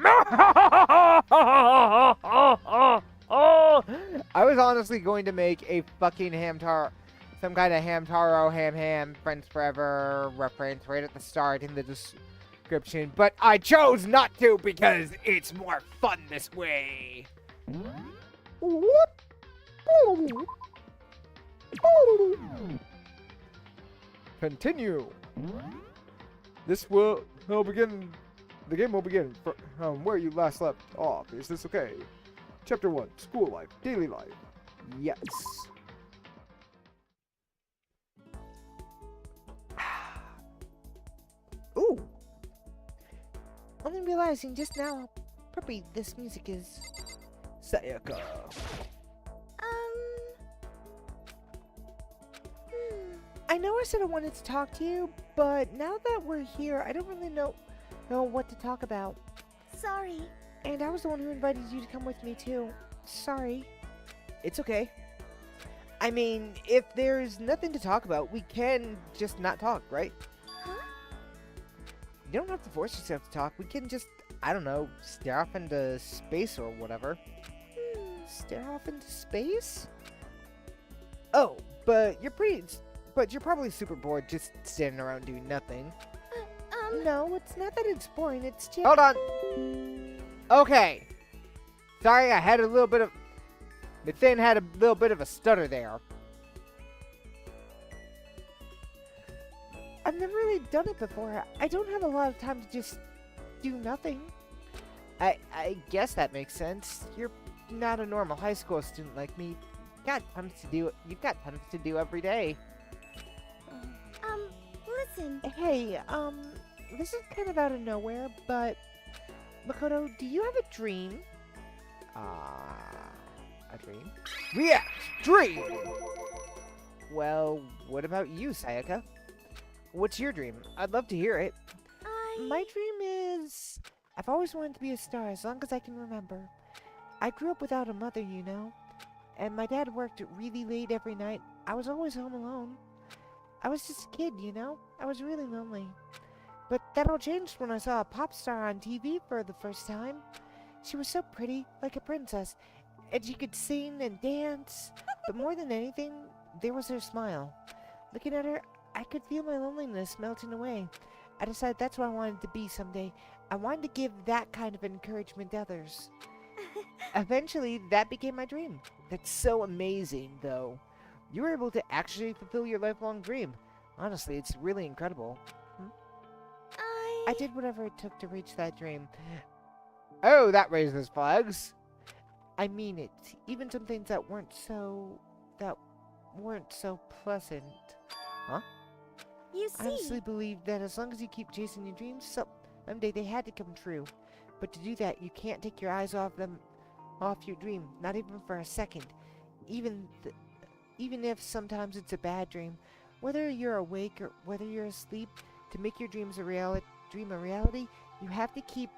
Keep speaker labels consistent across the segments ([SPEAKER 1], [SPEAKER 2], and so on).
[SPEAKER 1] I was honestly going to make a fucking some kind of Hamtaro, ham, Friends Forever reference right at the start in the description, but I chose not to because it's more fun this way. Continue. This will begin. The game will begin from where you last left off. Is this okay? Chapter 1, School Life, Daily Life. Yes. Ooh. Only realizing just now how preppy this music is. Sayaka. I know I said I wanted to talk to you, but now that we're here, I don't really know what to talk about.
[SPEAKER 2] Sorry.
[SPEAKER 1] And I was the one who invited you to come with me too. Sorry. It's okay. I mean, if there's nothing to talk about, we can just not talk, right?
[SPEAKER 2] Huh?
[SPEAKER 1] You don't have to force yourself to talk. We can just, I don't know, stare off into space or whatever. Stare off into space? Oh, but you're probably super bored just standing around doing nothing. No, it's not that it's boring, it's just... Hold on! Okay. Sorry, I had a little bit of... The thing had a little bit of a stutter there. I've never really done it before. I don't have a lot of time to just do nothing. I guess that makes sense. You're not a normal high school student like me. You've got tons to do every day.
[SPEAKER 2] Listen.
[SPEAKER 1] Hey, this is kind of out of nowhere, but Makoto, do you have a dream? A dream? Yes, dream! Well, what about you, Sayaka? What's your dream? I'd love to hear it. My dream is... I've always wanted to be a star as long as I can remember. I grew up without a mother, you know, and my dad worked really late every night. I was always home alone. I was just a kid, you know? I was really lonely. But that all changed when I saw a pop star on TV for the first time. She was so pretty, like a princess, and she could sing and dance. But more than anything, there was her smile. Looking at her, I could feel my loneliness melting away. I decided that's what I wanted to be someday. I wanted to give that kind of encouragement to others. Eventually, that became my dream. That's so amazing, though. You were able to actually fulfill your lifelong dream. Honestly, it's really incredible. I did whatever it took to reach that dream. Oh, that raises flags. I mean it. Even some things that weren't so pleasant. Huh?
[SPEAKER 2] You see.
[SPEAKER 1] I honestly believe that as long as you keep chasing your dreams, someday they had to come true. But to do that, you can't take your eyes off your dream, not even for a second. Even if sometimes it's a bad dream, whether you're awake or whether you're asleep, to make your dream a reality, you have to keep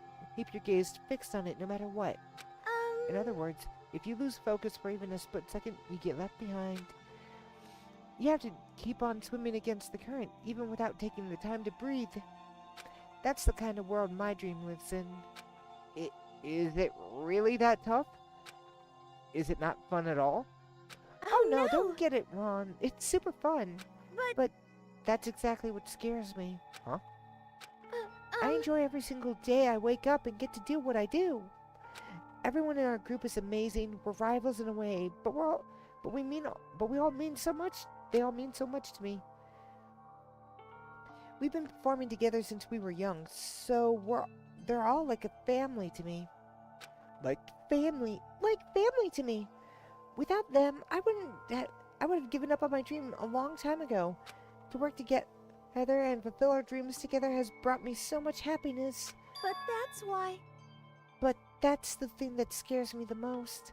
[SPEAKER 1] your gaze fixed on it no matter what. In other words, if you lose focus for even a split second, you get left behind. You have to keep on swimming against the current, even without taking the time to breathe. That's the kind of world my dream lives in. Is it really that tough? Is it not fun at all? Oh no, don't get it wrong. It's super fun. But that's exactly what scares me. Huh? I enjoy every single day I wake up and get to do what I do. Everyone in our group is amazing. We're rivals in a way, but we all mean so much. They all mean so much to me. We've been performing together since we were young, so they're all like a family to me. Like family to me. Without them, I would have given up on my dream a long time ago. To work together and fulfill our dreams together has brought me so much happiness.
[SPEAKER 2] But that's why.
[SPEAKER 1] But that's the thing that scares me the most.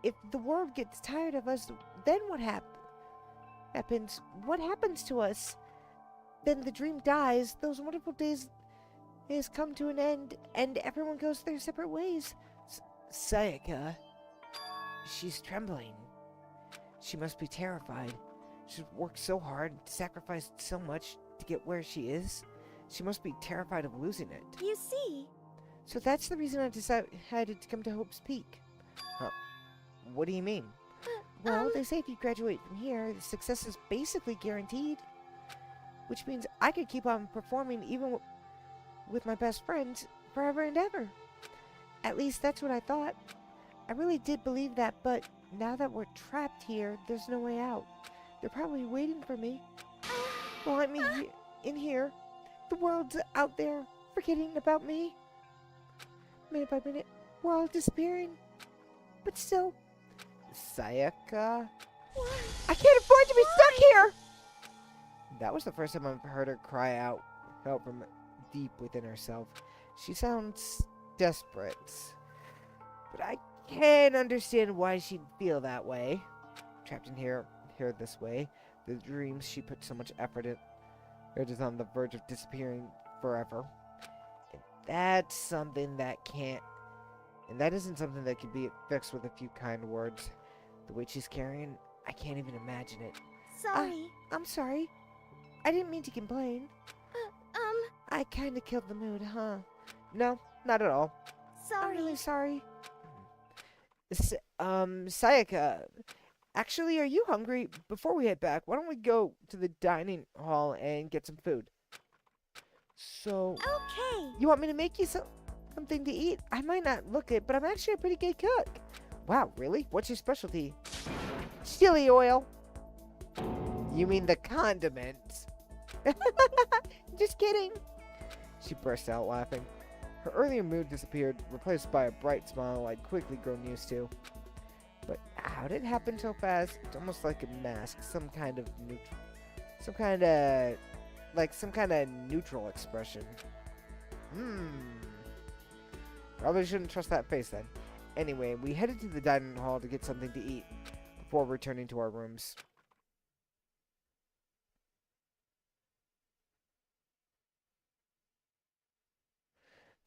[SPEAKER 1] If the world gets tired of us, then what happens? What happens to us? Then the dream dies, those wonderful days come to an end, and everyone goes their separate ways. Sayaka, she's trembling. She must be terrified. She's worked so hard, sacrificed so much to get where she is. She must be terrified of losing it.
[SPEAKER 2] You see.
[SPEAKER 1] So that's the reason I decided to come to Hope's Peak. Huh. What do you mean? Well, they say if you graduate from here, the success is basically guaranteed. Which means I could keep on performing even with my best friends forever and ever. At least that's what I thought. I really did believe that, but now that we're trapped here, there's no way out. They're probably waiting for me. Well, I'm in here. The world's out there, forgetting about me. Minute by minute, we're all disappearing. But still... Sayaka? I can't afford to be stuck here! That was the first time I've heard her cry out from deep within herself. She sounds desperate. But I can understand why she'd feel that way. Trapped in here this way. The dreams she put so much effort in. It is on the verge of disappearing forever. And that's something that can't... And that isn't something that can be fixed with a few kind words. The weight she's carrying, I can't even imagine it.
[SPEAKER 2] Sorry.
[SPEAKER 1] I'm sorry. I didn't mean to complain. I kinda killed the mood, huh? No, not at all.
[SPEAKER 2] Sorry.
[SPEAKER 1] I'm really sorry. Sayaka, actually, are you hungry? Before we head back, why don't we go to the dining hall and get some food? So...
[SPEAKER 2] Okay.
[SPEAKER 1] You want me to make you something to eat? I might not look it, but I'm actually a pretty good cook. Wow, really? What's your specialty? Chili oil. You mean the condiments? Just kidding. She burst out laughing. Her earlier mood disappeared, replaced by a bright smile I'd quickly grown used to. But how did it happen so fast? It's almost like a mask, some kind of neutral expression. Probably shouldn't trust that face then. Anyway, we headed to the dining hall to get something to eat before returning to our rooms.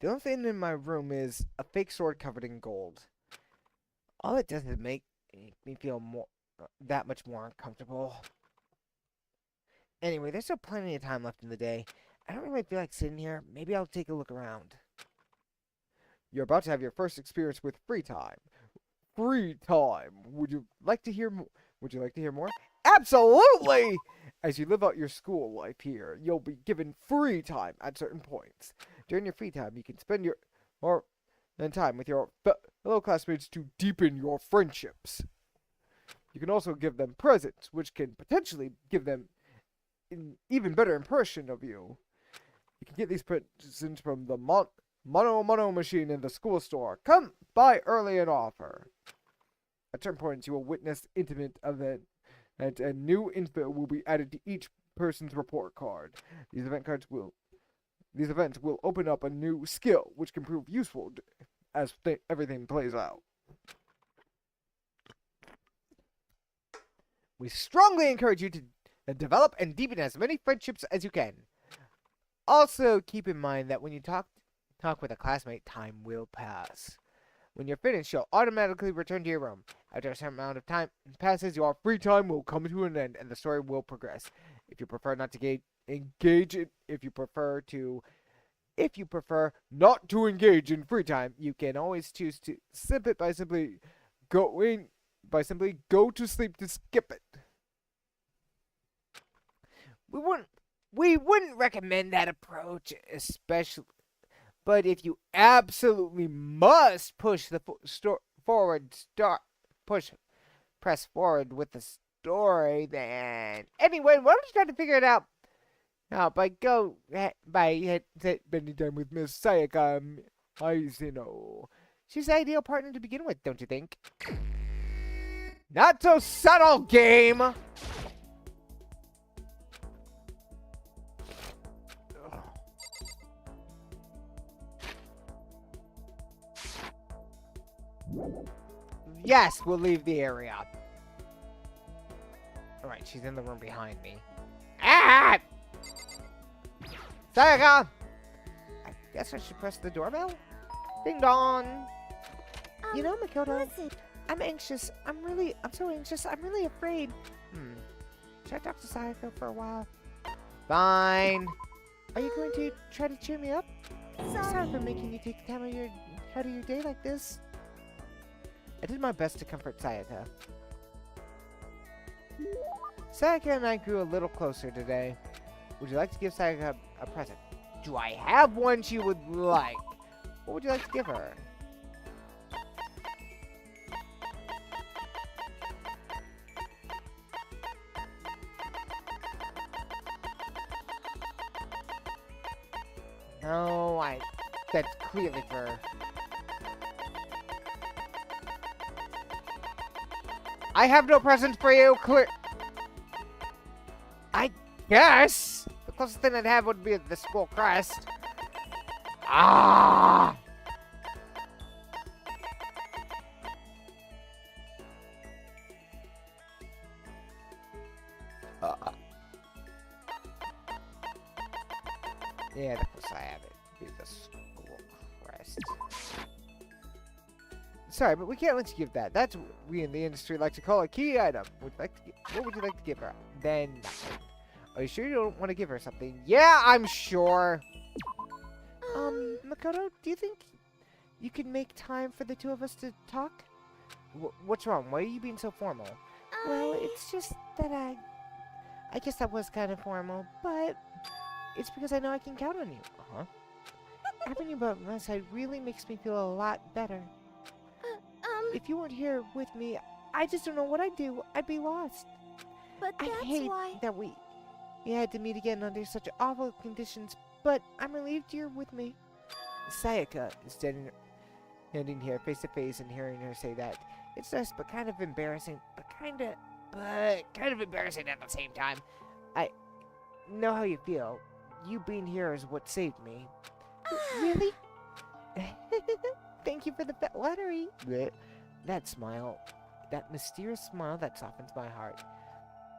[SPEAKER 1] The only thing in my room is a fake sword covered in gold. All it does is make me feel that much more uncomfortable. Anyway, there's still plenty of time left in the day. I don't really feel like sitting here. Maybe I'll take a look around. You're about to have your first experience with free time. Free time. Would you like to hear more? Absolutely! As you live out your school life here, you'll be given free time at certain points. During your free time, you can spend your time with your fellow classmates to deepen your friendships. You can also give them presents, which can potentially give them an even better impression of you. You can get these presents from the Mono machine in the school store. Come by early and offer. At certain points, you will witness intimate event, and a new info will be added to each person's report card. These events will open up a new skill, which can prove useful as everything plays out. We strongly encourage you to develop and deepen as many friendships as you can. Also, keep in mind that when you talk with a classmate, time will pass. When you're finished, you'll automatically return to your room. After a certain amount of time passes, your free time will come to an end, and the story will progress. If you prefer not to if you prefer not to engage in free time, you can always choose to skip it by simply go to sleep to skip it. We wouldn't recommend that approach, especially. But if you absolutely must press forward with the story, then anyway, why don't you try to figure it out by spending time with Miss Sayaka Mizuno. She's the ideal partner to begin with, don't you think? Not so subtle, game. Yes, we'll leave the area. Alright, she's in the room behind me. Ah! Sayaka! I guess I should press the doorbell? Ding dong! You know, Makoto, I'm anxious. I'm so anxious. I'm really afraid. Should I talk to Sayaka for a while? Fine. Are you going to try to cheer me up? Sorry for making you take the time out of your day like this. I did my best to comfort Sayaka. Sayaka and I grew a little closer today. Would you like to give Sayaka a present? Do I have one she would like? What would you like to give her? No, that's clearly for her. I have no presents for you, I guess. The closest thing I'd have would be the school crest. Ah! Yeah, the closest I have it would be the school crest. Sorry, but we can't let you give that. That's what we in the industry like to call a key item. What would you like to give her? Then nothing. Are you sure you don't want to give her something? Yeah, I'm sure. Makoto, do you think you could make time for the two of us to talk? What's wrong? Why are you being so formal? Well, it's just that I guess that was kind of formal, but it's because I know I can count on you. Uh-huh. Having you by my side really makes me feel a lot better. If you weren't here with me, I just don't know what I'd do. I'd be lost.
[SPEAKER 2] But that's
[SPEAKER 1] I hate that we had to meet again under such awful conditions, but I'm relieved you're with me. Sayaka is standing here face to face and hearing her say that. It's nice, but kind of embarrassing, but kind of embarrassing at the same time. I know how you feel. You being here is what saved me. Really? Thank you for the flattery. That smile, that mysterious smile that softens my heart.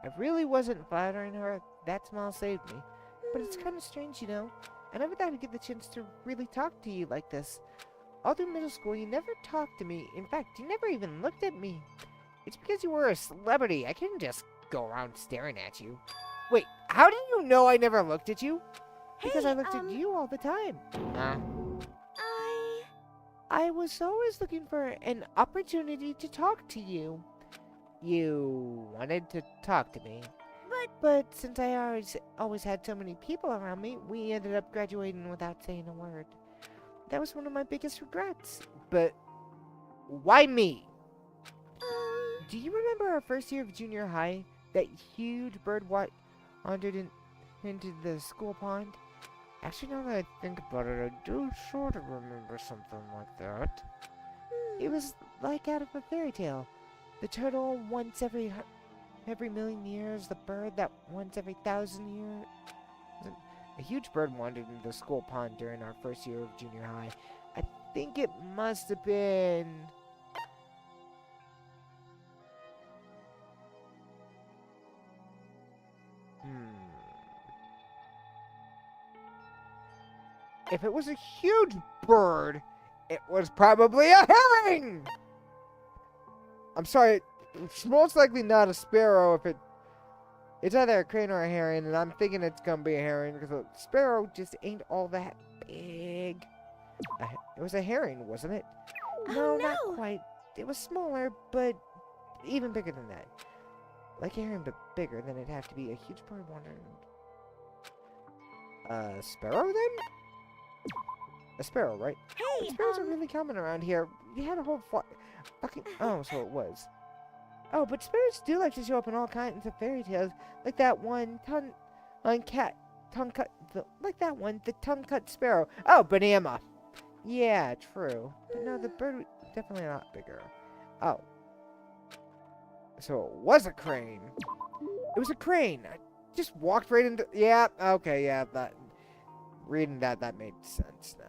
[SPEAKER 1] I really wasn't flattering her. That smile saved me. But it's kind of strange, you know. I never thought I'd get the chance to really talk to you like this. All through middle school, you never talked to me. In fact, you never even looked at me. It's because you were a celebrity. I couldn't just go around staring at you. Wait, how did you know I never looked at you? Because I looked at you all the time. I was always looking for an opportunity to talk to you. You wanted to talk to me. But since I always had so many people around me, we ended up graduating without saying a word. That was one of my biggest regrets. But why me? Do you remember our first year of junior high? That huge bird wandered into the school pond? Actually, now that I think about it, I do sort of remember something like that. It was like out of a fairy tale. The turtle once every million years, the bird that once every 1,000 years. A huge bird wandered into the school pond during our first year of junior high. I think it must have been... If it was a huge bird, it was probably a herring! I'm sorry, it's most likely not a sparrow if it's either a crane or a herring, and I'm thinking it's gonna be a herring because a sparrow just ain't all that big. It was a herring, wasn't it? No, not quite. It was smaller, but even bigger than that. Like a herring, but bigger, then it'd have to be a huge bird wandering. Sparrow then? A sparrow, right?
[SPEAKER 2] Hey,
[SPEAKER 1] but sparrows are really common around here. We had a whole fucking... Oh, so it was. Oh, but sparrows do like to show up in all kinds of fairy tales. Like that one, the tongue-cut sparrow. Oh, Banana. Yeah, true. But no, the bird was definitely a lot bigger. Oh. So it was a crane. It was a crane. I just walked right into... Yeah, okay, yeah, that... Reading that made sense now.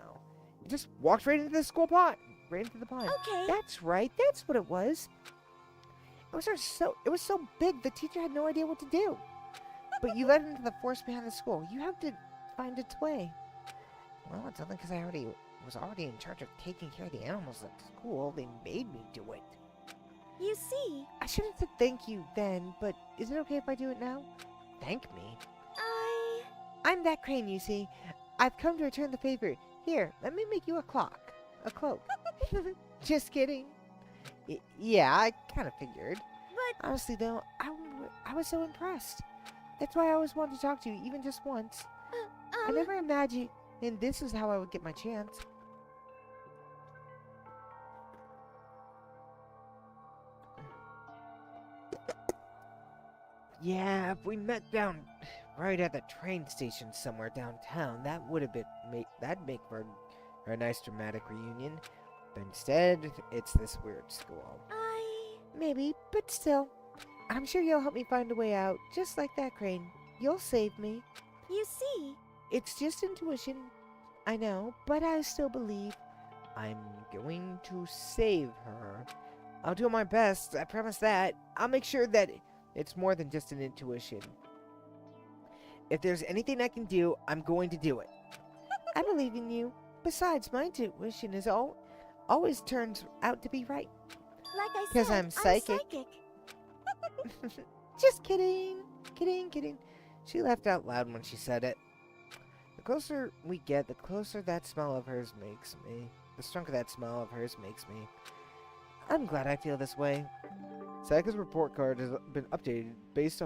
[SPEAKER 1] It just walked right into the school pond. Right into the pond.
[SPEAKER 2] Okay.
[SPEAKER 1] That's right. That's what it was. It was so big, the teacher had no idea what to do. But you led into the forest behind the school. You have to find its way. Well, it's only because I was already in charge of taking care of the animals at school. They made me do it.
[SPEAKER 2] You see.
[SPEAKER 1] I should have said thank you then, but is it okay if I do it now? Thank me. I'm that crane, you see. I've come to return the favor. Here, let me make you a cloak. A cloak. Just kidding. Yeah, I kind of figured.
[SPEAKER 2] But
[SPEAKER 1] Honestly, though, I was so impressed. That's why I always wanted to talk to you, even just once. I never imagined this is how I would get my chance. Yeah, if we met down right at the train station somewhere downtown, that would have been that'd make for a nice dramatic reunion. But instead, it's this weird school. Maybe, but still. I'm sure you'll help me find a way out, just like that crane. You'll save me.
[SPEAKER 2] You see,
[SPEAKER 1] It's just intuition, I know, but I still believe I'm going to save her. I'll do my best, I promise that. I'll make sure that it's more than just an intuition. If there's anything I can do, I'm going to do it. I believe in you. Besides, my intuition is always turns out to be right.
[SPEAKER 2] like I said,
[SPEAKER 1] 'Cause I'm psychic.
[SPEAKER 2] psychic.
[SPEAKER 1] Just kidding. Kidding. She laughed out loud when she said it. The closer we get, the closer that smell of hers makes me. The stronger that smell of hers makes me. I'm glad I feel this way. Sayaka's report card has been updated based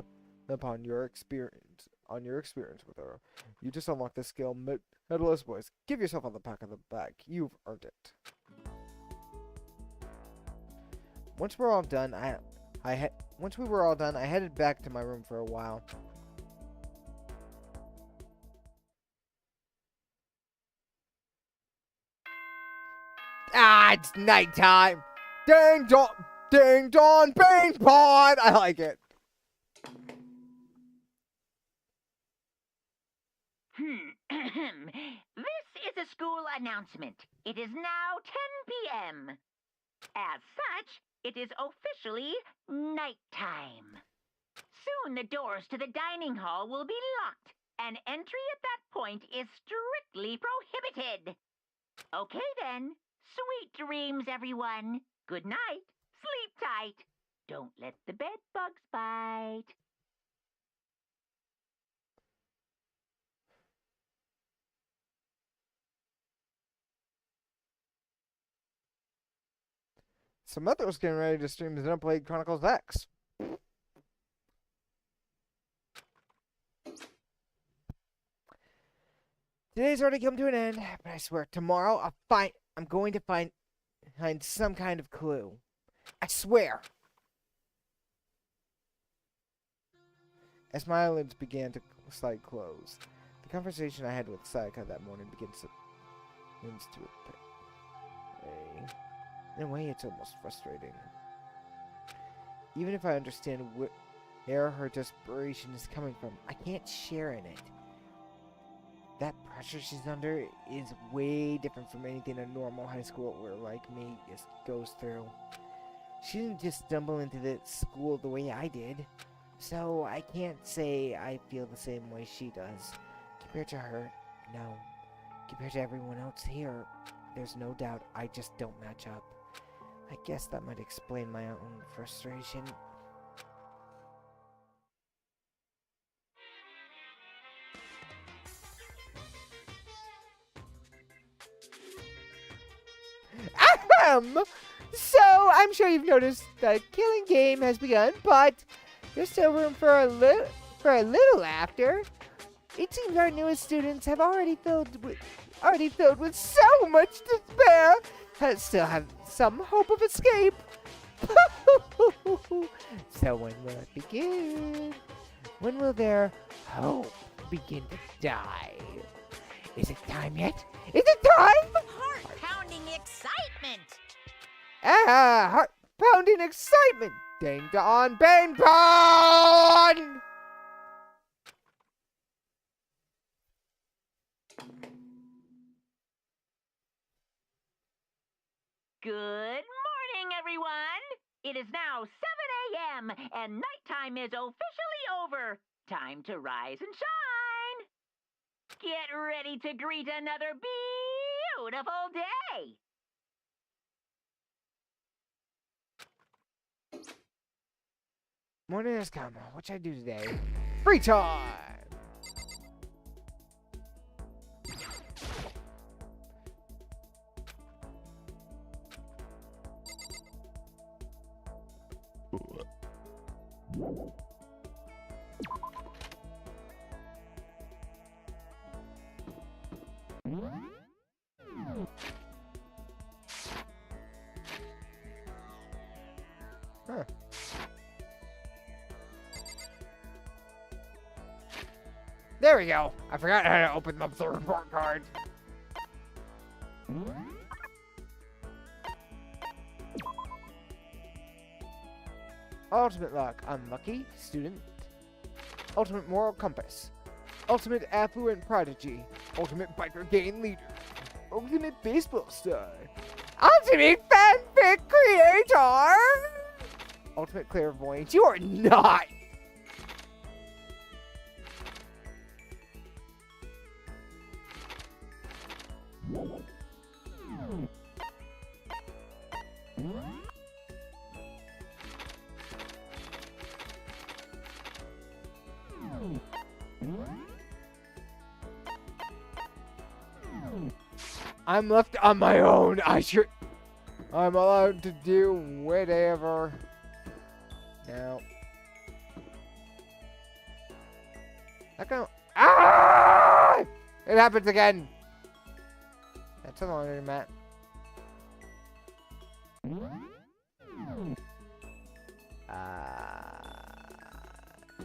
[SPEAKER 1] upon your experience. On your experience with her. You just unlocked the skill Headless Voice. Give yourself on the back of the back. You've earned it. Once we're all done, once we were all done, I headed back to my room for a while. Ah, it's nighttime. Ding dong, bing pong. I like it.
[SPEAKER 3] This is a school announcement. It is now 10 p.m. As such, it is officially nighttime. Soon the doors to the dining hall will be locked, and entry at that point is strictly prohibited. Okay then, sweet dreams, everyone. Good night. Sleep tight. Don't let the bed bugs bite.
[SPEAKER 1] Samantha's getting ready to stream Xenoblade Chronicles X. Today's already come to an end, but I swear tomorrow I'm going to find some kind of clue. I swear. As my eyelids began to slide closed, the conversation I had with Sayaka that morning begins to in a way, it's almost frustrating. Even if I understand where her desperation is coming from, I can't share in it. That pressure she's under is way different from anything a normal high schooler like me goes through. She didn't just stumble into the school the way I did, so I can't say I feel the same way she does. Compared to her, no. Compared to everyone else here, there's no doubt I just don't match up. I guess that might explain my own frustration. Ahem! So, I'm sure you've noticed the killing game has begun, but there's still room for a little laughter. It seems our newest students have already filled with so much despair, still have some hope of escape. So when will it begin? When will their hope begin to die? Is it time yet? Is it time?
[SPEAKER 3] Heart-pounding excitement!
[SPEAKER 1] Ah, heart-pounding excitement! Ding dong, bang bong!
[SPEAKER 3] Good morning, everyone! It is now 7 a.m. and nighttime is officially over. Time to rise and shine! Get ready to greet another beautiful day!
[SPEAKER 1] Morning has come. What should I do today? Free time! Huh. There we go. I forgot how to open up the report card. Ultimate luck. Unlucky. Student. Ultimate moral compass. Ultimate affluent prodigy. Ultimate biker gang leader. Ultimate baseball star. Ultimate fanfic creator. Ultimate clairvoyance. You are not. I'm left on my own. I'm allowed to do whatever. No. That kind of... Ah! It happens again. That's a laundry mat.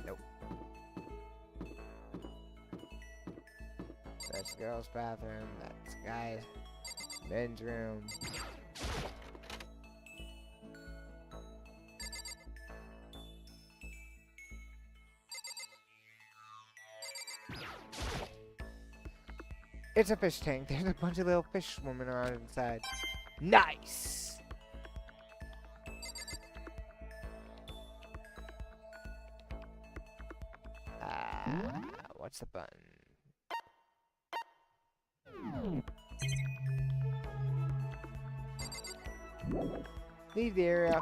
[SPEAKER 1] Nope. That's girl's bathroom. That's guy's men's room. It's a fish tank. There's a bunch of little fish swimming around inside. Nice! What's the button? Leave the area.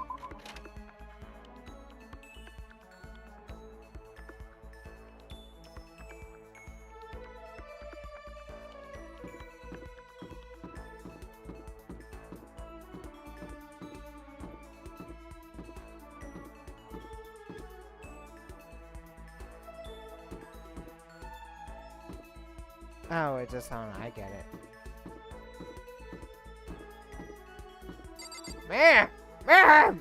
[SPEAKER 1] Oh, it's just on. I get it. Man! Man!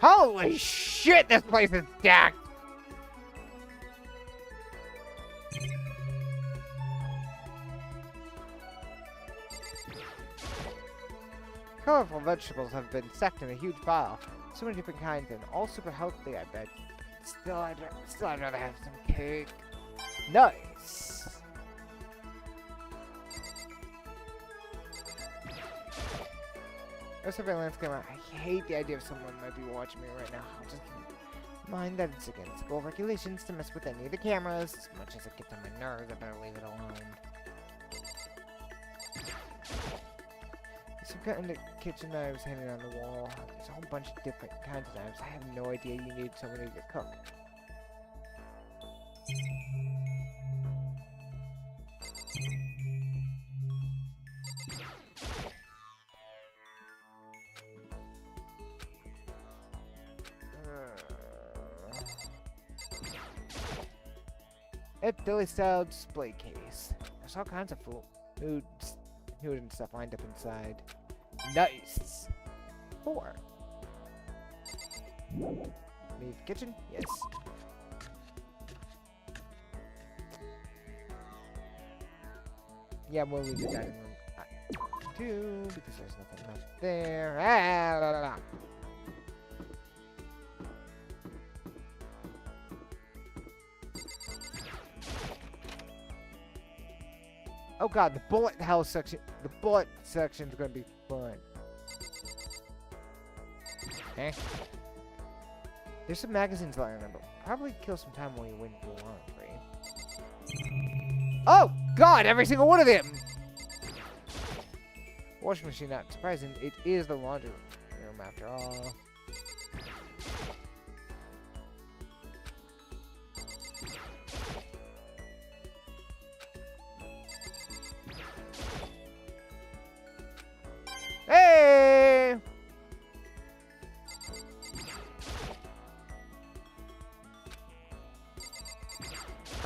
[SPEAKER 1] Holy shit, this place is stacked! Colorful vegetables have been stacked in a huge pile. So many different kinds and all super healthy, I bet. Still, I'd rather have some cake. Nice! There's a landscape. I hate the idea of someone might be watching me right now. I'll just mind that it's against school regulations to mess with any of the cameras. As much as it gets on my nerves, I better leave it alone. Some kind of kitchen knives hanging on the wall. There's a whole bunch of different kinds of knives. I have no idea you need somebody to cook. A Philly-style display case. There's all kinds of food and stuff lined up inside. Nice. 4. Leave kitchen? Yes. Yeah, we'll leave the dining room. 2, because there's nothing left there. Ah, la, la, la. Oh god, the bullet section's gonna be fun. Okay. There's some magazines lying around, but probably kill some time while you wait for laundry. Oh god, every single one of them! Washing machine, not surprising. It is the laundry room after all.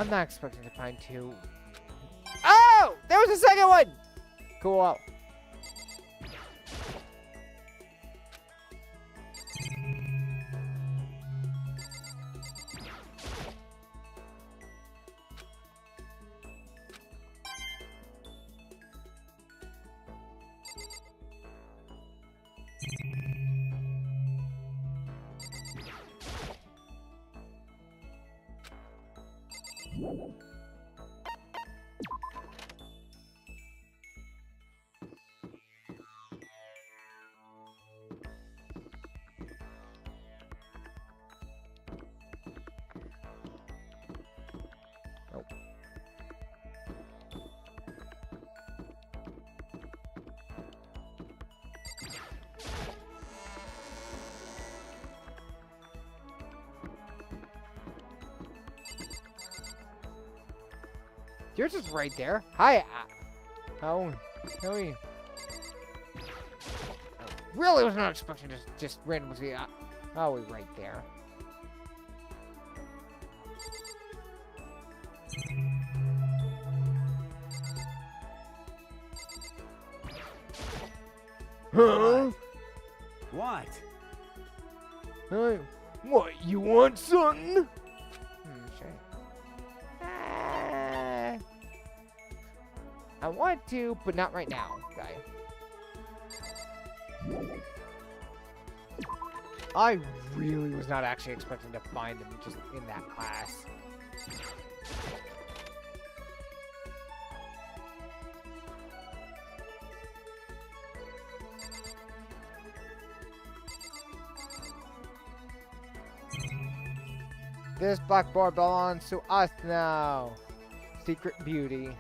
[SPEAKER 1] I'm not expecting to find two. Oh! There was a second one! Cool. You're just right there. Hi. How are you? I really was not expecting to just randomly see. Oh, we're right there. Huh?
[SPEAKER 4] What?
[SPEAKER 1] What? You want something? Sure. I want to, but not right now, guy. I really was not actually expecting to find him just in that class. This blackboard belongs to us now. Secret beauty.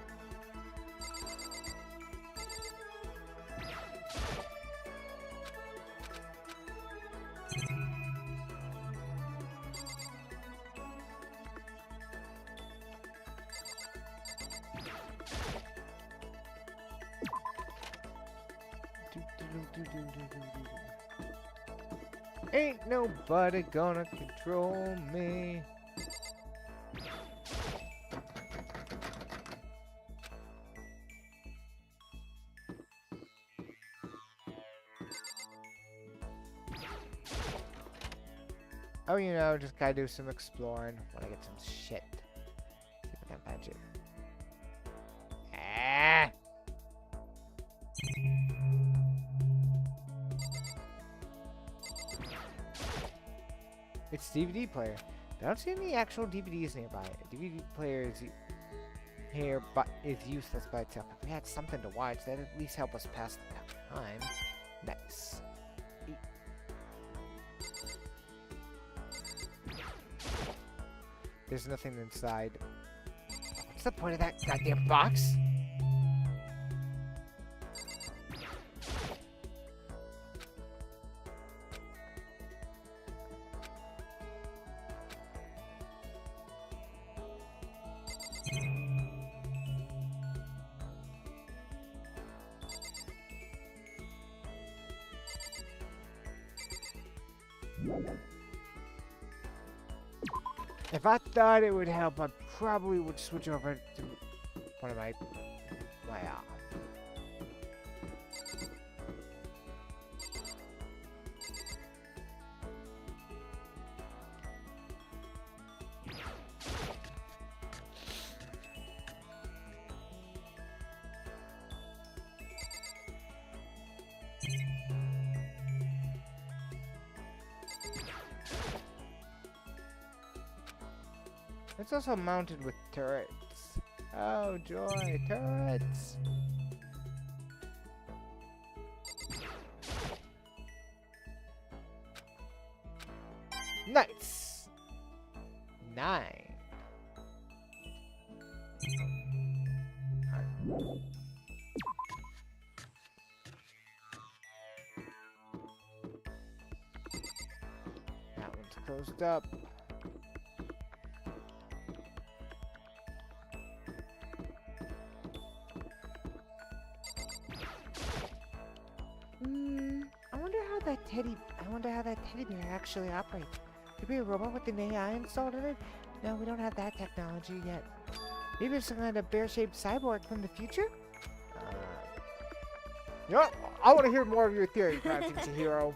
[SPEAKER 1] Ain't nobody gonna control me. Oh, you know, just gotta do some exploring when I get some shit. See if I can find you. Ah! It's DVD player. I don't see any actual DVDs nearby. A DVD player is here, but is useless by itself. If we had something to watch, that'd at least help us pass the time. Nice. There's nothing inside. What's the point of that goddamn box? If I thought it would help, I probably would switch over to one of my It's also mounted with turrets. Oh joy, turrets! Nice! 9. That one's closed up. I wonder how that teddy bear actually operates. Could be a robot with an AI installed in it? No, we don't have that technology yet. Maybe it's some kind of bear-shaped cyborg from the future? You know what? I want to hear more of your theory, crafting Chihiro.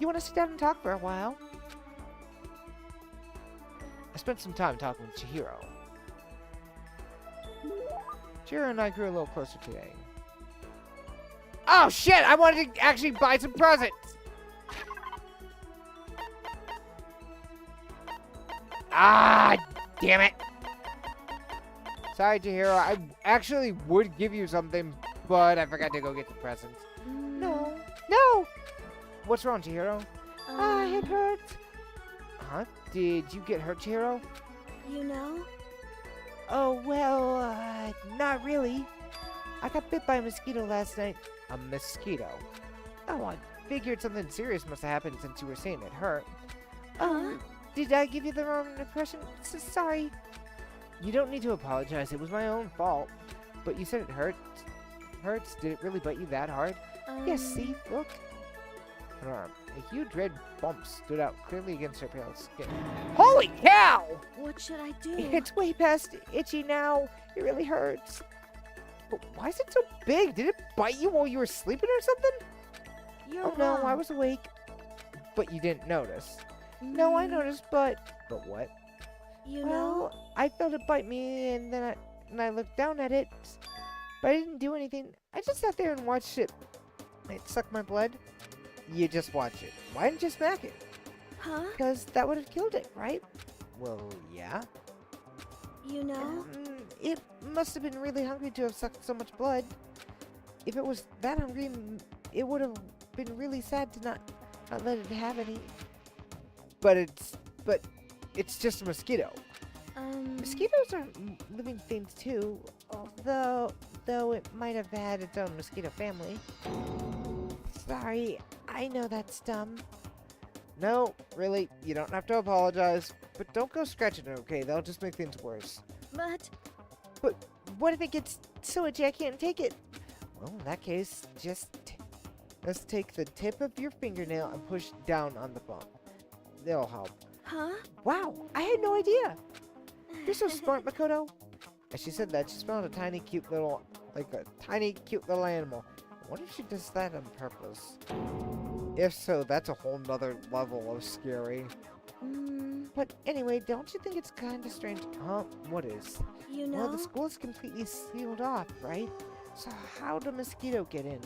[SPEAKER 1] You want to sit down and talk for a while? I spent some time talking with Chihiro. Chihiro and I grew a little closer today. Oh shit! I wanted to actually buy some presents! Ah, damn it! Sorry, Chihiro. I actually would give you something, but I forgot to go get the presents. No. No! What's wrong, Chihiro? It hurts. Huh? Did you get hurt, Chihiro?
[SPEAKER 2] You know?
[SPEAKER 1] Oh, well, not really. I got bit by a mosquito last night. A mosquito? Oh, I figured something serious must have happened since you were saying it hurt. Did I give you the wrong impression? Sorry. You don't need to apologize. It was my own fault. But you said it hurt. Hurts? Did it really bite you that hard? Yes, see? Look. Her arm. A huge red bump stood out clearly against her pale skin. Holy cow!
[SPEAKER 2] What should I do?
[SPEAKER 1] It's way past itchy now. It really hurts. But why is it so big? Did it bite you while you were sleeping or something?
[SPEAKER 2] You're
[SPEAKER 1] Oh
[SPEAKER 2] wrong.
[SPEAKER 1] no, I was awake. But you didn't notice. No, I noticed, but what?
[SPEAKER 2] You know?
[SPEAKER 1] Well, I felt it bite me, and then I looked down at it, but I didn't do anything. I just sat there and watched it. It sucked my blood. You just watch it. Why didn't you smack it?
[SPEAKER 2] Huh?
[SPEAKER 1] Because that would have killed it, right? Well, yeah.
[SPEAKER 2] You know?
[SPEAKER 1] It must have been really hungry to have sucked so much blood. If it was that hungry, it would have been really sad to not let it have any. But it's just a mosquito. Mosquitoes are living things too, though it might have had its own mosquito family. Sorry, I know that's dumb. No, really, you don't have to apologize, but don't go scratching it, okay? That'll just make things worse.
[SPEAKER 2] But
[SPEAKER 1] What if it gets so itchy I can't take it? Well, in that case, let's take the tip of your fingernail and push down on the bump. That'll help.
[SPEAKER 2] huh?
[SPEAKER 1] Wow, I had no idea. You're so smart, Makoto. As she said that, she smelled a tiny, cute little animal. I wonder if she does that on purpose. If so, that's a whole nother level of scary. But anyway, don't you think it's kind of strange? Huh? What is?
[SPEAKER 2] You know?
[SPEAKER 1] Well, the school is completely sealed off, right? So how do mosquitoes get in?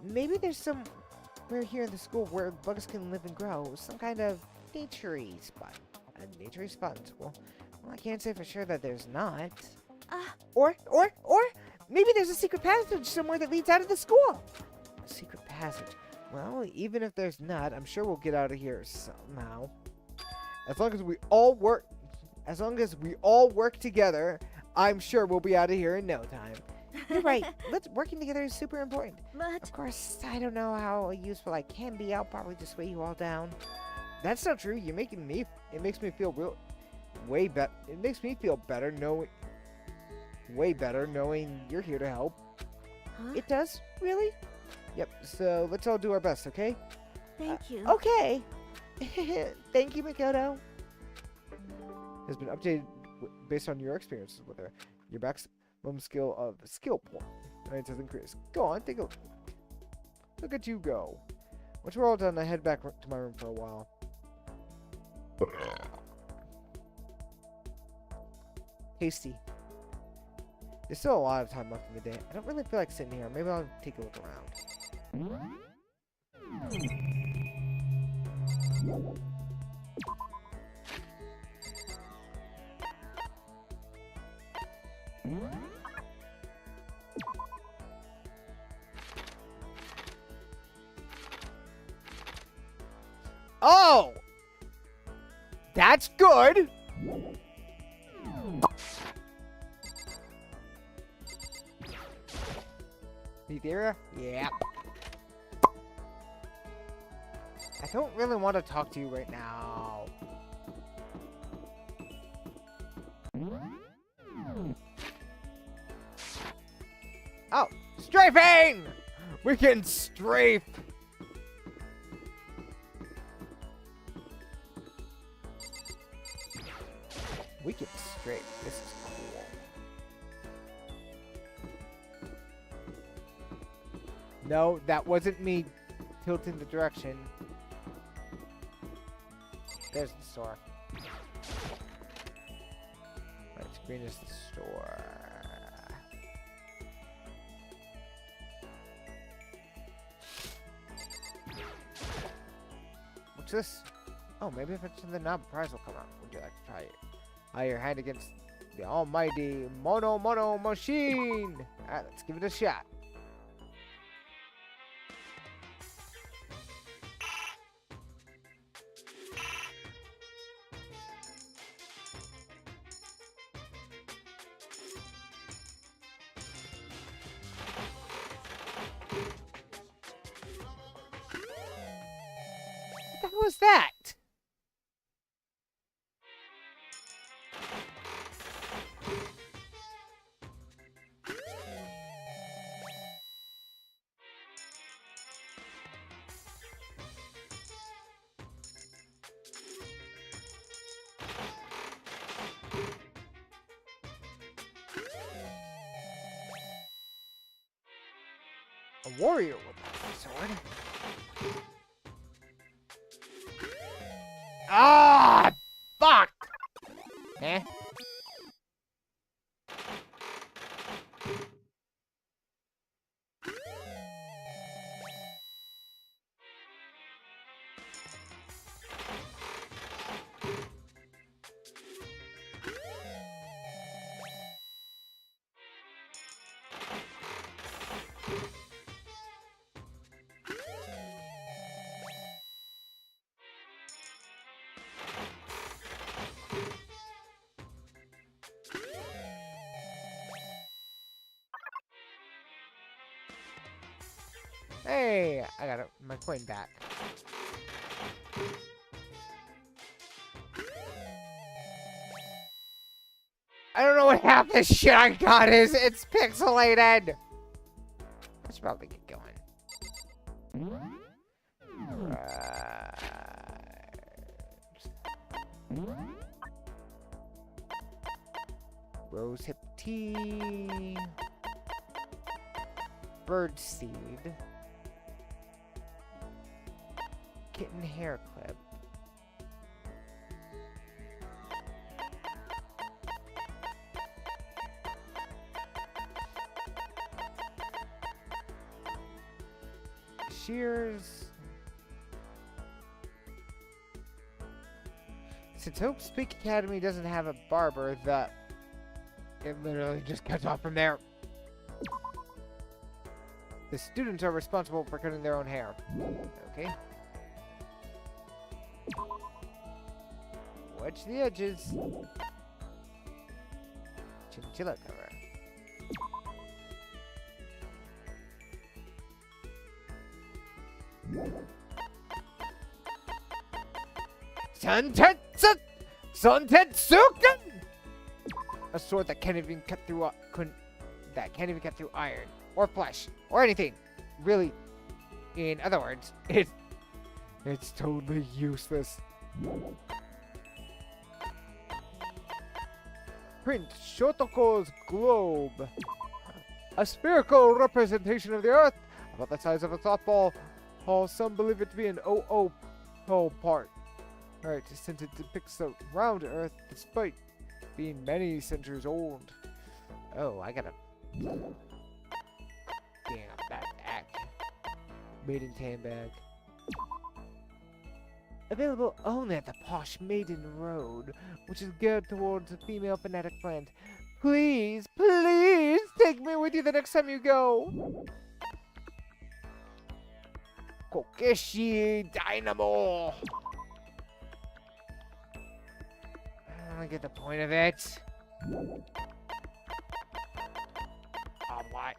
[SPEAKER 1] Maybe there's somewhere here in the school where bugs can live and grow. Some kind of naturey spot. A naturey spot in school? Well, I can't say for sure that there's not. Or maybe there's a secret passage somewhere that leads out of the school. A secret passage. Well, even if there's not, I'm sure we'll get out of here somehow. As long as we all work together, I'm sure we'll be out of here in no time. You're right. Working together is super important.
[SPEAKER 2] But
[SPEAKER 1] Of course, I don't know how useful I can be. I'll probably just weigh you all down. That's not true. It makes me feel way better. It makes me feel better way better knowing you're here to help.
[SPEAKER 2] huh?
[SPEAKER 1] It does? Really? Yep. So let's all do our best, okay?
[SPEAKER 2] Thank you.
[SPEAKER 1] Okay. Thank you, Makoto. Has been updated based on your experiences with her. Your maximum skill point. Right, has increased. Go on, take a look. Look at you go. Once we're all done, I head back to my room for a while. Hasty. There's still a lot of time left in the day. I don't really feel like sitting here. Maybe I'll take a look around. Oh! That's good! Etheria? Yeah. I don't really want to talk to you right now. Oh, strafing! We can strafe! We get straight. This is cool. No, that wasn't me tilting the direction. There's the store. Right, green is the store. What's this? Oh, maybe if I turn the knob, a prize will come out. Would you like to try it? Your hand against the almighty Mono machine! Alright, let's give it a shot. What was that? A warrior with a sword. Ah, fuck! Eh? Hey, I got my coin back. I don't know what half this shit I got is. It's pixelated. I should probably get going. Right. Rose hip tea. Bird seed. Kitten hair clip. Shears. Since Hope's Peak Academy doesn't have a barber, it literally just cuts off from there. The students are responsible for cutting their own hair. Okay. Watch the edges. Chinchilla cover. Suntetsuken! A sword that can't even cut through iron or flesh or anything. Really, in other words, it's totally useless. Print Shotoko's globe. A spherical representation of the Earth, about the size of a softball. Some believe it to be an pole part. Alright, since it depicts the round Earth despite being many centuries old. Oh, I gotta... Damn, that bag. Maiden tan bag. Available only at the Posh Maiden Road, which is geared towards a female fanatic brand. Please, please take me with you the next time you go. Kokeshi Dynamo. I don't get the point of it. Oh, what?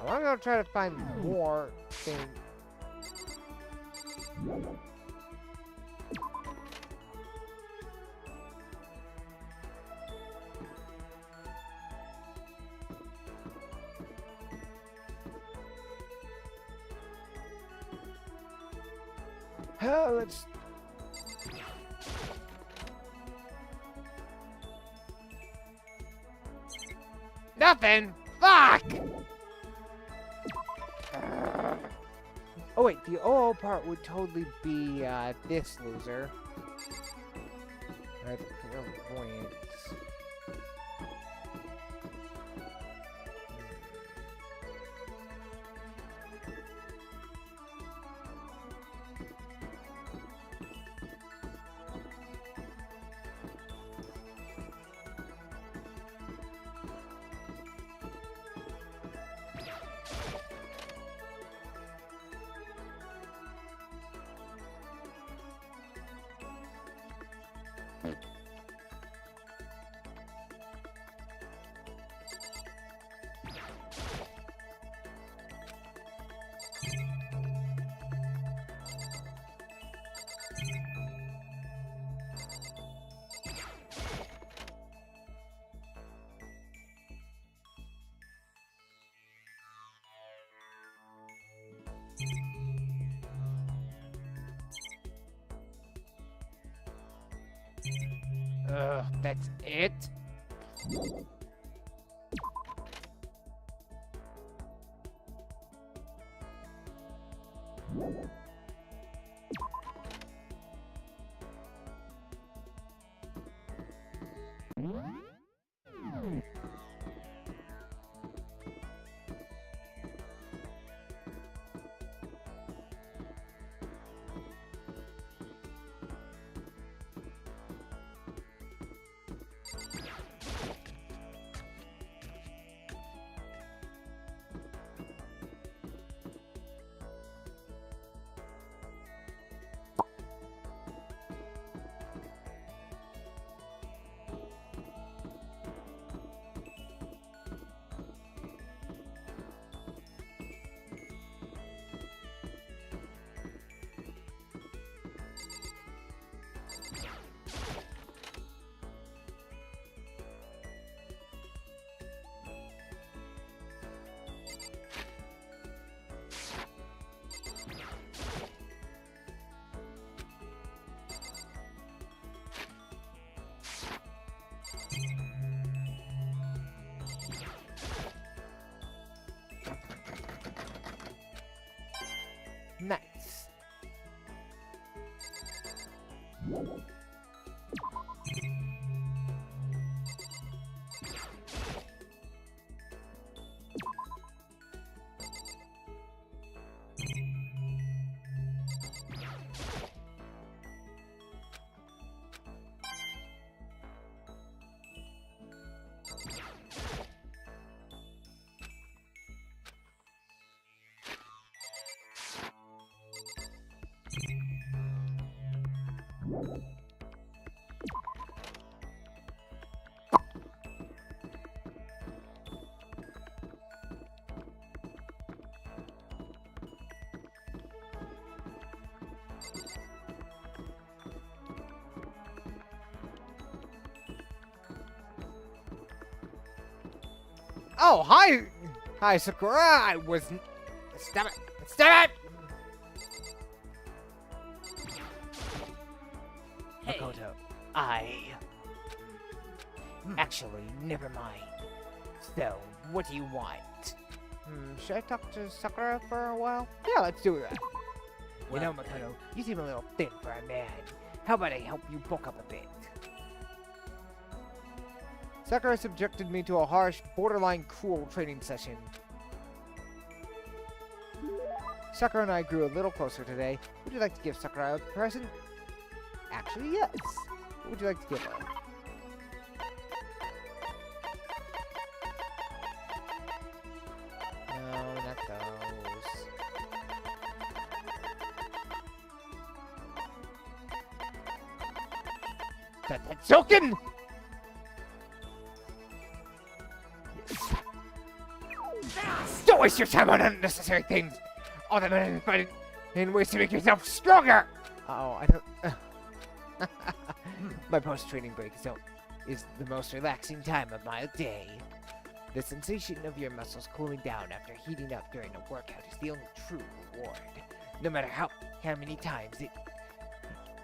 [SPEAKER 1] I'm gonna try to find more things. Let's... Nothing! Fuck! Oh wait, the OO part would totally be this loser. Clairvoyance. That's it? Nice. Oh, hi! Hi, Sakura! I was... Stop it! Stop it!
[SPEAKER 2] Hey.
[SPEAKER 1] Makoto, Actually, never mind. So, what do you want? Should I talk to Sakura for a while? Yeah, let's do that. You know, Makoto, you seem a little thin for a man. How about I help you bulk up a bit? Sakura subjected me to a harsh, borderline cruel training session. Sakura and I grew a little closer today. Would you like to give Sakura a present? Actually, yes. What would you like to give her? No, not those. That's joking! Don't waste your time on unnecessary things! All that money is in ways to make yourself stronger! Oh, I don't... My post-training break is the most relaxing time of my day. The sensation of your muscles cooling down after heating up during a workout is the only true reward. No matter how many times it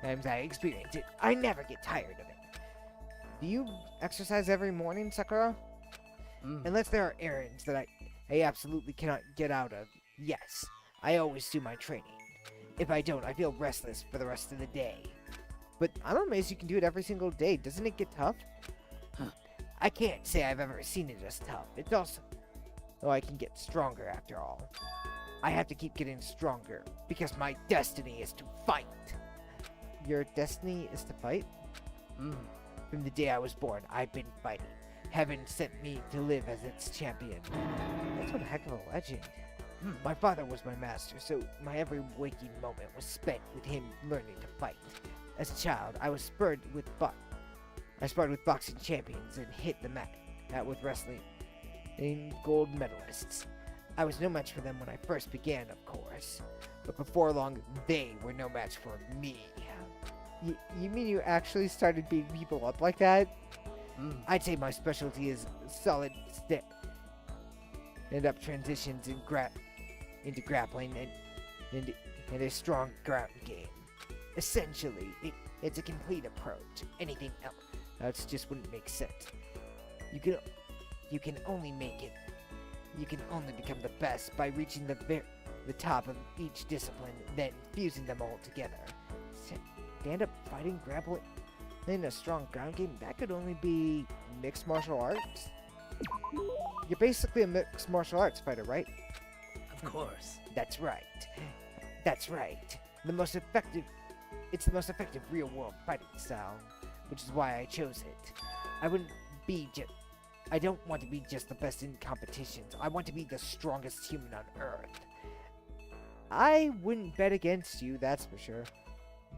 [SPEAKER 1] times I experience it, I never get tired of it. Do you exercise every morning, Sakura? Unless there are errands that I absolutely cannot get out of, yes. I always do my training. If I don't, I feel restless for the rest of the day. But I'm amazed you can do it every single day. Doesn't it get tough? I can't say I've ever seen it as tough. It's also... Oh, I can get stronger after all. I have to keep getting stronger, because my destiny is to fight. Your destiny is to fight? From the day I was born, I've been fighting. Heaven sent me to live as its champion. That's one heck of a legend. My father was my master, so my every waking moment was spent with him learning to fight. As a child, I was sparred with boxing champions and hit the mat with wrestling and gold medalists. I was no match for them when I first began, of course, but before long, they were no match for me. You mean you actually started beating people up like that? I'd say my specialty is solid stand-up transitions into grappling and a strong ground game. Essentially, it's a complete approach. Anything else just wouldn't make sense. You can only become the best by reaching the top of each discipline, then fusing them all together. Stand-up fighting, grappling, and a strong ground game, that could only be mixed martial arts? You're basically a mixed martial arts fighter, right?
[SPEAKER 4] Of course.
[SPEAKER 1] That's right. It's the most effective real-world fighting style, which is why I chose it. I don't want to be just the best in competitions. I want to be the strongest human on Earth. I wouldn't bet against you, that's for sure.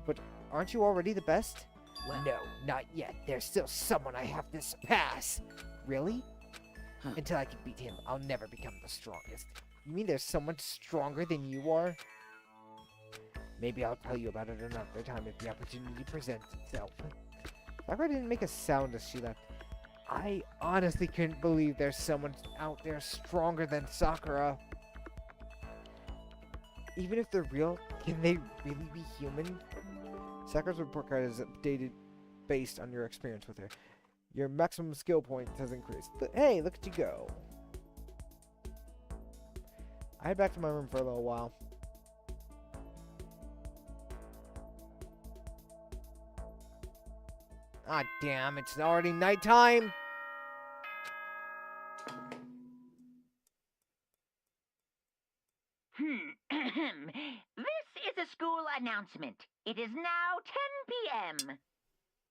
[SPEAKER 1] But aren't you already the best?
[SPEAKER 4] Well,
[SPEAKER 1] No, not yet. There's still someone I have to surpass. Really? Until I can beat him, I'll never become the strongest. You mean there's someone stronger than you are? Maybe I'll tell you about it another time if the opportunity presents itself. Sakura didn't make a sound as she left. I honestly couldn't believe there's someone out there stronger than Sakura. Even if they're real, can they really be human? Sakura's report card is updated based on your experience with her. Your maximum skill points has increased. But hey, look at you go. I head back to my room for a little while. Ah, damn, it's already nighttime.
[SPEAKER 3] This is a school announcement. It is now 10 p.m.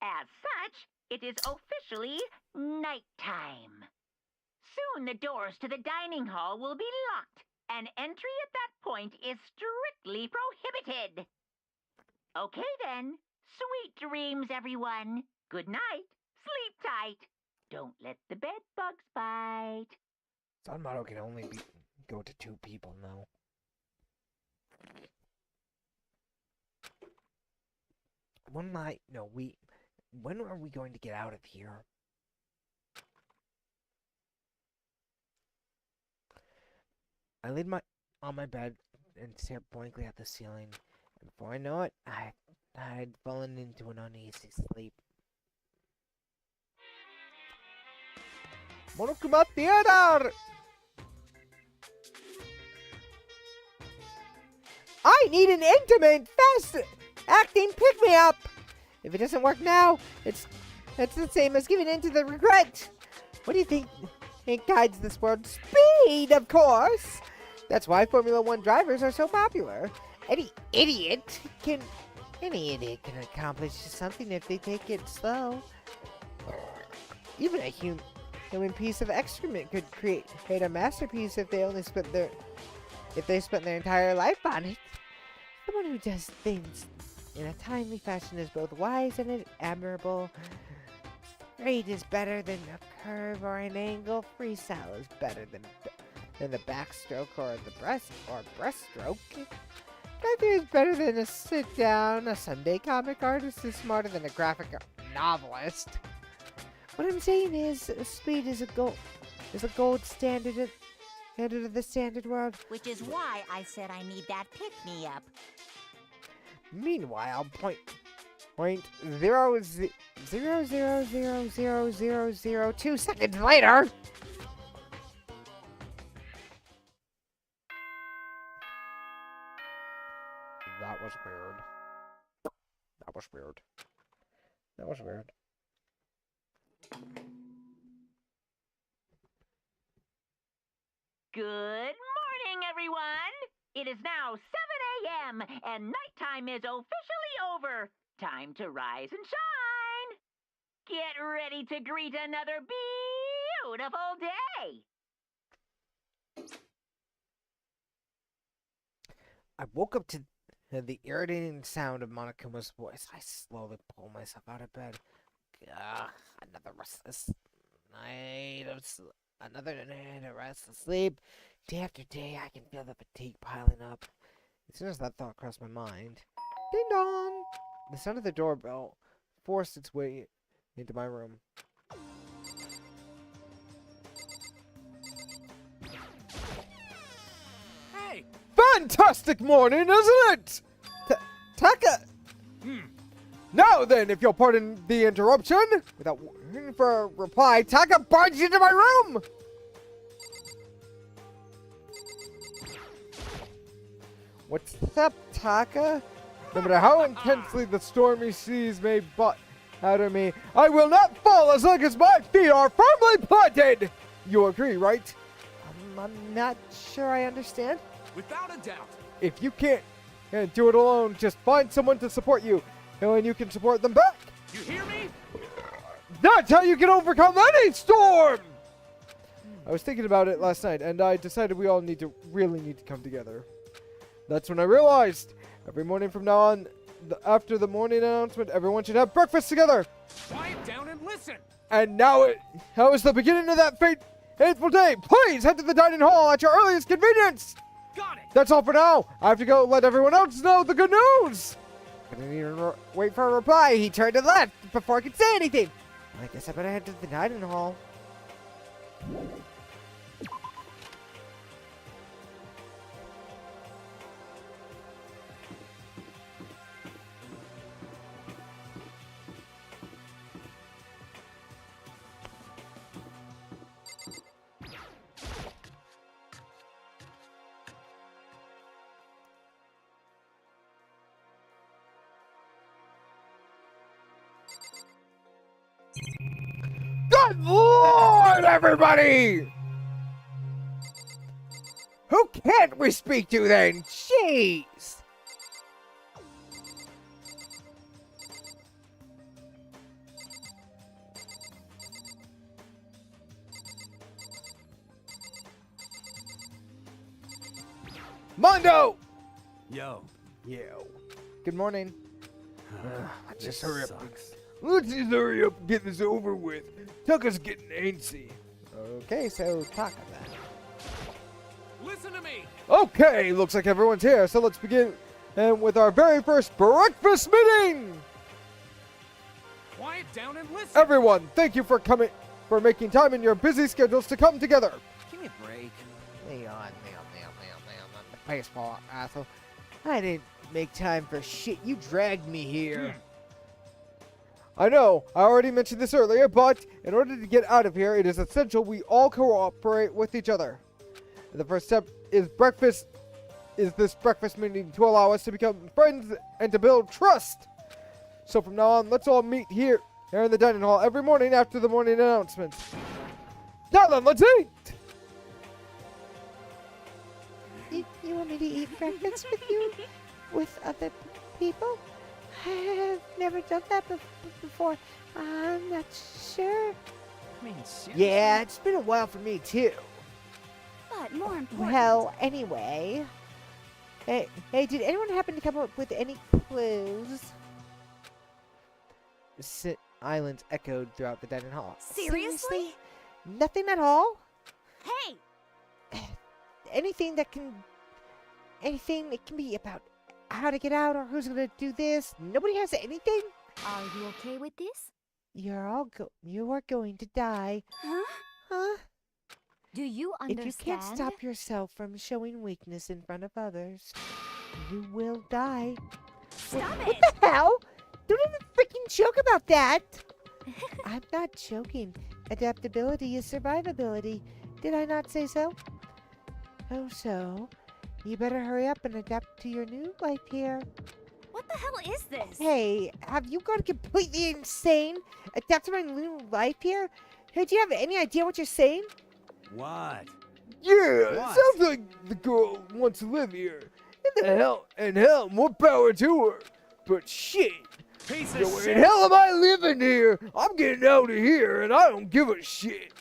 [SPEAKER 3] As such, it is officially nighttime. Soon the doors to the dining hall will be locked, and entry at that point is strictly prohibited. Okay then. Sweet dreams, everyone. Good night. Sleep tight. Don't let the bed bugs bite.
[SPEAKER 1] Sunmotto can only go to 2 people now. When are we going to get out of here? I laid on my bed and stared blankly at the ceiling. And before I know it, I had fallen into an uneasy sleep. Monokuma Theater! I need an intimate, fast acting pick-me-up! If it doesn't work now, it's the same as giving in to the regret. What do you think guides this world? Speed, of course! That's why Formula 1 drivers are so popular. Any idiot can accomplish something if they take it slow. Even a human piece of excrement could create a masterpiece if they spent their entire life on it. Someone who does things in a timely fashion is both wise and admirable. Straight is better than a curve or an angle. Freestyle is better than the backstroke or the breaststroke. Nothing is better than a sit-down. A Sunday comic artist is smarter than a graphic novelist. What I'm saying is, speed is a gold standard of the standard world.
[SPEAKER 5] Which is why I said I need that pick-me-up.
[SPEAKER 1] Meanwhile, .0000002 seconds later. That was weird. That was weird. That was weird.
[SPEAKER 3] Good morning, everyone! It is now 7 a.m., and nighttime is officially over. Time to rise and shine! Get ready to greet another beautiful day!
[SPEAKER 1] I woke up to the irritating sound of Monokuma's voice. I slowly pulled myself out of bed. Another restless night of another night of restless sleep. Day after day, I can feel the fatigue piling up. As soon as that thought crossed my mind, ding dong! The sound of the doorbell forced its way into my room.
[SPEAKER 4] Hey!
[SPEAKER 1] Fantastic morning, isn't it? Taka! Now then, if you'll pardon the interruption, without waiting for a reply, Taka barged into my room! What's up, Taka? No matter how intensely the stormy seas may butt out of me, I will not fall as long as my feet are firmly planted! You agree, right? I'm not sure I understand.
[SPEAKER 4] Without a doubt.
[SPEAKER 1] If you can't do it alone, just find someone to support you, and you can support them back.
[SPEAKER 4] You hear me?
[SPEAKER 1] That's how you can overcome any storm! I was thinking about it last night, and I decided we all really need to come together. That's when I realized, every morning from now on, after the morning announcement, everyone should have breakfast together.
[SPEAKER 4] Quiet down and listen.
[SPEAKER 1] And now is the beginning of that fateful day. Please head to the dining hall at your earliest convenience.
[SPEAKER 4] Got it.
[SPEAKER 1] That's all for now. I have to go let everyone else know the good news. I didn't even wait for a reply. He turned and left before I could say anything. I guess I better head to the dining hall. Good Lord, everybody! Who can't we speak to then? Jeez! Mondo!
[SPEAKER 4] Yo.
[SPEAKER 1] Yo. Good morning. Let's just hurry up.
[SPEAKER 4] Sucks.
[SPEAKER 1] Let's just hurry up and get this over with. Tucker's getting antsy. Okay, so Taka then.
[SPEAKER 4] Listen to me.
[SPEAKER 1] Okay, looks like everyone's here, so let's begin with our very first breakfast meeting.
[SPEAKER 4] Quiet down and listen.
[SPEAKER 1] Everyone, thank you for making time in your busy schedules to come together.
[SPEAKER 4] Give me a break.
[SPEAKER 1] Leon, the baseball asshole. I didn't make time for shit. You dragged me here. I know, I already mentioned this earlier, but in order to get out of here, it is essential we all cooperate with each other. The first step is this breakfast meeting to allow us to become friends and to build trust. So from now on, let's all meet here in the dining hall every morning after the morning announcements. Now then, let's eat! You want me to eat breakfast with you? With other people? I've never done that before. I'm not sure.
[SPEAKER 4] I mean, seriously?
[SPEAKER 1] Yeah, it's been a while for me too.
[SPEAKER 2] But more important.
[SPEAKER 1] Well, anyway. Hey, did anyone happen to come up with any clues? The islands echoed throughout the dining hall.
[SPEAKER 2] Seriously?
[SPEAKER 1] Nothing at all?
[SPEAKER 2] Hey!
[SPEAKER 1] Anything it can be about how to get out or who's gonna do this. Nobody has anything?
[SPEAKER 2] Are you okay with this?
[SPEAKER 1] You are going to die.
[SPEAKER 2] Huh?
[SPEAKER 1] Huh?
[SPEAKER 2] Do you understand?
[SPEAKER 1] If you can't stop yourself from showing weakness in front of others, you will die.
[SPEAKER 2] Stop
[SPEAKER 1] What
[SPEAKER 2] it!
[SPEAKER 1] the hell? Don't even joke about that. I'm not joking. Adaptability is survivability. Did I not say so? Oh, so you better hurry up and adapt to your new life here.
[SPEAKER 2] What the hell is this?
[SPEAKER 1] Hey, have you gone completely insane? Adapt to my new life here? Hey, do you have any idea what you're saying?
[SPEAKER 4] What?
[SPEAKER 5] Yeah,
[SPEAKER 4] What?
[SPEAKER 5] sounds like the girl wants to live here. And hell, more power to her. But shit,
[SPEAKER 4] Piece
[SPEAKER 5] yo,
[SPEAKER 4] of
[SPEAKER 5] where
[SPEAKER 4] shit.
[SPEAKER 5] the hell am I living here? I'm getting out of here, and I don't give a shit.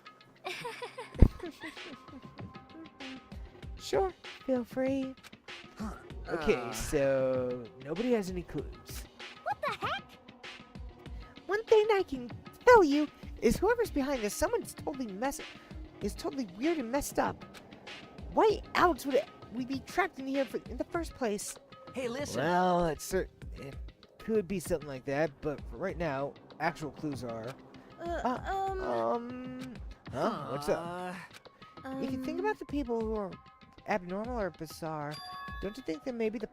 [SPEAKER 1] Sure, feel free. Okay, so nobody has any clues.
[SPEAKER 2] What the heck?
[SPEAKER 1] One thing I can tell you is whoever's behind this, someone's is totally weird and messed up. Why else would we be trapped in here in the first place?
[SPEAKER 4] Hey, listen.
[SPEAKER 5] Well, it could be something like that, but for right now, actual clues are. What's up?
[SPEAKER 1] If you think about the people who are abnormal or bizarre, don't you think that maybe the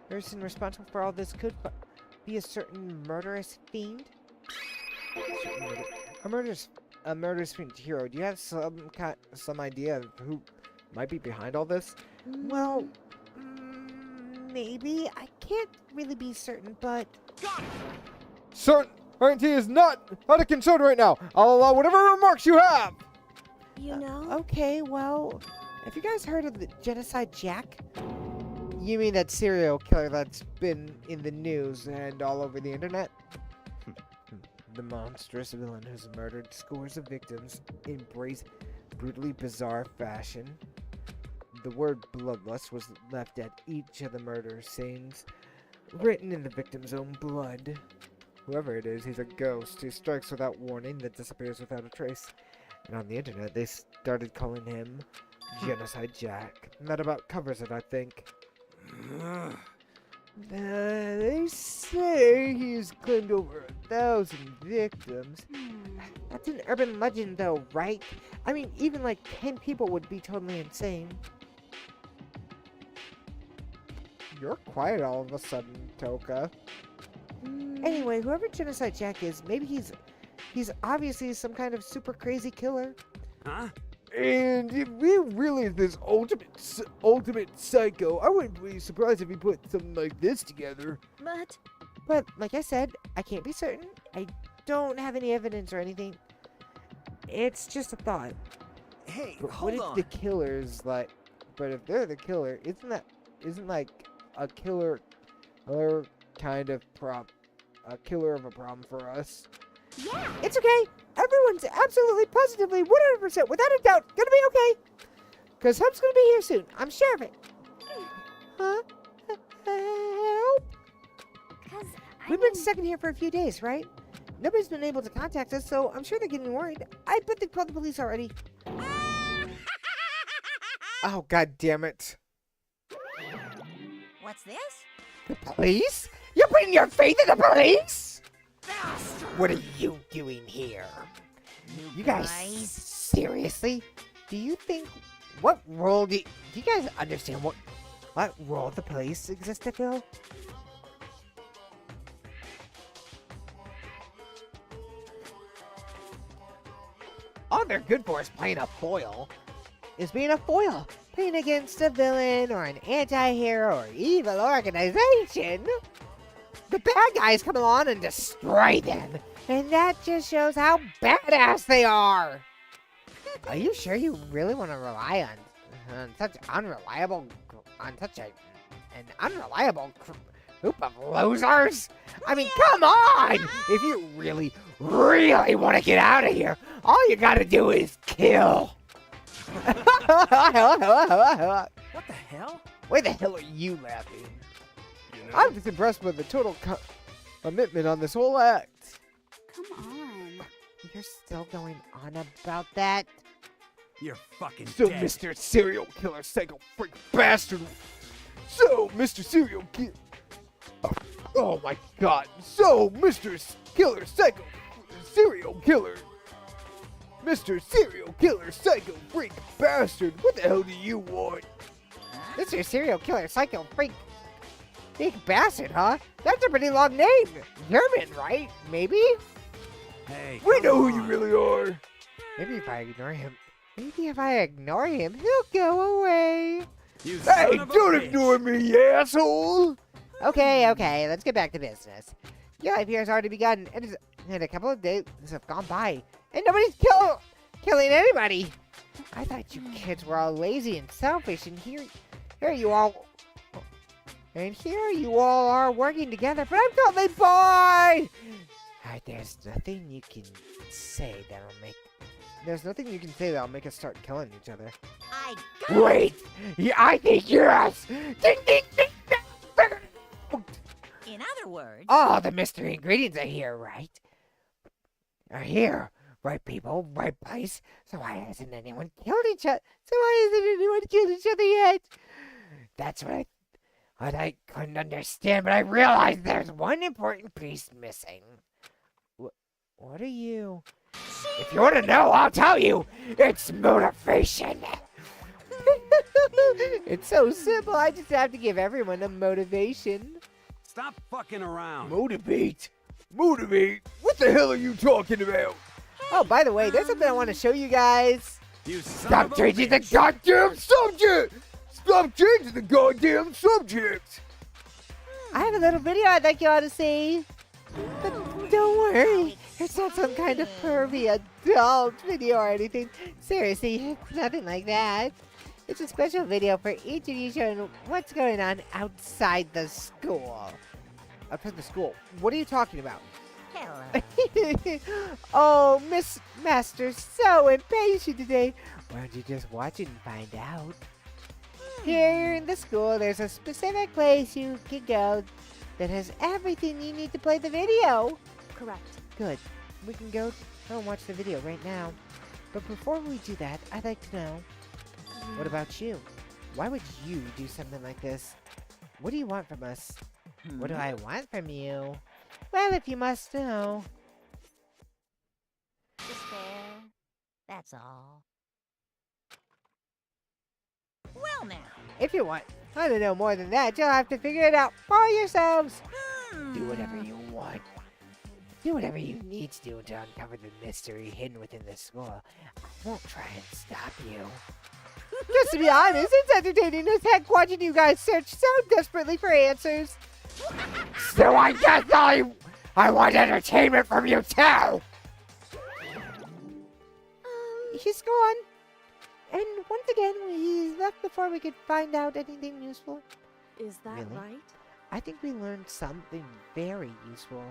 [SPEAKER 1] person responsible for all this could be a certain murderous fiend? A murderous fiend hero. Do you have some idea of who might be behind all this? Well, maybe. I can't really be certain, but
[SPEAKER 5] Certainty is not out of concern right now. I'll allow whatever remarks you have.
[SPEAKER 2] You know?
[SPEAKER 1] okay. Well, have you guys heard of the Genocide Jack? You mean that serial killer that's been in the news and all over the internet? The monstrous villain who's murdered scores of victims in brutally bizarre fashion. The word bloodlust was left at each of the murder scenes, written in the victim's own blood. Whoever it is, he's a ghost who strikes without warning, that disappears without a trace. And on the internet, they started calling him Genocide Jack. That about covers it, I think. They say he's claimed over 1,000 victims. That's an urban legend, though, right? I mean, even like 10 people would be totally insane. You're quiet all of a sudden, Toka. Anyway, whoever Genocide Jack is, maybe he's obviously some kind of super crazy killer.
[SPEAKER 4] Huh?
[SPEAKER 5] And if he really is this ultimate psycho, I wouldn't be surprised if he put something like this together.
[SPEAKER 1] But like I said, I can't be certain. I don't have any evidence or anything. It's just a thought.
[SPEAKER 4] Hey,
[SPEAKER 1] But
[SPEAKER 4] hold
[SPEAKER 1] what
[SPEAKER 4] on.
[SPEAKER 1] if the killer's like? But if they're the killer, isn't like a killer or kind of a killer of a problem for us?
[SPEAKER 2] Yeah.
[SPEAKER 1] It's okay. Everyone's absolutely, positively, 100%, without a doubt, gonna be okay. Cause Help's gonna be here soon. I'm sure of it. Huh? Help? We've been stuck in here for a few days, right? Nobody's been able to contact us, so I'm sure they're getting worried. I bet they called the police already. Oh, god damn it.
[SPEAKER 2] What's this?
[SPEAKER 1] The police? You're putting your faith in the police? What are you doing here? You guys, seriously? Do you think, what role do you guys understand what role the police exist to fill? All they're good for is playing a foil. Is being a foil. Playing against a villain or an anti-hero or evil organization. The bad guys come along and destroy them. And that just shows how badass they are. Are you sure you really want to rely on such an unreliable group of losers? I mean, come on! If you really, really want to get out of here, all you gotta do is kill.
[SPEAKER 4] What the hell?
[SPEAKER 5] Why the hell are you laughing? I'm just impressed with the total commitment on this whole act.
[SPEAKER 2] Come on.
[SPEAKER 1] You're still going on about that?
[SPEAKER 4] You're fucking
[SPEAKER 5] So,
[SPEAKER 4] dead.
[SPEAKER 5] Mr. Serial Killer Psycho Freak Bastard. So, Mr. Serial Killer. Oh my god. So, Mr. Killer Psycho Serial Killer. Mr. Serial Killer Psycho Freak Bastard. What the hell do you want?
[SPEAKER 1] Mr. Serial Killer Psycho Freak Big bastard, huh? That's a pretty long name. German, right? Maybe?
[SPEAKER 4] Hey,
[SPEAKER 5] We know who
[SPEAKER 4] come
[SPEAKER 5] you
[SPEAKER 4] on.
[SPEAKER 5] really are.
[SPEAKER 1] Maybe if I ignore him, he'll go away.
[SPEAKER 4] You
[SPEAKER 5] Hey,
[SPEAKER 4] son of a
[SPEAKER 5] don't
[SPEAKER 4] bitch.
[SPEAKER 5] ignore me, you asshole.
[SPEAKER 1] Okay, let's get back to business. Your life here has already begun, and a couple of days have gone by, and nobody's killing anybody. I thought you kids were all lazy and selfish, and here you all are working together, but I'm totally bored. There's nothing you can say that'll make us start killing each other.
[SPEAKER 2] I got
[SPEAKER 5] Wait, yeah, I think yes. Ding, ding, ding, ding.
[SPEAKER 2] In other words,
[SPEAKER 1] All the mystery ingredients are here, right? People? Right place? So why hasn't anyone killed each other? Yet? That's what I couldn't understand, but I realized there's one important piece missing. What are you? If you want to know, I'll tell you. It's motivation. It's so simple. I just have to give everyone a motivation.
[SPEAKER 4] Stop fucking around.
[SPEAKER 5] Motivate? Motivate? What the hell are you talking about?
[SPEAKER 1] Oh, by the way, there's something I want to show you guys.
[SPEAKER 4] You son
[SPEAKER 5] Stop
[SPEAKER 4] of a
[SPEAKER 5] changing the
[SPEAKER 4] bitch.
[SPEAKER 5] goddamn subject! Stop changing the goddamn subject!
[SPEAKER 1] I have a little video I'd like you all to see. But don't worry, it's not some kind of pervy adult video or anything. Seriously, it's nothing like that. It's a special video for each of you showing what's going on outside the school. Outside the school? What are you talking about?
[SPEAKER 2] hello.
[SPEAKER 1] Oh, Miss Master's so impatient today. Why don't you just watch it and find out? Here in the school, there's a specific place you can go that has everything you need to play the video.
[SPEAKER 2] Correct.
[SPEAKER 1] Good. We can go and watch the video right now. But before we do that, I'd like to know, what about you? Why would you do something like this? What do you want from us? What do I want from you? Well, if you must know.
[SPEAKER 2] Despair. That's all. Well now.
[SPEAKER 1] If you want to know more than that, you'll have to figure it out for yourselves. Do whatever you want. Do whatever you need to do to uncover the mystery hidden within the school. I won't try and stop you. Just to be honest, it's entertaining as heck watching you guys search so desperately for answers.
[SPEAKER 5] So I guess I want entertainment from you too!
[SPEAKER 1] He's gone. And once again, he's left before we could find out anything useful.
[SPEAKER 6] Is that
[SPEAKER 1] Really?
[SPEAKER 6] right?
[SPEAKER 1] I think we learned something very useful.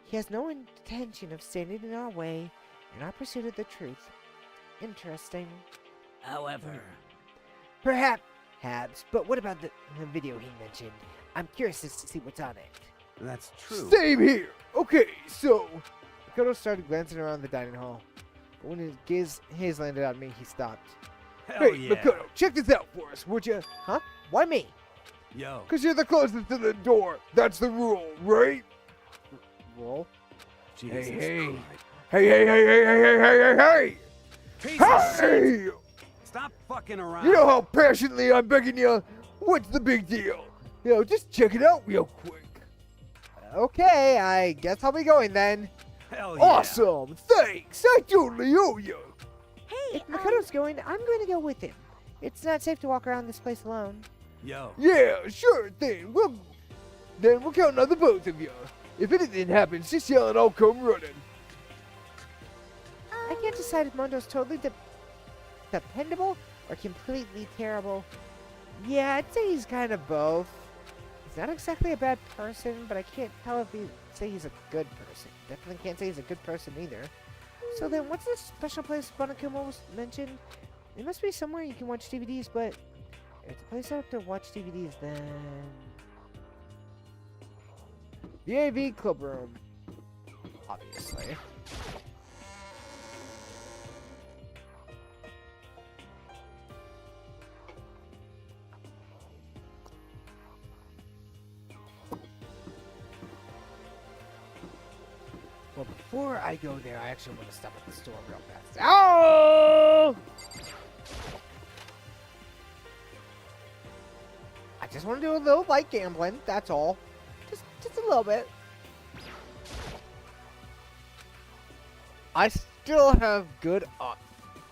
[SPEAKER 1] He has no intention of standing in our way in our pursuit of the truth. Interesting.
[SPEAKER 4] However,
[SPEAKER 1] Perhaps, but what about the video he mentioned? I'm curious as to see what's on it.
[SPEAKER 4] that's true.
[SPEAKER 5] Same here! Okay, so... Makoto started glancing around the dining hall. But when his gaze landed on me, he stopped.
[SPEAKER 4] Hell
[SPEAKER 5] Hey,
[SPEAKER 4] yeah.
[SPEAKER 5] Makoto, check this out for us, would you?
[SPEAKER 1] Huh? Why me?
[SPEAKER 4] Yo.
[SPEAKER 5] Because you're the closest to the door. That's the rule, right?
[SPEAKER 1] Roll.
[SPEAKER 4] Jesus
[SPEAKER 5] hey.
[SPEAKER 4] Christ.
[SPEAKER 5] Hey!
[SPEAKER 4] Piece of shit.
[SPEAKER 5] Hey!
[SPEAKER 4] Stop fucking around.
[SPEAKER 5] You know how passionately I'm begging you? What's the big deal? Just check it out real quick.
[SPEAKER 1] Okay, I guess I'll be going then.
[SPEAKER 4] Hell yeah.
[SPEAKER 5] Awesome! Thanks! I totally owe you!
[SPEAKER 2] Hey,
[SPEAKER 1] If Makoto's going, I'm going to go with him. It's not safe to walk around this place alone.
[SPEAKER 4] Yo.
[SPEAKER 5] Yeah, sure thing. Then we'll count on the both of you. If anything happens, just yell and I'll come running.
[SPEAKER 1] I can't decide if Mondo's totally dependable or completely terrible. Yeah, I'd say he's kind of both. He's not exactly a bad person, but I can't tell if say he's a good person. Definitely can't say he's a good person either. So then, what's this special place Bonakuma was mentioned? It must be somewhere you can watch DVDs, but if it's a place out to watch DVDs, then
[SPEAKER 5] The AV Club Room. Obviously. Well, before I go there, I actually want to stop at the store real fast. Oh!
[SPEAKER 1] just want to do a little light gambling. That's all. Just a little bit. I still have good odds.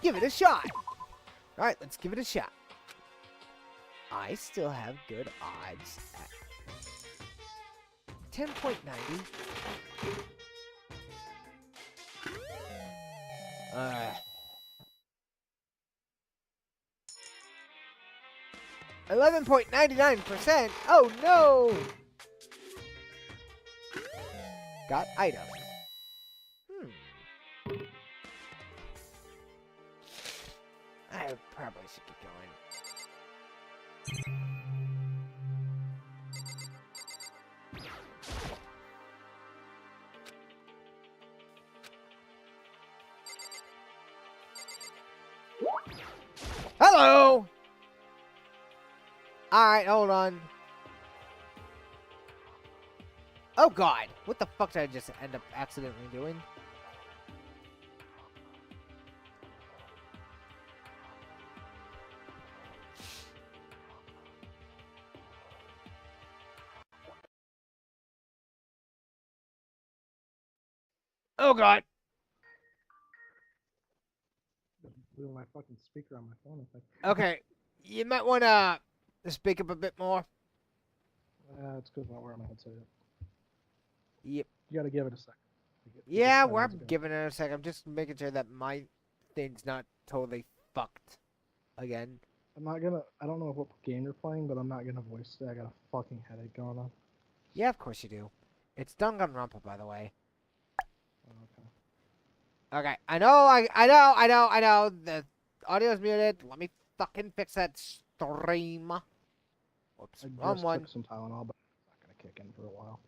[SPEAKER 1] Give it a shot. All right, let's give it a shot. I still have good odds at 10.90. 11.99%. Oh no! Got item. I probably should keep going. Hello! Alright, hold on. Oh god! What the fuck did I just end up accidentally doing? Oh god!
[SPEAKER 6] Blew my fucking speaker on my phone, I think.
[SPEAKER 1] Okay, you might want to speak up a bit more.
[SPEAKER 6] It's because I'm not wearing my headset yet.
[SPEAKER 1] Yep.
[SPEAKER 6] You gotta give it a second.
[SPEAKER 1] Yeah, we're giving it a sec. I'm just making sure that my thing's not totally fucked again.
[SPEAKER 6] I don't know what game you're playing, but I'm not gonna voice it. I got a fucking headache going on.
[SPEAKER 1] Yeah, of course you do. It's Danganronpa, by the way.
[SPEAKER 6] Okay.
[SPEAKER 1] Okay, I know. The audio's muted. Let me fucking fix that stream. Whoops,
[SPEAKER 6] I
[SPEAKER 1] wrong
[SPEAKER 6] just
[SPEAKER 1] one.
[SPEAKER 6] took some Tylenol, but it's not gonna kick in for a while.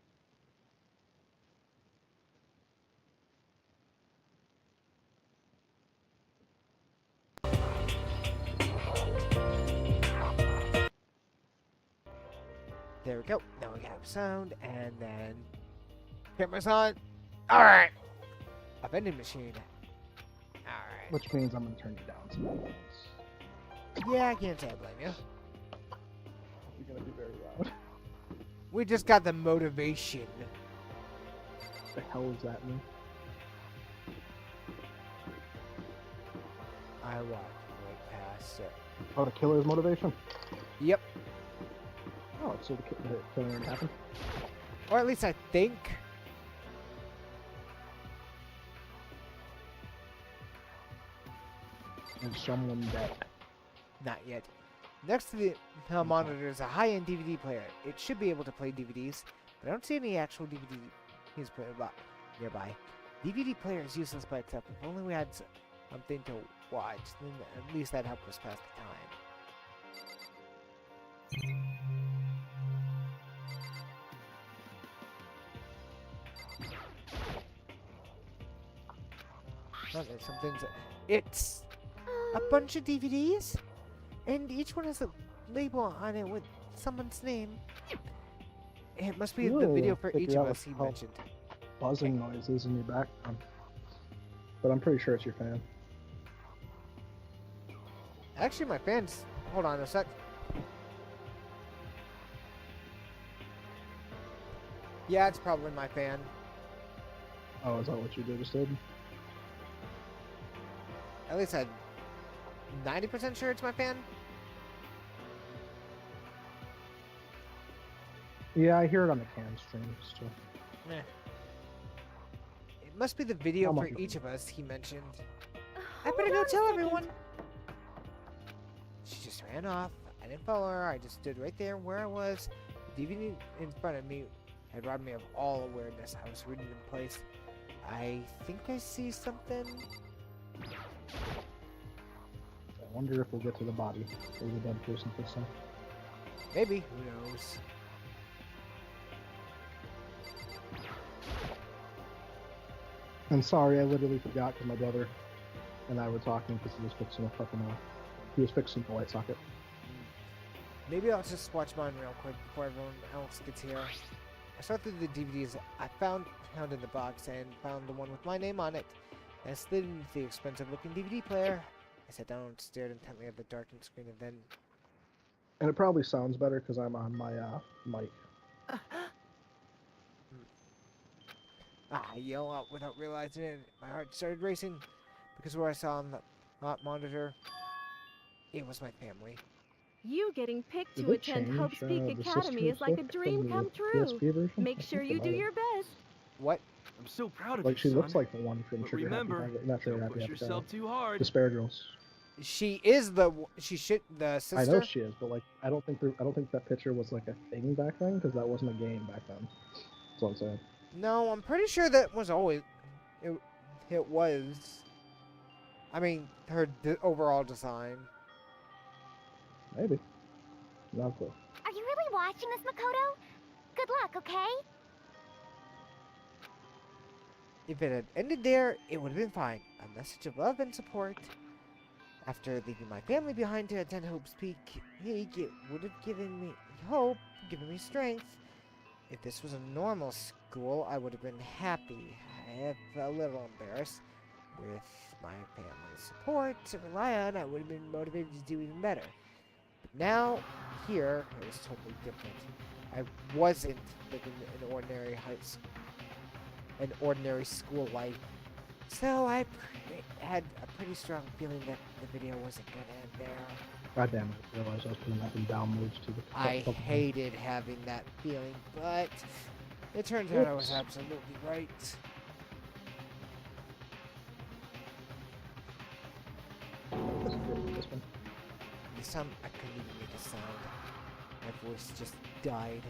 [SPEAKER 1] There we go. Now we have sound, and then camera's on. All right. A vending machine. All right.
[SPEAKER 6] Which means I'm gonna turn you down some.
[SPEAKER 1] Yeah, I can't say I blame you.
[SPEAKER 6] You're gonna be very loud.
[SPEAKER 1] We just got the motivation.
[SPEAKER 6] What the hell does that mean?
[SPEAKER 1] I walked right past it.
[SPEAKER 6] Oh, the killer's motivation?
[SPEAKER 1] Yep.
[SPEAKER 6] Oh, so the killing already happened?
[SPEAKER 1] Or at least I think.
[SPEAKER 6] Is someone dead?
[SPEAKER 1] Not yet. Next to the monitor is a high-end DVD player. It should be able to play DVDs, but I don't see any actual DVDs nearby. DVD player is useless by itself. If only we had something to watch, then at least that'd help us pass the time. Oh, there's something's. It's a bunch of DVDs, and each one has a label on it with someone's name. It must be the
[SPEAKER 6] Really
[SPEAKER 1] video for each
[SPEAKER 6] figure
[SPEAKER 1] of
[SPEAKER 6] out
[SPEAKER 1] us he
[SPEAKER 6] how
[SPEAKER 1] mentioned.
[SPEAKER 6] Buzzing noises in your background. But I'm pretty sure it's your fan.
[SPEAKER 1] Actually, my fans. Hold on a sec. Yeah, it's probably my fan.
[SPEAKER 6] Oh, is that what you just did?
[SPEAKER 1] At least I'm 90% sure it's my fan.
[SPEAKER 6] Yeah, I hear it on the cam streams too.
[SPEAKER 1] Meh. It must be the video
[SPEAKER 6] I'm
[SPEAKER 1] for
[SPEAKER 6] not
[SPEAKER 1] each of us he mentioned. I better go tell everyone. She just ran off. I didn't follow her. I just stood right there where I was. The DVD in front of me had robbed me of all awareness. I was rooted in place. I think I see something.
[SPEAKER 6] I wonder if we'll get to the body or the dead person this time.
[SPEAKER 1] Maybe. Who knows?
[SPEAKER 6] I'm sorry, I literally forgot because my brother and I were talking because he was fixing he was fixing the light socket.
[SPEAKER 1] Maybe I'll just watch mine real quick before everyone else gets here. I sorted through the DVDs I found in the box and found the one with my name on it. I slid into the expensive looking DVD player. I sat down and stared intently at the darkened screen and then
[SPEAKER 6] And it probably sounds better because I'm on my mic.
[SPEAKER 1] I yell out without realizing it. My heart started racing because what I saw on the monitor, it was my family.
[SPEAKER 7] You getting picked
[SPEAKER 6] Did
[SPEAKER 7] to
[SPEAKER 6] they
[SPEAKER 7] attend
[SPEAKER 6] change
[SPEAKER 7] Hope's Peak
[SPEAKER 6] the
[SPEAKER 7] Academy
[SPEAKER 6] sister
[SPEAKER 7] is like a
[SPEAKER 6] look
[SPEAKER 7] dream
[SPEAKER 6] from
[SPEAKER 7] come
[SPEAKER 6] the
[SPEAKER 7] true.
[SPEAKER 6] PSP version?
[SPEAKER 7] Make
[SPEAKER 6] I
[SPEAKER 7] sure
[SPEAKER 6] think they
[SPEAKER 7] you do
[SPEAKER 6] might have.
[SPEAKER 7] your best.
[SPEAKER 1] What?
[SPEAKER 8] I'm so proud of
[SPEAKER 6] Like, she
[SPEAKER 8] you,
[SPEAKER 6] looks
[SPEAKER 8] son.
[SPEAKER 6] like the one from
[SPEAKER 8] But
[SPEAKER 6] Sugar Happy
[SPEAKER 8] remember,
[SPEAKER 6] Not Sugar
[SPEAKER 8] don't
[SPEAKER 6] Happy
[SPEAKER 8] push
[SPEAKER 6] Happy
[SPEAKER 8] yourself too hard.
[SPEAKER 6] Despair Girls.
[SPEAKER 1] She is the the sister.
[SPEAKER 6] I know she is, but like, I don't think that picture was like a thing back then because that wasn't a game back then. That's what I'm saying.
[SPEAKER 1] No, I'm pretty sure that was always it was. I mean, her overall design.
[SPEAKER 6] Maybe. Not cool.
[SPEAKER 9] Are you really watching this, Makoto? Good luck, okay?
[SPEAKER 1] If it had ended there, it would have been fine. A message of love and support. After leaving my family behind to attend Hope's Peak, it would have given me hope, given me strength. If this was a normal school, I would have been happy, if a little embarrassed. With my family's support to rely on, I would have been motivated to do even better. But now, here, it was totally different. I wasn't living an ordinary school life. So I had a pretty strong feeling that the video wasn't gonna end there.
[SPEAKER 6] God damn it! I realized I was putting that in down moods to the.
[SPEAKER 1] I hated having that feeling, but it turns out I was absolutely right.
[SPEAKER 6] This one.
[SPEAKER 1] This time I couldn't even make a sound. My voice just died.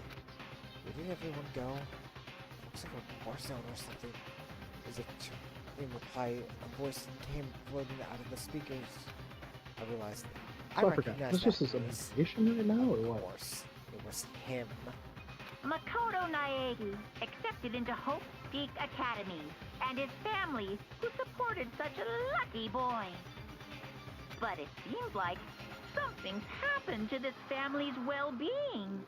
[SPEAKER 1] Where did everyone go? Looks like a war zone or something. As if in reply, a voice came floating out of the speakers. I realized I
[SPEAKER 6] So I forgot.
[SPEAKER 1] recognized
[SPEAKER 6] Is this
[SPEAKER 1] that
[SPEAKER 6] an
[SPEAKER 1] voice.
[SPEAKER 6] invitation right now, or
[SPEAKER 1] Of
[SPEAKER 6] what?
[SPEAKER 1] course, it was him.
[SPEAKER 3] Makoto Naegi accepted into Hope Peak Academy, and his family, who supported such a lucky boy. But it seems like something's happened to this family's well-being.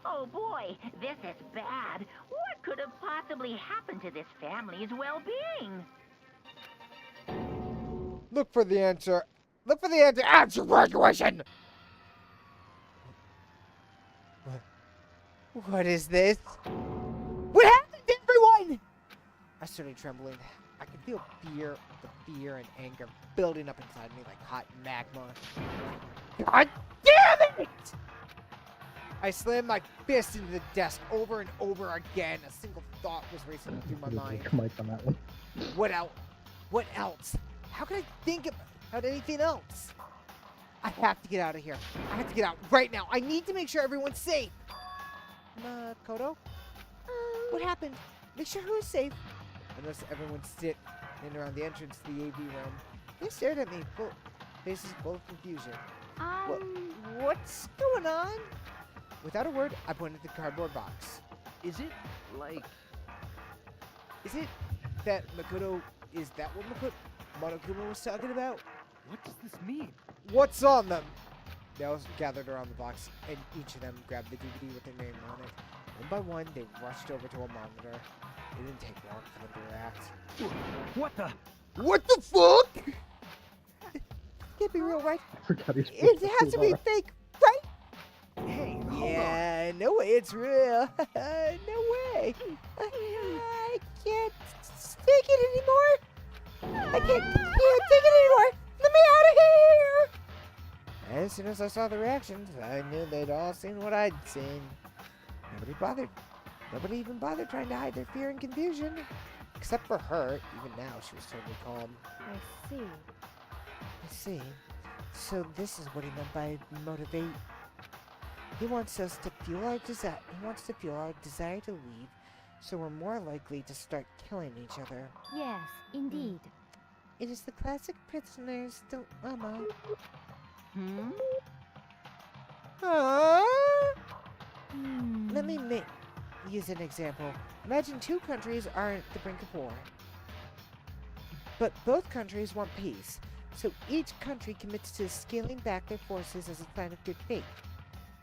[SPEAKER 3] Oh boy, this is bad. What could have possibly happened to this family's well-being?
[SPEAKER 1] Look for the answer. Look for the answer. Answer graduation. What is this? What happened to everyone? I started trembling. I could feel the fear and anger building up inside me like hot magma. God damn it! I slammed my fist into the desk over and over again. A single thought was racing through my mind.
[SPEAKER 6] Mic on that one.
[SPEAKER 1] What else? What else? How can I think about anything else? I have to get out of here. I have to get out right now. I need to make sure everyone's safe. Makoto? What happened? Make sure who's safe. I noticed everyone sit in around the entrance to the AV room. They stared at me, faces full of confusion. What's going on? Without a word, I pointed to the cardboard box.
[SPEAKER 8] Is it like?
[SPEAKER 1] Is it that Makoto? Is that what Monokuma was talking about?
[SPEAKER 8] What does this mean?
[SPEAKER 1] What's on them? They all gathered around the box, and each of them grabbed the DVD with their name on it. One by one, they rushed over to a monitor. It didn't take long for them to react.
[SPEAKER 8] What the?
[SPEAKER 1] What the fuck? Can't be real, right?
[SPEAKER 6] I forgot he's.
[SPEAKER 1] It has to be fake, right?
[SPEAKER 8] Hey, hold on.
[SPEAKER 1] Yeah, no way it's real. No way. I can't take it anymore. I can't take it anymore. Let me out of here. As soon as I saw the reactions, I knew they'd all seen what I'd seen. Nobody even bothered trying to hide their fear and confusion. Except for her. Even now, she was totally calm.
[SPEAKER 7] I see.
[SPEAKER 1] I see. So this is what he meant by motivate. He wants us to feel our desire. He wants to feel our desire to leave, so we're more likely to start killing each other.
[SPEAKER 9] Yes, indeed.
[SPEAKER 1] It is the classic prisoner's dilemma.
[SPEAKER 2] Hmm?
[SPEAKER 1] Let me use an example. Imagine two countries are at the brink of war. But both countries want peace, so each country commits to scaling back their forces as a sign of good faith.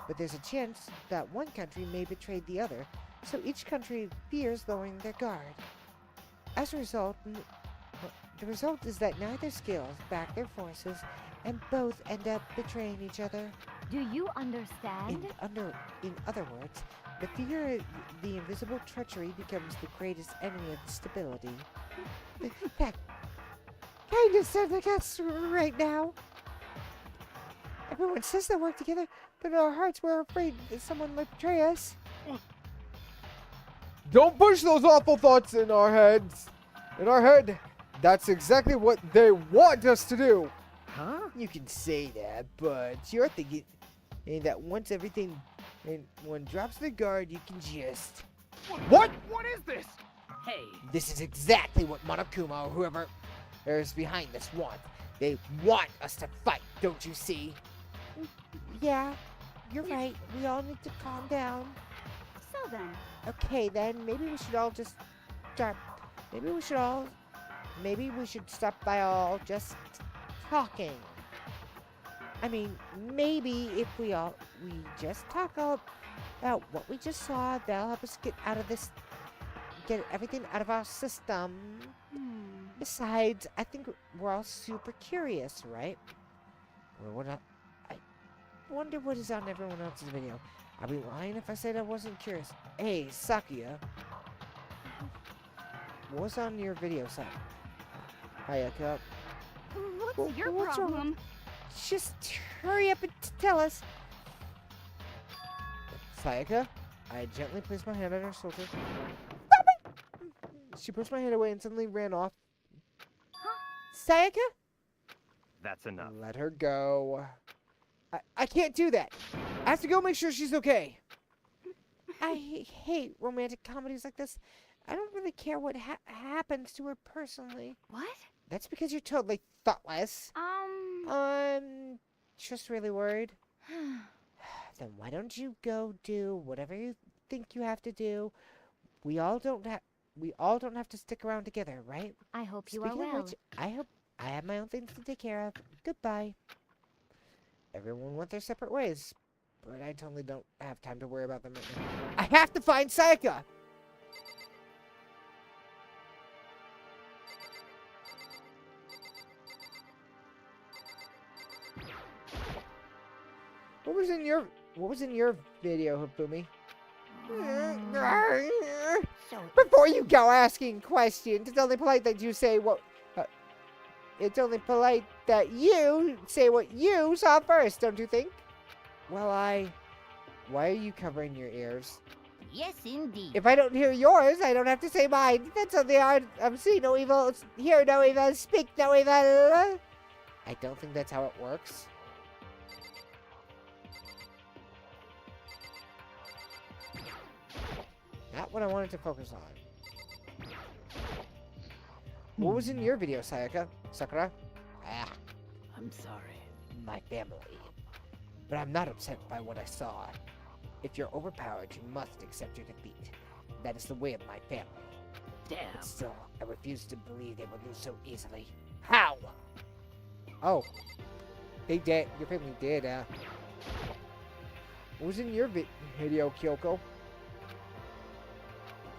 [SPEAKER 1] But there's a chance that one country may betray the other, so each country fears lowering their guard. As a result, the result is that neither scales back their forces, and both end up betraying each other.
[SPEAKER 9] Do you understand?
[SPEAKER 1] In other words, the fear of the invisible treachery becomes the greatest enemy of stability. That kind of sounds like us right now. Everyone says they work together, but in our hearts we're afraid that someone might betray us.
[SPEAKER 5] Don't push those awful thoughts in our heads. In our head, that's exactly what they want us to do.
[SPEAKER 8] Huh?
[SPEAKER 1] You can say that, but you're thinking that once everything and one drops the guard, you can just...
[SPEAKER 5] What?
[SPEAKER 8] What is this? Hey.
[SPEAKER 1] This is exactly what Monokuma or whoever is behind this want. They want us to fight, don't you see? Yeah, you're right. We all need to calm down.
[SPEAKER 9] So then,
[SPEAKER 1] Okay, then maybe we should all just start. Maybe we should stop by all just talking. I mean, maybe if we just talk about what we just saw, that'll help us get everything out of our system. Besides, I think we're all super curious, right? I wonder what is on everyone else's video. I'd be lying if I said I wasn't curious. Hey, Sakuya. What's on your video set? Hayaka.
[SPEAKER 9] what's your
[SPEAKER 1] what's wrong?
[SPEAKER 9] problem?
[SPEAKER 1] Just hurry up and tell us. Sayaka, I gently placed my hand on her shoulder. She pushed my hand away and suddenly ran off. Sayaka?
[SPEAKER 8] That's enough.
[SPEAKER 1] Let her go. I can't do that. I have to go make sure she's okay. I hate romantic comedies like this. I don't really care what happens to her personally.
[SPEAKER 9] What?
[SPEAKER 1] That's because you're totally thoughtless. I'm just really worried. Then why don't you go do whatever you think you have to do? We all don't have to stick around together, right?
[SPEAKER 9] I hope you are
[SPEAKER 1] Speaking of
[SPEAKER 9] well.
[SPEAKER 1] which, I hope I have my own things to take care of. Goodbye. Everyone went their separate ways, but I totally don't have time to worry about them right now. I have to find Sayaka! What was in your video, Hifumi? Before you go asking questions, it's only polite that you say what... it's only polite that you say what you saw first, don't you think? Well, why are you covering your ears?
[SPEAKER 9] Yes, indeed.
[SPEAKER 1] If I don't hear yours, I don't have to say mine. That's something I'm see no evil, hear no evil, speak no evil. I don't think that's how it works. Not what I wanted to focus on. What was in your video, Sayaka? Sakura?
[SPEAKER 2] I'm sorry.
[SPEAKER 1] My family. But I'm not upset by what I saw. If you're overpowered, you must accept your defeat. That is the way of my family.
[SPEAKER 2] Damn.
[SPEAKER 1] But still, I refuse to believe they would lose so easily. How? Oh. They did. Your family did, What was in your video, Kyoko?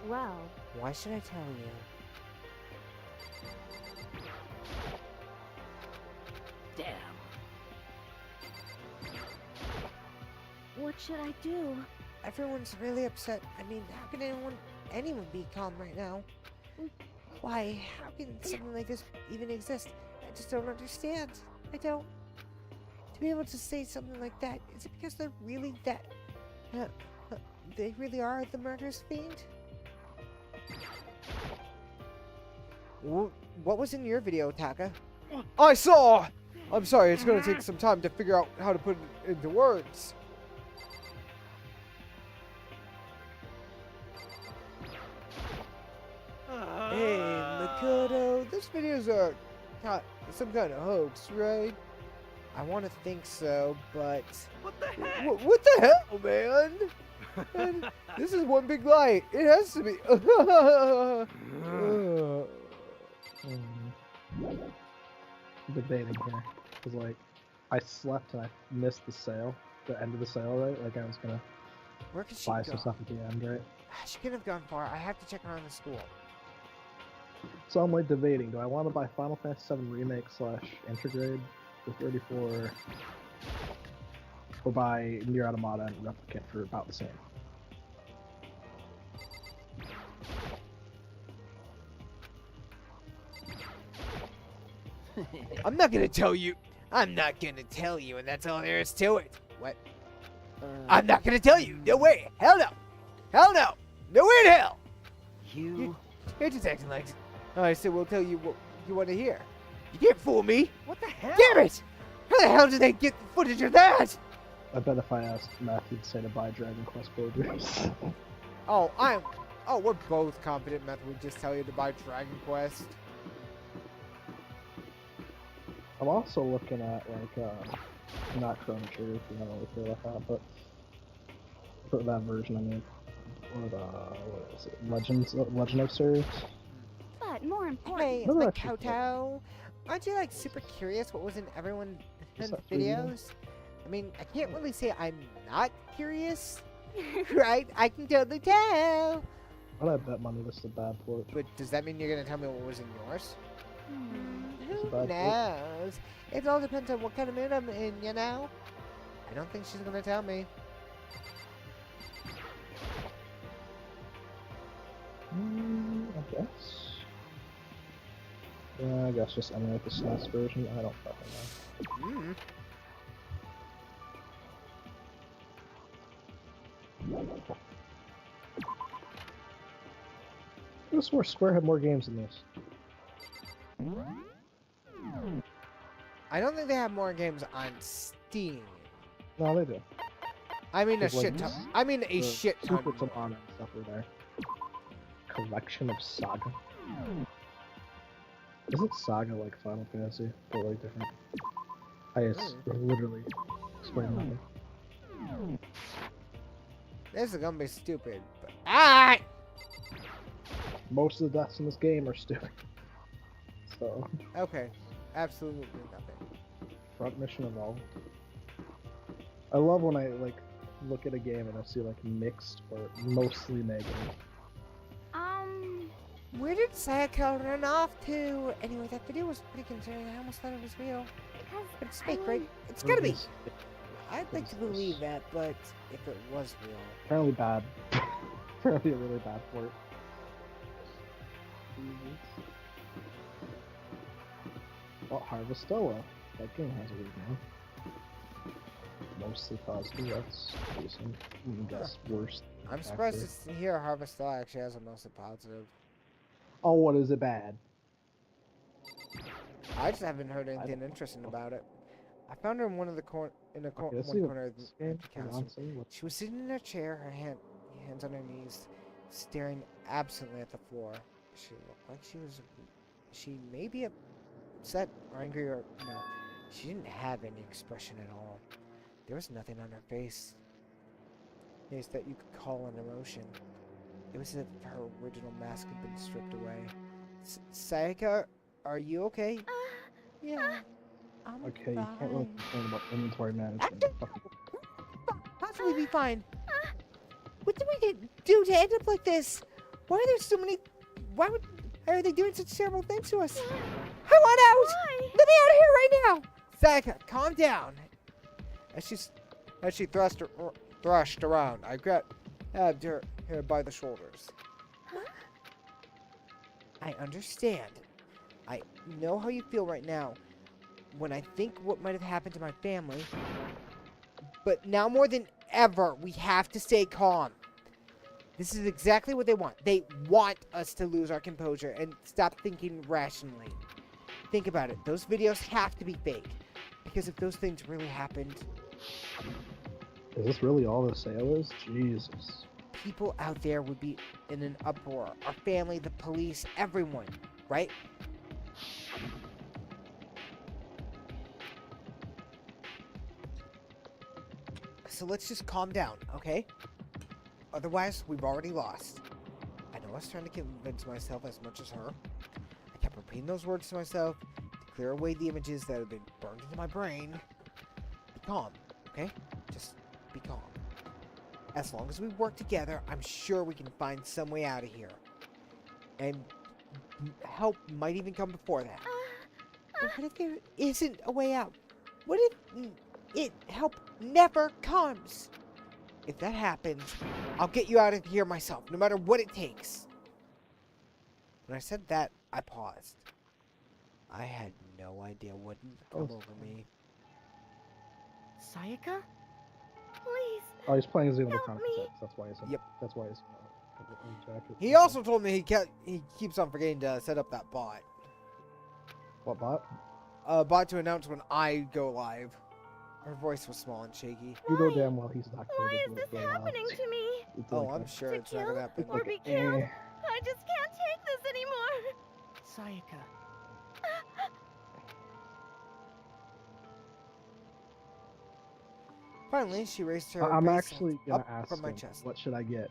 [SPEAKER 7] Well,
[SPEAKER 1] Why should I tell you?
[SPEAKER 2] Damn.
[SPEAKER 7] what should I do?
[SPEAKER 1] Everyone's really upset. I mean, how can anyone be calm right now? Why? How can something like this even exist? I just don't understand. I don't. To be able to say something like that, is it because they're really that... they really are the murderous fiend? What was in your video, Taka?
[SPEAKER 5] I saw! I'm sorry, it's gonna take some time to figure out how to put it into words.
[SPEAKER 1] Hey, Makoto, this video's some kind of hoax, right? I want to think so, but...
[SPEAKER 8] What the heck?
[SPEAKER 5] What the hell, man? Man, this is one big lie. It has to be.
[SPEAKER 6] Debating here. Because, like, I slept and I missed the sale. The end of the sale, right? Like, I was gonna
[SPEAKER 1] Where could she
[SPEAKER 6] buy
[SPEAKER 1] go?
[SPEAKER 6] some stuff at the end, right?
[SPEAKER 1] She couldn't have gone far. I have to check around the school.
[SPEAKER 6] So I'm, like, debating. Do I want to buy Final Fantasy VII Remake / Intergrade for 34... or buy Nier Automata and Replicant for about the same.
[SPEAKER 1] I'm not gonna tell you. I'm not gonna tell you, and that's all there is to it. What? I'm not gonna tell you. No way. Hell no. Hell no. Nowhere in hell.
[SPEAKER 2] You.
[SPEAKER 1] You're just acting like. I said we'll tell you what you want to hear. You can't fool me.
[SPEAKER 2] What the hell?
[SPEAKER 1] Damn it! How the hell did they get the footage of that?
[SPEAKER 6] I bet if I asked Matthew to say to buy Dragon Quest board games.
[SPEAKER 1] Oh, we're both confident Meth would just tell you to buy Dragon Quest.
[SPEAKER 6] I'm also looking at like not Chrono Trigger if you don't really care about that, but that version I mean, or the what is it, Legend of Series.
[SPEAKER 7] But more important,
[SPEAKER 1] Hey,
[SPEAKER 6] No,
[SPEAKER 1] like
[SPEAKER 6] actually,
[SPEAKER 1] Kowtow, aren't you like super curious what was in everyone's
[SPEAKER 6] Is that for you?
[SPEAKER 1] videos? I mean, I can't really say I'm not curious, right? I can totally tell.
[SPEAKER 6] But I bet money this is a bad port.
[SPEAKER 1] But does that mean you're gonna tell me what was in yours?
[SPEAKER 6] It's a
[SPEAKER 1] Who
[SPEAKER 6] bad port.
[SPEAKER 1] knows? It all depends on what kind of mood I'm in, you know? I don't think she's gonna tell me.
[SPEAKER 6] I guess. Yeah, I guess just emulate the SNES version. I don't fucking know.
[SPEAKER 1] Hmm.
[SPEAKER 6] I swore Square had more games than this.
[SPEAKER 1] I don't think they have more games on Steam.
[SPEAKER 6] No, they do.
[SPEAKER 1] I mean a
[SPEAKER 6] There's, like,
[SPEAKER 1] shit ton. I mean a
[SPEAKER 6] The
[SPEAKER 1] shit ton.
[SPEAKER 6] Super Tamana and stuff are there. Collection of Saga. Isn't Saga like Final Fantasy, but like different? It's literally explain nothing.
[SPEAKER 1] This is gonna be stupid. But ah!
[SPEAKER 6] Most of the deaths in this game are stupid. So,
[SPEAKER 1] Okay, absolutely nothing.
[SPEAKER 6] front mission involved. I love when I like look at a game and I see like mixed or mostly negative.
[SPEAKER 1] Where did Sayaka run off to? Anyway, that video was pretty concerning. I almost thought it was real.
[SPEAKER 7] because
[SPEAKER 1] But it's fake, right? It's
[SPEAKER 6] Or
[SPEAKER 1] gotta be.
[SPEAKER 6] is-
[SPEAKER 1] I'd like to believe that, but if it was real,
[SPEAKER 6] Apparently bad. Apparently a really bad port. Well, Harvestella. That game has a weird name. Mostly positive, that's decent. I guess worst.
[SPEAKER 1] I'm surprised
[SPEAKER 6] actor.
[SPEAKER 1] to hear Harvest Law actually has a mostly positive.
[SPEAKER 6] Oh, what is it bad?
[SPEAKER 1] I just haven't heard anything interesting about it. I found her in one of the one
[SPEAKER 6] let's see
[SPEAKER 1] corner of
[SPEAKER 6] this
[SPEAKER 1] the
[SPEAKER 6] game.
[SPEAKER 1] castle. She was sitting in her chair, her hands on her knees, staring absently at the floor. She looked like she may be upset or angry or no. She didn't have any expression at all. There was nothing on her face that you could call an emotion. It was as if her original mask had been stripped away. Sayaka, are you okay? Yeah. I'm
[SPEAKER 6] Okay, you can't really
[SPEAKER 1] fine.
[SPEAKER 6] complain about inventory management. Fucking
[SPEAKER 1] Possibly be fine. What did we do to end up like this? Why are there so many? Why are they doing such terrible things to us? I want out!
[SPEAKER 7] Why?
[SPEAKER 1] Let me out of here right now! Sayaka, calm down. As she thrashed around, I grabbed her by the shoulders. I understand. I know how you feel right now. When I think what might have happened to my family. But now more than ever, we have to stay calm. This is exactly what they want. They want us to lose our composure and stop thinking rationally. Think about it. Those videos have to be fake. Because if those things really happened,
[SPEAKER 6] Is this really all the sale is? Jesus.
[SPEAKER 1] people out there would be in an uproar. Our family, the police, everyone. Right? So let's just calm down, okay? Otherwise, we've already lost. I know I was trying to convince myself as much as her. I kept repeating those words to myself to clear away the images that have been burned into my brain. Be calm, okay? Just be calm. As long as we work together, I'm sure we can find some way out of here. And help might even come before that. But what if there isn't a way out? What if help never comes. If that happens, I'll get you out of here myself, no matter what it takes. When I said that, I paused. I had no idea what would come over me.
[SPEAKER 7] Sayaka? Please.
[SPEAKER 6] Oh, he's playing Xenoblade
[SPEAKER 7] Help
[SPEAKER 6] Chronicles
[SPEAKER 7] me.
[SPEAKER 6] X. That's why he's in.
[SPEAKER 1] Yep.
[SPEAKER 6] That's why he's jacket.
[SPEAKER 1] He also told me he keeps on forgetting to set up that bot.
[SPEAKER 6] What bot?
[SPEAKER 1] Bot to announce when I go live. Her voice was small and shaky.
[SPEAKER 6] You know damn well he's not going
[SPEAKER 7] Why
[SPEAKER 6] to
[SPEAKER 7] is
[SPEAKER 6] do
[SPEAKER 7] this
[SPEAKER 6] it for a while.
[SPEAKER 7] happening to me?
[SPEAKER 6] It's
[SPEAKER 1] Oh,
[SPEAKER 6] like
[SPEAKER 1] I'm
[SPEAKER 6] a-
[SPEAKER 1] sure
[SPEAKER 7] To
[SPEAKER 1] it's not
[SPEAKER 7] kill
[SPEAKER 1] gonna happen.
[SPEAKER 7] or be
[SPEAKER 6] eh.
[SPEAKER 7] killed? I just can't take this anymore.
[SPEAKER 2] Sayaka.
[SPEAKER 1] Finally, she raised her
[SPEAKER 6] I'm
[SPEAKER 1] face
[SPEAKER 6] actually gonna
[SPEAKER 1] up
[SPEAKER 6] ask
[SPEAKER 1] from my
[SPEAKER 6] him,
[SPEAKER 1] chest.
[SPEAKER 6] what should I get?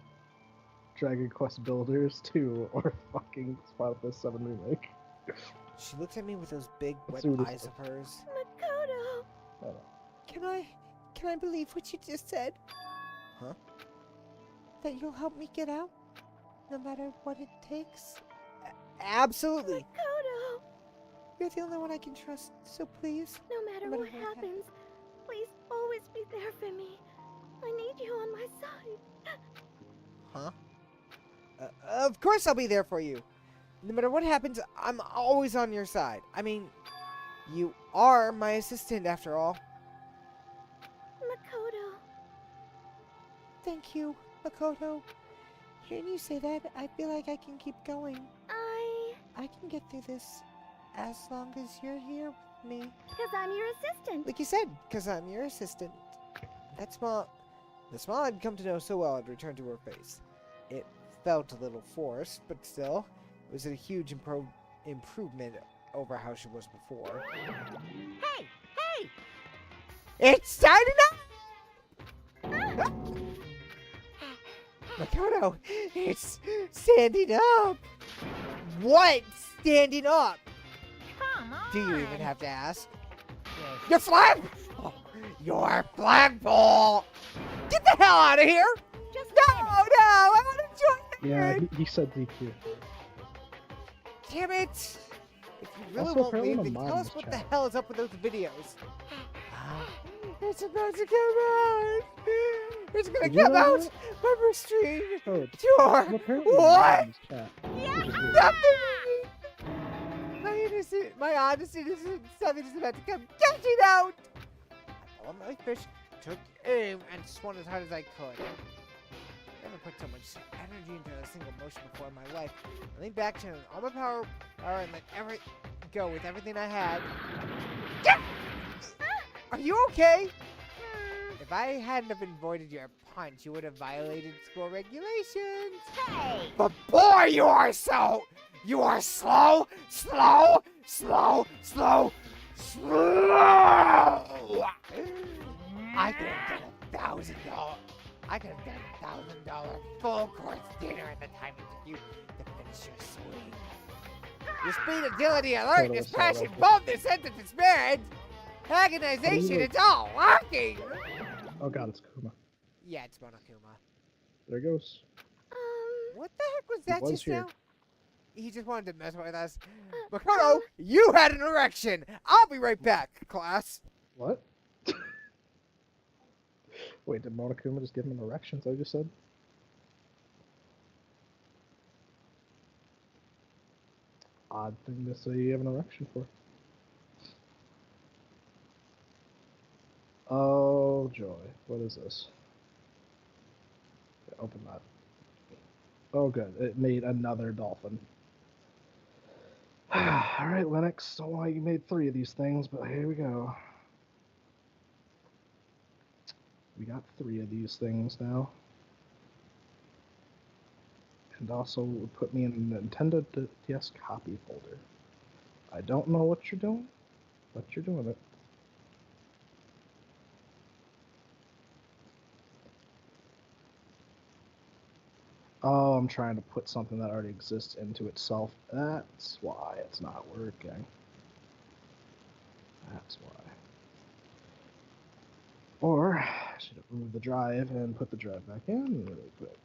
[SPEAKER 6] Dragon Quest Builders 2 or fucking Final Fantasy 7 Remake?
[SPEAKER 1] She looked at me with those big,
[SPEAKER 6] Let's
[SPEAKER 1] wet
[SPEAKER 6] see what he
[SPEAKER 1] eyes
[SPEAKER 6] says.
[SPEAKER 1] of hers.
[SPEAKER 7] Makoto.
[SPEAKER 6] Oh,
[SPEAKER 1] Can I believe what you just said? Huh? That you'll help me get out? No matter what it takes? Absolutely!
[SPEAKER 7] Makoto.
[SPEAKER 1] You're the only one I can trust, so please.
[SPEAKER 7] No matter
[SPEAKER 1] No
[SPEAKER 7] what
[SPEAKER 1] matter what
[SPEAKER 7] happens, please always be there for me. I need you on my side.
[SPEAKER 1] Huh? Of course I'll be there for you. No matter what happens, I'm always on your side. I mean, you are my assistant after all.
[SPEAKER 7] Makoto.
[SPEAKER 1] Thank you, Makoto. Hearing you say that, I feel like I can keep going. I can get through this as long as you're here with me.
[SPEAKER 7] Because I'm your assistant.
[SPEAKER 1] Like you said, because I'm your assistant. The smile I'd come to know so well had returned to her face. It felt a little forced, but still, it was a huge improvement over how she was before.
[SPEAKER 3] Hey! Hey!
[SPEAKER 1] It's starting up! Makoto, it's standing up! What? Standing up?
[SPEAKER 3] Come on!
[SPEAKER 1] Do you even have to ask? Your flag! Oh, your flagpole! Get the hell out of here!
[SPEAKER 3] Just
[SPEAKER 1] No, I want to join
[SPEAKER 6] yeah,
[SPEAKER 1] it!
[SPEAKER 6] he said DQ.
[SPEAKER 1] Damn it! If you really
[SPEAKER 6] Also,
[SPEAKER 1] won't
[SPEAKER 6] apparently
[SPEAKER 1] leave,
[SPEAKER 6] the
[SPEAKER 1] then
[SPEAKER 6] mod
[SPEAKER 1] tell us
[SPEAKER 6] is
[SPEAKER 1] what the
[SPEAKER 6] chat.
[SPEAKER 1] hell is up with those videos. It's about to come out! It's gonna
[SPEAKER 6] Did you
[SPEAKER 1] come
[SPEAKER 6] know
[SPEAKER 1] out! My restraint!
[SPEAKER 6] Oh,
[SPEAKER 1] Sure!
[SPEAKER 6] apparently the
[SPEAKER 1] What?
[SPEAKER 6] mod is chat. Which is weird.
[SPEAKER 1] Nothing! My honest innocent self is about to come gushing out! I pulled my fish, took aim, and swung as hard as I could. Never put so much energy into a single motion before in my life. I leaned back, channeling all my power, and let go with everything I had. Are you okay? If I hadn't have avoided your punch, you would have violated school regulations.
[SPEAKER 3] Hey!
[SPEAKER 1] But boy, you are slow! Slow! I could have done $1,000. I could have done $1,000 full course dinner at the time it took you to finish your swing. Your speed, agility, alertness,
[SPEAKER 6] Totally
[SPEAKER 1] passion,
[SPEAKER 6] solid.
[SPEAKER 1] boldness, sense of spirit, agonization, it's all working!
[SPEAKER 6] Oh god, it's Kuma.
[SPEAKER 1] Yeah, it's Monokuma.
[SPEAKER 6] There it goes.
[SPEAKER 1] What the heck was that
[SPEAKER 6] was
[SPEAKER 1] just
[SPEAKER 6] here.
[SPEAKER 1] now? He just wanted to mess with us. Makoto, you had an erection! I'll be right back, class.
[SPEAKER 6] What? Wait, did Monokuma just give him an erection, as I just said? Odd thing to say you have an erection for. Oh, joy. What is this? Okay, open that. Oh, good. It made another dolphin. Alright, Linux. Don't know why you made 3 of these things, but here we go. We got 3 of these things now. And also put me in a Nintendo DS copy folder. I don't know what you're doing, but you're doing it. Oh, I'm trying to put something that already exists into itself. That's why it's not working. That's why. Or, I should have removed the drive and put the drive back in really quick.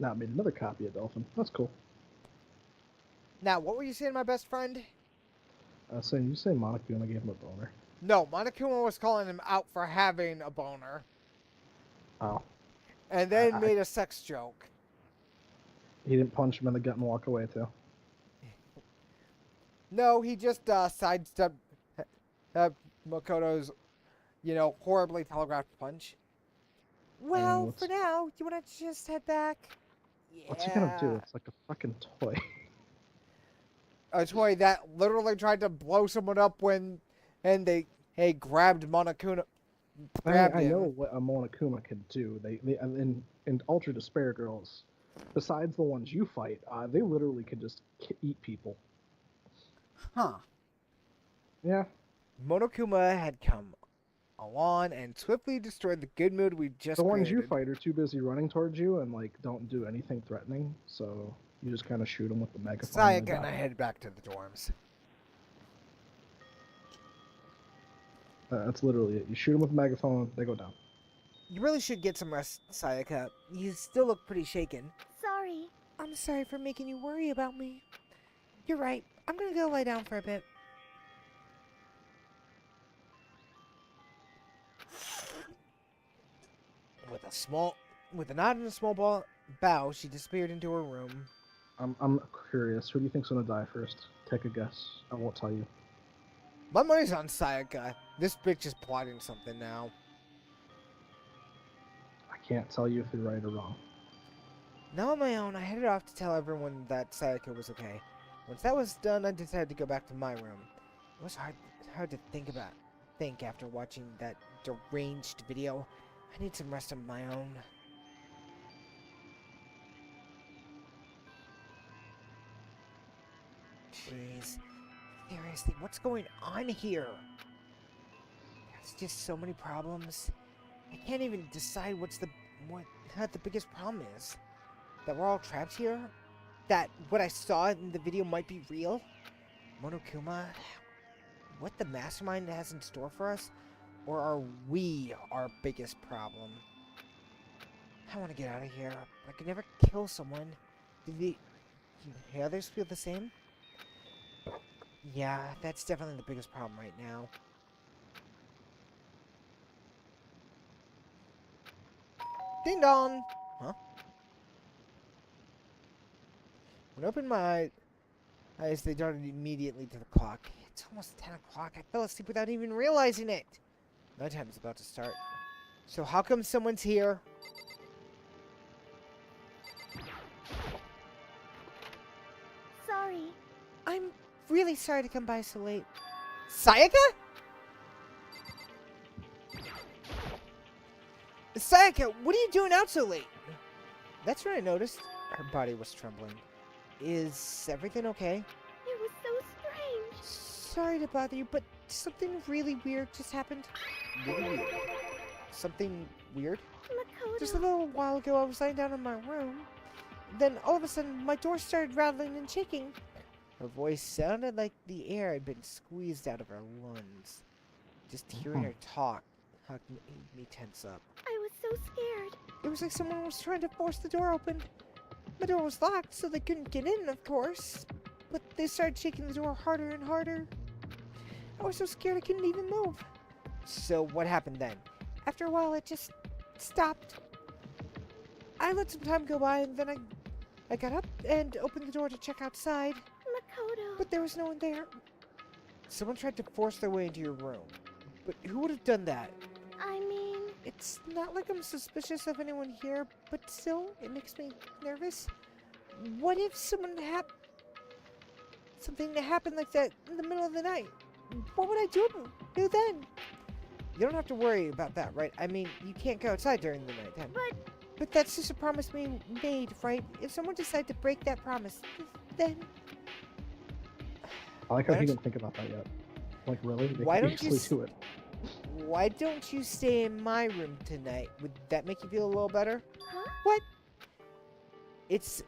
[SPEAKER 6] Now I made another copy of Dolphin. That's cool.
[SPEAKER 1] Now, what were you saying, my best friend?
[SPEAKER 6] Saying you say Monokuma gave him a boner.
[SPEAKER 1] No, Monokuma was calling him out for having a boner.
[SPEAKER 6] Oh.
[SPEAKER 1] And then made a sex joke.
[SPEAKER 6] He didn't punch him in the gut and walk away, too.
[SPEAKER 1] No, he just sidestepped Makoto's, horribly telegraphed punch. Well, for now, you want to just head back? Yeah.
[SPEAKER 6] What's he gonna do? It's like a fucking toy.
[SPEAKER 1] A toy that literally tried to blow someone up and they grabbed Monokuma.
[SPEAKER 6] I know what a Monokuma can do. They in Ultra Despair Girls, besides the ones you fight, they literally could just eat people.
[SPEAKER 1] Huh.
[SPEAKER 6] Yeah.
[SPEAKER 1] Monokuma had come along and swiftly destroyed the good mood we just
[SPEAKER 6] The ones
[SPEAKER 1] created.
[SPEAKER 6] you fight are too busy running towards you and like don't do anything threatening, so you just kind of shoot them with the megaphone.
[SPEAKER 1] Sayaka and I head back to the dorms.
[SPEAKER 6] That's literally it. You shoot them with a megaphone, they go down.
[SPEAKER 1] You really should get some rest, Sayaka. You still look pretty shaken.
[SPEAKER 7] Sorry.
[SPEAKER 1] I'm sorry for making you worry about me. You're right. I'm gonna go lie down for a bit. With a nod and a small bow, she disappeared into her room.
[SPEAKER 6] I'm curious. Who do you think's gonna die first? Take a guess. I won't tell you.
[SPEAKER 1] My money's on Sayaka. This bitch is plotting something now.
[SPEAKER 6] I can't tell you if you're right or wrong.
[SPEAKER 1] Now on my own, I headed off to tell everyone that Sayaka was okay. Once that was done, I decided to go back to my room. It was hard to think after watching that deranged video. I need some rest of my own. Jeez. Seriously, what's going on here? There's just so many problems. I can't even decide what the biggest problem is. That we're all trapped here? That what I saw in the video might be real? Monokuma? What the mastermind has in store for us? Or are we our biggest problem? I want to get out of here. I could never kill someone. Do the others feel the same? Yeah, that's definitely the biggest problem right now. Ding dong! Huh? When I opened my eyes, they darted immediately to the clock. It's almost 10 o'clock. I fell asleep without even realizing it. Nighttime's about to start. So how come someone's here?
[SPEAKER 7] Sorry.
[SPEAKER 1] I'm really sorry to come by so late. Sayaka? Sayaka, what are you doing out so late? That's when I noticed her body was trembling. Is everything okay?
[SPEAKER 7] It was so strange.
[SPEAKER 1] Sorry to bother you, but something really weird just happened. Really weird. Something weird?
[SPEAKER 7] Makoto.
[SPEAKER 1] Just a little while ago, I was lying down in my room. Then, all of a sudden, my door started rattling and shaking. Her voice sounded like the air had been squeezed out of her lungs. Just hearing her talk made me tense up.
[SPEAKER 7] I was so scared.
[SPEAKER 1] It was like someone was trying to force the door open. The door was locked, so they couldn't get in, of course. But they started shaking the door harder and harder. I was so scared I couldn't even move. So what happened then? After a while, it just stopped. I let some time go by, and then I got up and opened the door to check outside.
[SPEAKER 7] Makoto.
[SPEAKER 1] But there was no one there. Someone tried to force their way into your room. But who would have done that?
[SPEAKER 7] I mean...
[SPEAKER 1] It's not like I'm suspicious of anyone here, but still, it makes me nervous. What if something happened like that in the middle of the night? What would I do then? You don't have to worry about that, right? I mean, you can't go outside during the nighttime. But that's just a promise we made, right? If someone decides to break that promise, then...
[SPEAKER 6] I like how he didn't think about that yet. Like, really? They
[SPEAKER 1] Why
[SPEAKER 6] could
[SPEAKER 1] don't you
[SPEAKER 6] easily do it.
[SPEAKER 1] Why don't you stay in my room tonight? Would that make you feel a little better?
[SPEAKER 7] Huh?
[SPEAKER 1] What? It's...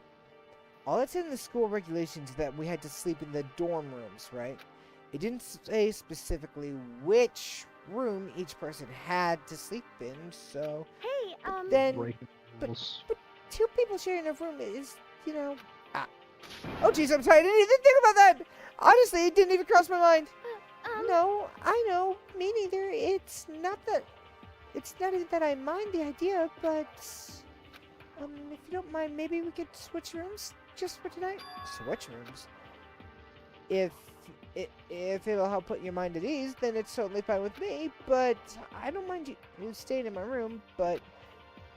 [SPEAKER 1] All that's in the school regulations is that we had to sleep in the dorm rooms, right? It didn't say specifically which room each person had to sleep in, so...
[SPEAKER 7] Hey,
[SPEAKER 1] Then...
[SPEAKER 6] Breaking
[SPEAKER 1] But,
[SPEAKER 6] rules.
[SPEAKER 1] two people sharing a room is, you know... Ah. Oh, jeez, I'm sorry. I didn't even think about that. Honestly, it didn't even cross my mind. No, I know. Me neither. It's not even that I mind the idea, but... if you don't mind, maybe we could switch rooms just for tonight? Switch rooms? If it'll help put your mind at ease, then it's totally fine with me, but I don't mind you staying in my room, but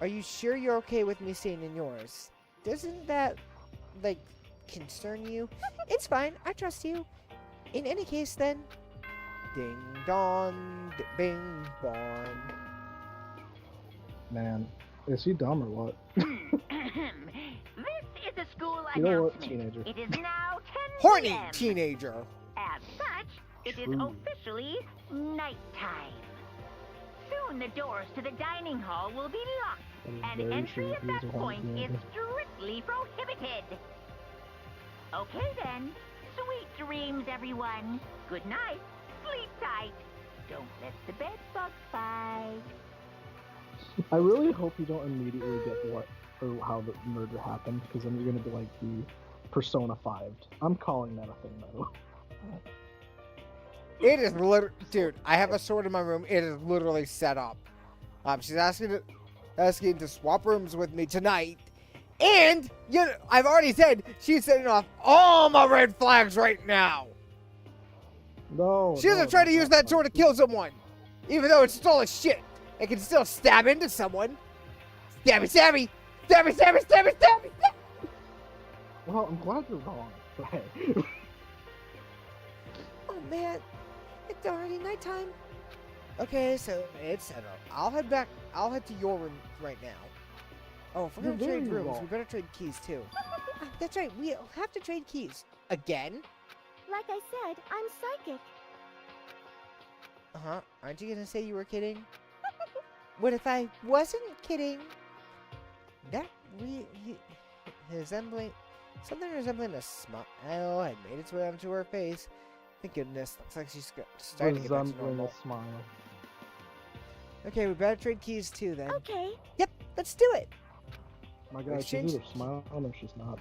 [SPEAKER 1] are you sure you're okay with me staying in yours? Doesn't that, like, concern you? It's fine, I trust you. In any case, then, ding dong, bing bong.
[SPEAKER 6] Man, is he dumb or what?
[SPEAKER 3] This is a school
[SPEAKER 6] You know what,
[SPEAKER 3] announcement.
[SPEAKER 6] teenager?
[SPEAKER 3] It is now 10
[SPEAKER 1] Horny
[SPEAKER 3] p.m.
[SPEAKER 1] teenager.
[SPEAKER 3] As such, it is
[SPEAKER 6] True.
[SPEAKER 3] officially nighttime. Soon the doors to the dining hall will be locked,
[SPEAKER 6] That is
[SPEAKER 3] and
[SPEAKER 6] very
[SPEAKER 3] entry
[SPEAKER 6] true.
[SPEAKER 3] at
[SPEAKER 6] He is
[SPEAKER 3] that
[SPEAKER 6] a horny
[SPEAKER 3] point is
[SPEAKER 6] teenager.
[SPEAKER 3] strictly prohibited. Okay then, sweet dreams, everyone. Good night, sleep tight. Don't let the bed bugs bite.
[SPEAKER 6] I really hope you don't immediately get what or how the murder happened, because then you're gonna be like the Persona 5'd. I'm calling that a thing, by the way.
[SPEAKER 1] It is literally, dude, I have a sword in my room. It is literally set up. She's asking to swap rooms with me tonight. And, you know, I've already said she's setting off all my red flags right now.
[SPEAKER 6] No.
[SPEAKER 1] She doesn't try to use that sword to kill someone. Even though it's still a shit. It can still stab into someone. Stabby, stabby. Stabby, stabby, stabby, stabby.
[SPEAKER 6] Well, I'm glad you're wrong. But hey.
[SPEAKER 1] Oh, man. It's already nighttime. Okay, so it's settled. I'll head to your room right now. Oh, if we're
[SPEAKER 6] You're
[SPEAKER 1] gonna trade
[SPEAKER 6] very
[SPEAKER 1] rooms,
[SPEAKER 6] wrong.
[SPEAKER 1] we better trade keys too. That's right, we'll have to trade keys. Again?
[SPEAKER 7] Like I said, I'm psychic.
[SPEAKER 1] Uh-huh. Aren't you gonna say you were kidding? What if I wasn't kidding? That something resembling a smile had made its way onto her face. Thank goodness. Looks like she's starting to get back to
[SPEAKER 6] Resembling
[SPEAKER 1] normal.
[SPEAKER 6] a smile.
[SPEAKER 1] Okay, we better trade keys too then.
[SPEAKER 7] Okay.
[SPEAKER 1] Yep, let's do it.
[SPEAKER 6] My God, she's
[SPEAKER 1] Exchange-
[SPEAKER 6] either smiling or she's not.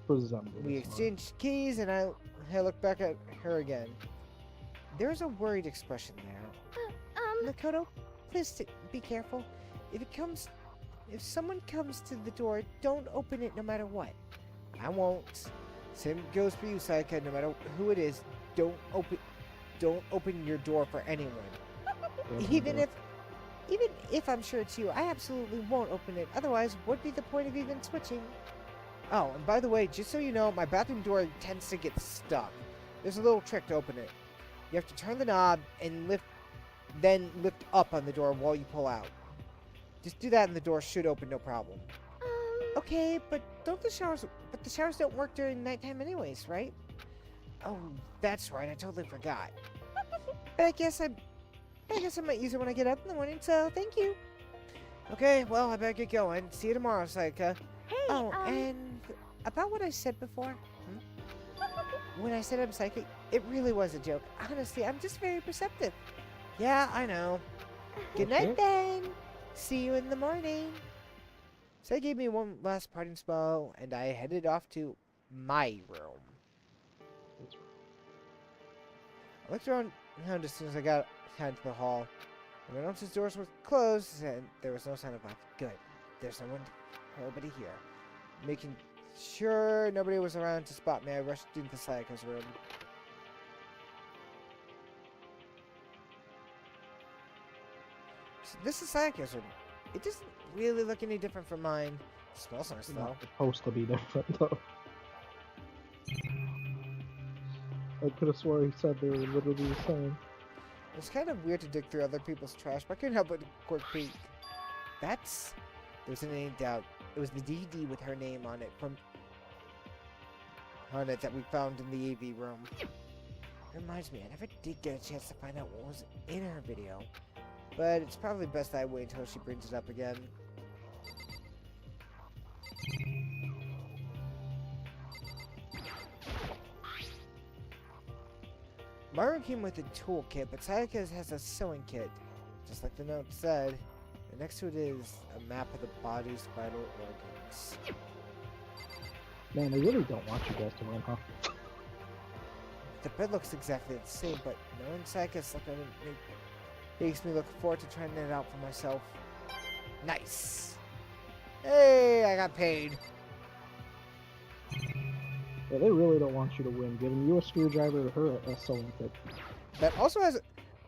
[SPEAKER 6] Resembling
[SPEAKER 1] We
[SPEAKER 6] a smile.
[SPEAKER 1] exchanged keys, and I look back at her again. There's a worried expression there. Makoto, please be careful. If someone comes to the door, don't open it no matter what. I won't. Same goes for you, Sayaka. No matter who it is, don't open your door for anyone. Even if I'm sure it's you, I absolutely won't open it. Otherwise, what'd be the point of even switching? Oh, and by the way, just so you know, my bathroom door tends to get stuck. There's a little trick to open it. You have to turn the knob and lift up on the door while you pull out. Just do that and the door should open no problem. Okay, but the showers don't work during nighttime anyways, right? Oh, that's right, I totally forgot. But I guess I might use it when I get up in the morning, so thank you. Okay, well, I better get going. See you tomorrow, Sayaka.
[SPEAKER 7] Hey,
[SPEAKER 1] Oh, and about what I said before, when I said I'm psychic, it really was a joke. Honestly, I'm just very perceptive. Yeah, I know. Good night, then. See you in the morning. So they gave me one last parting spell, and I headed off to my room. I looked around as soon as I got into the hall. And I noticed the doors were closed, and there was no sign of life. Good. There's nobody here. Making sure nobody was around to spot me, I rushed into Sayaka's room. So this is Sayaka's room. It doesn't really look any different from mine. It smells nice,
[SPEAKER 6] It's
[SPEAKER 1] though.
[SPEAKER 6] not supposed to be different, though. I could have swore he said they were literally the same.
[SPEAKER 1] It's kind of weird to dig through other people's trash, but I couldn't help but a quick peek. There wasn't any doubt. It was the DVD with her name on it that we found in the AV room. It reminds me, I never did get a chance to find out what was in her video. But it's probably best I wait until she brings it up again. Maru came with a toolkit, but Sayaka's has a sewing kit. Just like the note said, And next to it is a map of the body's vital organs.
[SPEAKER 6] Man, they really don't want you guys to win, huh?
[SPEAKER 1] The bed looks exactly the same, but knowing Sayaka's looking at me makes me look forward to trying it out for myself. Nice! Hey, I got paid.
[SPEAKER 6] Yeah, they really don't want you to win, giving you a screwdriver, her a sewing kit.
[SPEAKER 1] That also has...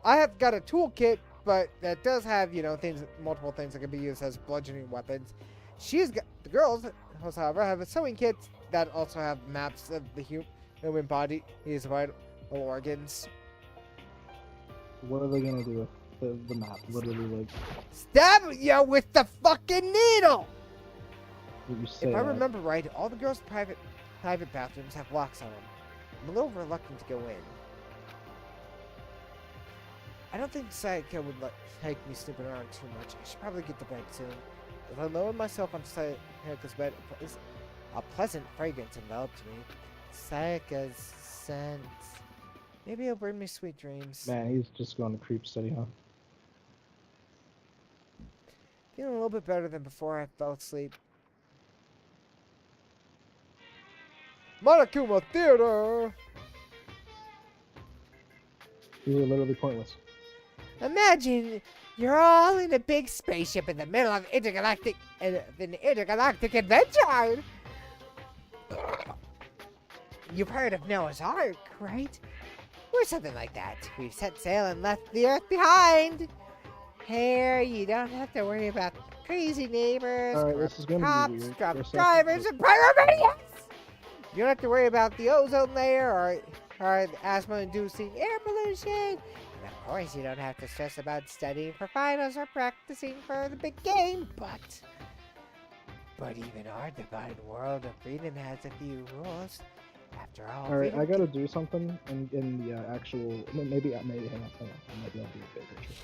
[SPEAKER 1] I have got a toolkit, but that does have, you know, multiple things that can be used as bludgeoning weapons. She's got... The girls, however, have a sewing kit that also have maps of the human body, these vital organs.
[SPEAKER 6] What are they gonna do with the map? Literally, like,
[SPEAKER 1] Stab you with the fucking needle!
[SPEAKER 6] what you say.
[SPEAKER 1] If I remember right, all the girls' private bathrooms have locks on them. I'm a little reluctant to go in. I don't think Sayaka would take me snooping around too much. I should probably get to bed soon. As I lowered myself on Sayaka's bed, a pleasant fragrance enveloped me. Sayaka's scent. Maybe it'll bring me sweet dreams.
[SPEAKER 6] Man, he's just going to creep steady, huh?
[SPEAKER 1] Feeling a little bit better than before I fell asleep. Monokuma Theater!
[SPEAKER 6] These are literally pointless.
[SPEAKER 1] Imagine you're all in a big spaceship in the middle of an intergalactic adventure! You've heard of Noah's Ark, right? Or something like that. We've set sail and left the Earth behind. Here, you don't have to worry about crazy neighbors,
[SPEAKER 6] Alright, this is gonna be
[SPEAKER 1] cops,
[SPEAKER 6] weird.
[SPEAKER 1] drunk
[SPEAKER 6] For a second,
[SPEAKER 1] drivers,
[SPEAKER 6] but-
[SPEAKER 1] and pyromaniacs! You don't have to worry about the ozone layer or the asthma-inducing air pollution. And of course, you don't have to stress about studying for finals or practicing for the big game, but even our divine world of freedom has a few rules. After all,
[SPEAKER 6] Alright,
[SPEAKER 1] freedom
[SPEAKER 6] I gotta do something in the actual. Maybe hang on. I might be able to do a bigger picture.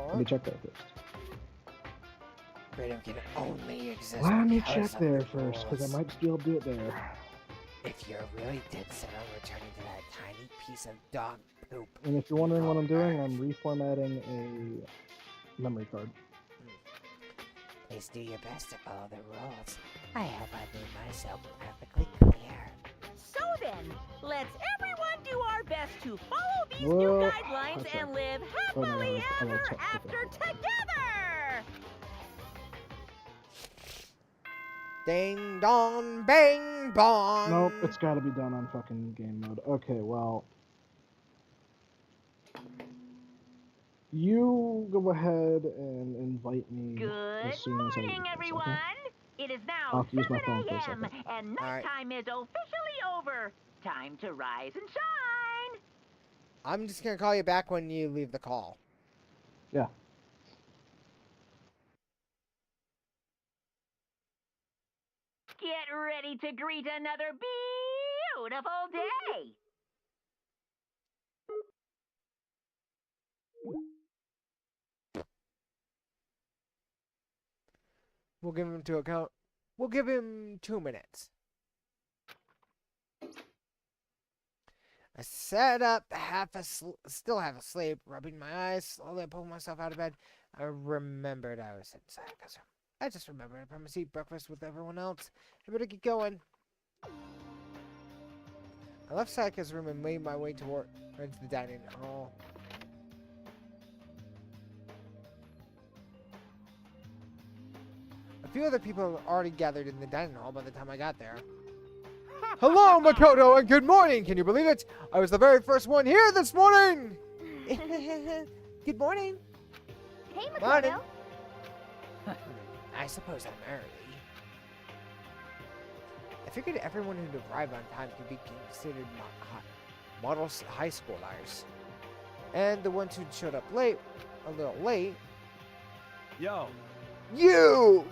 [SPEAKER 6] Let me check that first.
[SPEAKER 1] freedom can only exist.
[SPEAKER 6] Let me
[SPEAKER 1] because
[SPEAKER 6] check
[SPEAKER 1] of
[SPEAKER 6] there
[SPEAKER 1] the
[SPEAKER 6] first, because
[SPEAKER 1] rules.
[SPEAKER 6] I might just be able to do it there.
[SPEAKER 1] If you're really dead set on returning to that tiny piece of dog poop.
[SPEAKER 6] And if you're wondering what I'm doing, I'm reformatting a memory card.
[SPEAKER 1] Please do your best to follow the rules. I hope I made myself perfectly clear.
[SPEAKER 3] So then, let's everyone do our best to follow these
[SPEAKER 6] Whoa.
[SPEAKER 3] new guidelines
[SPEAKER 6] Okay.
[SPEAKER 3] and live
[SPEAKER 6] Oh, no,
[SPEAKER 3] happily
[SPEAKER 6] no, I
[SPEAKER 3] ever
[SPEAKER 6] checked
[SPEAKER 3] after
[SPEAKER 6] it.
[SPEAKER 3] together!
[SPEAKER 1] Ding dong bang bong.
[SPEAKER 6] Nope, it's gotta be done on fucking game mode. Okay, well. You go ahead and invite me
[SPEAKER 3] Good
[SPEAKER 6] as soon as I
[SPEAKER 3] morning,
[SPEAKER 6] do this,
[SPEAKER 3] everyone!
[SPEAKER 6] okay?
[SPEAKER 3] It is
[SPEAKER 6] I'll
[SPEAKER 3] now
[SPEAKER 6] have to use
[SPEAKER 3] 7
[SPEAKER 6] my phone for a
[SPEAKER 3] a.m.
[SPEAKER 6] second.
[SPEAKER 3] and
[SPEAKER 1] Alright.
[SPEAKER 3] nighttime is officially over. Time to rise and shine!
[SPEAKER 1] I'm just gonna call you back when you leave the call.
[SPEAKER 6] Yeah.
[SPEAKER 3] Get ready to greet another beautiful day!
[SPEAKER 1] We'll give him 2 minutes. I sat up, still half asleep, rubbing my eyes. Slowly I pulled myself out of bed. I remembered I was in Sayaka's room. I just remembered I promised to eat breakfast with everyone else. I better get going. I left Sayaka's room and made my way towards the dining hall. A few other people had already gathered in the dining hall by the time I got there. Hello, Makoto, and good morning! Can you believe it? I was the very first one here this morning! Good morning.
[SPEAKER 9] Hey,
[SPEAKER 1] Morning.
[SPEAKER 9] Makoto.
[SPEAKER 1] I suppose I'm early. I figured everyone who'd arrived on time could be considered model high schoolers. And the ones who'd showed up late, a little late,
[SPEAKER 4] Yo,
[SPEAKER 1] you!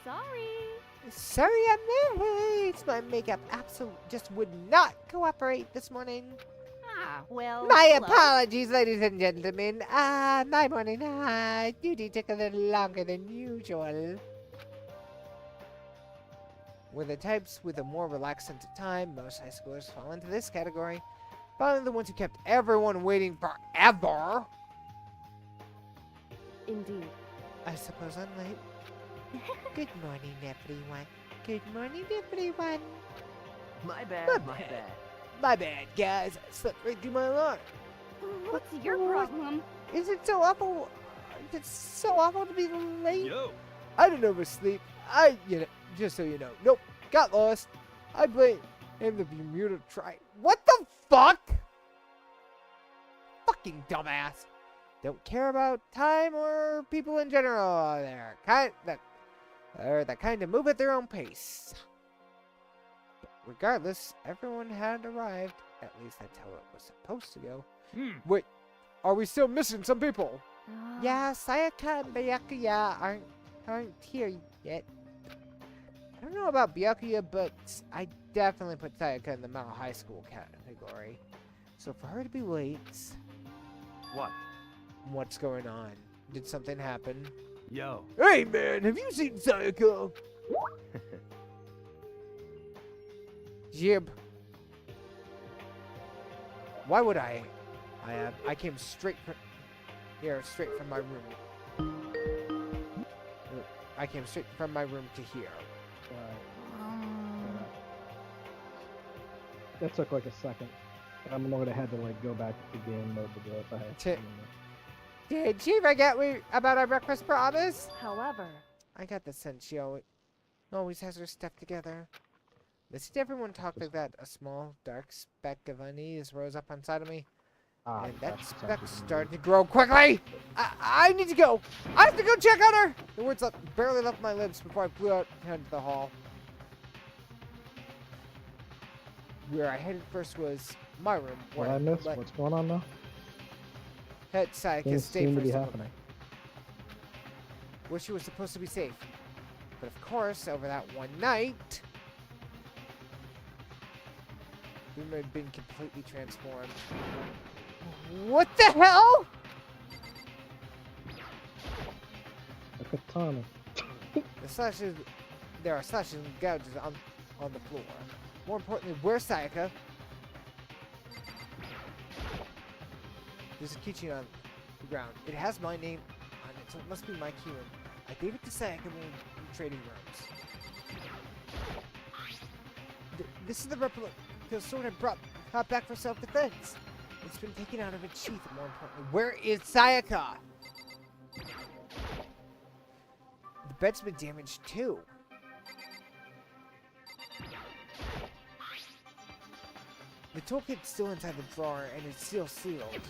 [SPEAKER 7] Sorry.
[SPEAKER 1] Sorry I'm late. My makeup just would not cooperate this morning.
[SPEAKER 7] Ah, well.
[SPEAKER 1] My
[SPEAKER 7] hello.
[SPEAKER 1] apologies, ladies and gentlemen. My morning duty took a little longer than usual. We're the types with a more relaxed sense of time. Most high schoolers fall into this category. Finally, the ones who kept everyone waiting forever.
[SPEAKER 7] Indeed.
[SPEAKER 1] I suppose I'm late. Good morning, everyone. Good morning, everyone.
[SPEAKER 2] My bad, my bad.
[SPEAKER 1] My bad, guys. I slept right through my alarm.
[SPEAKER 7] What's your problem?
[SPEAKER 1] Is it so awful? It's so awful to be late.
[SPEAKER 4] Yo.
[SPEAKER 1] I didn't oversleep. Just so you know. Nope. Got lost. I blame the Bermuda Triangle. What the fuck? Fucking dumbass. Don't care about time or people in general. They're that kind of move at their own pace. But regardless, everyone had arrived. At least that's how it was supposed to go. Wait, are we still missing some people? Yeah, Sayaka and Byakuya aren't here yet. I don't know about Byakuya, but I definitely put Sayaka in the middle high school category. So for her to be late,
[SPEAKER 8] What?
[SPEAKER 1] what's going on? Did something happen?
[SPEAKER 4] Yo.
[SPEAKER 5] Hey man, have you seen Sayaka?
[SPEAKER 1] Jib. Why would I? I came straight from my room. I came straight from my room to here.
[SPEAKER 6] That took like a second. I'm gonna have to like go back to game mode to do it if I had to.
[SPEAKER 1] Did she forget about our breakfast promise?
[SPEAKER 7] However,
[SPEAKER 1] I got the sense she always has her stuff together. Did everyone talk like that? A small, dark speck of unease rose up inside of me. And that speck started to grow quickly! I need to go! I have to go check on her! The words barely left my lips before I flew out into the hall. Where I headed first was my room.
[SPEAKER 6] What I missed? What's going on now?
[SPEAKER 1] Head Sayaka
[SPEAKER 6] Things
[SPEAKER 1] stay
[SPEAKER 6] seem to
[SPEAKER 1] for
[SPEAKER 6] be
[SPEAKER 1] some
[SPEAKER 6] happening.
[SPEAKER 1] where she was supposed to be safe. But of course, over that one night, Boomer had been completely transformed. What the hell?
[SPEAKER 6] A katana.
[SPEAKER 1] There are slashes and gouges on the floor. More importantly, where's Sayaka? There's a keychain on the ground. It has my name on it, so it must be my key ring. I gave it to Sayaka when we were in trading rooms. This is the replica the sword had brought back for self-defense. It's been taken out of its sheath, and more importantly, where is Sayaka? The bed's been damaged too. The toolkit's still inside the drawer, and it's still sealed.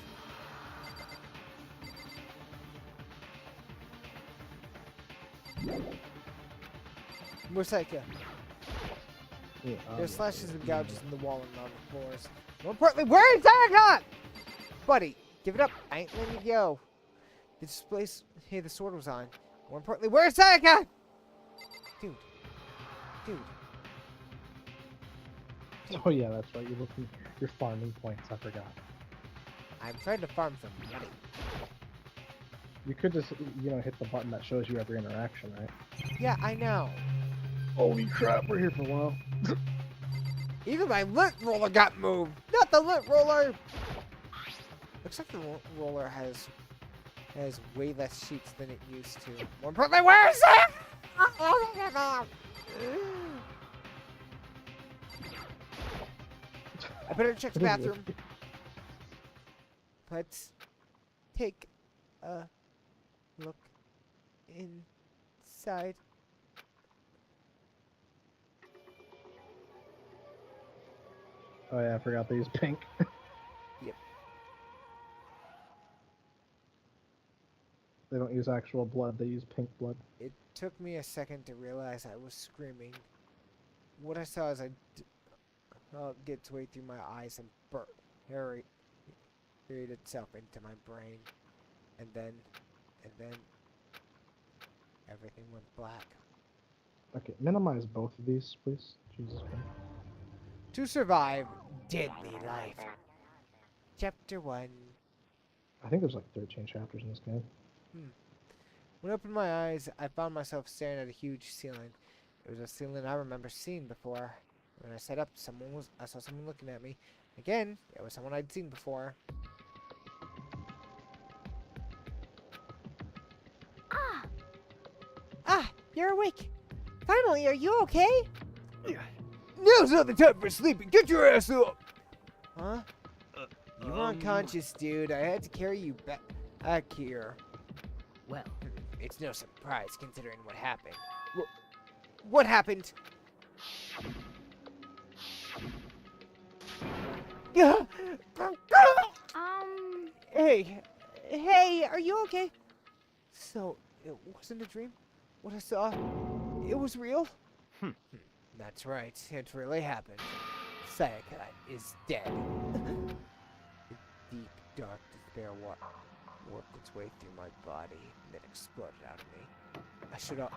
[SPEAKER 1] Where's Sayaka?
[SPEAKER 6] Yeah,
[SPEAKER 1] There's slashes and gouges in the wall and on the floors. More importantly, where is Sayaka? Buddy, give it up. I ain't letting you go. This place, hey, the sword was on. More importantly, where's Sayaka? Dude.
[SPEAKER 6] Oh yeah, that's right. You're farming points. I forgot.
[SPEAKER 1] I'm trying to farm some money.
[SPEAKER 6] You could just, hit the button that shows you every interaction, right?
[SPEAKER 1] Yeah, I know.
[SPEAKER 6] Holy crap, we're here for a while.
[SPEAKER 1] Even my lint roller got moved. Not the lint roller. Looks like the roller has way less sheets than it used to. More importantly, where is it? I better check the bathroom. Let's take a look inside.
[SPEAKER 6] Oh yeah, I forgot they use pink.
[SPEAKER 1] Yep.
[SPEAKER 6] They don't use actual blood, they use pink blood.
[SPEAKER 1] It took me a second to realize I was screaming. What I saw as I get its way through my eyes and buried itself into my brain. And then everything went black.
[SPEAKER 6] Okay, minimize both of these, please. Jesus Christ.
[SPEAKER 1] To survive deadly life. Chapter 1.
[SPEAKER 6] I think there's like 13 chapters in this game.
[SPEAKER 1] When I opened my eyes, I found myself staring at a huge ceiling. It was a ceiling I remember seeing before. When I sat up, I saw someone looking at me. Again, it was someone I'd seen before. You're awake. Finally, are you okay?
[SPEAKER 5] Now's not the time for sleeping. Get your ass up.
[SPEAKER 1] Huh? You were unconscious, dude. I had to carry you back here.
[SPEAKER 2] Well,
[SPEAKER 1] It's no surprise considering what happened. What happened? Hey, are you okay? So, it wasn't a dream? What I saw, it was real? That's right, it really happened. Sayaka is dead. The deep, dark despair worked its way through my body, and then exploded out of me. I shut up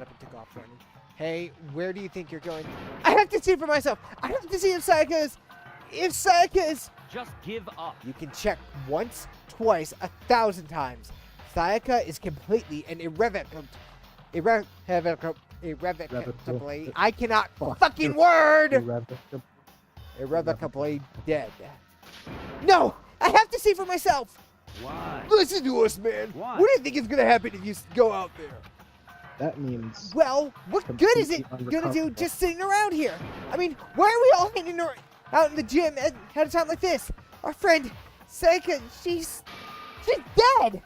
[SPEAKER 1] and took off running. Hey, where do you think you're going? I have to see for myself! I have to see if Sayaka is...
[SPEAKER 2] just give up.
[SPEAKER 1] You can check once, twice, 1,000 times. Sayaka is completely and irrevocably... I cannot fucking word! Irrevocably dead. No! I have to see for myself!
[SPEAKER 4] Why?
[SPEAKER 5] Listen to us, man.
[SPEAKER 4] Why?
[SPEAKER 5] What do you think is gonna happen if you go out there?
[SPEAKER 6] That means
[SPEAKER 1] Well, what good is it gonna do just sitting around here? I mean, why are we all hanging out in the gym at a time like this? Our friend, Sayaka, she's dead!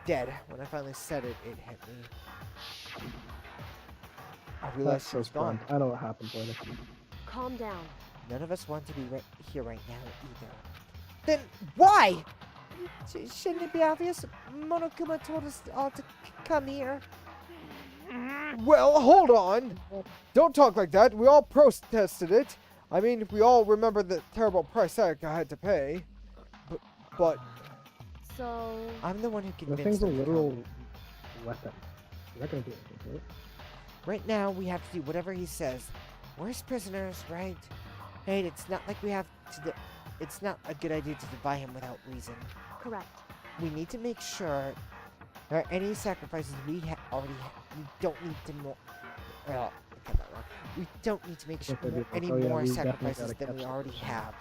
[SPEAKER 1] Dead. When I finally said it, it hit me. I realized she was gone.
[SPEAKER 6] I know what happened later.
[SPEAKER 7] Calm down.
[SPEAKER 1] None of us want to be here right now either. Then why? Shouldn't it be obvious? Monokuma told us all to come here.
[SPEAKER 5] Well, hold on. Don't talk like that. We all protested it. I mean, we all remember the terrible price Sayaka had to pay. But
[SPEAKER 7] So...
[SPEAKER 1] I'm the one who
[SPEAKER 6] The
[SPEAKER 1] convinced
[SPEAKER 6] thing's a
[SPEAKER 1] them to
[SPEAKER 6] literal
[SPEAKER 1] come.
[SPEAKER 6] weapon. You're not gonna do anything to it.
[SPEAKER 1] Right now, we have to do whatever he says. We're his prisoners, right? Hey, it's not like we have to... It's not a good idea to defy him without reason.
[SPEAKER 7] Correct.
[SPEAKER 1] We need to make sure there are any sacrifices we already we don't need to more. I got that wrong. We don't need to make sure any more sacrifices than we already have.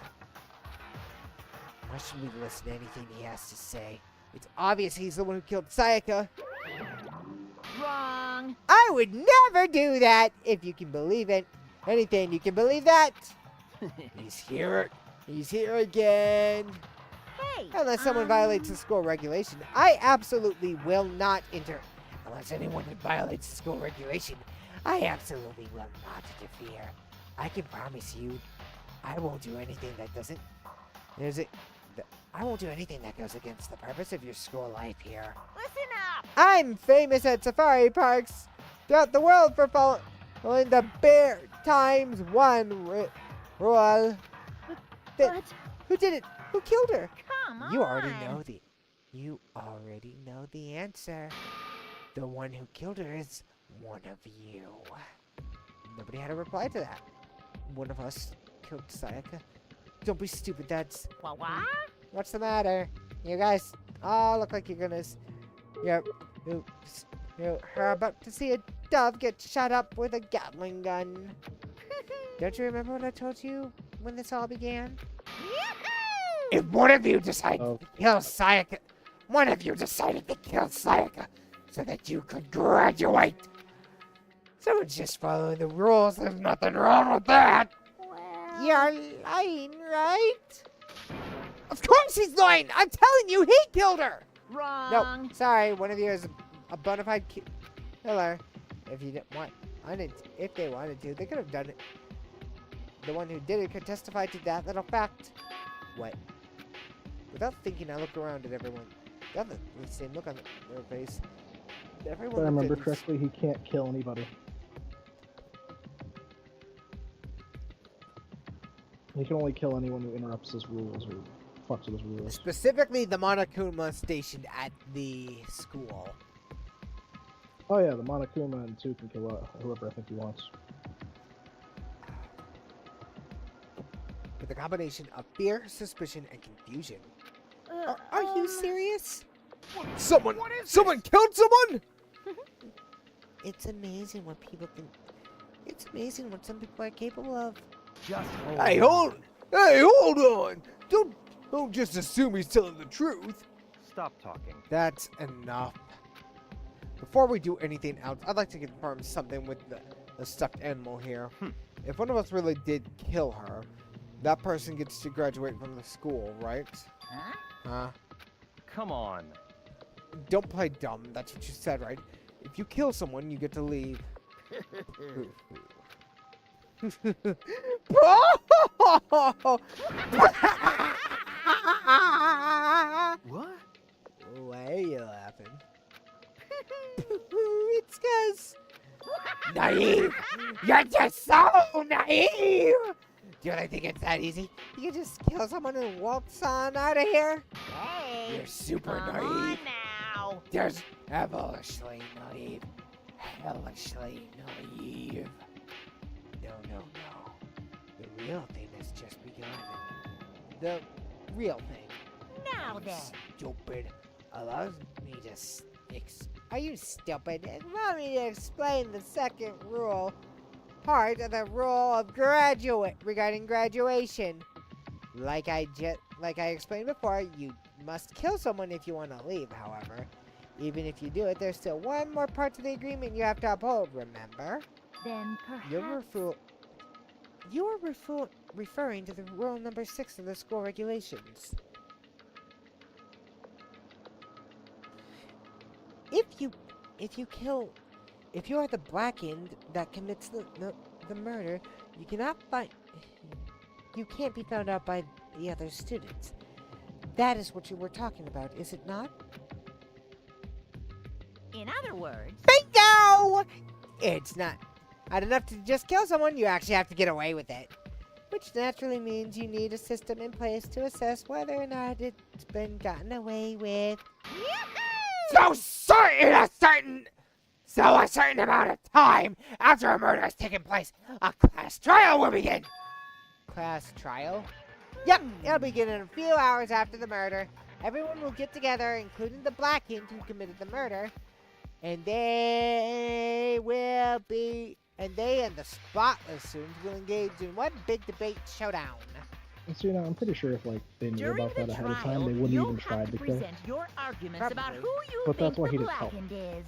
[SPEAKER 1] Why should we listen to anything he has to say? It's obvious he's the one who killed Sayaka.
[SPEAKER 3] Wrong.
[SPEAKER 1] I would never do that, if you can believe it. Anything, you can believe that. He's here. He's here again.
[SPEAKER 3] Hey.
[SPEAKER 1] Unless someone violates the school regulation, I absolutely will not Unless anyone violates the school regulation, I absolutely will not interfere. I can promise you, I won't do anything that doesn't. I won't do anything that goes against the purpose of your school life here.
[SPEAKER 3] Listen up.
[SPEAKER 1] I'm famous at safari parks throughout the world for following the Bear Times 1 rule.
[SPEAKER 7] But...
[SPEAKER 1] Who did it? Who killed her?
[SPEAKER 3] Come on.
[SPEAKER 1] You already know the answer. The one who killed her is one of you. Nobody had a reply to that. One of us killed Sayaka. Don't be stupid, that's...
[SPEAKER 3] What?
[SPEAKER 1] What's the matter? You guys all look like you're gonna... You're about to see a dove get shot up with a Gatling gun. Don't you remember what I told you when this all began? If one of you decided to kill Sayaka, so that you could graduate. Someone's just following the rules. There's nothing wrong with that.
[SPEAKER 7] Well...
[SPEAKER 1] You're lying, right? Of course he's lying. I'm telling you, he killed her.
[SPEAKER 3] Wrong.
[SPEAKER 1] No, sorry. One of you is a bona fide killer. If you didn't want, if they wanted to, they could have done it. The one who did it could testify to that little fact. What? Without thinking, I look around at everyone. They have the same look on their face. Everyone.
[SPEAKER 6] If I remember correctly, he can't kill anybody. He can only kill anyone who interrupts his rules or fucks with his rules.
[SPEAKER 1] Specifically, the Monokuma stationed at the school.
[SPEAKER 6] Oh yeah, the Monokuma and 2 can kill whoever I think he wants.
[SPEAKER 1] With a combination of fear, suspicion, and confusion. Are you serious?
[SPEAKER 5] Someone killed someone?
[SPEAKER 1] It's amazing what people can... It's amazing what some people are capable of.
[SPEAKER 4] Just hold
[SPEAKER 5] Hey,
[SPEAKER 4] on.
[SPEAKER 5] hold on. Don't just assume he's telling the truth.
[SPEAKER 8] Stop talking.
[SPEAKER 1] That's enough.
[SPEAKER 5] Before we do anything else, I'd like to confirm something with the stuffed animal here. If one of us really did kill her, that person gets to graduate from the school, right?
[SPEAKER 3] Huh?
[SPEAKER 5] Huh?
[SPEAKER 2] Come on.
[SPEAKER 5] Don't play dumb. That's what you said, right? If you kill someone, you get to leave.
[SPEAKER 2] What?
[SPEAKER 1] Why are you laughing? It's 'cause
[SPEAKER 5] Naive! You're just so naive! Do you really think it's that easy?
[SPEAKER 1] you can just kill someone and waltz on out of here.
[SPEAKER 3] Hey,
[SPEAKER 5] You're super
[SPEAKER 3] come
[SPEAKER 5] naive.
[SPEAKER 3] on now.
[SPEAKER 5] There's helishly naive. Hellishly naive. No. The real thing has just begun.
[SPEAKER 1] The real thing.
[SPEAKER 3] Now then.
[SPEAKER 5] Stupid. Allows me to
[SPEAKER 1] Are you stupid? Allow me to explain the second rule. Part of the rule of regarding graduation. Like I explained before, you must kill someone if you want to leave, however. Even if you do it, there's still one more part to the agreement you have to uphold, remember?
[SPEAKER 3] Then perhaps.
[SPEAKER 1] You are referring to the rule number 6 of the school regulations. If you are the blackened that commits the murder, you can't be found out by the other students. That is what you were talking about, is it not?
[SPEAKER 3] In other words,
[SPEAKER 1] Bingo! It's not enough to just kill someone, you actually have to get away with it. Which naturally means you need a system in place to assess whether or not it's been gotten away with.
[SPEAKER 5] So a certain amount of time after a murder has taken place, a class trial will begin.
[SPEAKER 1] Class trial? Yep, it'll begin in a few hours after the murder. Everyone will get together, including the blackened who committed the murder, and they and the spotless students will engage in one big debate showdown.
[SPEAKER 6] And so, I'm pretty sure if they knew
[SPEAKER 3] during
[SPEAKER 6] about
[SPEAKER 3] the
[SPEAKER 6] that ahead of time,
[SPEAKER 3] trial,
[SPEAKER 6] they wouldn't
[SPEAKER 3] you'll
[SPEAKER 6] even try
[SPEAKER 3] have
[SPEAKER 6] to
[SPEAKER 3] to
[SPEAKER 6] kill.
[SPEAKER 3] present your arguments about
[SPEAKER 1] Probably.
[SPEAKER 3] who you
[SPEAKER 6] But that's
[SPEAKER 3] think
[SPEAKER 6] why he
[SPEAKER 3] the
[SPEAKER 6] didn't help.
[SPEAKER 3] blackened is.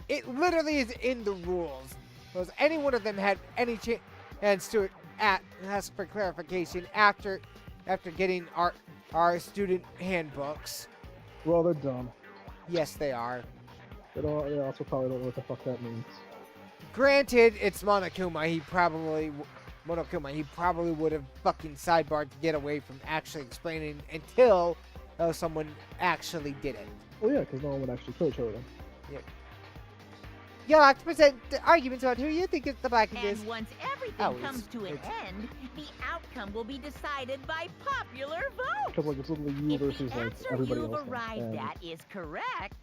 [SPEAKER 5] It literally is in the rules. Because any one of them had any chance to ask for clarification after getting our student handbooks.
[SPEAKER 6] Well, they're dumb.
[SPEAKER 5] Yes, they are.
[SPEAKER 6] They also probably don't know what the fuck that means.
[SPEAKER 5] Granted, it's Monokuma. He probably would have fucking sidebarred to get away from actually explaining until someone actually did it.
[SPEAKER 6] Well, yeah, because no one would actually kill each other then.
[SPEAKER 1] You'll have to present arguments about who you think is the blackened is.
[SPEAKER 3] And once everything
[SPEAKER 5] Oh,
[SPEAKER 3] comes to an end, the outcome will be decided by popular vote.
[SPEAKER 6] Because it's literally you
[SPEAKER 3] If
[SPEAKER 6] versus
[SPEAKER 3] the answer
[SPEAKER 6] everybody
[SPEAKER 3] you've
[SPEAKER 6] else. then.
[SPEAKER 3] arrived
[SPEAKER 6] And
[SPEAKER 3] at is correct,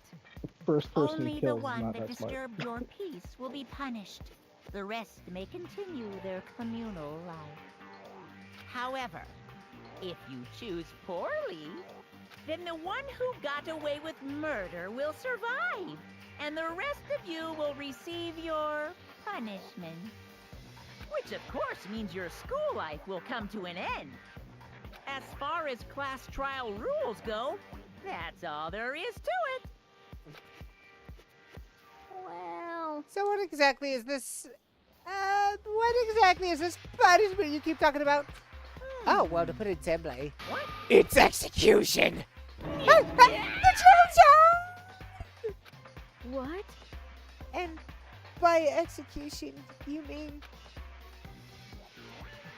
[SPEAKER 6] first person
[SPEAKER 3] only
[SPEAKER 6] he
[SPEAKER 3] the
[SPEAKER 6] kills is
[SPEAKER 3] one
[SPEAKER 6] not
[SPEAKER 3] that
[SPEAKER 6] that smart.
[SPEAKER 3] disturbed your peace will be punished. The rest may continue their communal life. However, if you choose poorly, then the one who got away with murder will survive, and the rest of you will receive your punishment. Which of course means your school life will come to an end. As far as class trial rules go, that's all there is to it.
[SPEAKER 1] Well, so what exactly is this? What exactly is this punishment you keep talking about? Oh, well, to put it simply,
[SPEAKER 3] What?
[SPEAKER 5] It's execution.
[SPEAKER 1] the children!
[SPEAKER 7] What?
[SPEAKER 1] And by execution, you mean?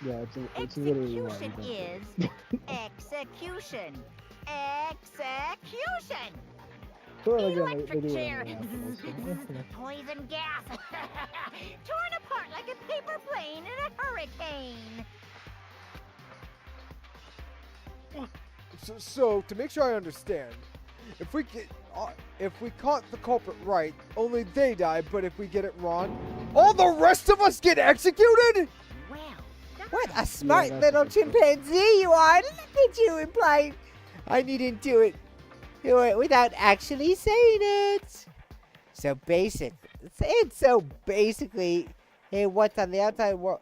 [SPEAKER 6] Yeah, it's literally what
[SPEAKER 3] Execution
[SPEAKER 6] you
[SPEAKER 3] is execution. Execution!
[SPEAKER 6] But then again, they
[SPEAKER 3] Electric
[SPEAKER 6] do it
[SPEAKER 3] chair.
[SPEAKER 6] anyway afterwards, so, yeah.
[SPEAKER 3] Poison gas. Torn apart like a paper plane in a hurricane.
[SPEAKER 5] So to make sure I understand, if we caught the culprit right, only they die. But if we get it wrong, all the rest of us get executed.
[SPEAKER 3] Well,
[SPEAKER 1] What
[SPEAKER 3] done.
[SPEAKER 1] a smart
[SPEAKER 6] that's
[SPEAKER 1] little
[SPEAKER 6] a good point.
[SPEAKER 1] chimpanzee you are! Look at you implying I needn't do it without actually saying it. So basically, what's on the outside world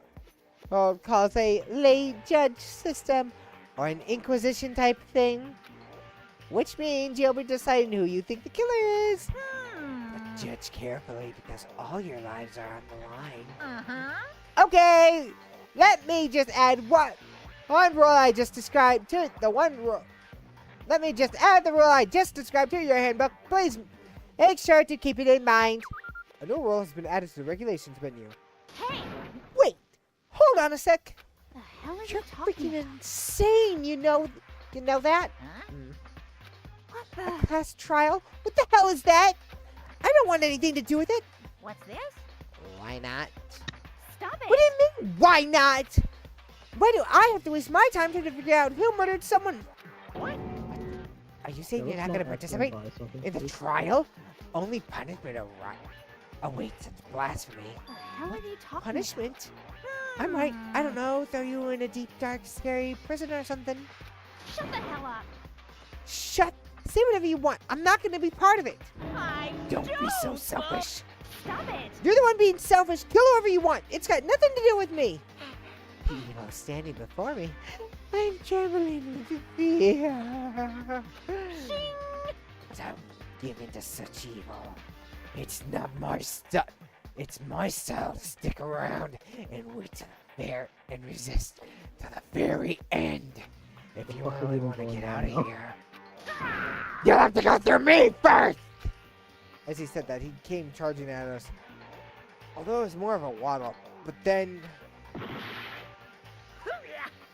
[SPEAKER 1] calls a lay judge system or an inquisition type thing. which means you'll be deciding who you think the killer is.
[SPEAKER 3] Hmm.
[SPEAKER 1] But judge carefully because all your lives are on the line.
[SPEAKER 3] Uh-huh.
[SPEAKER 1] Okay, let me just add one rule I just described to the one rule. Let me just add the rule I just described to your handbook. Please make sure to keep it in mind. A new rule has been added to the regulations menu.
[SPEAKER 9] Hey!
[SPEAKER 1] Wait, hold on a sec.
[SPEAKER 9] The hell are
[SPEAKER 1] You're
[SPEAKER 9] you talking
[SPEAKER 1] freaking
[SPEAKER 9] about?
[SPEAKER 1] insane, you know that?
[SPEAKER 3] Huh?
[SPEAKER 9] What
[SPEAKER 1] A
[SPEAKER 9] the?
[SPEAKER 1] class trial? What the hell is that? I don't want anything to do with it.
[SPEAKER 3] What's this?
[SPEAKER 1] Why not?
[SPEAKER 9] Stop it!
[SPEAKER 1] What do you mean, why not? Why do I have to waste my time trying to figure out who murdered someone?
[SPEAKER 3] What?
[SPEAKER 1] Are you saying
[SPEAKER 6] Yeah,
[SPEAKER 1] you're not
[SPEAKER 6] let's
[SPEAKER 1] going to participate
[SPEAKER 6] buy something,
[SPEAKER 1] in the
[SPEAKER 6] please.
[SPEAKER 1] trial? Only punishment awaits such blasphemy.
[SPEAKER 9] The hell are you talking
[SPEAKER 1] Punishment? I'm right. I don't know. Throw you in a deep, dark, scary prison or something.
[SPEAKER 9] about? Shut the hell up!
[SPEAKER 1] Shut. Say whatever you want. I'm not going to be part of it.
[SPEAKER 3] I
[SPEAKER 1] Don't be so selfish.
[SPEAKER 9] Stop it!
[SPEAKER 1] You're the one being selfish. Kill whoever you want. It's got nothing to do with me. Even while standing before me, I'm trembling with fear. Don't give in to such evil. It's not my stuff. It's my style to stick around and wait to the fair and resist to the very end. If you
[SPEAKER 6] fuck are
[SPEAKER 1] really
[SPEAKER 6] we
[SPEAKER 1] want to
[SPEAKER 6] going
[SPEAKER 1] get
[SPEAKER 6] on
[SPEAKER 1] out of
[SPEAKER 6] now?
[SPEAKER 1] here, you'll have to go through me first. As he said that, he came charging at us. Although it was more of a waddle, but then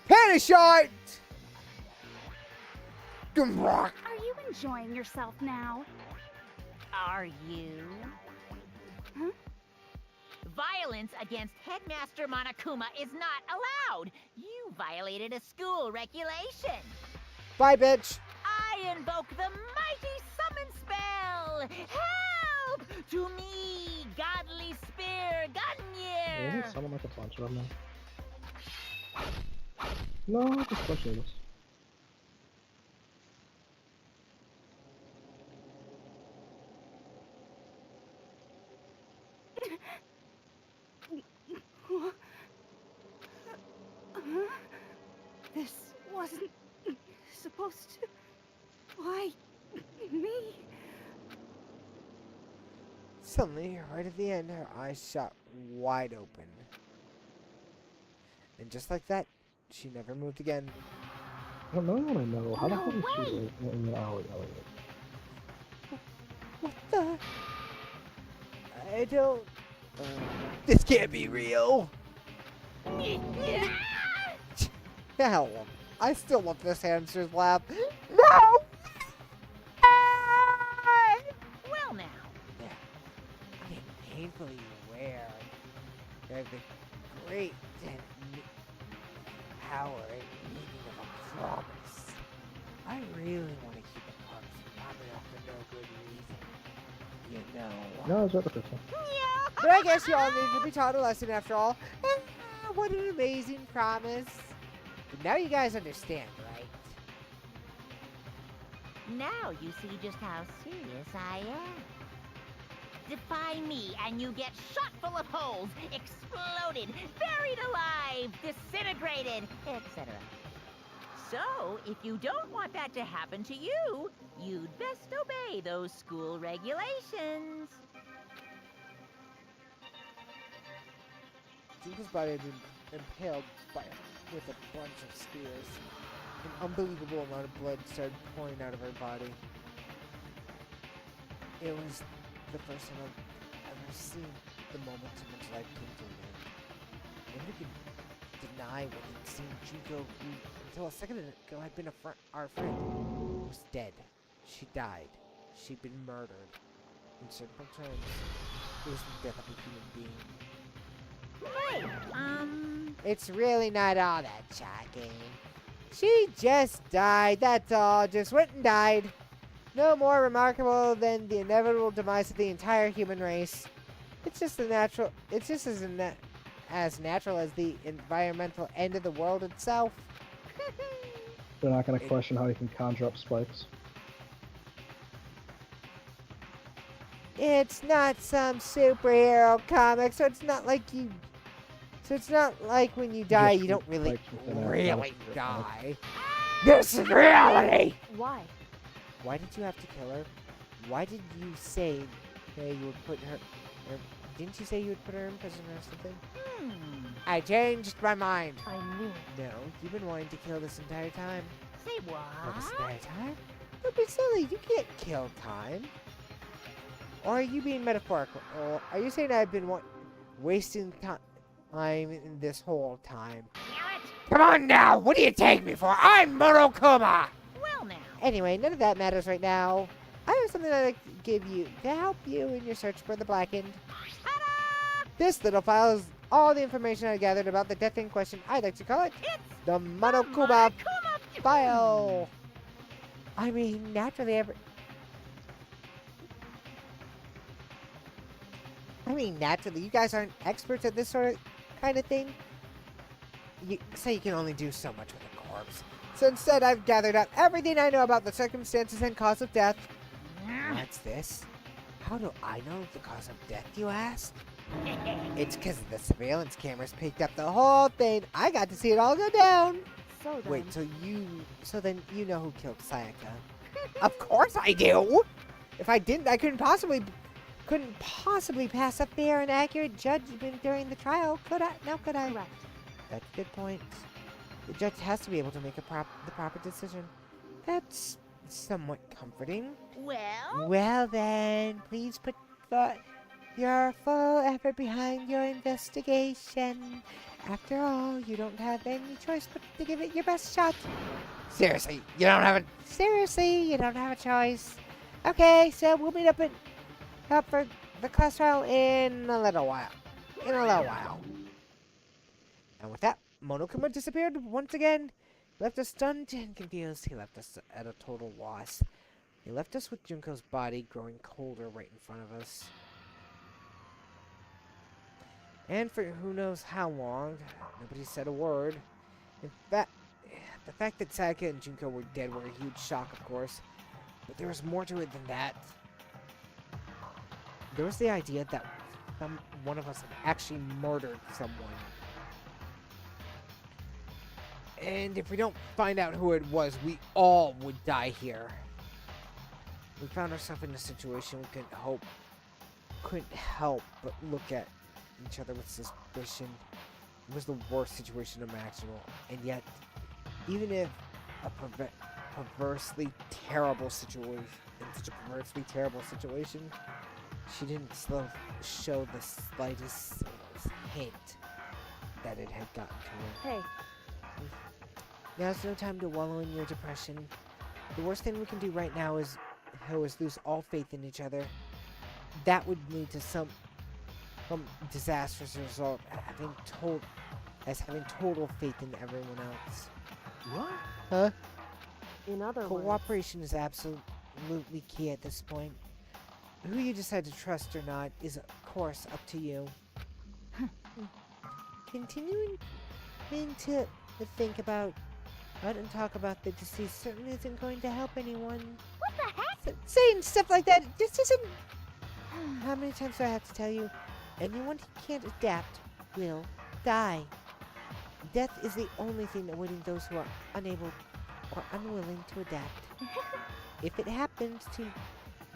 [SPEAKER 1] Panic shot!
[SPEAKER 9] Are you enjoying yourself now?
[SPEAKER 3] Are you?
[SPEAKER 9] Huh?
[SPEAKER 3] Violence against Headmaster Monokuma is not allowed. You violated a school regulation.
[SPEAKER 1] Bye, bitch.
[SPEAKER 3] I invoke the mighty summon spell. Help to me, godly spear
[SPEAKER 6] Isn't
[SPEAKER 3] Gungnir.
[SPEAKER 6] someone like a bunch of them? No, just a bunch of this.
[SPEAKER 7] This wasn't supposed to. Why me?
[SPEAKER 1] Suddenly, right at the end, her eyes shot wide open. And just like that, she never moved again.
[SPEAKER 6] I don't know what I know. How the
[SPEAKER 9] No
[SPEAKER 6] hell did she
[SPEAKER 9] way.
[SPEAKER 6] like in the alley?
[SPEAKER 1] What the? I don't... this can't be real. Hell, I still love this hamster's laugh. No!
[SPEAKER 3] Well now,
[SPEAKER 1] I am painfully aware of the great and power and meaning of a promise. I really want to keep a promise from popping off for no good reason. You know.
[SPEAKER 6] No, it's right the first one.
[SPEAKER 1] But I guess you all needed to be taught a lesson after all. What an amazing promise. But now you guys understand, right?
[SPEAKER 3] now you see just how serious I am. Defy me and you get shot full of holes, exploded, buried alive, disintegrated, etc. So, if you don't want that to happen to you, you'd best obey those school regulations.
[SPEAKER 1] Junko's body had been impaled with a bunch of spears. An unbelievable amount of blood started pouring out of her body. It was the first time I've ever seen the moment in which life came to an end. And who could deny what he'd seen Junko, who until a second ago had been our friend, was dead. She died. She'd been murdered. In simple terms, it was the death of a human being.
[SPEAKER 3] Hey,
[SPEAKER 1] It's really not all that shocking. She just died, that's all. Just went and died. No more remarkable than the inevitable demise of the entire human race. It's just as natural as the environmental end of the world itself.
[SPEAKER 6] They're not gonna question how you can conjure up spikes.
[SPEAKER 1] It's not some superhero comic, so it's not like you... So it's not like when you die,
[SPEAKER 6] Just
[SPEAKER 1] you don't really,
[SPEAKER 6] spikes within a
[SPEAKER 1] really
[SPEAKER 6] house.
[SPEAKER 1] die. This is reality!
[SPEAKER 7] Why?
[SPEAKER 1] Why did you have to kill her? Why did you say that you would put her... Or didn't you say you would put her in prison or something? I changed my mind.
[SPEAKER 7] I knew it.
[SPEAKER 1] No, you've been wanting to kill this entire time.
[SPEAKER 3] Say
[SPEAKER 1] Well,
[SPEAKER 3] what?
[SPEAKER 1] this entire time? Don't be silly. You can't kill time. Or are you being metaphorical? Or are you saying I've been wasting time in this whole time?
[SPEAKER 3] Damn it!
[SPEAKER 1] Come on now! What do you take me for? I'm Monokuma!
[SPEAKER 3] Well now.
[SPEAKER 1] Anyway, none of that matters right now. I have something I'd like to give you to help you in your search for the Blackened. This little file is all the information I gathered about the death in question. I'd like to call it the Monokuma file. I mean, naturally, you guys aren't experts at this sort of kind of thing. You say you can only do so much with a corpse. So instead, I've gathered up everything I know about the circumstances and cause of death. What's this? How do I know the cause of death, you ask? It's because the surveillance cameras picked up the whole thing. I got to see it all go down.
[SPEAKER 7] So then...
[SPEAKER 1] Wait, so then you know who killed Sayaka? Of course I do! If I didn't, I couldn't possibly pass a fair and accurate judgment during the trial, could I? Now could I?
[SPEAKER 7] Correct.
[SPEAKER 1] That's a good point. The judge has to be able to make the proper decision. That's somewhat comforting.
[SPEAKER 3] Well?
[SPEAKER 1] Well then, please put your full effort behind your investigation. After all, you don't have any choice but to give it your best shot. Seriously, you don't have a choice. Okay, so we'll meet up for the class trial in a little while. And with that, Monokuma disappeared once again. He left us stunned and confused. He left us at a total loss. He left us with Junko's body growing colder right in front of us. And for who knows how long, nobody said a word. In fact, the fact that Sayaka and Junko were dead were a huge shock, of course. But there was more to it than that. There was the idea that one of us had actually murdered someone. And if we don't find out who it was, we all would die here. We found ourselves in a situation we couldn't help but look at each other with suspicion. It was the worst situation imaginable. And yet, even if a perversely terrible situation, she didn't show the slightest hint that it had gotten to her.
[SPEAKER 7] Hey,
[SPEAKER 1] Now's no time to wallow in your depression. The worst thing we can do right now is lose all faith in each other. That would lead to some disastrous result, having total faith in everyone else.
[SPEAKER 2] What?
[SPEAKER 1] Huh?
[SPEAKER 7] in other words...
[SPEAKER 1] Cooperation is absolutely key at this point. Who you decide to trust or not is, of course, up to you. Continuing to think about and talk about the deceased certainly isn't going to help anyone.
[SPEAKER 9] What the heck?
[SPEAKER 1] Saying stuff like that just isn't... How many times do I have to tell you? Anyone who can't adapt will die. Death is the only thing awaiting those who are unable or unwilling to adapt. If it happens to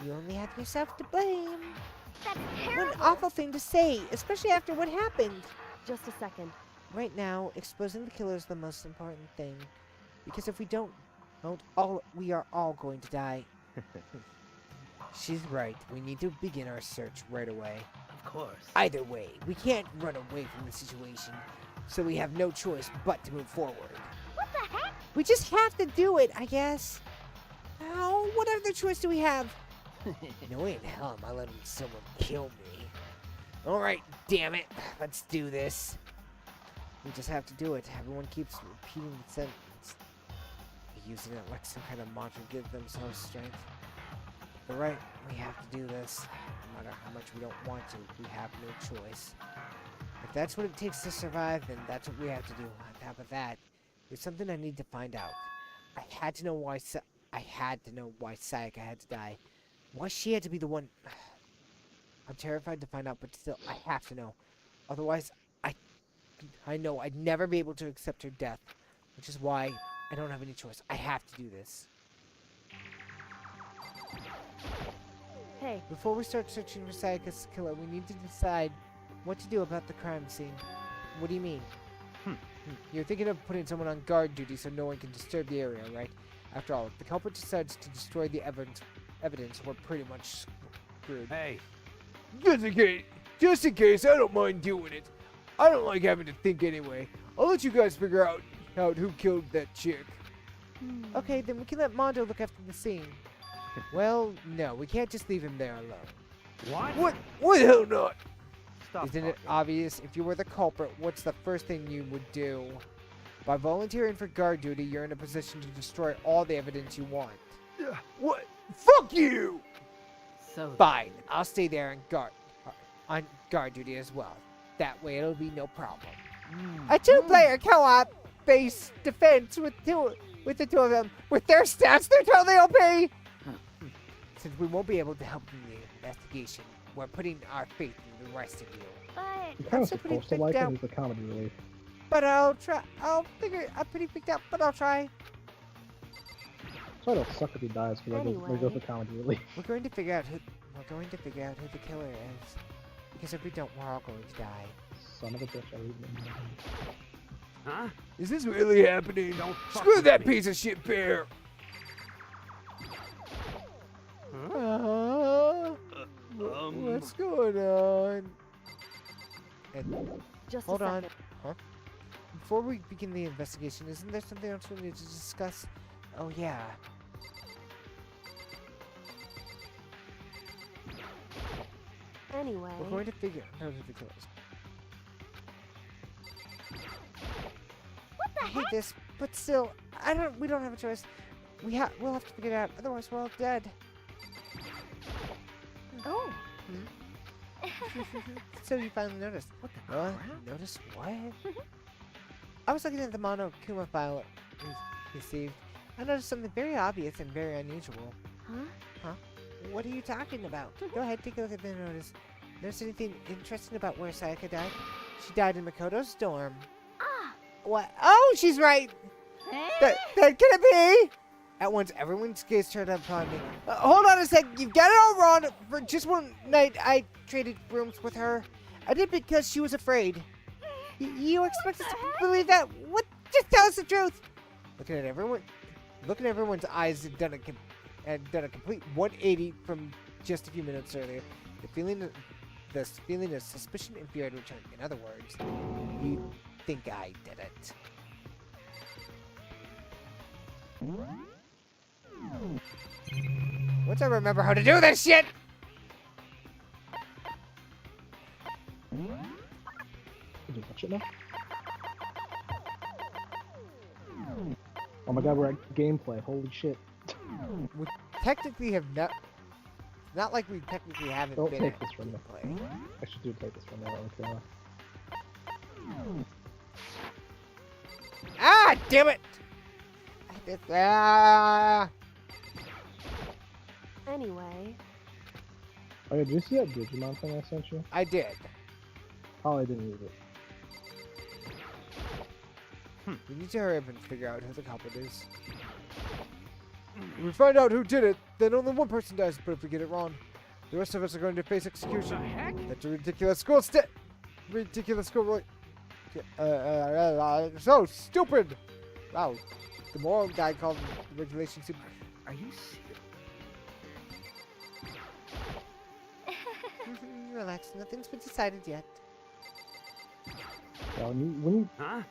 [SPEAKER 1] you, only have yourself to blame.
[SPEAKER 9] That's
[SPEAKER 1] What
[SPEAKER 9] terrible.
[SPEAKER 1] an awful thing to say, especially after what happened.
[SPEAKER 7] Just a second.
[SPEAKER 1] Right now, exposing the killer is the most important thing. Because if we don't, we are all going to die. She's right. We need to begin our search right away.
[SPEAKER 2] Of course.
[SPEAKER 1] Either way, we can't run away from the situation, so we have no choice but to move forward.
[SPEAKER 9] What the heck?
[SPEAKER 1] We just have to do it, I guess. Oh, what other choice do we have? No way in hell am I letting someone kill me. Alright, damn it. Let's do this. We just have to do it. Everyone keeps repeating the sentence. Using it like some kind of mantra to give themselves strength. But right, we have to do this. No matter how much we don't want to, we have no choice. If that's what it takes to survive, then that's what we have to do. On top of that, there's something I need to find out. I had to know why Sayaka had to die. Why she had to be the one. I'm terrified to find out, but still, I have to know. Otherwise, I know I'd never be able to accept her death, which is why I don't have any choice. I have to do this.
[SPEAKER 7] Okay.
[SPEAKER 1] Before we start searching for Sayaka's killer, we need to decide what to do about the crime scene. What do you mean? You're thinking of putting someone on guard duty so no one can disturb the area, right? After all, if the culprit decides to destroy the evidence, we're pretty much screwed.
[SPEAKER 4] Hey,
[SPEAKER 5] Just in case, I don't mind doing it. I don't like having to think anyway. I'll let you guys figure out who killed that chick.
[SPEAKER 1] Okay, then we can let Mondo look after the scene. Well, no, we can't just leave him there alone.
[SPEAKER 4] what?
[SPEAKER 5] What the hell not?
[SPEAKER 4] Stop
[SPEAKER 1] Isn't it
[SPEAKER 4] talking.
[SPEAKER 1] obvious? If you were the culprit, what's the first thing you would do? By volunteering for guard duty, you're in a position to destroy all the evidence you want.
[SPEAKER 5] What? Fuck you!
[SPEAKER 7] So
[SPEAKER 1] Fine, I'll stay there on guard duty as well. That way it'll be no problem. A two-player co-op base defense with the two of them. With their stats, they're totally OP! Since we won't be able to help in the investigation, we're putting our faith in the rest of you.
[SPEAKER 9] But
[SPEAKER 6] You're kind of
[SPEAKER 1] still pretty
[SPEAKER 6] supposed to
[SPEAKER 1] freaked
[SPEAKER 6] like
[SPEAKER 1] out.
[SPEAKER 6] him. He's the comedy relief.
[SPEAKER 1] But I'll try. I'm pretty freaked out, but I'll try.
[SPEAKER 6] So it'll suck if he dies because there goes
[SPEAKER 7] Anyway.
[SPEAKER 6] the comedy relief.
[SPEAKER 1] We're going to figure out who the killer is. Because if we don't, we're all going to die.
[SPEAKER 6] Son of a bitch, I read him.
[SPEAKER 4] Huh?
[SPEAKER 5] Is this really happening?
[SPEAKER 4] Don't fuck
[SPEAKER 5] Screw
[SPEAKER 4] with
[SPEAKER 5] that
[SPEAKER 4] me.
[SPEAKER 5] piece of shit bear.
[SPEAKER 1] What's going on? And
[SPEAKER 7] just
[SPEAKER 1] hold
[SPEAKER 7] a
[SPEAKER 1] on.
[SPEAKER 7] second.
[SPEAKER 1] Before we begin the investigation, isn't there something else we need to discuss? Oh yeah.
[SPEAKER 7] Anyway.
[SPEAKER 1] We're going to figure out who the killer is. I hate this, but still, we don't have a choice. We'll have to figure it out, otherwise we're all dead.
[SPEAKER 7] Oh.
[SPEAKER 1] So you finally noticed.
[SPEAKER 7] What the
[SPEAKER 1] What?
[SPEAKER 7] crap?
[SPEAKER 1] Notice what? I was looking at the Monokuma file we received. I noticed something very obvious and very unusual.
[SPEAKER 7] Huh?
[SPEAKER 1] What are you talking about? Go ahead, take a look at the notice. Notice anything interesting about where Sayaka died? She died in Makoto's dorm.
[SPEAKER 9] ah,
[SPEAKER 1] What? Oh, she's right! That can it be? At once, everyone's gaze turned upon me. Hold on a sec, you've got it all wrong. For just one night, I traded rooms with her. I did because she was afraid. You expect us to believe that? What? Just tell us the truth. Looking at everyone's eyes had done a complete 180 from just a few minutes earlier. The feeling of suspicion and fear had returned. In other words, you think I did it. Once I remember how to do this shit!
[SPEAKER 6] Did you touch it now? Oh my god, we're at gameplay. Holy shit.
[SPEAKER 1] We technically have not. Not like we technically haven't
[SPEAKER 6] Don't
[SPEAKER 1] been
[SPEAKER 6] take
[SPEAKER 1] at
[SPEAKER 6] this from me.
[SPEAKER 1] gameplay.
[SPEAKER 6] I should do take this from now. Okay.
[SPEAKER 1] Ah, damn it! Ah!
[SPEAKER 7] Anyway.
[SPEAKER 6] Oh yeah, did you see that Digimon thing I sent you?
[SPEAKER 1] I did.
[SPEAKER 6] Oh, I didn't use it.
[SPEAKER 1] We need to hurry up and figure out who the culprit is. If we find out who did it, then only one person dies, but if we get it wrong, the rest of us are going to face execution. That's a ridiculous school ridiculous school so stupid! Wow. The moral guy called the regulation stupid.
[SPEAKER 4] Are you serious?
[SPEAKER 1] Relax, nothing's been decided yet.
[SPEAKER 6] Yeah, when you
[SPEAKER 4] Huh?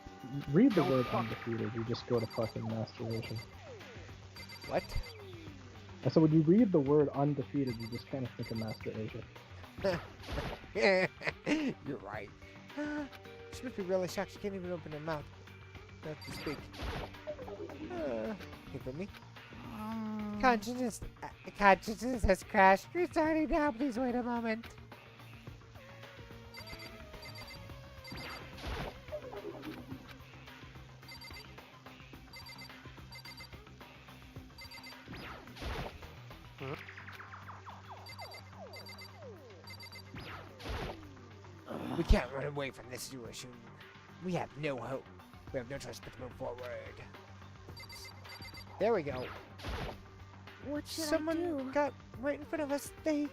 [SPEAKER 6] read the
[SPEAKER 4] Don't
[SPEAKER 6] word
[SPEAKER 4] fuck-
[SPEAKER 6] undefeated, you just go to fucking masturbation.
[SPEAKER 1] What?
[SPEAKER 6] I said when you read the word undefeated, you just kind of think of masturbation.
[SPEAKER 1] You're right. She must be really shocked she can't even open her mouth. Not to speak. Hey, for me. Consciousness has crashed. Restarting now. Please wait a moment. We can't run away from this situation. We have no hope. We have no choice but to move forward. There we go.
[SPEAKER 7] What should
[SPEAKER 1] Someone
[SPEAKER 7] I do?
[SPEAKER 1] got right in front of us. They...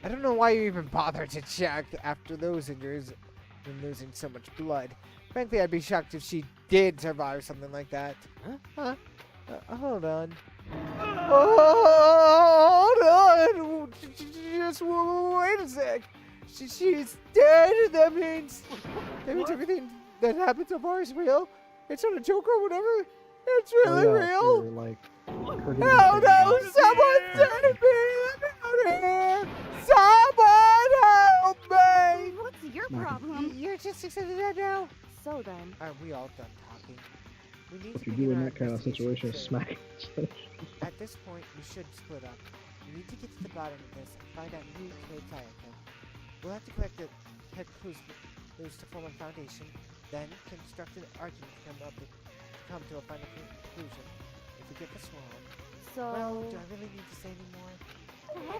[SPEAKER 1] I don't know why you even bothered to check after those injuries and losing so much blood. Frankly, I'd be shocked if she did survive something like that. Huh? Hold on. Hold on! Just wait a sec. She's dead. That means everything that happened so far is real. It's not a joke or whatever. It's really real.
[SPEAKER 6] Like,
[SPEAKER 1] Oh no! Someone save me! Let me out of here! Someone help me!
[SPEAKER 7] What's your problem?
[SPEAKER 1] You're just excited that now?
[SPEAKER 7] So then,
[SPEAKER 1] Are we all done talking? We need
[SPEAKER 6] what
[SPEAKER 1] to
[SPEAKER 6] you
[SPEAKER 1] begin
[SPEAKER 6] do in
[SPEAKER 1] our
[SPEAKER 6] that kind of situation is
[SPEAKER 1] investigation
[SPEAKER 6] smack.
[SPEAKER 1] At this point, we should split up. We need to get to the bottom of this and find out who killed Sayaka. We'll have to collect the clues to form a foundation, then construct an argument to come to a final conclusion. If we get this wrong, well, do I really need to say anymore?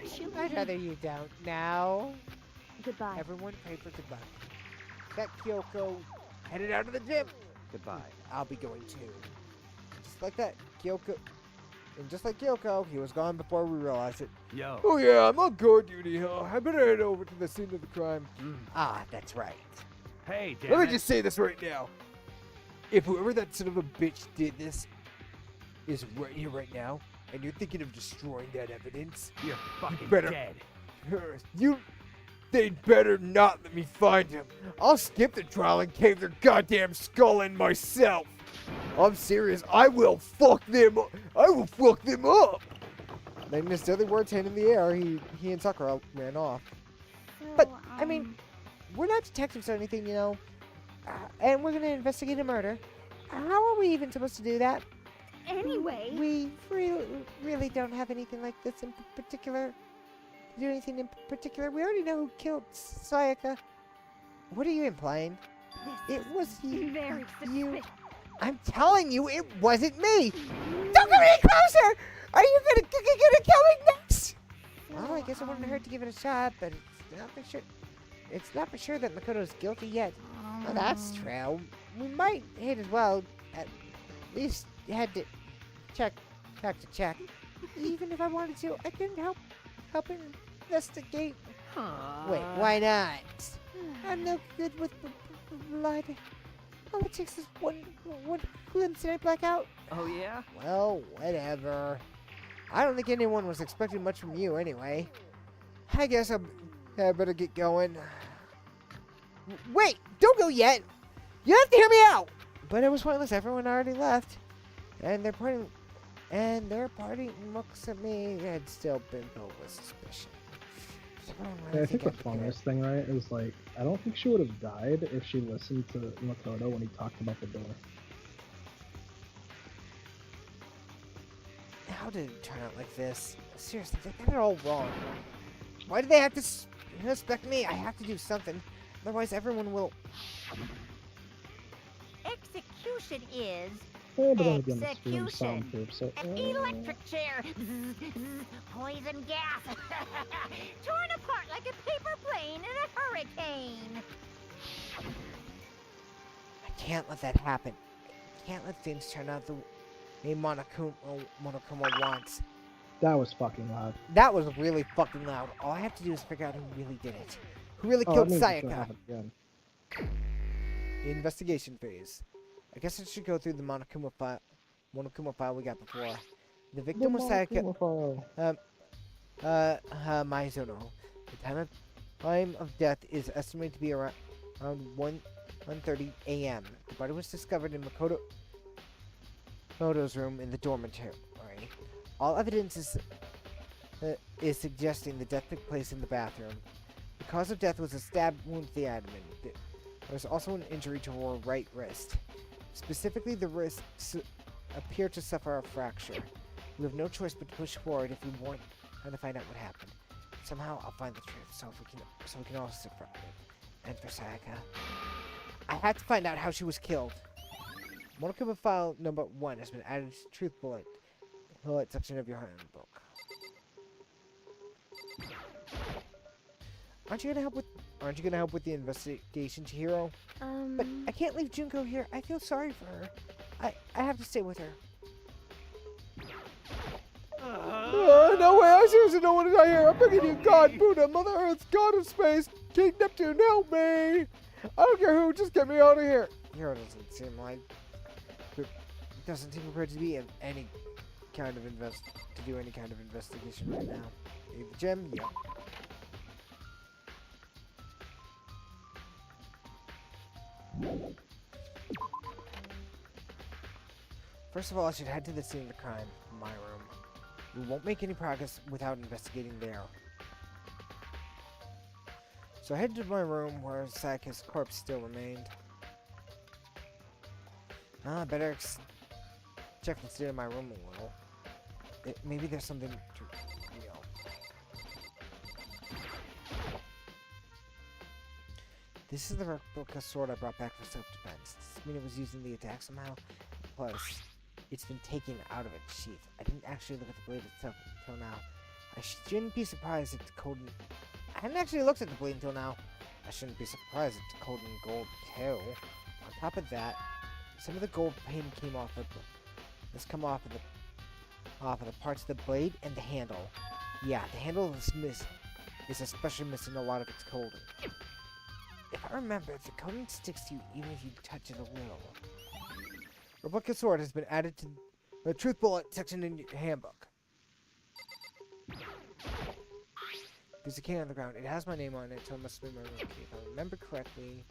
[SPEAKER 7] actually,
[SPEAKER 1] I'd rather you don't. Now,
[SPEAKER 7] goodbye.
[SPEAKER 1] everyone pray for good luck. That Kyoko headed out of the gym.
[SPEAKER 8] Goodbye.
[SPEAKER 1] I'll be going too. Just like that, Kyoko. And just like Kyoko, he was gone before we realized it.
[SPEAKER 8] Yo.
[SPEAKER 5] Oh yeah, I'm on guard duty, huh? I better head over to the scene of the crime.
[SPEAKER 1] Ah, that's right.
[SPEAKER 8] Hey, damn
[SPEAKER 5] Let me
[SPEAKER 8] it.
[SPEAKER 5] just say this right now. If whoever that son of a bitch did this is right here right now, and you're thinking of destroying that evidence,
[SPEAKER 8] You're fucking
[SPEAKER 5] better-
[SPEAKER 8] dead.
[SPEAKER 5] they'd better not let me find him. I'll skip the trial and cave their goddamn skull in myself. I'm serious. I will fuck them up. I will fuck them up.
[SPEAKER 1] Letting his deadly words hang in the air, he and Sakura ran off.
[SPEAKER 7] So,
[SPEAKER 1] But, I mean, we're not detectives or anything, you know. And we're going to investigate a murder. How are we even supposed to do that?
[SPEAKER 7] anyway,
[SPEAKER 1] We really don't have anything like this in particular. To do anything in particular. We already know who killed Sayaka. What are you implying?
[SPEAKER 7] this
[SPEAKER 1] It was
[SPEAKER 7] is
[SPEAKER 1] you.
[SPEAKER 7] very
[SPEAKER 1] You.
[SPEAKER 7] suspicious.
[SPEAKER 1] I'm telling you, it wasn't me. Don't come any closer. Are you gonna kill me next? Well, I guess it wouldn't hurt to give it a shot, but it's not for sure. It's not for sure that Makoto's guilty yet. Well, that's true. We might hit as well. At least had to check. Even if I wanted to, I couldn't help investigate. Wait, why not? I'm no good with blood. All it takes is one glimpse and I black out.
[SPEAKER 8] Oh, yeah?
[SPEAKER 1] Well, whatever. I don't think anyone was expecting much from you anyway. I guess I better get going. Wait, don't go yet. You have to hear me out. But it was pointless. Everyone already left. And their party looks at me had still been filled with suspicion.
[SPEAKER 6] Yeah, I think the funniest thing, right, is like, I don't think she would have died if she listened to Makoto when he talked about the door.
[SPEAKER 1] How did it turn out like this? Seriously, they got it all wrong. Why do they have to suspect me? I have to do something. Otherwise, everyone will...
[SPEAKER 3] Execution is
[SPEAKER 6] Yeah, but then again, the screen
[SPEAKER 3] Execution.
[SPEAKER 6] soundproof, so...
[SPEAKER 3] an electric chair, poison gas, torn apart like a paper plane in a hurricane.
[SPEAKER 1] I can't let that happen. I can't let things turn out the way Monokuma wants.
[SPEAKER 6] That was fucking loud.
[SPEAKER 1] That was really fucking loud. All I have to do is figure out who really did it. Who really
[SPEAKER 6] Oh,
[SPEAKER 1] killed
[SPEAKER 6] that means it's gonna
[SPEAKER 1] Sayaka?
[SPEAKER 6] happen again.
[SPEAKER 1] The investigation phase. I guess I should go through the Monokuma file we got before. The victim was Sayaka. Maizono. The time of death is estimated to be around 1:30 a.m. The body was discovered in Makoto's room in the dormitory. All evidence is suggesting the death took place in the bathroom. The cause of death was a stab wound to the abdomen. There was also an injury to her right wrist. Specifically, the wrists appear to suffer a fracture. We have no choice but to push forward if we want to find out what happened. Somehow, I'll find the truth, so we can all sit from it. And for Sayaka, I have to find out how she was killed. Monokuma file number 1 has been added to Truth Bullet section of your handbook. Aren't you gonna help with the investigation, Chihiro? But I can't leave Junko here. I feel sorry for her. I have to stay with her.
[SPEAKER 5] No way, I seriously don't want to die here. I'm begging you, God, Buddha, Mother Earth, God of Space, King Neptune, help me. I don't care who, just get me out of here.
[SPEAKER 1] Hiro doesn't seem prepared to be in any kind of do any kind of investigation right now. Need the gem? Yep. First of all, I should head to the scene of the crime, my room. We won't make any progress without investigating there. So I headed to my room where Sayaka's corpse still remained. Better check the state of my room a little. Maybe there's something to real. This is the replica sword I brought back for self-defense. Does this mean it was used in the attack somehow? Plus, it's been taken out of its sheath. I didn't actually look at the blade itself until now. I shouldn't be surprised if the code... I hadn't actually looked at the blade until now. I shouldn't be surprised if the code in gold too. On top of that, some of the gold paint came off of off of the parts of the blade and the handle. Yeah, the handle is especially missing a lot of its coating. If I remember, the coating sticks to you even if you touch it a little. Replica sword has been added to the Truth Bullet section in your handbook. There's a key on the ground. It has my name on it, so it must be my room key. If I remember correctly...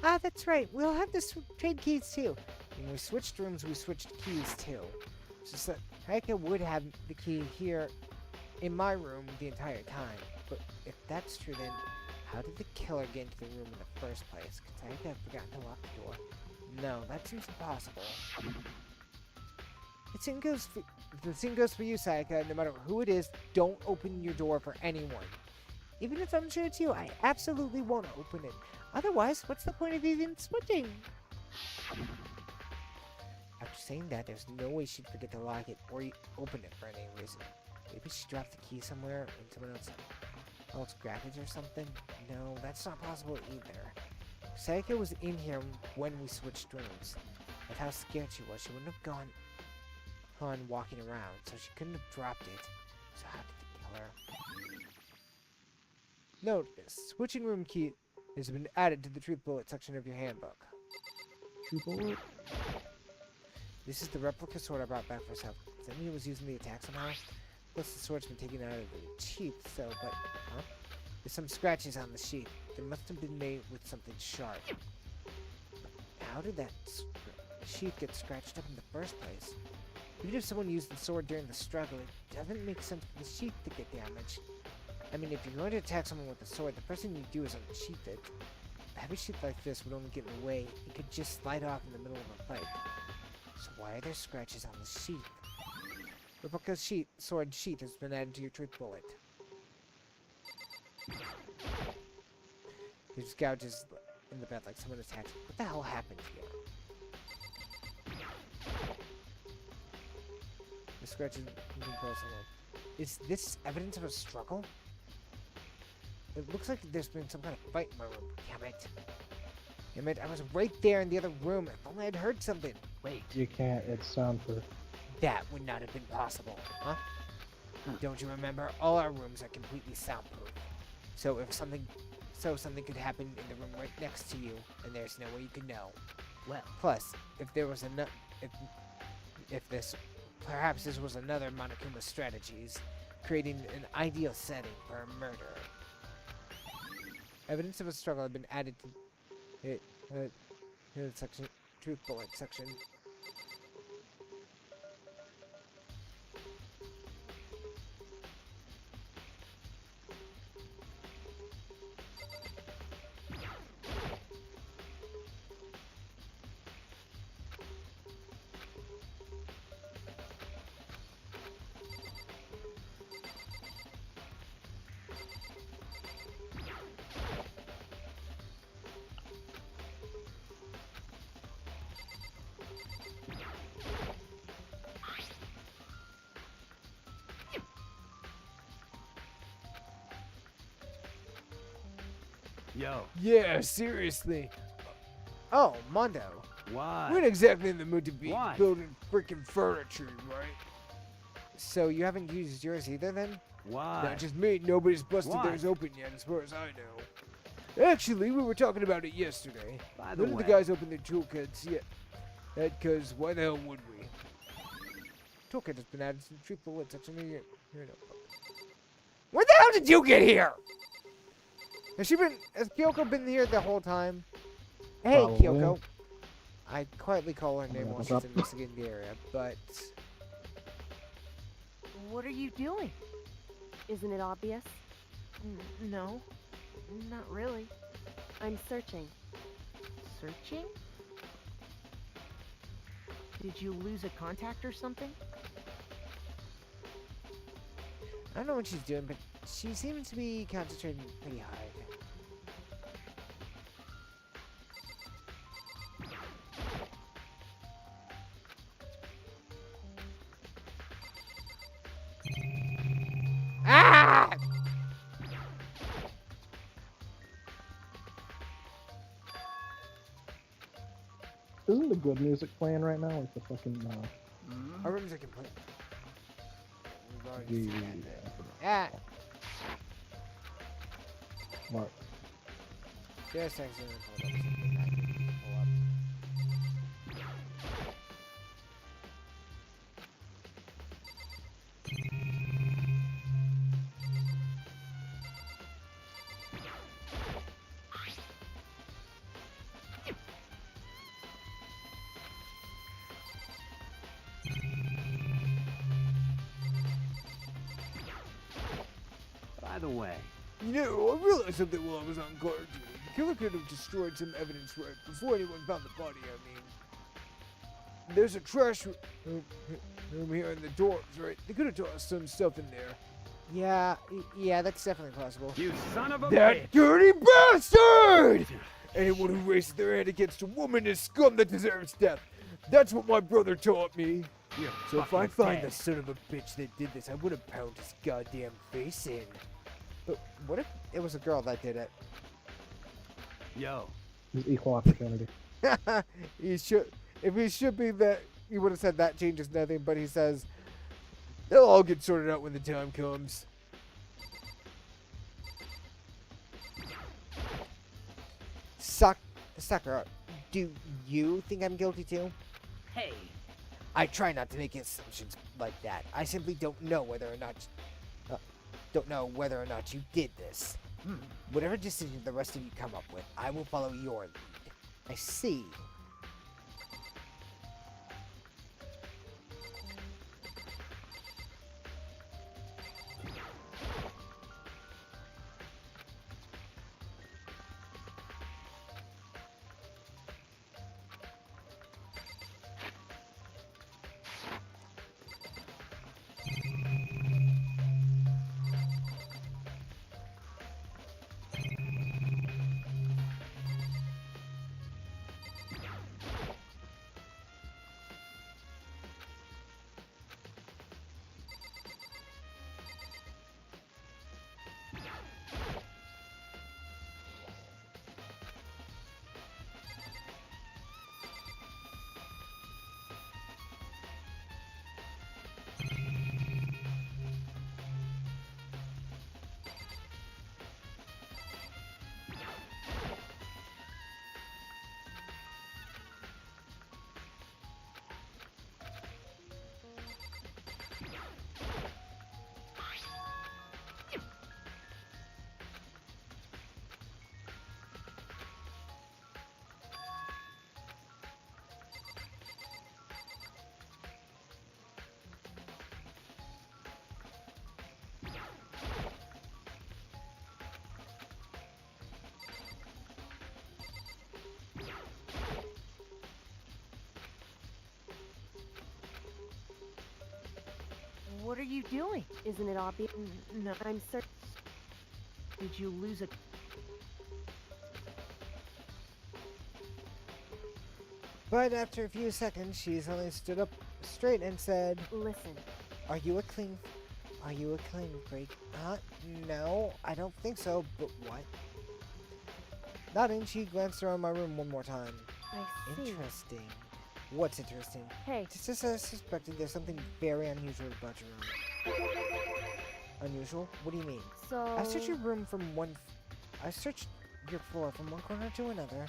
[SPEAKER 1] Ah, that's right. We'll have to trade keys too. When we switched rooms, we switched keys too. It's just that Heike would have the key here in my room the entire time. But if that's true, then how did the killer get into the room in the first place? Could Heike have forgotten to lock the door? No, that seems impossible. The same goes for you, Sayaka. No matter who it is, don't open your door for anyone. Even if I'm sure it's you, I absolutely won't open it. Otherwise, what's the point of even switching? After saying that, there's no way she'd forget to lock it or open it for any reason. Maybe she dropped the key somewhere and someone else grabbed it or something? No, that's not possible either. Sayaka was in here when we switched rooms. With how scared she was, she wouldn't have gone on walking around, so she couldn't have dropped it. So how did the killer... Note, switching room key has been added to the Truth Bullet section of your handbook.
[SPEAKER 6] Truth Bullet?
[SPEAKER 1] This is the replica sword I brought back for self. Does that mean it was used in the attack somehow? Plus the sword's been taken out of the sheath, so, but, huh? There's some scratches on the sheath. They must have been made with something sharp. But how did that sheath get scratched up in the first place? Even if someone used the sword during the struggle, it doesn't make sense for the sheath to get damaged. I mean, if you're going to attack someone with a sword, the first thing you do is unsheath it. A heavy sheath like this would only get in the way. It could just slide off in the middle of a fight. So why are there scratches on the sheath? Replica sword sheath has been added to your Truth Bullet. There's gouges in the bed like someone attacked. What the hell happened here? The scratches moving closer. Is this evidence of a struggle? It looks like there's been some kind of fight in my room. Damn it. Damn it, I was right there in the other room. If only I'd heard something. Wait.
[SPEAKER 6] You can't, it's soundproof.
[SPEAKER 1] That would not have been possible, huh? Don't you remember? All our rooms are completely soundproof. So if something could happen in the room right next to you, and there's no way you could know. Well, plus, if there was perhaps this was another Monokuma's strategies, creating an ideal setting for a murder. Evidence of a struggle had been added to the section, Truth Bullet section.
[SPEAKER 4] Yo.
[SPEAKER 5] Yeah, seriously.
[SPEAKER 1] Oh, Mondo.
[SPEAKER 4] What?
[SPEAKER 5] We're not exactly in the mood to be
[SPEAKER 4] What?
[SPEAKER 5] building freaking furniture, right?
[SPEAKER 1] So you haven't used yours either, then?
[SPEAKER 4] What?
[SPEAKER 5] Not just me. Nobody's busted
[SPEAKER 4] What?
[SPEAKER 5] theirs open yet, as far as I know. Actually, we were talking about it yesterday.
[SPEAKER 4] By the
[SPEAKER 5] None of
[SPEAKER 4] way.
[SPEAKER 5] the guys opened their toolkits yet. Because why the hell would we?
[SPEAKER 1] Toolkit has been added since truthful lit section of your notebook.
[SPEAKER 5] When the hell did you get here?
[SPEAKER 1] Has Kyoko been here the whole time? Hey,
[SPEAKER 6] Probably.
[SPEAKER 1] Kyoko. I quietly call her name while
[SPEAKER 6] what's
[SPEAKER 1] she's
[SPEAKER 6] up?
[SPEAKER 1] investigating the area, but...
[SPEAKER 7] What are you doing?
[SPEAKER 9] Isn't it obvious?
[SPEAKER 7] No, not really.
[SPEAKER 9] I'm searching.
[SPEAKER 7] Searching? Did you lose a contact or something?
[SPEAKER 1] I don't know what she's doing, but she seems to be concentrating pretty hard. Ah!
[SPEAKER 6] Isn't the good music playing right now? Like the fucking
[SPEAKER 1] Our rooms are complete. We've already
[SPEAKER 6] the
[SPEAKER 1] seen that. Ah!
[SPEAKER 6] what?
[SPEAKER 1] Just accidentally pulled up something I didn't pull up.
[SPEAKER 4] By the way.
[SPEAKER 5] You know, I realized something while I was on guard duty. The killer could have destroyed some evidence right before anyone found the body, I mean. There's a trash room here in the dorms, right? They could have tossed some stuff in there.
[SPEAKER 1] Yeah, that's definitely possible.
[SPEAKER 4] You son of a
[SPEAKER 5] That
[SPEAKER 4] bitch!
[SPEAKER 5] dirty bastard! Anyone who raises their hand against a woman is scum that deserves death. That's what my brother taught me.
[SPEAKER 4] You're
[SPEAKER 5] So if I
[SPEAKER 4] fucking
[SPEAKER 5] find
[SPEAKER 4] dead.
[SPEAKER 5] the son of a bitch that did this, I would have pounded his goddamn face in.
[SPEAKER 1] But what if it was a girl that did it?
[SPEAKER 4] Yo.
[SPEAKER 6] It's equal opportunity.
[SPEAKER 1] If he should be that, he would have said that changes nothing, but he says,
[SPEAKER 5] They'll all get sorted out when the time comes.
[SPEAKER 1] Sakura, do you think I'm guilty too?
[SPEAKER 7] Hey,
[SPEAKER 1] I try not to make assumptions like that. I simply don't know whether or not you did this. Whatever decision the rest of you come up with, I will follow your lead. I see.
[SPEAKER 7] what are you doing?
[SPEAKER 9] Isn't it obvious?
[SPEAKER 7] No,
[SPEAKER 9] I'm searching.
[SPEAKER 7] did you lose a...
[SPEAKER 1] But after a few seconds, she suddenly stood up straight and said,
[SPEAKER 9] Listen,
[SPEAKER 1] Are you a clean freak? No, I don't think so, but what? Nodding, she glanced around my room one more time.
[SPEAKER 7] I see.
[SPEAKER 1] Interesting. What's interesting?
[SPEAKER 7] Hey,
[SPEAKER 1] Just as I suspected, there's something very unusual about your room. Unusual? What do you mean?
[SPEAKER 7] so...
[SPEAKER 1] I searched your room I searched your floor from one corner to another,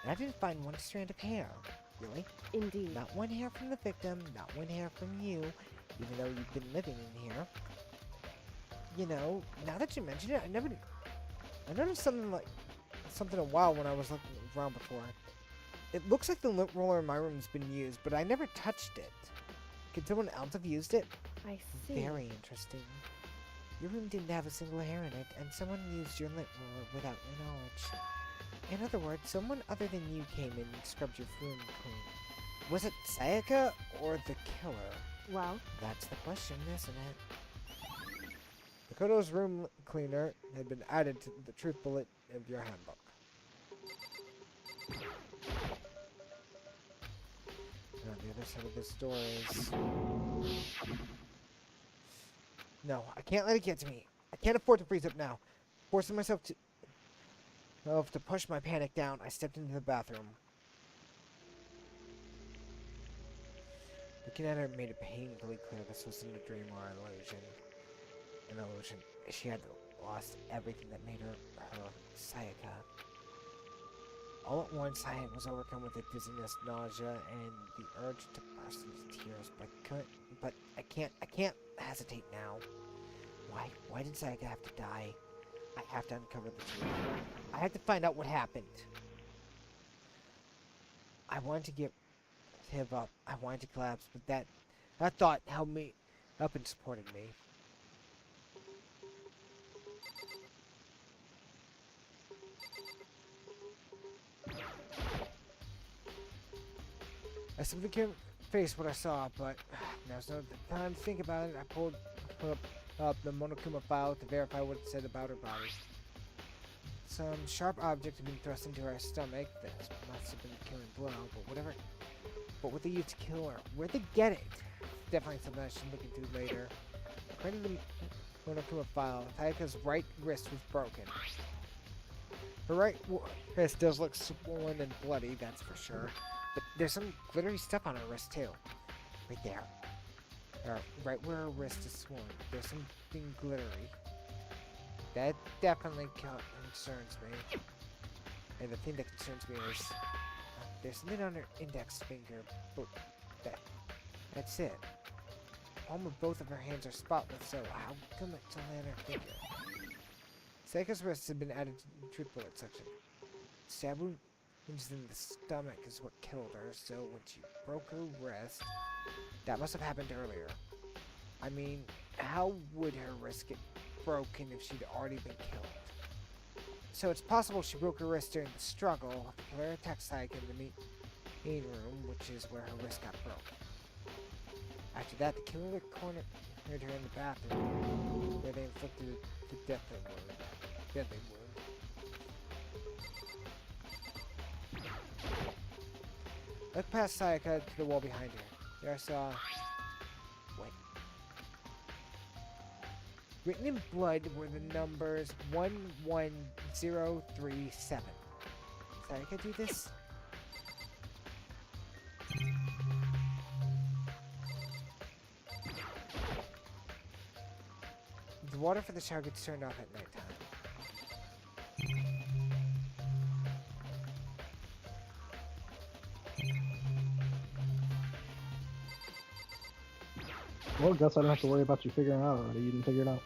[SPEAKER 1] and I didn't find one strand of hair. Really?
[SPEAKER 7] Indeed.
[SPEAKER 1] Not one hair from the victim, not one hair from you, even though you've been living in here. You know, now that you mention it, I noticed something a while when I was looking around before. It looks like the lint roller in my room's been used, but I never touched it. Could someone else have used it?
[SPEAKER 7] I see.
[SPEAKER 1] Very interesting. Your room didn't have a single hair in it, and someone used your lint roller without your knowledge. In other words, someone other than you came in and scrubbed your room clean. Was it Sayaka or the killer?
[SPEAKER 7] Well,
[SPEAKER 1] That's the question, isn't it? Makoto's room cleaner had been added to the truth bullet of your handbook. And on the other side of this door is... No, I can't let it get to me. I can't afford to freeze up now. Forcing myself to push my panic down, I stepped into the bathroom. Looking at her made it painfully clear this wasn't a dream or an illusion. An illusion. She had lost everything that made her Sayaka. All at once, I was overcome with a dizziness, nausea, and the urge to burst into tears. But I can't hesitate now. Why did Sayaka have to die? I have to uncover the truth. I have to find out what happened. I wanted to give up. I wanted to collapse, but that thought held me up and supported me. I simply couldn't face what I saw, but now's no time to think about it. I pulled up the Monokuma file to verify what it said about her body. Some sharp object had been thrust into her stomach. This must have been a killing blow, but whatever. But what they used to kill her, where'd they get it? Definitely something I should look into later. According to the Monokuma file, Sayaka's right wrist was broken. Her right wrist does look swollen and bloody, that's for sure. But there's some glittery stuff on her wrist too. Right there. Right where her wrist is swollen. There's something glittery. That definitely concerns me. And the thing that concerns me is there's something on her index finger, but that's it. Palm of both of her hands are spotless, so how come it's only on her finger? Sayaka's wrists have been added to the truth bullet section. Stab wounds in the stomach is what killed her, so when she broke her wrist, that must have happened earlier. I mean, how would her wrist get broken if she'd already been killed? So it's possible she broke her wrist during the struggle. The killer attacked Sayaka in the main room, which is where her wrist got broken. After that, the killer cornered her in the bathroom, where they inflicted the deadly wound. Look past Sayaka to the wall behind her. There I saw... Wait. Written in blood were the numbers 11037. Sayaka do this? The water for the shower gets turned off at nighttime.
[SPEAKER 6] Well, guess I don't have to worry about you figuring it out already. You didn't figure it out.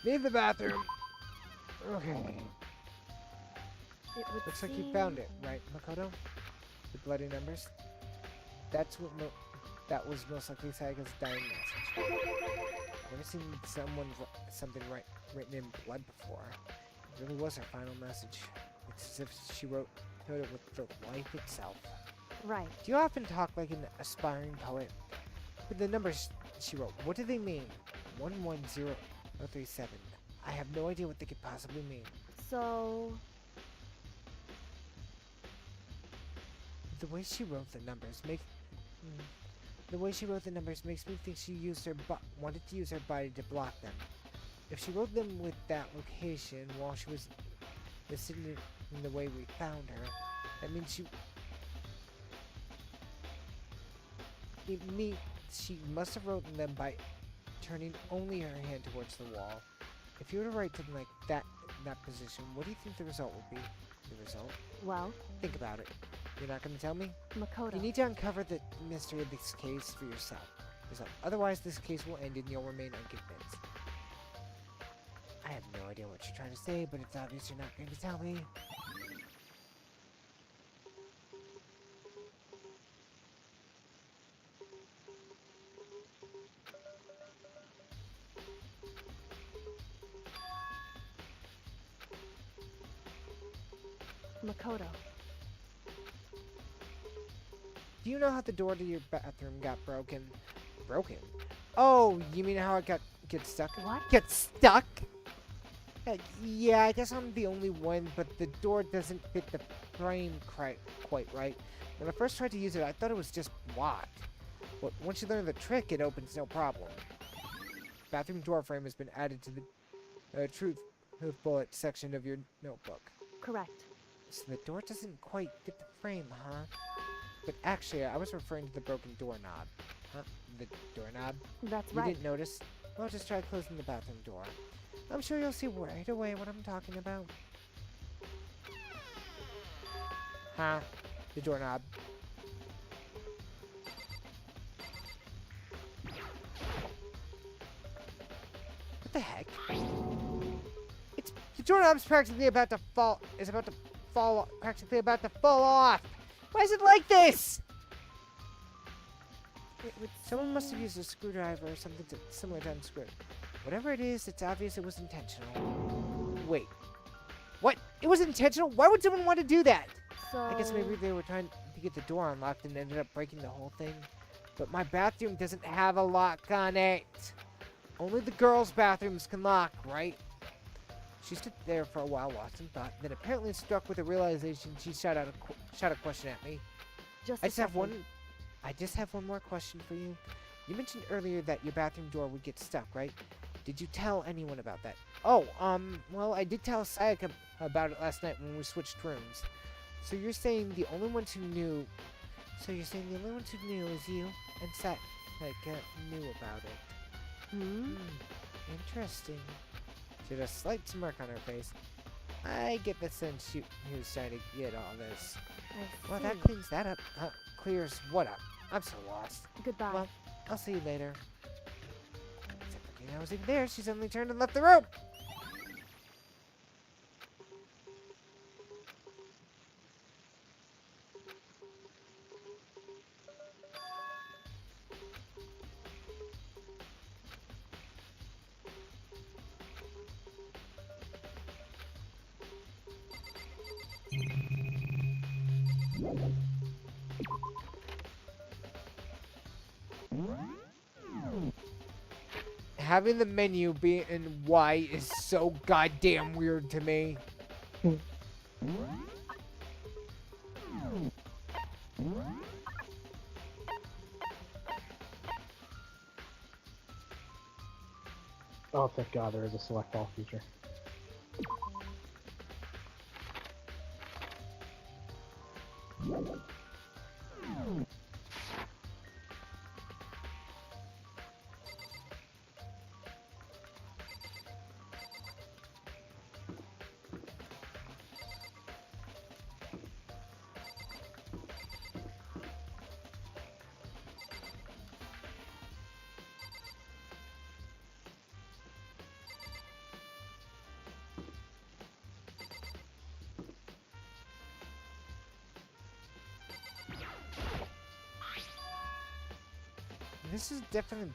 [SPEAKER 1] Leave the bathroom. Okay.
[SPEAKER 7] it would
[SPEAKER 1] Looks like
[SPEAKER 7] seem...
[SPEAKER 1] you found it, right, Makoto? The bloody numbers? That was most likely Sayaka's dying message. I've never seen something written in blood before. It really was her final message. It's as if she wrote it with the life itself.
[SPEAKER 7] Right.
[SPEAKER 1] Do you often talk like an aspiring poet? But the numbers she wrote, what do they mean? 110037. I have no idea what they could possibly mean.
[SPEAKER 7] So,
[SPEAKER 1] The way she wrote the numbers makes me think she used wanted to use her body to block them. If she wrote them with that location while she was sitting in the way we found her, that means she must have written them by turning only her hand towards the wall. If you were to write something like that in that position, what do you think the result would be? The result?
[SPEAKER 7] well,
[SPEAKER 1] Think about it. You're not going to tell me?
[SPEAKER 7] Makoto.
[SPEAKER 1] You need to uncover the mystery of this case for yourself. Otherwise, this case will end and you'll remain unconvinced. I have no idea what you're trying to say, but it's obvious you're not going to tell me.
[SPEAKER 7] Makoto.
[SPEAKER 1] Do you know how the door to your bathroom got broken? Broken? Oh, you mean how it gets stuck?
[SPEAKER 7] What?
[SPEAKER 1] Get stuck? Yeah, I guess I'm the only one, but the door doesn't fit the frame quite right. When I first tried to use it, I thought it was just locked. But once you learn the trick, it opens no problem. Bathroom door frame has been added to the truth bullet section of your notebook.
[SPEAKER 7] Correct.
[SPEAKER 1] So the door doesn't quite fit the frame, huh? But actually, I was referring to the broken doorknob. Huh? The doorknob?
[SPEAKER 7] That's
[SPEAKER 1] You
[SPEAKER 7] right.
[SPEAKER 1] didn't notice? Well, just try closing the bathroom door. I'm sure you'll see right away what I'm talking about. Huh? The doorknob. What the heck? The doorknob's practically about to fall. Practically about to fall off. Why is it like this? Someone must have used a screwdriver or something similar to unscrew. Whatever it is, it's obvious it was intentional. Wait. What? It was intentional? Why would someone want to do that?
[SPEAKER 7] So,
[SPEAKER 1] I guess maybe they were trying to get the door unlocked and ended up breaking the whole thing. But my bathroom doesn't have a lock on it. Only the girls' bathrooms can lock, right? She stood there for a while, lost in thought, then apparently struck with a realization, she shot a question at me.
[SPEAKER 7] just
[SPEAKER 1] I
[SPEAKER 7] a
[SPEAKER 1] just have one more question for you. You mentioned earlier that your bathroom door would get stuck, right? Did you tell anyone about that? Oh, well, I did tell Sayaka about it last night when we switched rooms. So you're saying the only ones who knew is you and Sayaka knew about it. Interesting. She had a slight smirk on her face. I get the sense he was trying to get all this.
[SPEAKER 7] I
[SPEAKER 1] Well,
[SPEAKER 7] see.
[SPEAKER 1] that cleans that up. Clears what up? I'm so lost.
[SPEAKER 7] Goodbye.
[SPEAKER 1] Well, I'll see you later. Except for I was even there, she suddenly turned and left the room. Having the menu be in white is so goddamn weird to me.
[SPEAKER 6] Oh, thank God there is a select all feature.
[SPEAKER 1] This is definitely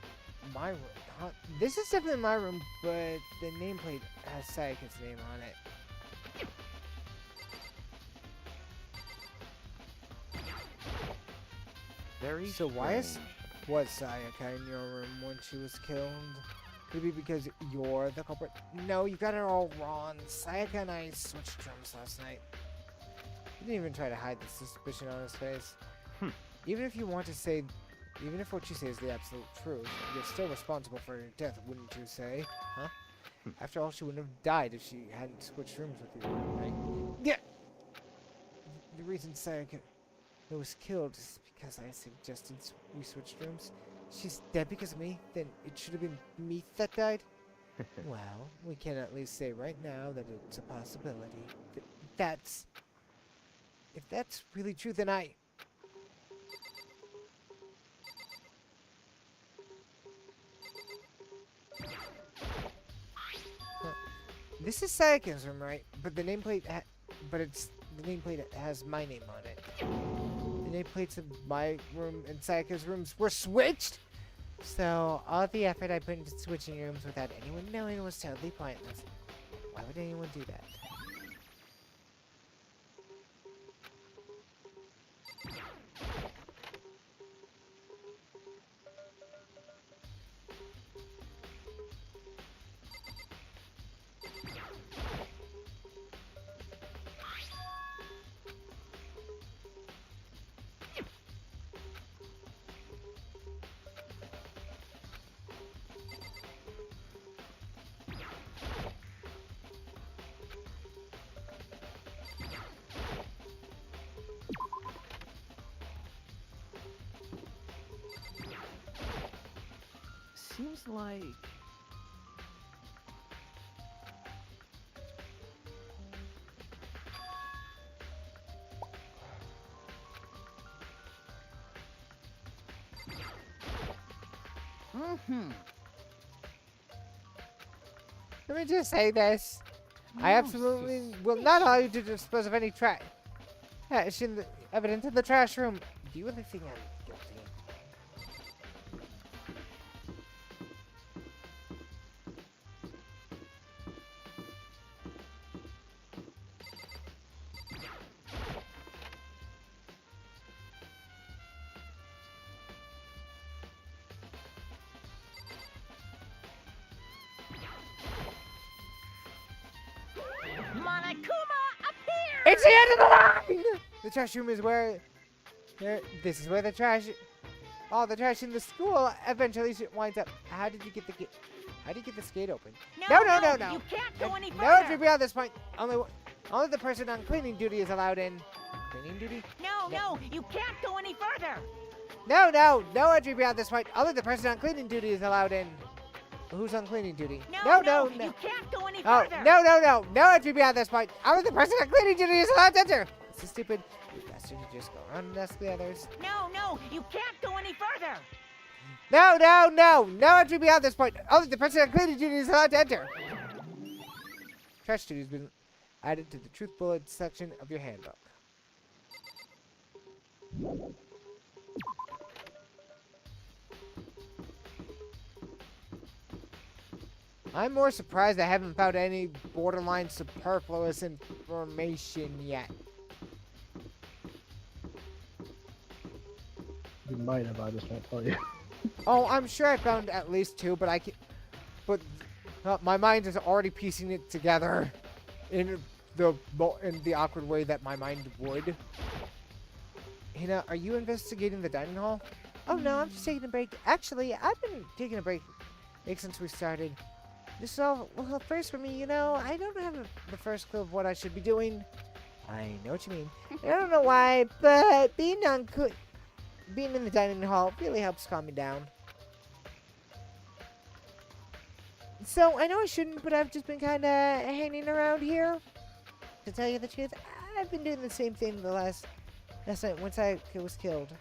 [SPEAKER 1] my room. Huh? This is definitely my room, but the nameplate has Sayaka's name on it.
[SPEAKER 2] Very
[SPEAKER 1] So
[SPEAKER 2] strange.
[SPEAKER 1] was Sayaka in your room when she was killed? Could it be because you're the culprit? No, you got it all wrong. Sayaka and I switched rooms last night. He didn't even try to hide the suspicion on his face. Even if what you say is the absolute truth, you're still responsible for her death, wouldn't you say? Huh? After all, she wouldn't have died if she hadn't switched rooms with you, right? Yeah! The reason Sayaka was killed is because I suggested we switched rooms. She's dead because of me? Then it should have been me that died? Well, we can at least say right now that it's a possibility. If that's really true, then This is Sayaka's room, right? But the nameplate has my name on it. The nameplates of my room and Sayaka's rooms were switched? So, all the effort I put into switching rooms without anyone knowing was totally pointless. Why would anyone do that?
[SPEAKER 2] Seems like...
[SPEAKER 1] Let me just say this. I absolutely will not allow you to dispose of any trash evidence in the trash room. Do you really think I'm guilty? It's the end of the line! The trash room is where... This is where the trash... All the trash in the school eventually winds up. How did you get the gate... How do you get this gate open? No!
[SPEAKER 3] You can't go any
[SPEAKER 1] No
[SPEAKER 3] further.
[SPEAKER 1] entry beyond this point. Only the person on cleaning duty is allowed in. Cleaning duty?
[SPEAKER 3] No, you can't go any further.
[SPEAKER 1] No entry beyond this point. Only the person on cleaning duty is allowed in. Who's on cleaning duty? No.
[SPEAKER 3] You can't go any
[SPEAKER 1] Oh,
[SPEAKER 3] further.
[SPEAKER 1] no entry beyond this point. Only the person on cleaning duty is allowed to enter. This is stupid. You bastard, you just go around and ask the others.
[SPEAKER 3] No, you can't go any further.
[SPEAKER 1] No entry beyond this point. Only the person on cleaning duty is allowed to enter. Trash duty has been added to the truth bullet section of your handbook. I'm more surprised I haven't found any borderline superfluous information yet.
[SPEAKER 6] You might have, I just won't tell you.
[SPEAKER 1] Oh, I'm sure I found at least two, but my mind is already piecing it together in the awkward way that my mind would. Hina, are you investigating the dining hall? Oh no, I'm just taking a break. Actually, I've been taking a break since we started. This is all first for me, you know. I don't have the first clue of what I should be doing. I know what you mean. I don't know why, but being in the dining hall really helps calm me down. So, I know I shouldn't, but I've just been kind of hanging around here. To tell you the truth, I've been doing the same thing last night once I was killed.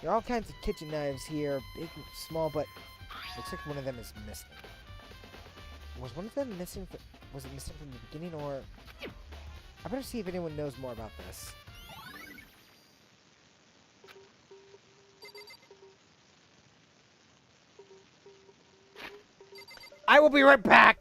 [SPEAKER 1] There are all kinds of kitchen knives here, big, small, but looks like one of them is missing. Was one of them missing? Was it missing from the beginning, or? I better see if anyone knows more about this. will be right back.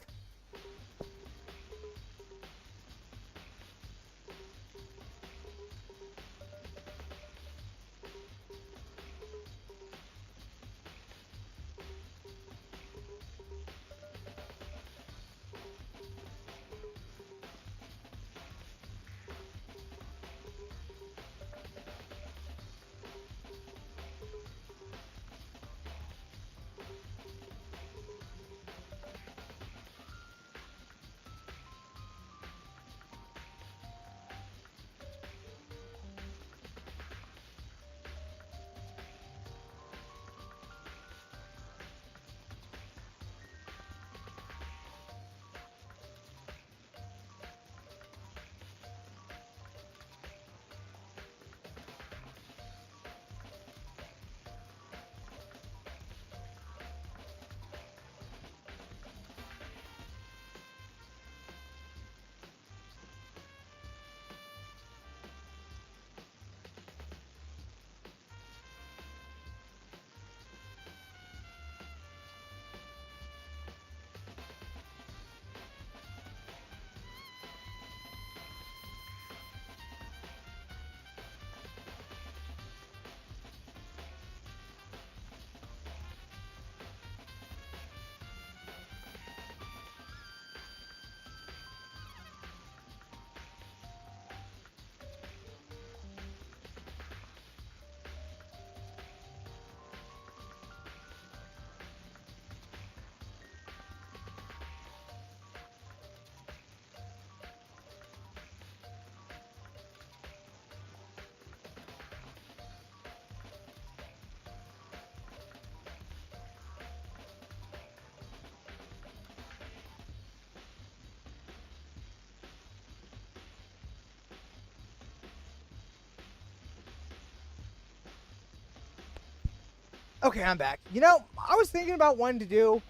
[SPEAKER 1] Okay, I'm back. You know, I was thinking about wanting to do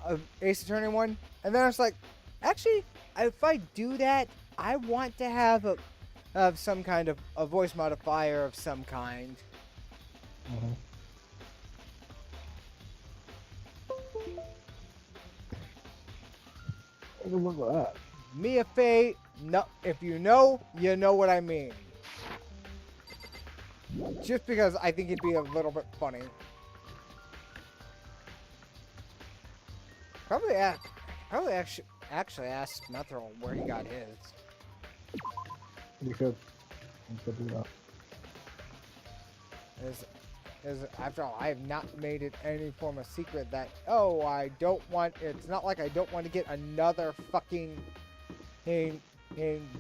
[SPEAKER 1] a Ace Attorney one, and then I was like, actually, if I do that, I want to have some kind of a voice modifier of some kind.
[SPEAKER 6] Mm-hmm. Look at that.
[SPEAKER 1] Mia Fey, no, if you know what I mean. Just because I think it'd be a little bit funny. Probably actually ask Methril where he got his.
[SPEAKER 6] You could do that.
[SPEAKER 1] As after all, I have not made it any form of secret that, oh, I don't want, it's not like I don't want to get another fucking a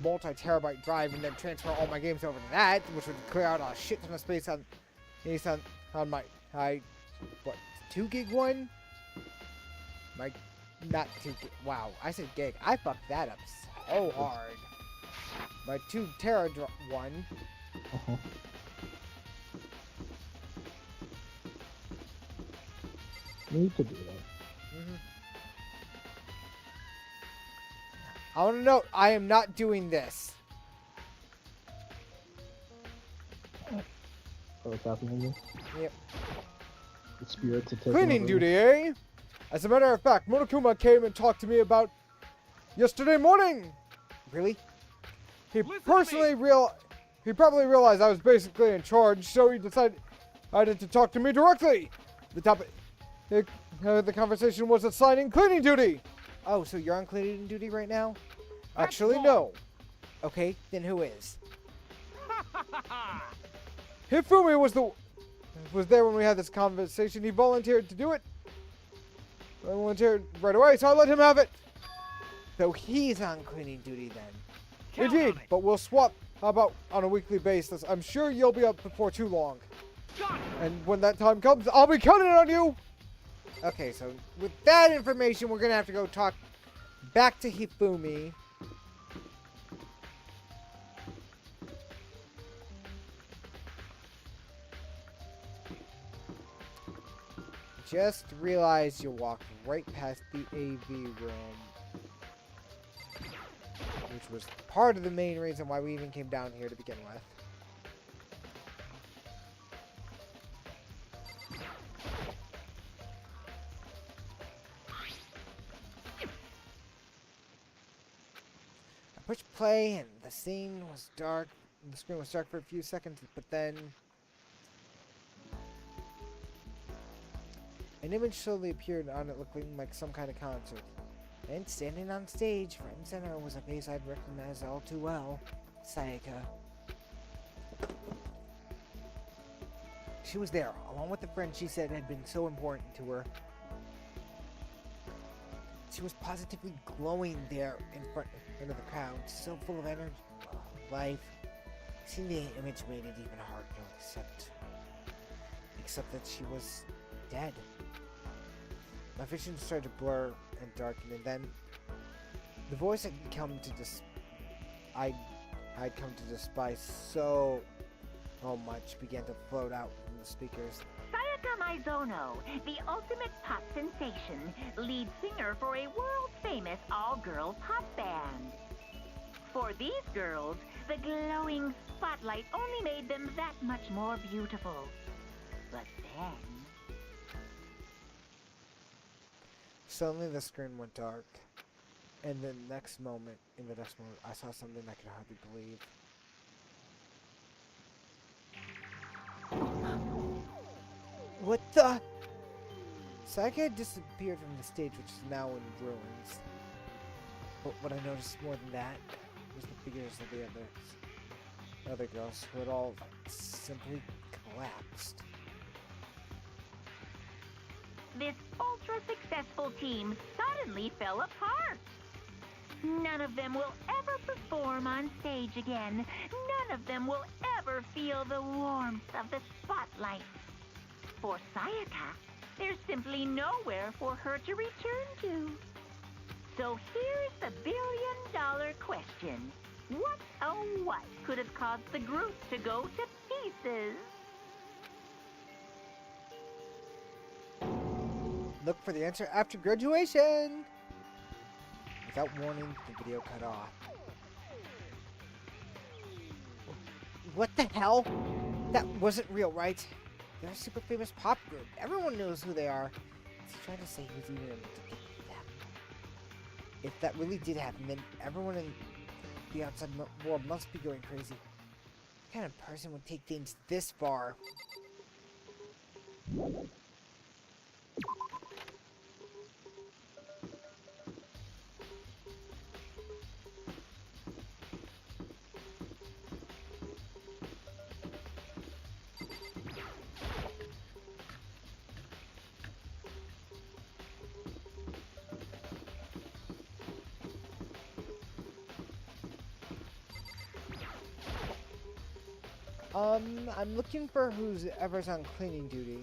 [SPEAKER 1] multi-terabyte drive and then transfer all my games over to that, which would clear out a shit ton of space on my 2 gig one? My, not 2 gig, wow, I said gig, I fucked that up so hard. My 2 tera one.
[SPEAKER 6] Uh-huh. You could do that.
[SPEAKER 1] Mm-hmm. I want to note, I am not doing this.
[SPEAKER 6] Oh, what's happening here?
[SPEAKER 1] Yep.
[SPEAKER 6] The spirits are taking
[SPEAKER 1] Cleaning
[SPEAKER 6] over.
[SPEAKER 1] duty, eh? As a matter of fact, Monokuma came and talked to me about yesterday morning. Really? He probably realized I was basically in charge, so he decided to talk to me directly. The topic, the conversation was assigning cleaning duty. Oh, so you're on cleaning duty right now? Actually, no. Okay, then who is? Hifumi was there when we had this conversation. He volunteered to do it. I volunteered right away, so I let him have it. So he's on cleaning duty then. Indeed, but we'll swap. How about on a weekly basis? I'm sure you'll be up before too long. And when that time comes, I'll be counting on you. Okay, so with that information, we're gonna have to go talk back to Hifumi. Just realized you walked right past the AV room, which was part of the main reason why we even came down here to begin with. Push play, and the scene was dark. The screen was dark for a few seconds, but then an image slowly appeared on it, looking like some kind of concert. And standing on stage, front and center, was a face I'd recognize all too well, Sayaka. She was there, along with the friend she said had been so important to her. She was positively glowing there in front of the crowd, so full of energy, life. Seeing the image made it even harder to accept that she was dead. My vision started to blur and darken, and then the voice I'd come to despise so much began to float out from the speakers.
[SPEAKER 3] Sayaka Maizono, the ultimate pop sensation, lead singer for a world-famous all-girl pop band. For these girls, the glowing spotlight only made them that much more beautiful. But then...
[SPEAKER 1] Suddenly the screen went dark, and in the next moment, I saw something I could hardly believe. What the? Sayaka had disappeared from the stage, which is now in ruins. But what I noticed more than that was the figures of the other girls, who had all simply collapsed.
[SPEAKER 3] This ultra-successful team suddenly fell apart. None of them will ever perform on stage again. None of them will ever feel the warmth of the spotlight. For Sayaka, there's simply nowhere for her to return to. So here's the billion-dollar question. What, oh what, could have caused the group to go to pieces?
[SPEAKER 1] Look for the answer after graduation! Without warning, the video cut off. What the hell? That wasn't real, right? They're a super famous pop group. Everyone knows who they are. Is he trying to say he was even able to get them? If that really did happen, then everyone in the outside world must be going crazy. What kind of person would take things this far? I'm looking for whoever's on cleaning duty.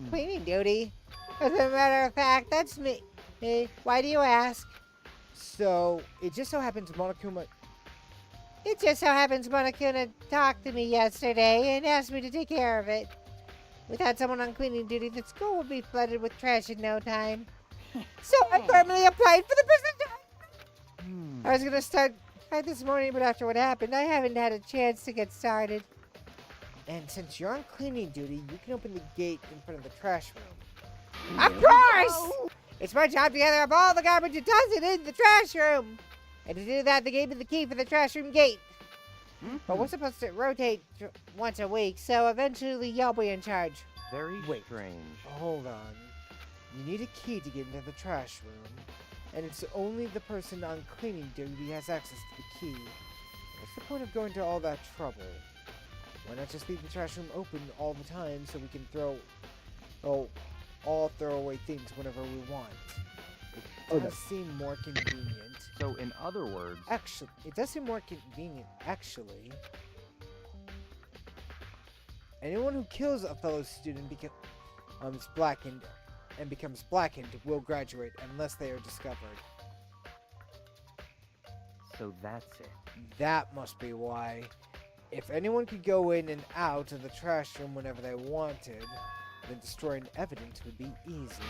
[SPEAKER 1] Cleaning duty? As a matter of fact, that's me. Hey, why do you ask? So, it just so happens Monokuma talked to me yesterday and asked me to take care of it. Without someone on cleaning duty, the school will be flooded with trash in no time. So I formally applied for the position. I was gonna start right this morning, but after what happened, I haven't had a chance to get started. And since you're on cleaning duty, you can open the gate in front of the trash room. Of course! It's my job to gather up all the garbage and toss it in the trash room. And to do that, they gave me the key for the trash room gate. But we're supposed to rotate once a week, so eventually you'll be in charge.
[SPEAKER 2] Very strange.
[SPEAKER 1] Hold on. You need a key to get into the trash room, and it's only the person on cleaning duty has access to the key. What's the point of going to all that trouble? Why not just leave the trash room open all the time so we can throw away things whenever we want? It does seem more convenient.
[SPEAKER 2] So, in other words...
[SPEAKER 1] Actually, it does seem more convenient, actually. Anyone who kills a fellow student becomes blackened will graduate unless they are discovered.
[SPEAKER 2] So that's it.
[SPEAKER 1] That must be why. If anyone could go in and out of the trash room whenever they wanted, then destroying evidence would be easy.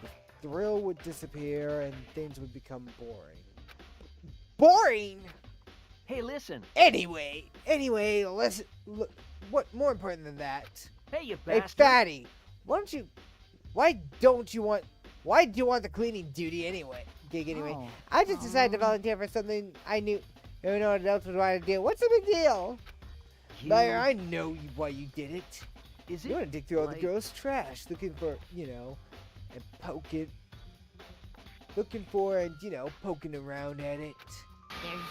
[SPEAKER 1] The thrill would disappear and things would become boring. Boring?
[SPEAKER 4] Hey, listen.
[SPEAKER 1] Anyway, listen. Look, what more important than that?
[SPEAKER 4] Hey, you
[SPEAKER 1] Hey,
[SPEAKER 4] bastard.
[SPEAKER 1] fatty, why do you want the cleaning duty anyway? gig anyway.
[SPEAKER 4] Oh.
[SPEAKER 1] I just decided to volunteer for something I knew no one else would want to do. What's the big deal? Liar, I know why you did it.
[SPEAKER 4] Is
[SPEAKER 1] You
[SPEAKER 4] it?
[SPEAKER 1] want to dig through all the
[SPEAKER 4] like-
[SPEAKER 1] girls' trash, looking for, and poking around at it.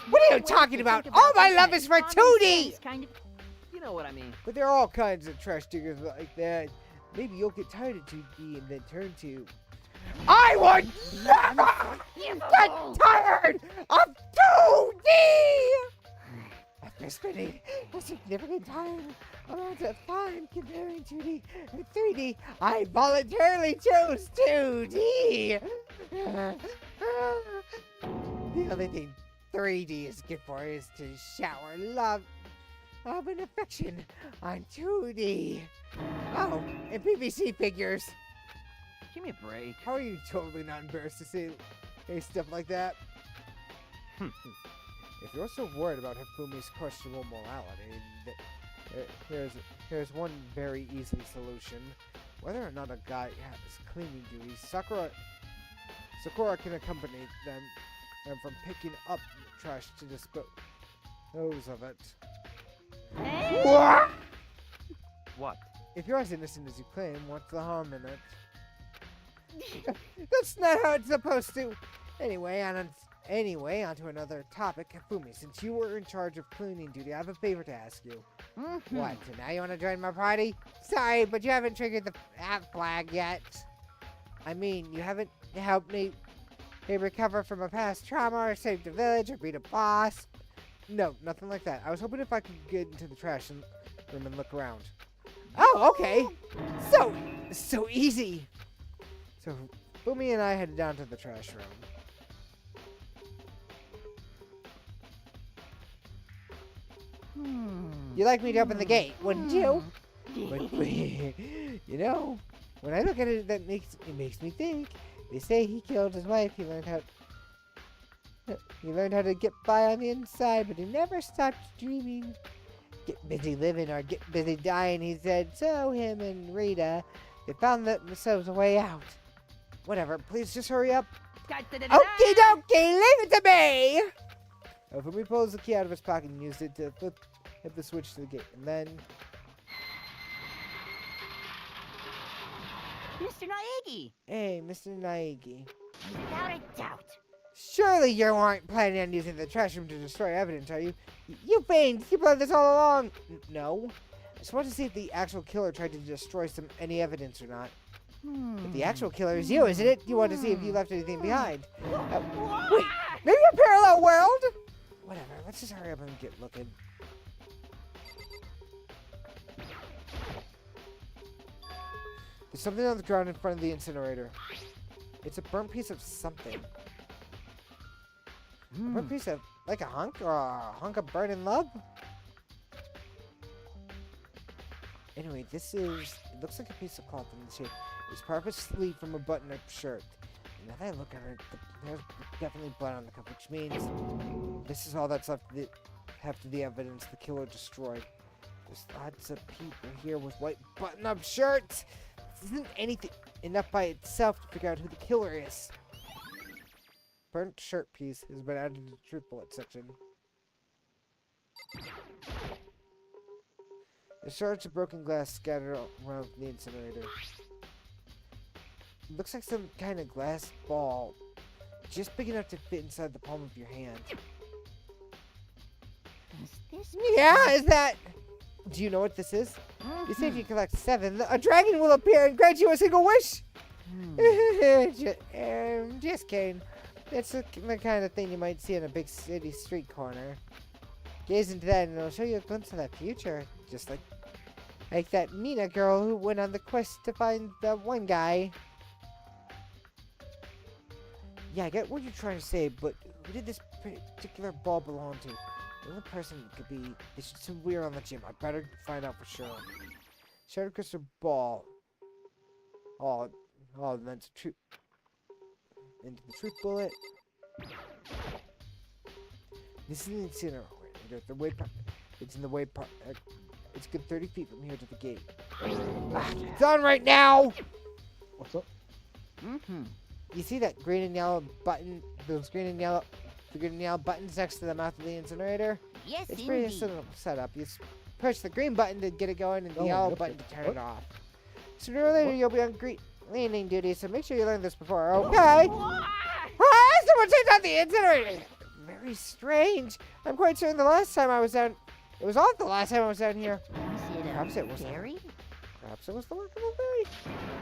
[SPEAKER 1] What are you talking about? All my love is for 2D!
[SPEAKER 4] Kind of. You know what I mean.
[SPEAKER 1] But there are all kinds of trash diggers like that. Maybe you'll get tired of 2D and then turn to... I would never get tired of 2D! After spending a significant amount of time comparing 2D and 3D, I voluntarily chose 2D! The only thing 3D is good for is to shower love and affection on 2D. Oh, and PVC figures.
[SPEAKER 4] Give me a break.
[SPEAKER 1] How are you totally not embarrassed to say stuff like that? If you're so worried about Hifumi's questionable morality, here's one very easy solution. Whether or not a guy has cleaning duties, Sakura can accompany them from picking up trash to dispose of it. What?
[SPEAKER 8] What?
[SPEAKER 1] If you're as innocent as you claim, what's the harm in it? That's not how it's supposed to. Anyway, onto another topic. Hifumi, since you were in charge of cleaning duty, I have a favor to ask you. What? So now you want to join my party? Sorry, but you haven't triggered the flag yet. I mean, you haven't helped me recover from a past trauma, or saved a village, or beat a boss. No, nothing like that. I was hoping if I could get into the trash room and look around. Oh, okay. So easy. So, Fumi and I headed down to the trash room. You'd like me to open the gate, wouldn't you? But, when I look at it, it makes me think. They say he killed his wife. He learned how to get by on the inside, but he never stopped dreaming. Get busy living or get busy dying, he said. So him and Rita, they found themselves a way out. Whatever, please just hurry up. Okie dokie, leave it to me! Fumi pulls the key out of his pocket and used it to hit the switch to the gate, and then...
[SPEAKER 9] Mr. Naegi!
[SPEAKER 1] Hey, Mr. Naegi.
[SPEAKER 9] Without a doubt.
[SPEAKER 1] Surely you aren't planning on using the trash room to destroy evidence, are you? You fiends! You planned this all along! No. I just wanted to see if the actual killer tried to destroy any evidence or not. But the actual killer is you, isn't it? You want to see if you left anything behind. Wait, maybe a parallel world? Whatever, let's just hurry up and get looking. There's something on the ground in front of the incinerator. It's a burnt piece of something. A burnt piece of, like a hunk, or a hunk of burning love? Anyway, it looks like a piece of cloth in the shape. It's purposely from a button-up shirt. And now that I look at it, there's definitely blood on the cup, which means this is all that's left of the evidence the killer destroyed. There's lots of people here with white button-up shirts. This isn't anything enough by itself to figure out who the killer is. Burnt shirt piece has been added to the truth bullet section. There's shards of broken glass scattered around the incinerator. It looks like some kind of glass ball, just big enough to fit inside the palm of your hand. Yeah, is that... Do you know what this is? You say if you collect 7, a dragon will appear and grant you a single wish! Just kidding. It's the kind of thing you might see in a big city street corner. Gaze into that and it'll show you a glimpse of that future. Just like that Mina girl who went on the quest to find the one guy. Yeah, I get what you're trying to say, but who did this particular ball belong to? The only person could be... It's just some weird on the gym. I better find out for sure. Shattered crystal ball. Oh, and then into the truth bullet. This is the incinerator. It's in the way part. It's a good 30 feet from here to the gate. It's on right now!
[SPEAKER 6] What's up?
[SPEAKER 1] You see that green and yellow button? Those green and yellow, the green and yellow buttons next to the mouth of the incinerator?
[SPEAKER 9] Yes,
[SPEAKER 1] It's pretty simple setup. You push the green button to get it going and the yellow button to turn it off. Sooner or later, you'll be on cleaning duty, so make sure you learn this before, okay? Someone turned on the incinerator! Very strange. I'm quite certain the last time I was down... It was off the last time I was down here. Perhaps it was
[SPEAKER 9] Barry?
[SPEAKER 1] Perhaps it was the work of a berry.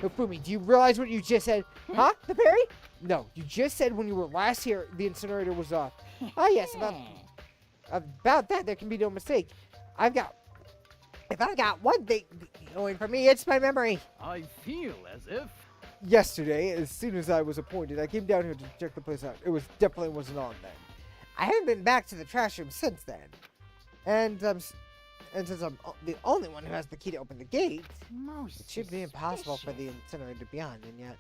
[SPEAKER 1] No, Fumi, do you realize what you just said? Huh? The berry? No, you just said when you were last here, the incinerator was off. Ah, yes, about that, there can be no mistake. If I got one thing going for me, it's my memory.
[SPEAKER 8] I feel as if...
[SPEAKER 5] Yesterday, as soon as I was appointed, I came down here to check the place out. It was definitely wasn't on then.
[SPEAKER 1] I haven't been back to the trash room since then. And since I'm the only one who has the key to open the gate, it should be impossible for the incinerator to be on, and yet...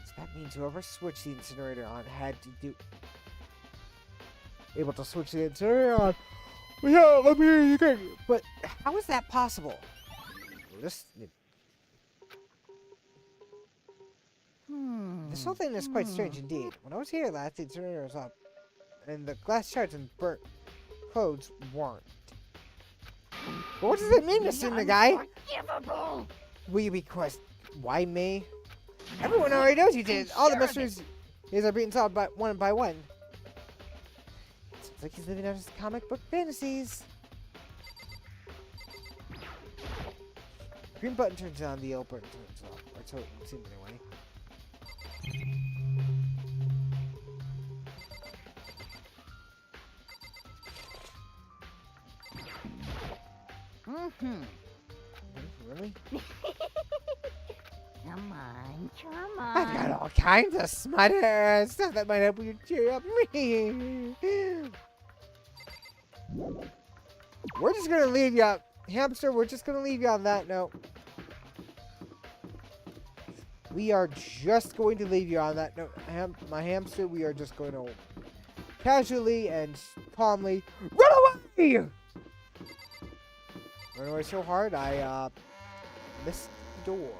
[SPEAKER 1] So that means whoever switched the incinerator on had to do... Able to switch the incinerator on.
[SPEAKER 5] Yeah, let me hear you can.
[SPEAKER 1] But how is that possible? This whole thing is quite strange indeed. When I was here last, the incinerator was up, and the glass shards and burnt clothes weren't. But what does it mean, Mr. Guy? Will you be questioned? Why me? Everyone already knows you did. All the mysteries are being solved by one. Sounds like he's living out his comic book fantasies. Green button turns on, the yellow button turns off. Or so it seems anyway. Really?
[SPEAKER 9] Come on, come
[SPEAKER 1] I've got
[SPEAKER 9] on.
[SPEAKER 1] all kinds of smut stuff that might help you cheer up me. We're just gonna leave you, hamster. We're just gonna leave you on that note. We are just going to leave you on that note, my hamster. We are just going to casually and calmly run away. Run away so hard, I missed the door.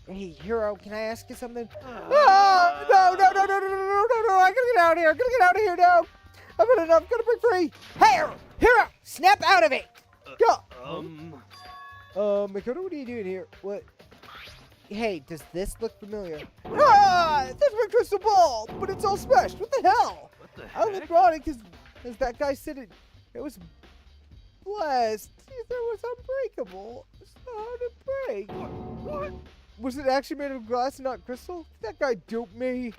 [SPEAKER 1] Hey, Hero, can I ask you something? Ah, no, I gotta get out of here. I gotta get out of here now. I've had enough. Gotta break free. Hey, Hero, snap out of it. Go.
[SPEAKER 5] Makoto, what are you doing here? What?
[SPEAKER 1] Hey, does this look familiar?
[SPEAKER 5] Ah, that's my crystal ball, but it's all smashed. What the hell?
[SPEAKER 8] What the
[SPEAKER 5] I only
[SPEAKER 8] heck?
[SPEAKER 5] brought it because, as that guy said, it was blessed. It was unbreakable. It's not hard to break. What? Was it actually made of glass and not crystal? That guy duped me.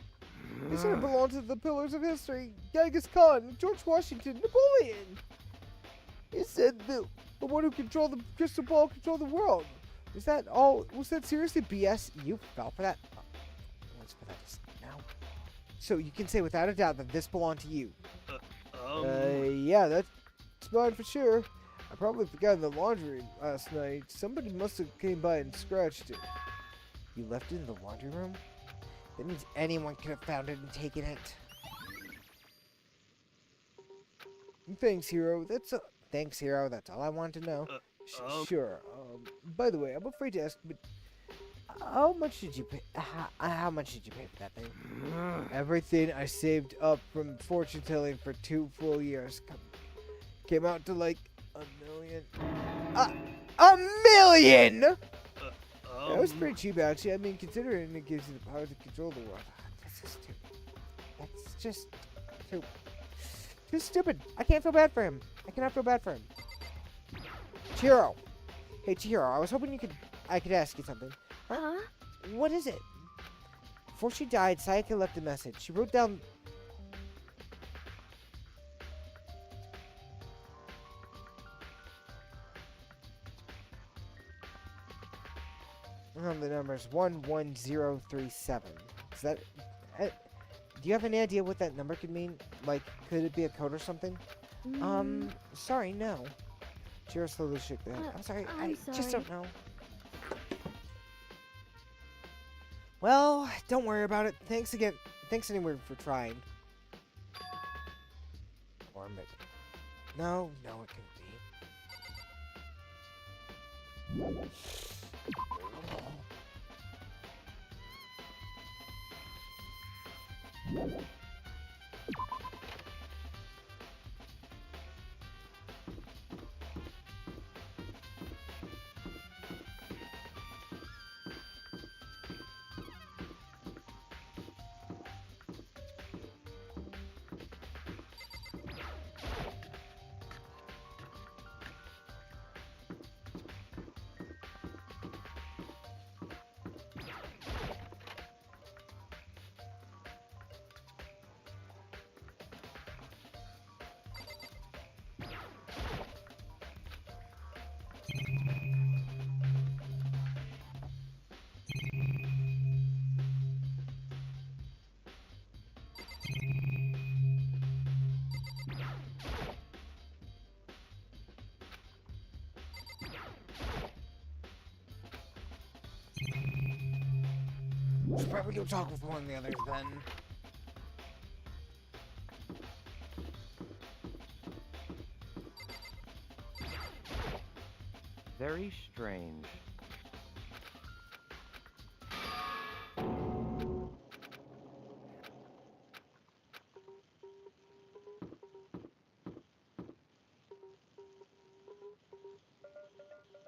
[SPEAKER 5] He said it belonged to the pillars of history. Genghis Khan, George Washington, Napoleon. He said the one who controlled the crystal ball controlled the world. Is that all? Was that seriously BS? You fell for that? Let's put that just now. So you can say without a doubt that this belonged to you. Yeah, that's mine for sure. I probably forgot in the laundry room last night. Somebody must have came by and scratched it. You left it in the laundry room? That means anyone could have found it and taken it. Thanks, Hero. Thanks, Hero. That's all I wanted to know. Sure. By the way, I'm afraid to ask, but how much did you pay? How much did you pay for that thing? Everything I saved up from fortune telling for 2 full years came out to like $1 million. $1 million! That was pretty cheap, actually. I mean, considering it gives you the power to control the world. That's just too stupid. I can't feel bad for him. I cannot feel bad for him. Chihiro. Hey, Chihiro, I was hoping I could ask you something.
[SPEAKER 7] Huh?
[SPEAKER 1] What is it? Before she died, Sayaka left a message. She wrote down... the numbers 11037. Is that Do you have any idea what that number could mean? Like, could it be a code or something? Sorry, no. Jiro slowly shook the head. I'm sorry, I just don't know. Well, don't worry about it. Thanks again. Thanks anyway for trying. Or maybe. No, it couldn't be. Should probably go talk with one of the others then.
[SPEAKER 2] Very strange.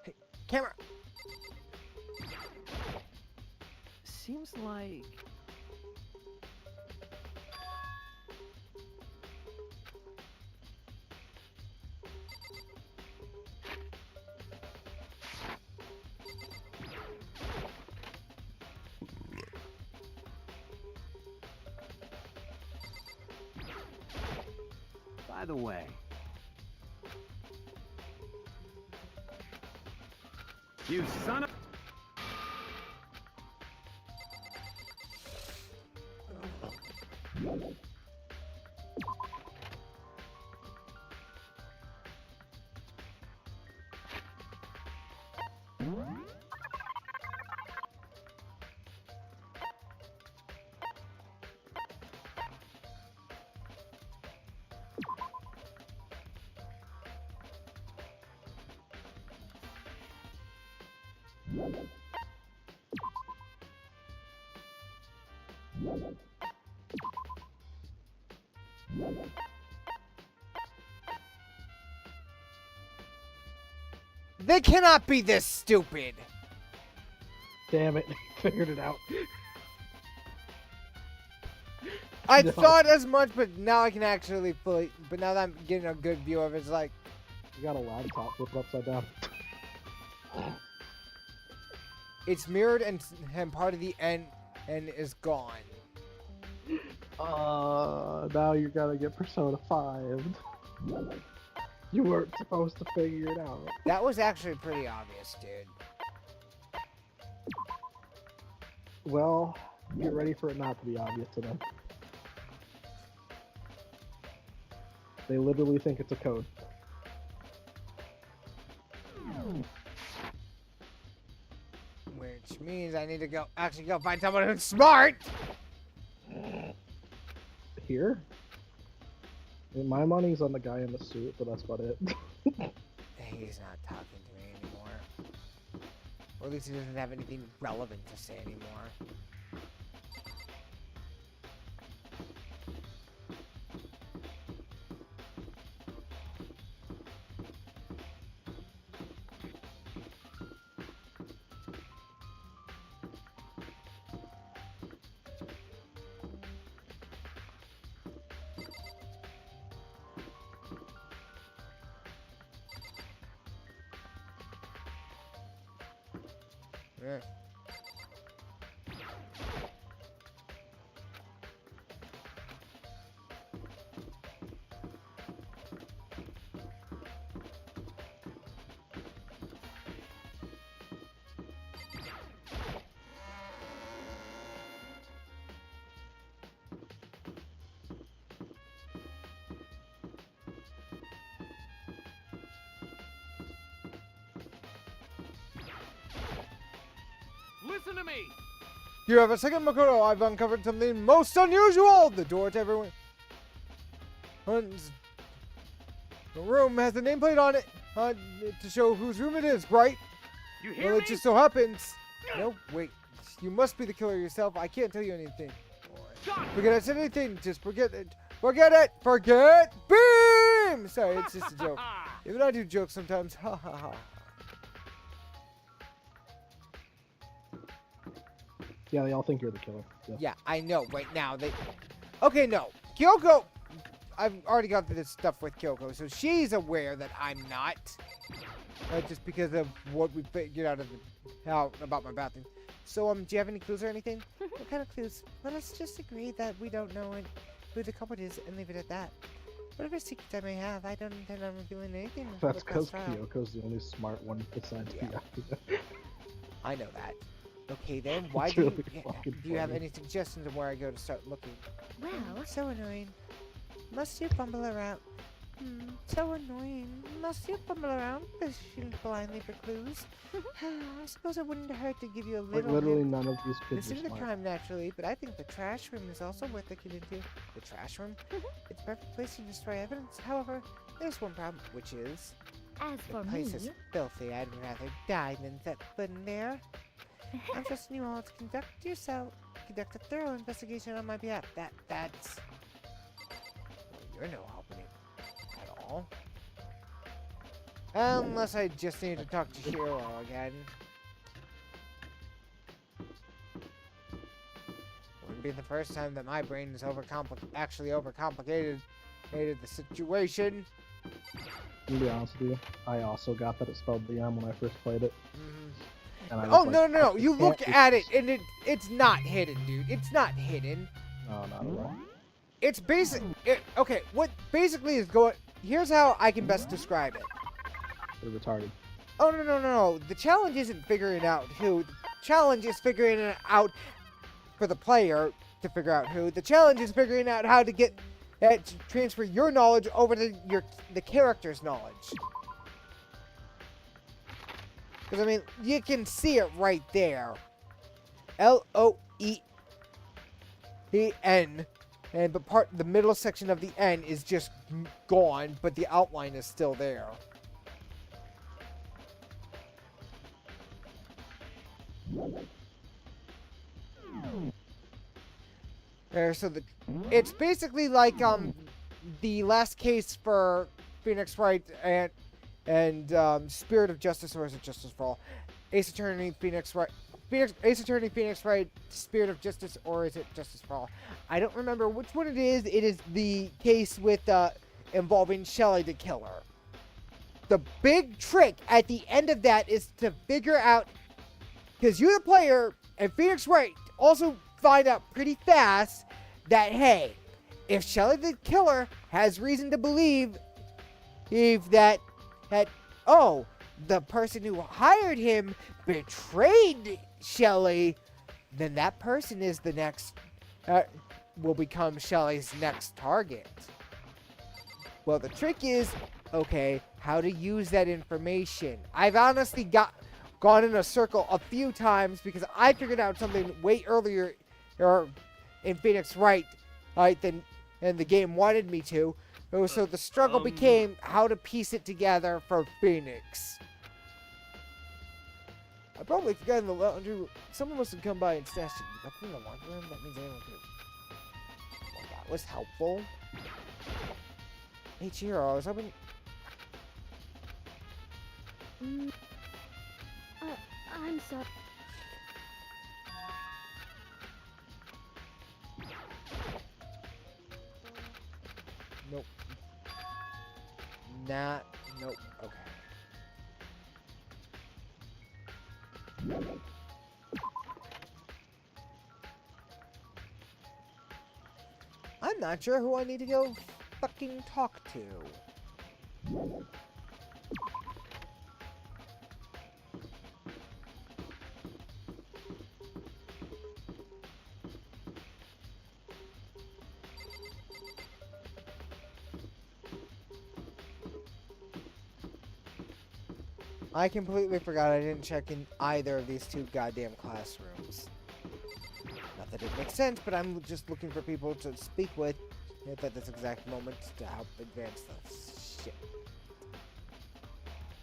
[SPEAKER 1] Hey, camera!
[SPEAKER 4] Seems like...
[SPEAKER 8] By the way, you son of...
[SPEAKER 1] They cannot be this stupid!
[SPEAKER 6] Damn it, figured it out.
[SPEAKER 1] I
[SPEAKER 6] No.
[SPEAKER 1] thought as much, but now I can actually fully... But now that I'm getting a good view of it, it's like...
[SPEAKER 6] You got a laptop flipped upside down.
[SPEAKER 1] It's mirrored and part of the end is gone.
[SPEAKER 6] Now you gotta get Persona 5. You weren't supposed to figure it out.
[SPEAKER 1] That was actually pretty obvious, dude.
[SPEAKER 6] Well, get ready for it not to be obvious to them. They literally think it's a code.
[SPEAKER 1] Which means I need to go find someone who's smart!
[SPEAKER 6] Here? I mean, my money's on the guy in the suit, but that's about it.
[SPEAKER 1] He's not talking to me anymore. Or at least he doesn't have anything relevant to say anymore. Yeah.
[SPEAKER 8] Listen to me!
[SPEAKER 5] You have a second, Makoto. I've uncovered something most unusual. The door to everyone. The room has a nameplate on it to show whose room it is, right?
[SPEAKER 8] You hear
[SPEAKER 5] Well,
[SPEAKER 8] me?
[SPEAKER 5] it just so happens. No, wait. You must be the killer yourself. I can't tell you anything. Forget I said anything. Just forget it. Forget it. Forget. Beam! Sorry, it's just a joke. Even I do jokes sometimes. Ha ha ha.
[SPEAKER 6] Yeah, they all think you're the killer.
[SPEAKER 5] Yeah, I know. Right now, they. Okay, no. Kyoko. I've already gone through this stuff with Kyoko, so she's aware that I'm not. Just because of what we figured out about my bathroom. So, do you have any clues or anything? What kind of clues? Well, let's just agree that we don't know who the culprit is and leave it at that. Whatever secrets I may have, I don't intend on revealing anything.
[SPEAKER 6] That's because Kyoko's the only smart one besides Byakuya.
[SPEAKER 5] I know that. Okay, then, why
[SPEAKER 6] It's
[SPEAKER 5] do
[SPEAKER 6] really
[SPEAKER 5] you...
[SPEAKER 6] fucking
[SPEAKER 5] Do you have
[SPEAKER 6] funny.
[SPEAKER 5] any suggestions of where I go to start looking?
[SPEAKER 7] Well,
[SPEAKER 1] So annoying. Must you fumble around? So annoying. Must you fumble around fishing blindly for clues? I suppose it wouldn't hurt to give you a
[SPEAKER 6] Like,
[SPEAKER 1] little
[SPEAKER 6] literally
[SPEAKER 1] hint.
[SPEAKER 6] none of these kids
[SPEAKER 1] Listen
[SPEAKER 6] are
[SPEAKER 1] to the
[SPEAKER 6] smart.
[SPEAKER 1] crime naturally, but I think the trash room is also worth looking into. The trash room? It's a perfect place to destroy evidence. However, there's one problem, which is
[SPEAKER 7] as
[SPEAKER 1] the
[SPEAKER 7] for me,
[SPEAKER 1] place is filthy. I'd rather die than set foot in there. I'm trusting you all to conduct a thorough investigation on my behalf. That's well, you're no help in it at all. Unless I just need to talk to Hiro again. Wouldn't be the first time that my brain has actually overcomplicated the situation.
[SPEAKER 6] To be honest with you, I also got that it spelled the M when I first played it. And I was
[SPEAKER 5] Oh,
[SPEAKER 6] like,
[SPEAKER 5] no.
[SPEAKER 6] I
[SPEAKER 5] You
[SPEAKER 6] can't
[SPEAKER 5] look
[SPEAKER 6] be-
[SPEAKER 5] at it, and it's not hidden, dude. It's not hidden.
[SPEAKER 6] No, not at all.
[SPEAKER 5] It's basic. Okay, what basically is going... Here's how I can best describe it.
[SPEAKER 6] They're retarded.
[SPEAKER 5] Oh, no. The challenge isn't figuring out who. The challenge is figuring it out for the player to figure out who. The challenge is figuring out how to get... to transfer your knowledge over to the character's knowledge. Because, I mean, you can see it right there. Loen. But the middle section of the N is just gone, but the outline is still there. There, so it's basically like the last case for Phoenix Wright and Spirit of Justice, or is it Justice for All? Ace Attorney, Phoenix Wright, Ace Attorney, Phoenix Wright, Spirit of Justice, or is it Justice for All? I don't remember which one it is. It is the case with involving Shelly the Killer. The big trick at the end of that is to figure out, because you the player and Phoenix Wright also find out pretty fast that, hey, if Shelly the Killer has reason to believe that the person who hired him betrayed Shelly, then that person is the next, will become Shelly's next target. Well, the trick is, okay, how to use that information. I've honestly gone in a circle a few times because I figured out something way earlier in Phoenix Wright than the game wanted me to. So the struggle became how to piece it together for Phoenix. I probably forgot in the laundry room. Someone must have come by and stashed it up in the laundry room. That means anyone could. Well, that was helpful. Hey, Chiro, I was hoping...
[SPEAKER 7] I'm sorry.
[SPEAKER 5] Nope. Nope. Okay. I'm not sure who I need to go fucking talk to.
[SPEAKER 1] I completely forgot I didn't check in either of these two goddamn classrooms. Not that it makes sense, but I'm just looking for people to speak with at this exact moment to help advance the shit.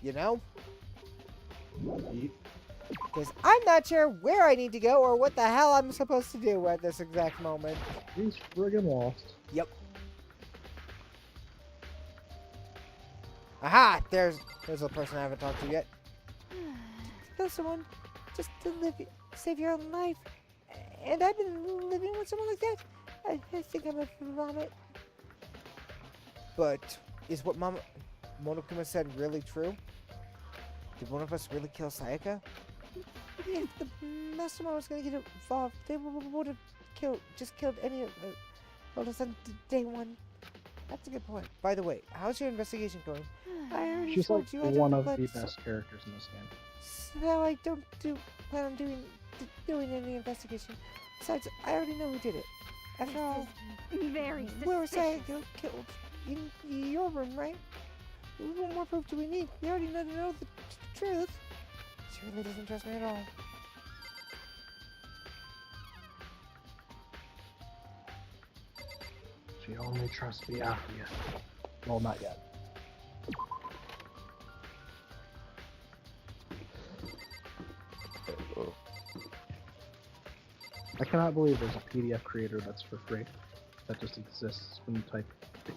[SPEAKER 1] You know? Because I'm not sure where I need to go or what the hell I'm supposed to do at this exact moment.
[SPEAKER 6] He's friggin' lost.
[SPEAKER 1] Yep. Aha! There's a person I haven't talked to yet. There's someone just to save your own life. And I've been living with someone like that. I think I'm a vomit. But is what Monokuma said really true? Did one of us really kill Sayaka? If the Mastermind was going to get involved, they would have killed any of us on day one. That's a good point. By the way, how's your investigation going?
[SPEAKER 6] She's like one of the best characters in this game.
[SPEAKER 1] So I don't plan on doing any investigation. Besides, I already know who did it. After all,
[SPEAKER 7] Very
[SPEAKER 1] where was
[SPEAKER 7] suspicious.
[SPEAKER 1] Sayaka killed? In your room, right? What more proof do we need? We already know the truth. She really doesn't trust me at all.
[SPEAKER 6] She only trusts me after you. Well, not yet. I cannot believe there's a PDF creator that's for free. That just exists when you type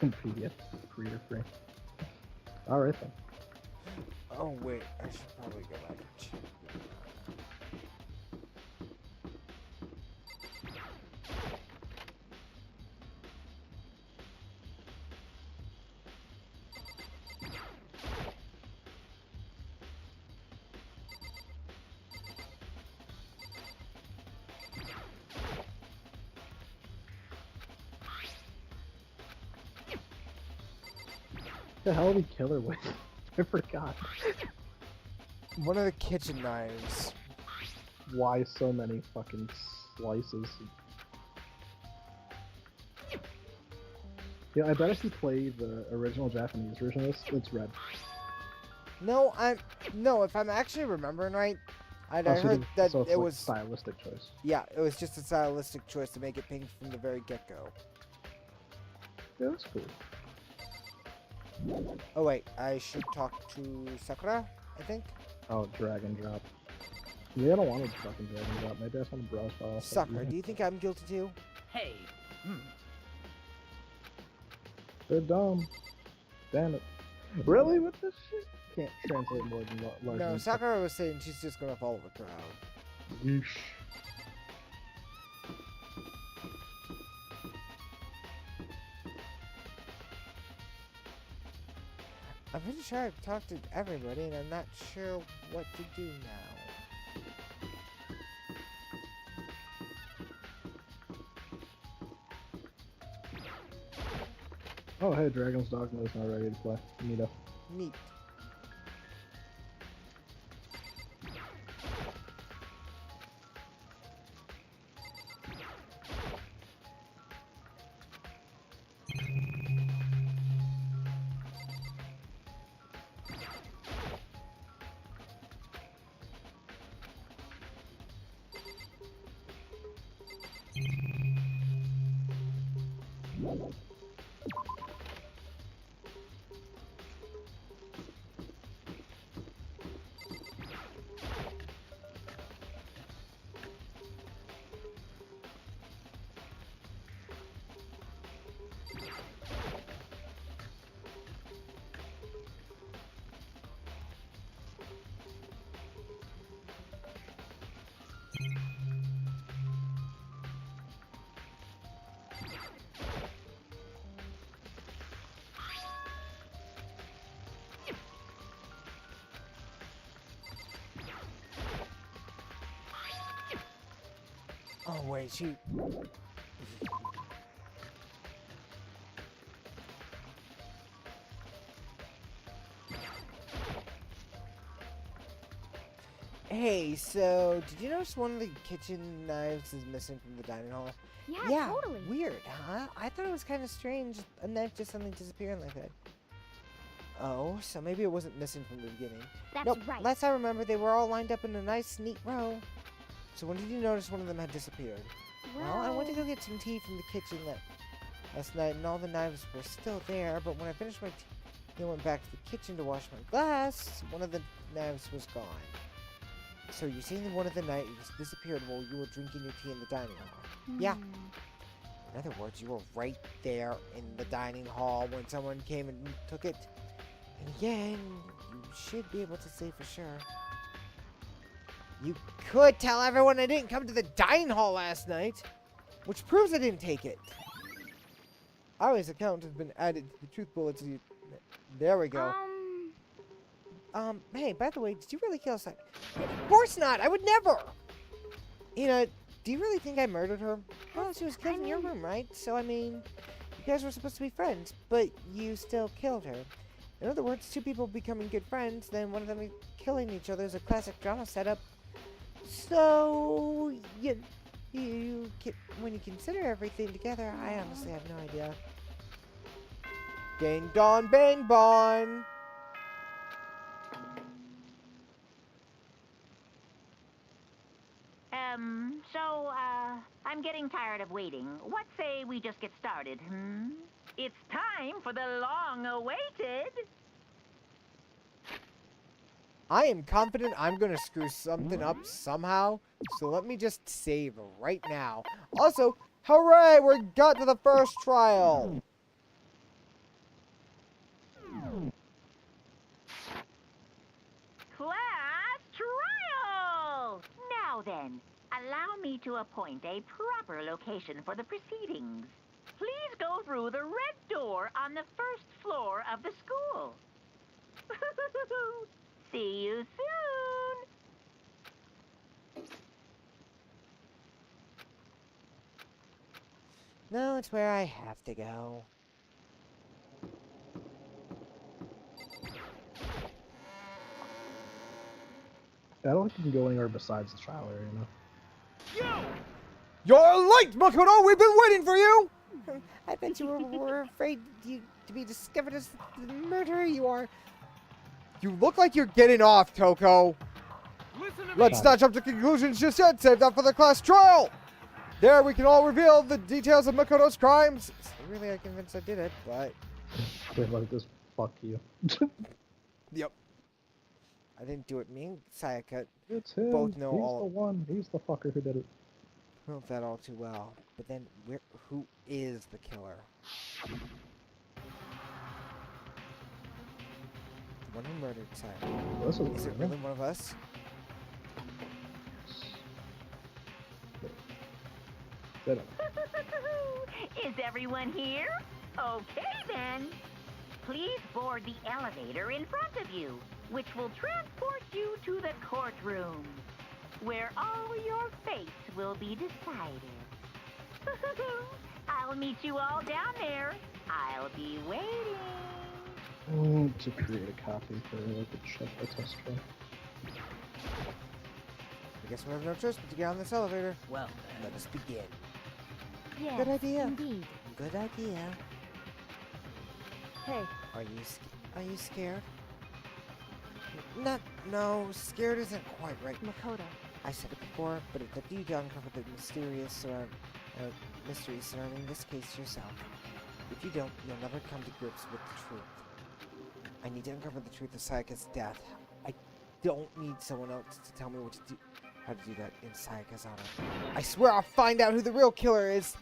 [SPEAKER 6] in PDF creator free. Alright then.
[SPEAKER 1] Oh wait, I should probably go back and check.
[SPEAKER 6] What the hell did he kill her with? I forgot.
[SPEAKER 1] One of the kitchen knives.
[SPEAKER 6] Why so many fucking slices? Yeah, I bet if you play the original Japanese version of this, it's red.
[SPEAKER 1] No, if I'm actually remembering right, I
[SPEAKER 6] So
[SPEAKER 1] heard that
[SPEAKER 6] so it's
[SPEAKER 1] it
[SPEAKER 6] like
[SPEAKER 1] was
[SPEAKER 6] stylistic choice.
[SPEAKER 1] yeah, it was just a stylistic choice to make it pink from the very get-go.
[SPEAKER 6] Yeah, that's cool.
[SPEAKER 1] Oh wait, I should talk to Sakura, I think.
[SPEAKER 6] Oh, drag and drop. Maybe I don't want to fucking drag and drop. Maybe I just want to browse files.
[SPEAKER 1] Sakura, do you think I'm guilty too?
[SPEAKER 4] Hey.
[SPEAKER 6] They're dumb. Damn it. Really? With this shit? Can't translate more than large.
[SPEAKER 1] No, Sakura was saying she's just gonna follow the crowd.
[SPEAKER 6] Yeesh.
[SPEAKER 1] I'm pretty sure I've talked to everybody, and I'm not sure what to do now.
[SPEAKER 6] Oh, hey, Dragon's Dogma is not ready to play. Neato.
[SPEAKER 1] Neat. Oh wait, she. Hey, so did you notice one of the kitchen knives is missing from the dining hall?
[SPEAKER 7] Yeah, totally.
[SPEAKER 1] Weird, huh? I thought it was kind of strange, a knife just suddenly disappearing like that. Oh, so maybe it wasn't missing from the beginning.
[SPEAKER 9] That's
[SPEAKER 1] Nope,
[SPEAKER 9] right.
[SPEAKER 1] last I remember, they were all lined up in a nice, neat row. So when did you notice one of them had disappeared? Well, I went to go get some tea from the kitchen last night, and all the knives were still there, but when I finished my tea, I went back to the kitchen to wash my glass, one of the knives was gone. So you're saying one of the knives disappeared while you were drinking your tea in the dining hall? Yeah. In other words, you were right there in the dining hall when someone came and took it. And again, you should be able to say for sure. You could tell everyone I didn't come to the dining hall last night, which proves I didn't take it. Ari's account has been added to the truth bulletin. There we go. Hey, by the way, did you really kill Psycho? Of course not! I would never! You know, do you really think I murdered her? Well, she was killed in your room, right? So, I mean, you guys were supposed to be friends, but you still killed her. In other words, two people becoming good friends, then one of them killing each other is a classic drama setup. So, when you consider everything together, I honestly have no idea. Ding dong bang bong!
[SPEAKER 3] I'm getting tired of waiting. What say we just get started, hmm? It's time for the long-awaited...
[SPEAKER 1] I am confident I'm gonna screw something up somehow, so let me just save right now. Also, hooray! We got to the first trial!
[SPEAKER 3] Class trial! Now then, allow me to appoint a proper location for the proceedings. Please go through the red door on the first floor of the school. See you soon!
[SPEAKER 1] No, it's where I have to go.
[SPEAKER 6] I don't think you can go anywhere besides the trial area, you know?
[SPEAKER 5] You're late, Makoto! We've been waiting for you!
[SPEAKER 1] I bet you were afraid to be discovered as the murderer you are.
[SPEAKER 5] You look like you're getting off, Toko. Let's not jump to conclusions just yet. Save that for the class trial. There, we can all reveal the details of Makoto's crimes.
[SPEAKER 1] Really, I'm convinced I did it, but...
[SPEAKER 6] Wait, like this, fuck you.
[SPEAKER 5] Yep.
[SPEAKER 1] I didn't do it. Me and Sayaka
[SPEAKER 6] It's him.
[SPEAKER 1] both know
[SPEAKER 6] He's
[SPEAKER 1] all...
[SPEAKER 6] the one. He's the fucker who did it.
[SPEAKER 1] know that all too well. But then, who is the killer? The one who murdered Sayaka.
[SPEAKER 6] This
[SPEAKER 1] Is it really one of us?
[SPEAKER 3] Is everyone here? Okay, then. Please board the elevator in front of you, which will transport you to the courtroom, where all your fates will be decided. I'll meet you all down there. I'll be waiting.
[SPEAKER 6] To create a copy for like a test run.
[SPEAKER 1] I guess we have no choice but to get on this elevator.
[SPEAKER 4] Well,
[SPEAKER 1] Let us begin.
[SPEAKER 9] Yes,
[SPEAKER 1] Good idea.
[SPEAKER 9] indeed.
[SPEAKER 1] Good idea.
[SPEAKER 9] Hey,
[SPEAKER 1] Are you scared? No, scared isn't quite right.
[SPEAKER 9] Makoto.
[SPEAKER 1] I said it before, but it's up to you to uncover the mystery surrounding this case yourself. If you don't, you'll never come to grips with the truth. I need to uncover the truth of Sayaka's death. I don't need someone else to tell me how to do that in Sayaka's honor. I swear I'll find out who the real killer is!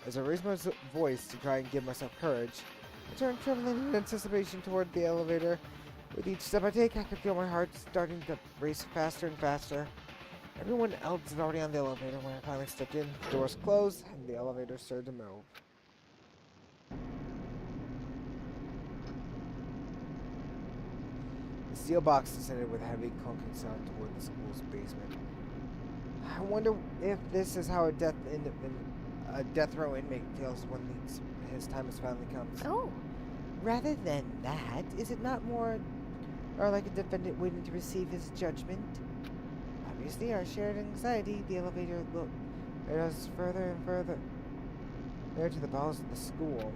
[SPEAKER 1] As I raise my voice to try and give myself courage, I turn trembling in anticipation toward the elevator. With each step I take, I can feel my heart starting to race faster and faster. Everyone else is already on the elevator when I finally stepped in. The doors closed, and the elevator started to move. The steel box descended with a heavy clunking sound toward the school's basement. I wonder if this is how a death row inmate feels when his time has finally come.
[SPEAKER 9] Oh.
[SPEAKER 1] Rather than that, is it not more or like a defendant waiting to receive his judgment? Obviously, our shared anxiety, the elevator led us further and further there to the bowels of the school.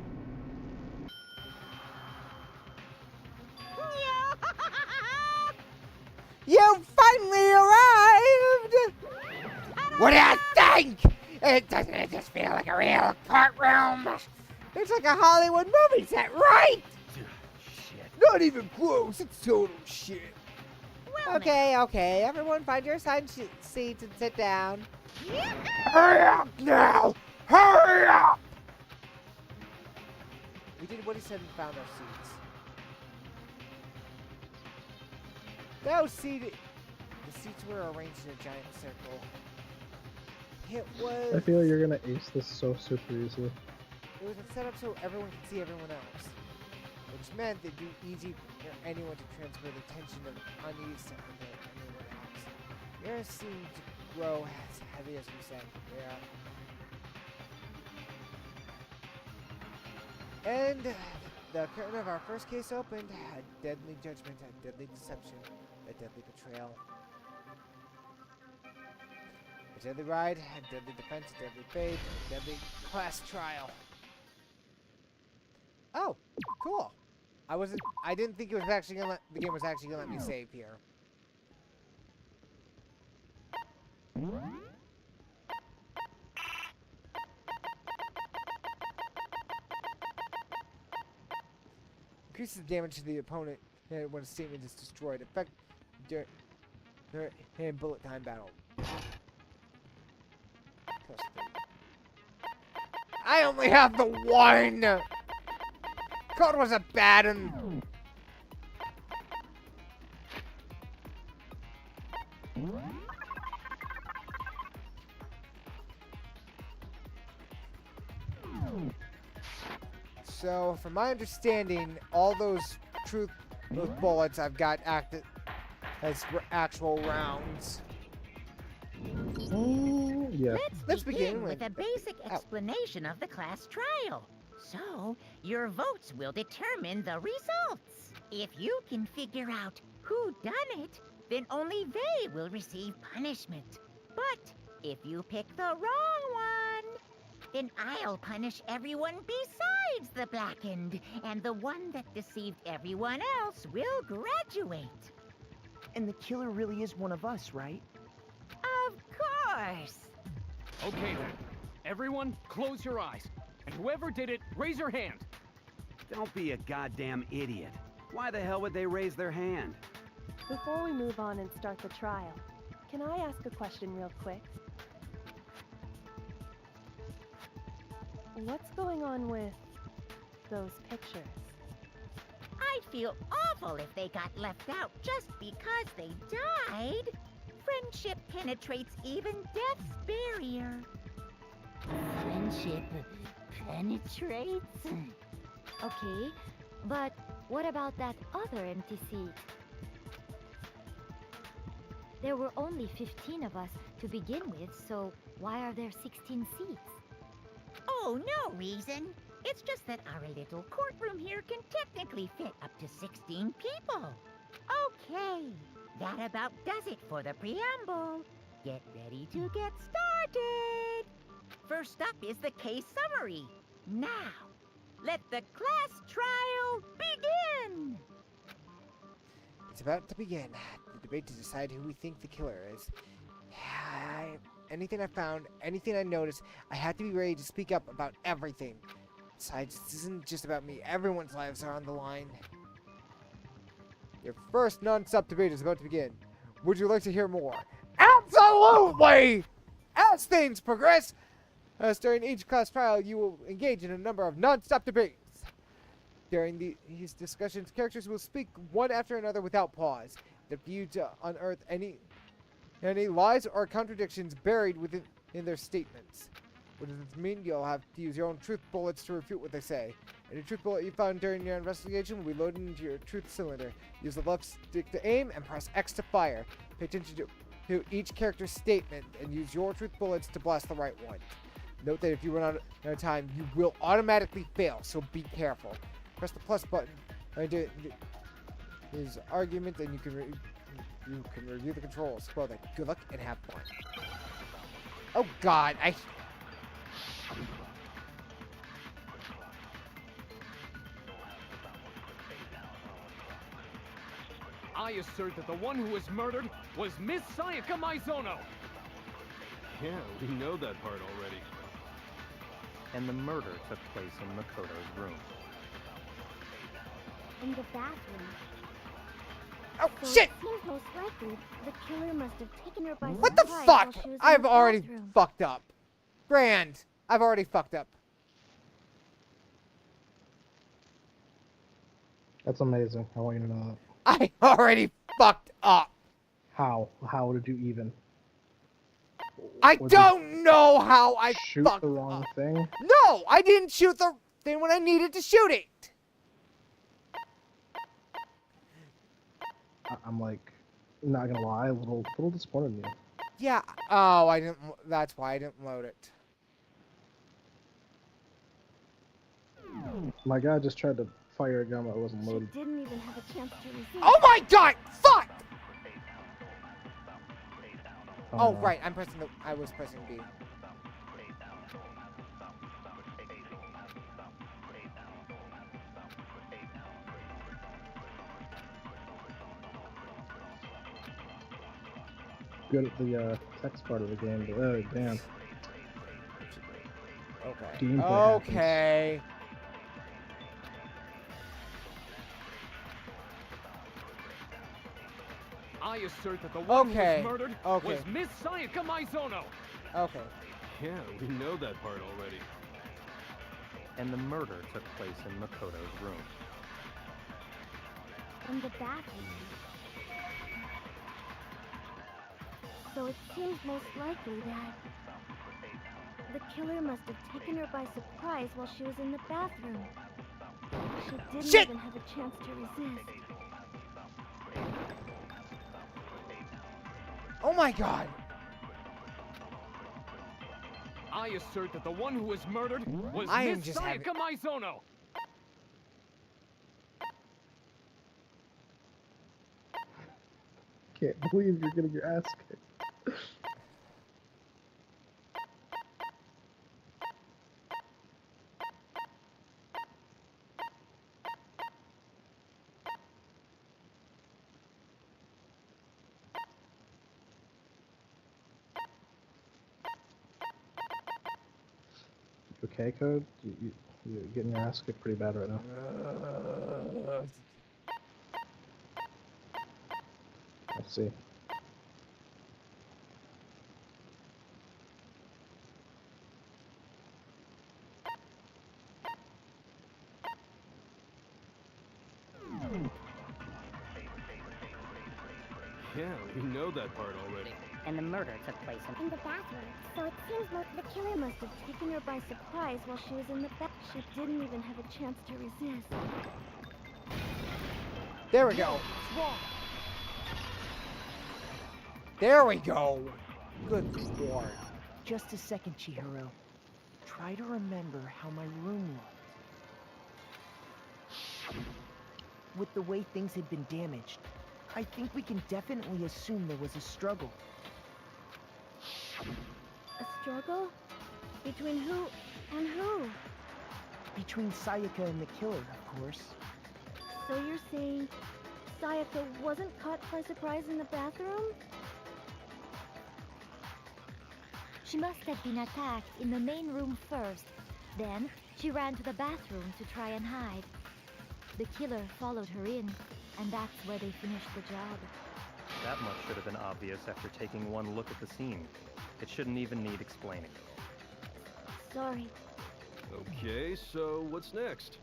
[SPEAKER 1] You finally arrived! What do you think? Doesn't it just feel like a real courtroom? It's like a Hollywood movie set, right?
[SPEAKER 8] Shit.
[SPEAKER 5] Not even close. It's total shit.
[SPEAKER 3] Well,
[SPEAKER 1] Okay. Everyone find your assigned seats and sit down.
[SPEAKER 5] Hurry up now! Hurry up!
[SPEAKER 1] We did what he said and found our seats. The seats were arranged in a giant circle. It was...
[SPEAKER 6] I feel you're gonna ace this so super easily.
[SPEAKER 1] It was set up so everyone could see everyone else, which meant it'd be easy for anyone to transfer the tension of unease to anyone else. The air seemed to grow as heavy as we sat there. And the curtain of our first case opened. A deadly judgment, a deadly deception, a deadly betrayal. A deadly ride, a deadly defense, a deadly fate, a deadly class trial. Oh, cool. I didn't think it was actually gonna the game was actually gonna let me save here. Increases damage to the opponent when a statement is destroyed. Effect during bullet time battle. I only have the one! Code was a bad one. So, from my understanding, all those truth bullets I've got acted as actual rounds.
[SPEAKER 6] Yeah.
[SPEAKER 3] Let's begin with a basic explanation of the class trial. So, your votes will determine the results. If you can figure out who done it, then only they will receive punishment. But if you pick the wrong one, then I'll punish everyone besides the blackened, and the one that deceived everyone else will graduate.
[SPEAKER 4] And the killer really is one of us, right?
[SPEAKER 3] Of course.
[SPEAKER 8] Okay then. Everyone, close your eyes. And whoever did it, raise your hand.
[SPEAKER 2] Don't be a goddamn idiot. Why the hell would they raise their hand?
[SPEAKER 7] Before we move on and start the trial, can I ask a question real quick? What's going on with those pictures?
[SPEAKER 3] I'd feel awful if they got left out just because they died. Friendship penetrates even death's barrier. Friendship penetrates?
[SPEAKER 9] Okay, but what about that other empty seat? There were only 15 of us to begin with, so why are there 16 seats?
[SPEAKER 3] Oh, no reason. It's just that our little courtroom here can technically fit up to 16 people. Okay, that about does it for the preamble. Get ready to get started. First up is the case summary. Now, let the class trial begin.
[SPEAKER 1] It's about to begin. The debate to decide who we think the killer is. Anything I found, anything I noticed, I have to be ready to speak up about everything. Besides, this isn't just about me. Everyone's lives are on the line. Your first non-stop debate is about to begin. Would you like to hear more? Absolutely! As things progress, during each class trial, you will engage in a number of non-stop debates. During these discussions, characters will speak one after another without pause. The view to unearth any lies or contradictions buried in their statements. What does this mean? You'll have to use your own truth bullets to refute what they say. Any truth bullet you found during your investigation will be loaded into your truth cylinder. Use the left stick to aim and press X to fire. Pay attention to each character's statement and use your truth bullets to blast the right one. Note that if you run out of time, you will automatically fail, so be careful. Press the plus button his argument, and you can review the controls. Well then, good luck and have fun. Oh God,
[SPEAKER 8] I assert that the one who was murdered was Miss Sayaka Maizono.
[SPEAKER 10] Yeah, we know that part already.
[SPEAKER 11] And the murder took place in Makoto's room.
[SPEAKER 7] In the bathroom.
[SPEAKER 1] Oh,
[SPEAKER 7] So
[SPEAKER 1] shit!
[SPEAKER 7] It seems most likely the killer must have taken her by
[SPEAKER 1] What the
[SPEAKER 7] surprise
[SPEAKER 1] fuck?
[SPEAKER 7] while she was in
[SPEAKER 1] I've
[SPEAKER 7] the
[SPEAKER 1] already
[SPEAKER 7] bathroom.
[SPEAKER 1] fucked up. Grand. I've already fucked up.
[SPEAKER 6] That's amazing. I want you to know that.
[SPEAKER 1] I already fucked up.
[SPEAKER 6] How? How did you even?
[SPEAKER 1] I
[SPEAKER 6] Was
[SPEAKER 1] don't know how I
[SPEAKER 6] shoot
[SPEAKER 1] fucked
[SPEAKER 6] the wrong
[SPEAKER 1] up.
[SPEAKER 6] thing?
[SPEAKER 1] No, I didn't shoot the thing when I needed to shoot it.
[SPEAKER 6] I'm like, not gonna lie, a little disappointed in you.
[SPEAKER 1] Yeah. Oh, I didn't. That's why I didn't load it.
[SPEAKER 6] My guy just tried to fire a gun that wasn't
[SPEAKER 7] She
[SPEAKER 6] loaded.
[SPEAKER 7] didn't even have a chance to resist.
[SPEAKER 1] Oh my god! Fuck! Oh,
[SPEAKER 6] no.
[SPEAKER 1] right. I was pressing B.
[SPEAKER 6] Good at the text part of the game, but oh damn.
[SPEAKER 1] Okay.
[SPEAKER 6] Gameplay
[SPEAKER 1] Okay.
[SPEAKER 8] I assert that the one who
[SPEAKER 1] Okay.
[SPEAKER 8] was murdered
[SPEAKER 1] Okay.
[SPEAKER 8] was Miss Sayaka Maizono.
[SPEAKER 1] Okay.
[SPEAKER 10] Yeah, we know that part already.
[SPEAKER 11] And the murder took place in Makoto's room.
[SPEAKER 7] In the bathroom. So it seems most likely that the killer must have taken her by surprise while she was in the bathroom. She didn't
[SPEAKER 1] Shit!
[SPEAKER 7] even have a chance to resist.
[SPEAKER 1] Oh my god.
[SPEAKER 8] I assert that the one who was murdered was
[SPEAKER 1] I am
[SPEAKER 8] Miss
[SPEAKER 1] just having-
[SPEAKER 8] Sayaka Maizono.
[SPEAKER 6] Can't believe you're getting your ass kicked. Okay, Code? You're getting your ass kicked pretty bad right now. Let's see.
[SPEAKER 10] Yeah, we know that part already.
[SPEAKER 12] And the murder took place
[SPEAKER 7] In the bathroom. So it seems the killer must have taken her by surprise while she was in the bath. She didn't even have a chance to resist.
[SPEAKER 1] There we go. There we go. Good lord.
[SPEAKER 4] Just a second, Chihiro. Try to remember how my room looked. With the way things had been damaged, I think we can definitely assume there was a struggle.
[SPEAKER 7] A struggle? Between who and who?
[SPEAKER 4] Between Sayaka and the killer, of course.
[SPEAKER 7] So you're saying Sayaka wasn't caught by surprise in the bathroom?
[SPEAKER 9] She must have been attacked in the main room first. Then, she ran to the bathroom to try and hide. The killer followed her in, and that's where they finished the job.
[SPEAKER 11] That much should have been obvious after taking one look at the scene. It shouldn't even need explaining.
[SPEAKER 7] Sorry.
[SPEAKER 10] Okay, so what's next?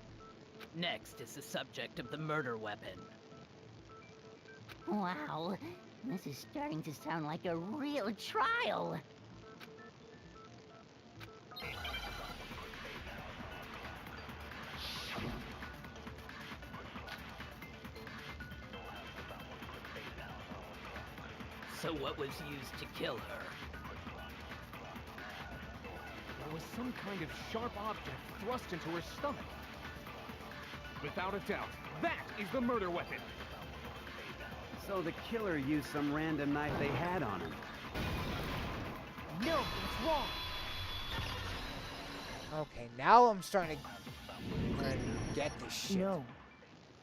[SPEAKER 12] Next is the subject of the murder weapon.
[SPEAKER 13] Wow, this is starting to sound like a real trial.
[SPEAKER 12] So what was used to kill her?
[SPEAKER 8] There was some kind of sharp object thrust into her stomach. Without a doubt, that is the murder weapon.
[SPEAKER 2] So the killer used some random knife they had on him.
[SPEAKER 8] No, it's wrong.
[SPEAKER 1] Okay, now I'm starting to get this shit.
[SPEAKER 4] No,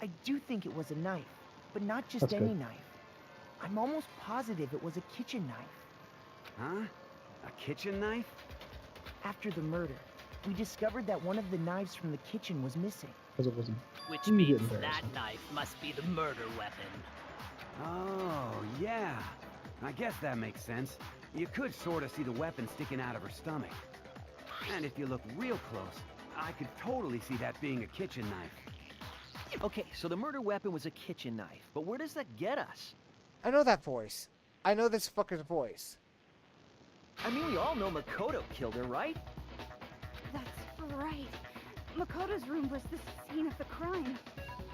[SPEAKER 4] I do think it was a knife. But not just
[SPEAKER 6] That's
[SPEAKER 4] any
[SPEAKER 6] good.
[SPEAKER 4] knife. I'm almost positive it was a kitchen knife.
[SPEAKER 2] Huh? A kitchen knife?
[SPEAKER 4] After the murder, we discovered that one of the knives from the kitchen was missing.
[SPEAKER 6] Because it was
[SPEAKER 12] Which
[SPEAKER 6] You get
[SPEAKER 12] means
[SPEAKER 6] embarrassing.
[SPEAKER 12] that knife must be the murder weapon.
[SPEAKER 2] Oh, yeah. I guess that makes sense. You could sort of see the weapon sticking out of her stomach. And if you look real close, I could totally see that being a kitchen knife.
[SPEAKER 14] Okay, so the murder weapon was a kitchen knife, but where does that get us?
[SPEAKER 1] I know that voice. I know this fucker's voice.
[SPEAKER 14] I mean, we all know Makoto killed her, right?
[SPEAKER 15] That's right. Makoto's room was the scene of the crime.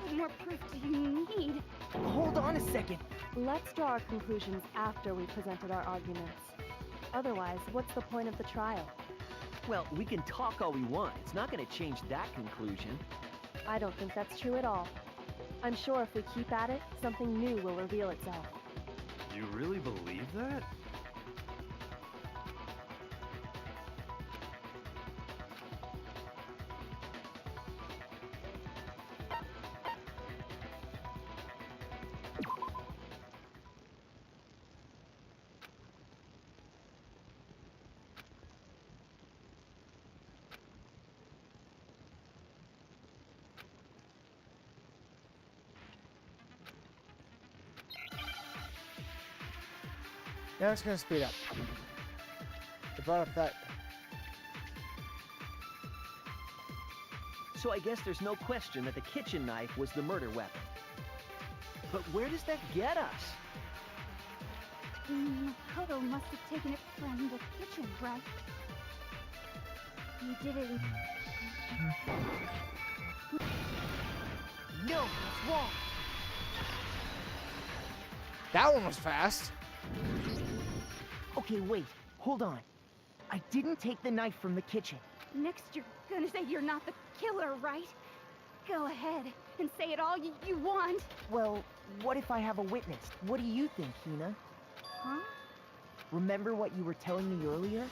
[SPEAKER 15] What more proof do you need?
[SPEAKER 4] Hold on a second.
[SPEAKER 16] Let's draw our conclusions after we presented our arguments. Otherwise, what's the point of the trial?
[SPEAKER 14] Well, we can talk all we want. It's not going to change that conclusion.
[SPEAKER 16] I don't think that's true at all. I'm sure if we keep at it, something new will reveal itself.
[SPEAKER 10] You really believe that?
[SPEAKER 1] Now it's gonna speed up. They brought up that.
[SPEAKER 14] So I guess there's no question that the kitchen knife was the murder weapon. But where does that get us?
[SPEAKER 15] Makoto must have taken it from the kitchen, right? You did it.
[SPEAKER 4] No, it's wrong.
[SPEAKER 1] That one was fast.
[SPEAKER 4] Okay, wait. Hold on. I didn't take the knife from the kitchen.
[SPEAKER 15] Next, you're gonna say you're not the killer, right? Go ahead and say it all you want.
[SPEAKER 4] Well, what if I have a witness? What do you think, Hina?
[SPEAKER 15] Huh?
[SPEAKER 4] Remember what you were telling me earlier?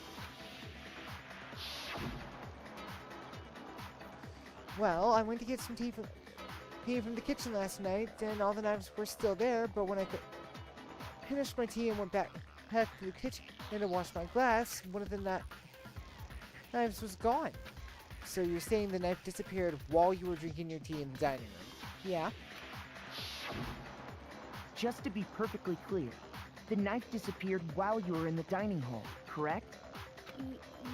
[SPEAKER 1] Well, I went to get some tea from the kitchen last night, and all the knives were still there, but when I finished my tea and went back to the kitchen and to wash my glass, one of the knives was gone. So you're saying the knife disappeared while you were drinking your tea in the dining room? Yeah?
[SPEAKER 4] Just to be perfectly clear, the knife disappeared while you were in the dining hall, correct?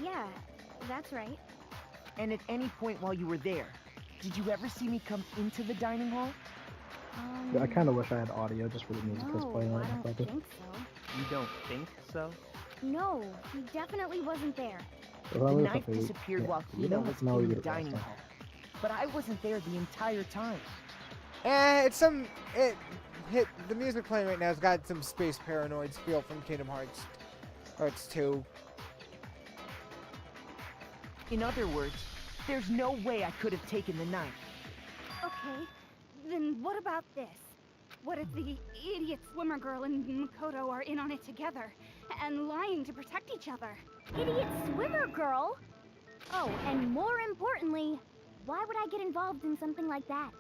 [SPEAKER 15] Yeah, that's right.
[SPEAKER 4] And at any point while you were there, did you ever see me come into the dining hall?
[SPEAKER 6] Yeah, I kind of wish I had audio just for the music that's
[SPEAKER 15] No,
[SPEAKER 6] playing
[SPEAKER 15] I
[SPEAKER 6] right
[SPEAKER 15] don't
[SPEAKER 6] now.
[SPEAKER 15] think so.
[SPEAKER 11] You don't think so?
[SPEAKER 15] No, he definitely wasn't there.
[SPEAKER 4] The knife disappeared while Hina was in the dining hall. But I wasn't there the entire time.
[SPEAKER 1] The music playing right now has got some Space Paranoids feel from Kingdom Hearts 2.
[SPEAKER 4] In other words, there's no way I could have taken the knife.
[SPEAKER 15] Okay, then what about this? What if the idiot swimmer girl and Makoto are in on it together and lying to protect each other?
[SPEAKER 7] Idiot swimmer girl? Oh, and more importantly, why would I get involved in something like that?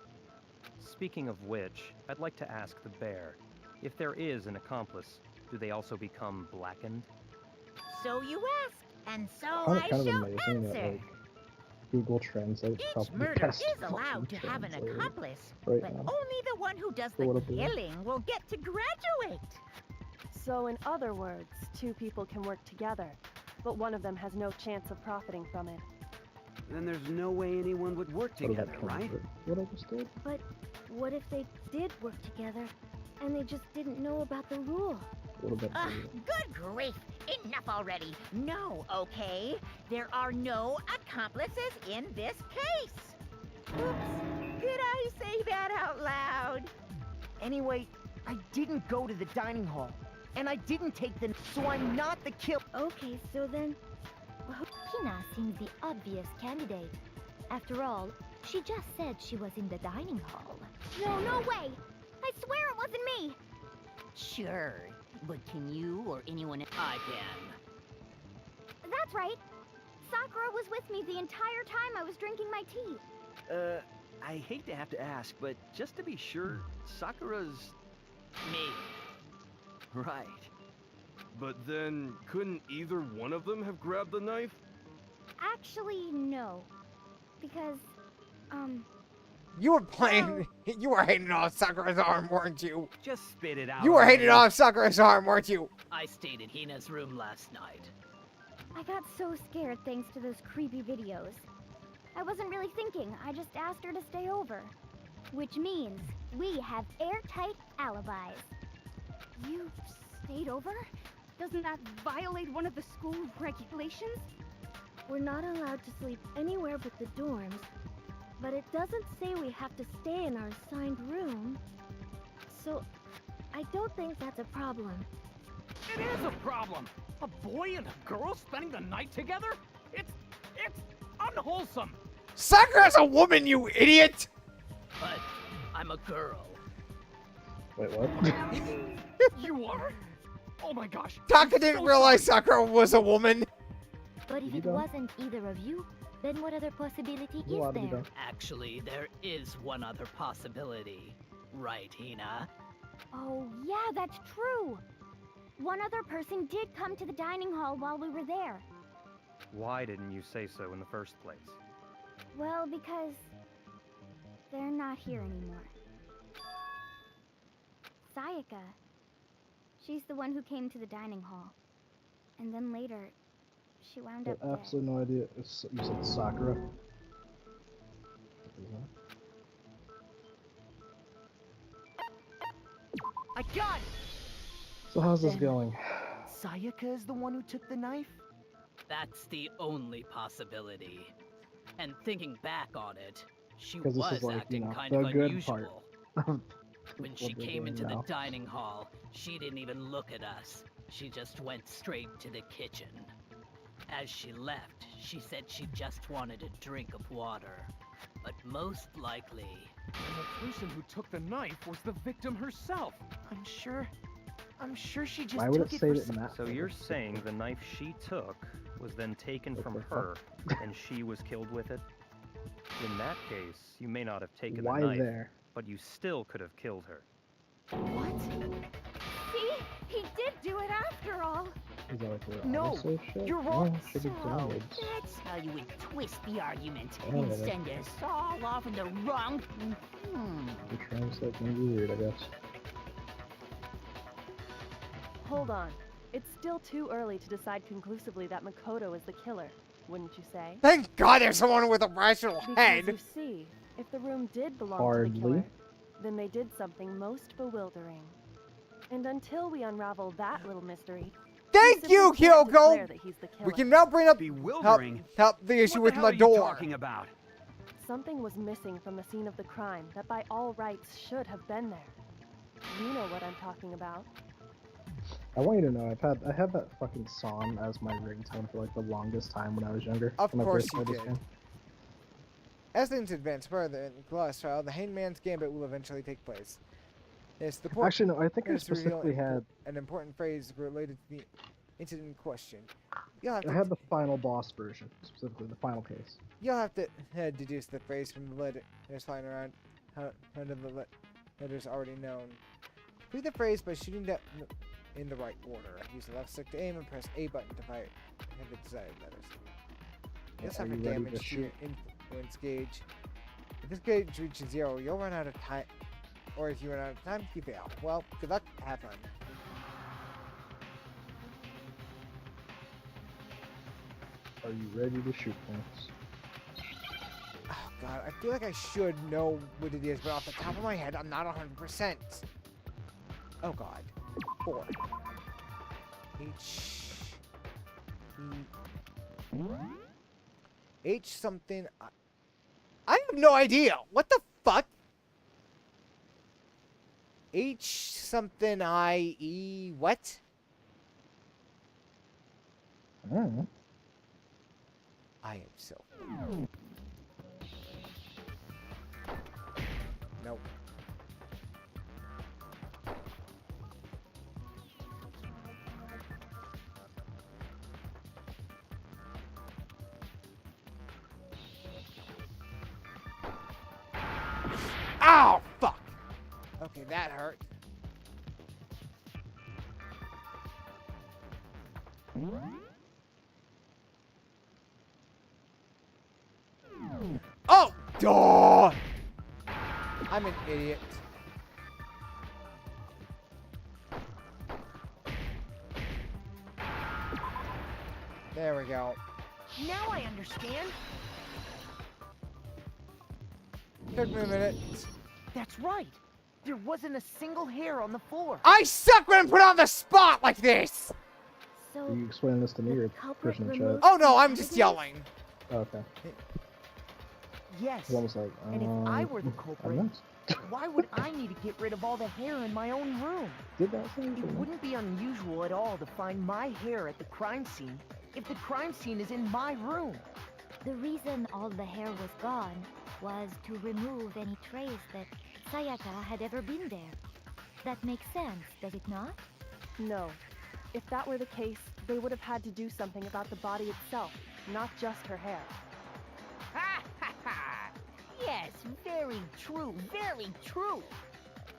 [SPEAKER 11] Speaking of which, I'd like to ask the bear, if there is an accomplice, do they also become blackened?
[SPEAKER 13] So you ask, and so
[SPEAKER 6] Kind
[SPEAKER 13] I
[SPEAKER 6] of
[SPEAKER 13] shall
[SPEAKER 6] amazing that
[SPEAKER 13] answer.
[SPEAKER 6] like Google Translate
[SPEAKER 13] Each
[SPEAKER 6] probably
[SPEAKER 13] murder
[SPEAKER 6] best
[SPEAKER 13] is allowed to
[SPEAKER 6] fucking
[SPEAKER 13] have an
[SPEAKER 6] translator
[SPEAKER 13] accomplice,
[SPEAKER 6] right
[SPEAKER 13] but
[SPEAKER 6] now.
[SPEAKER 13] only the one who does
[SPEAKER 6] A
[SPEAKER 13] the
[SPEAKER 6] little bit.
[SPEAKER 13] killing will get to graduate.
[SPEAKER 16] So in other words, two people can work together, but one of them has no chance of profiting from it.
[SPEAKER 2] Then there's no way anyone would work
[SPEAKER 6] What about
[SPEAKER 2] together, right?
[SPEAKER 6] What I just did?
[SPEAKER 7] But what if they did work together, and they just didn't know about the rule?
[SPEAKER 6] A little bit.
[SPEAKER 13] Good grief! Enough already! No, okay? There are no accomplices in this case! Oops! Did I say that out loud?
[SPEAKER 4] Anyway, I didn't go to the dining hall, and I didn't take the... So I'm not the killer.
[SPEAKER 7] Okay, so then... Hina seems the obvious candidate. After all, she just said she was in the dining hall. No way! I swear it wasn't me!
[SPEAKER 13] Sure, but can you or anyone else?
[SPEAKER 12] I can.
[SPEAKER 7] That's right. Sakura was with me the entire time I was drinking my tea.
[SPEAKER 14] I hate to have to ask, but just to be sure, Sakura's...
[SPEAKER 12] Me.
[SPEAKER 14] Right.
[SPEAKER 10] But then, couldn't either one of them have grabbed the knife?
[SPEAKER 7] Actually, no. Because,
[SPEAKER 5] You were playing. You were hating off Sakura's arm, weren't you?
[SPEAKER 2] Just spit it out.
[SPEAKER 5] You were
[SPEAKER 2] already.
[SPEAKER 5] hating off Sakura's arm, weren't you?
[SPEAKER 12] I stayed in Hina's room last night.
[SPEAKER 7] I got so scared thanks to those creepy videos. I wasn't really thinking, I just asked her to stay over. Which means we have airtight alibis.
[SPEAKER 15] You stayed over? Doesn't that violate one of the school regulations?
[SPEAKER 7] We're not allowed to sleep anywhere but the dorms, but it doesn't say we have to stay in our assigned room. So, I don't think that's a problem.
[SPEAKER 8] It is a problem! A boy and a girl spending the night together? It's unwholesome!
[SPEAKER 5] Sakura's a woman, you idiot!
[SPEAKER 12] But I'm a girl.
[SPEAKER 6] Wait, what?
[SPEAKER 8] You are? Oh my gosh.
[SPEAKER 5] Taka didn't realize Sakura was a woman.
[SPEAKER 9] But if it wasn't either of you, then what other possibility is there?
[SPEAKER 12] Actually, there is one other possibility. Right, Hina?
[SPEAKER 7] Oh, yeah, that's true. One other person did come to the dining hall while we were there.
[SPEAKER 11] Why didn't you say so in the first place?
[SPEAKER 7] Well, because they're not here anymore. Sayaka. She's the one who came to the dining hall. And then later, she wound up
[SPEAKER 6] I
[SPEAKER 7] dead.
[SPEAKER 6] have absolutely no idea. You said Sakura?
[SPEAKER 4] I got it!
[SPEAKER 6] So how's this going?
[SPEAKER 4] Sayaka is the one who took the knife?
[SPEAKER 12] That's the only possibility. And thinking back on it, she
[SPEAKER 6] 'Cause this
[SPEAKER 12] was
[SPEAKER 6] is like,
[SPEAKER 12] acting
[SPEAKER 6] you know,
[SPEAKER 12] kind
[SPEAKER 6] the
[SPEAKER 12] of
[SPEAKER 6] good
[SPEAKER 12] unusual.
[SPEAKER 6] part.
[SPEAKER 12] When she
[SPEAKER 6] What they're
[SPEAKER 12] came
[SPEAKER 6] doing
[SPEAKER 12] into the
[SPEAKER 6] now.
[SPEAKER 12] dining hall, she didn't even look at us. She just went straight to the kitchen. As she left, she said she just wanted a drink of water. But most likely...
[SPEAKER 8] And the person who took the knife was the victim herself.
[SPEAKER 4] I'm sure she just
[SPEAKER 6] Why would
[SPEAKER 4] took
[SPEAKER 6] it
[SPEAKER 4] it
[SPEAKER 6] say
[SPEAKER 4] for
[SPEAKER 6] it in
[SPEAKER 4] some...
[SPEAKER 6] that?
[SPEAKER 11] So you're saying the knife she took was then taken from her, and she was killed with it? In that case, you may not have taken
[SPEAKER 6] Why
[SPEAKER 11] the knife,
[SPEAKER 6] there?
[SPEAKER 11] but you still could have killed her.
[SPEAKER 15] What? See? He did do it after all.
[SPEAKER 6] Is that like the
[SPEAKER 15] No,
[SPEAKER 6] opposite shit?
[SPEAKER 15] you're wrong.
[SPEAKER 6] No, should be
[SPEAKER 13] So,
[SPEAKER 6] downwards.
[SPEAKER 13] that's how you would twist the argument
[SPEAKER 6] Oh,
[SPEAKER 13] and
[SPEAKER 6] yeah.
[SPEAKER 13] send us all off in the wrong...
[SPEAKER 6] The translate can be weird, I guess.
[SPEAKER 16] Hold on. It's still too early to decide conclusively that Makoto is the killer, wouldn't you say?
[SPEAKER 5] Thank God there's someone with a rational
[SPEAKER 16] Because
[SPEAKER 5] head.
[SPEAKER 16] you see, if the room did belong
[SPEAKER 6] Hardly.
[SPEAKER 16] to the killer, then they did something most bewildering. And until we unravel that little mystery,
[SPEAKER 5] Thank you,
[SPEAKER 16] we can't declare
[SPEAKER 5] Kyoko!
[SPEAKER 16] that he's the killer.
[SPEAKER 5] We can now bring up
[SPEAKER 2] Bewildering?
[SPEAKER 5] help the issue
[SPEAKER 2] What
[SPEAKER 5] with
[SPEAKER 2] the hell
[SPEAKER 5] my
[SPEAKER 2] are you
[SPEAKER 5] door.
[SPEAKER 2] talking about?
[SPEAKER 16] Something was missing from the scene of the crime that by all rights should have been there. You know what I'm talking about.
[SPEAKER 6] I want you to know, I had that fucking song as my ringtone for like the longest time when I was younger.
[SPEAKER 5] Of
[SPEAKER 6] when I
[SPEAKER 5] course
[SPEAKER 6] first
[SPEAKER 5] you
[SPEAKER 6] played this
[SPEAKER 5] did.
[SPEAKER 6] game.
[SPEAKER 5] As things advance further in the Glass trial, the Hangman's Gambit will eventually take place. It's the
[SPEAKER 6] Actually, no, I think I
[SPEAKER 5] it's to reveal
[SPEAKER 6] specifically had
[SPEAKER 5] an important phrase related to the incident in question. You'll have
[SPEAKER 6] I
[SPEAKER 5] to,
[SPEAKER 6] had the final boss version, specifically the final case.
[SPEAKER 5] you'll have to deduce the phrase from the letters flying around under the letters already known. Complete the phrase by shooting that in the right order. Use the left stick to aim and press A button to fire the desired letters. You'll
[SPEAKER 6] Are
[SPEAKER 5] suffer
[SPEAKER 6] you ready to
[SPEAKER 5] damage to your influence gauge. If this gauge reaches 0, you'll run out of time. Or if you run out of time, you fail. Well, good luck, have fun.
[SPEAKER 6] Are you ready to shoot things?
[SPEAKER 5] Oh god, I feel like I should know what it is, but off the top of my head, I'm not 100%. Oh god. 4. H something. I have no idea. What the fuck? H something I E what?
[SPEAKER 6] Mm.
[SPEAKER 5] I am so. Nope.
[SPEAKER 1] Ow! Fuck! Okay, that hurt. Oh! Duh! I'm an idiot. There we go.
[SPEAKER 4] Now I understand.
[SPEAKER 1] Took me a minute.
[SPEAKER 4] That's right. There wasn't a single hair on the floor.
[SPEAKER 1] I suck when I'm put on the spot like this!
[SPEAKER 6] Are you explaining this to me or person in chat?
[SPEAKER 1] Oh no, I'm just yelling.
[SPEAKER 6] Oh, okay.
[SPEAKER 4] Yes.
[SPEAKER 6] It's almost like,
[SPEAKER 4] And if I were the
[SPEAKER 6] I
[SPEAKER 4] culprit,
[SPEAKER 6] missed.
[SPEAKER 4] why would I need to get rid of all the hair in my own room?
[SPEAKER 6] Did that thing?
[SPEAKER 4] It wouldn't be unusual at all to find my hair at the crime scene if the crime scene is in my room.
[SPEAKER 9] The reason all the hair was gone was to remove any trace that Sayaka had ever been there. That makes sense, does it not?
[SPEAKER 16] No. If that were the case, they would have had to do something about the body itself, not just her hair.
[SPEAKER 4] Ha ha ha! Yes, very true, very true.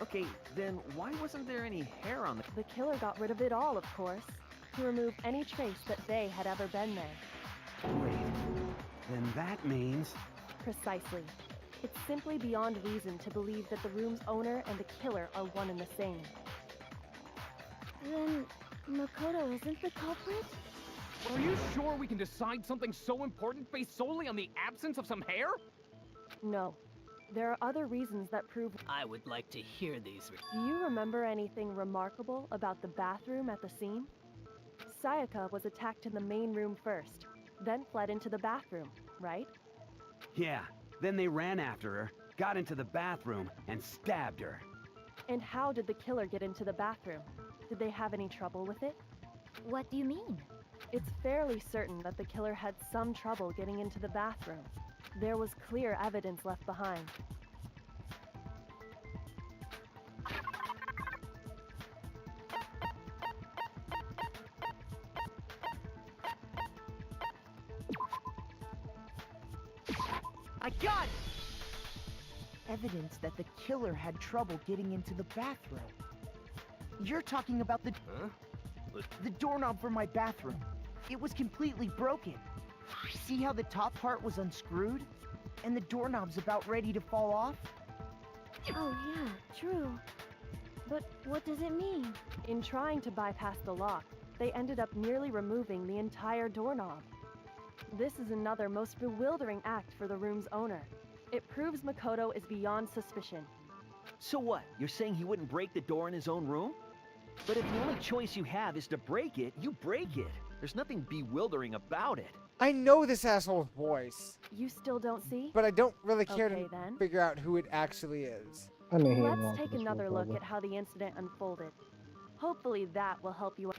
[SPEAKER 14] Okay, then why wasn't there any hair on the...
[SPEAKER 16] The killer got rid of it all, of course, to remove any trace that they had ever been there.
[SPEAKER 2] Wait, then that means...
[SPEAKER 16] Precisely. It's simply beyond reason to believe that the room's owner and the killer are one and the same.
[SPEAKER 7] Then Makoto isn't the culprit?
[SPEAKER 8] Are you sure we can decide something so important based solely on the absence of some hair?
[SPEAKER 16] No. There are other reasons that prove...
[SPEAKER 12] I would like to hear these.
[SPEAKER 16] Do you remember anything remarkable about the bathroom at the scene? Sayaka was attacked in the main room first, then fled into the bathroom, right?
[SPEAKER 2] Yeah, then they ran after her, got into the bathroom, and stabbed her.
[SPEAKER 16] And how did the killer get into the bathroom? Did they have any trouble with it?
[SPEAKER 9] What do you mean?
[SPEAKER 16] It's fairly certain that the killer had some trouble getting into the bathroom. There was clear evidence left behind.
[SPEAKER 4] I got it! Evidence that the killer had trouble getting into the bathroom. You're talking about the...
[SPEAKER 10] Huh?
[SPEAKER 4] The doorknob for my bathroom. It was completely broken. See how the top part was unscrewed? And the doorknob's about ready to fall off?
[SPEAKER 7] Oh yeah, true. But what does it mean?
[SPEAKER 16] In trying to bypass the lock, they ended up nearly removing the entire doorknob. This is another most bewildering act for the room's owner. It proves Makoto is beyond suspicion.
[SPEAKER 14] So what? You're saying he wouldn't break the door in his own room? But if the only choice you have is to break it, you break it. There's nothing bewildering about it.
[SPEAKER 1] I know this asshole's voice.
[SPEAKER 16] You still don't see?
[SPEAKER 1] But I don't really care
[SPEAKER 16] Okay,
[SPEAKER 1] to
[SPEAKER 16] then.
[SPEAKER 1] figure out who it actually is.
[SPEAKER 6] I mean,
[SPEAKER 16] Let's take another look at how the incident unfolded. Hopefully that will help you.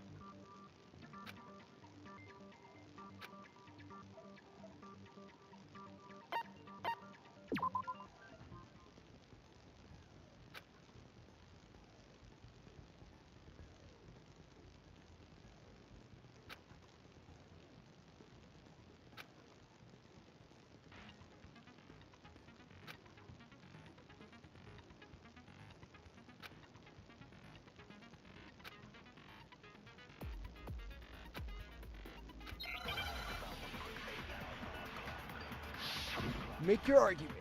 [SPEAKER 1] Make your arguments.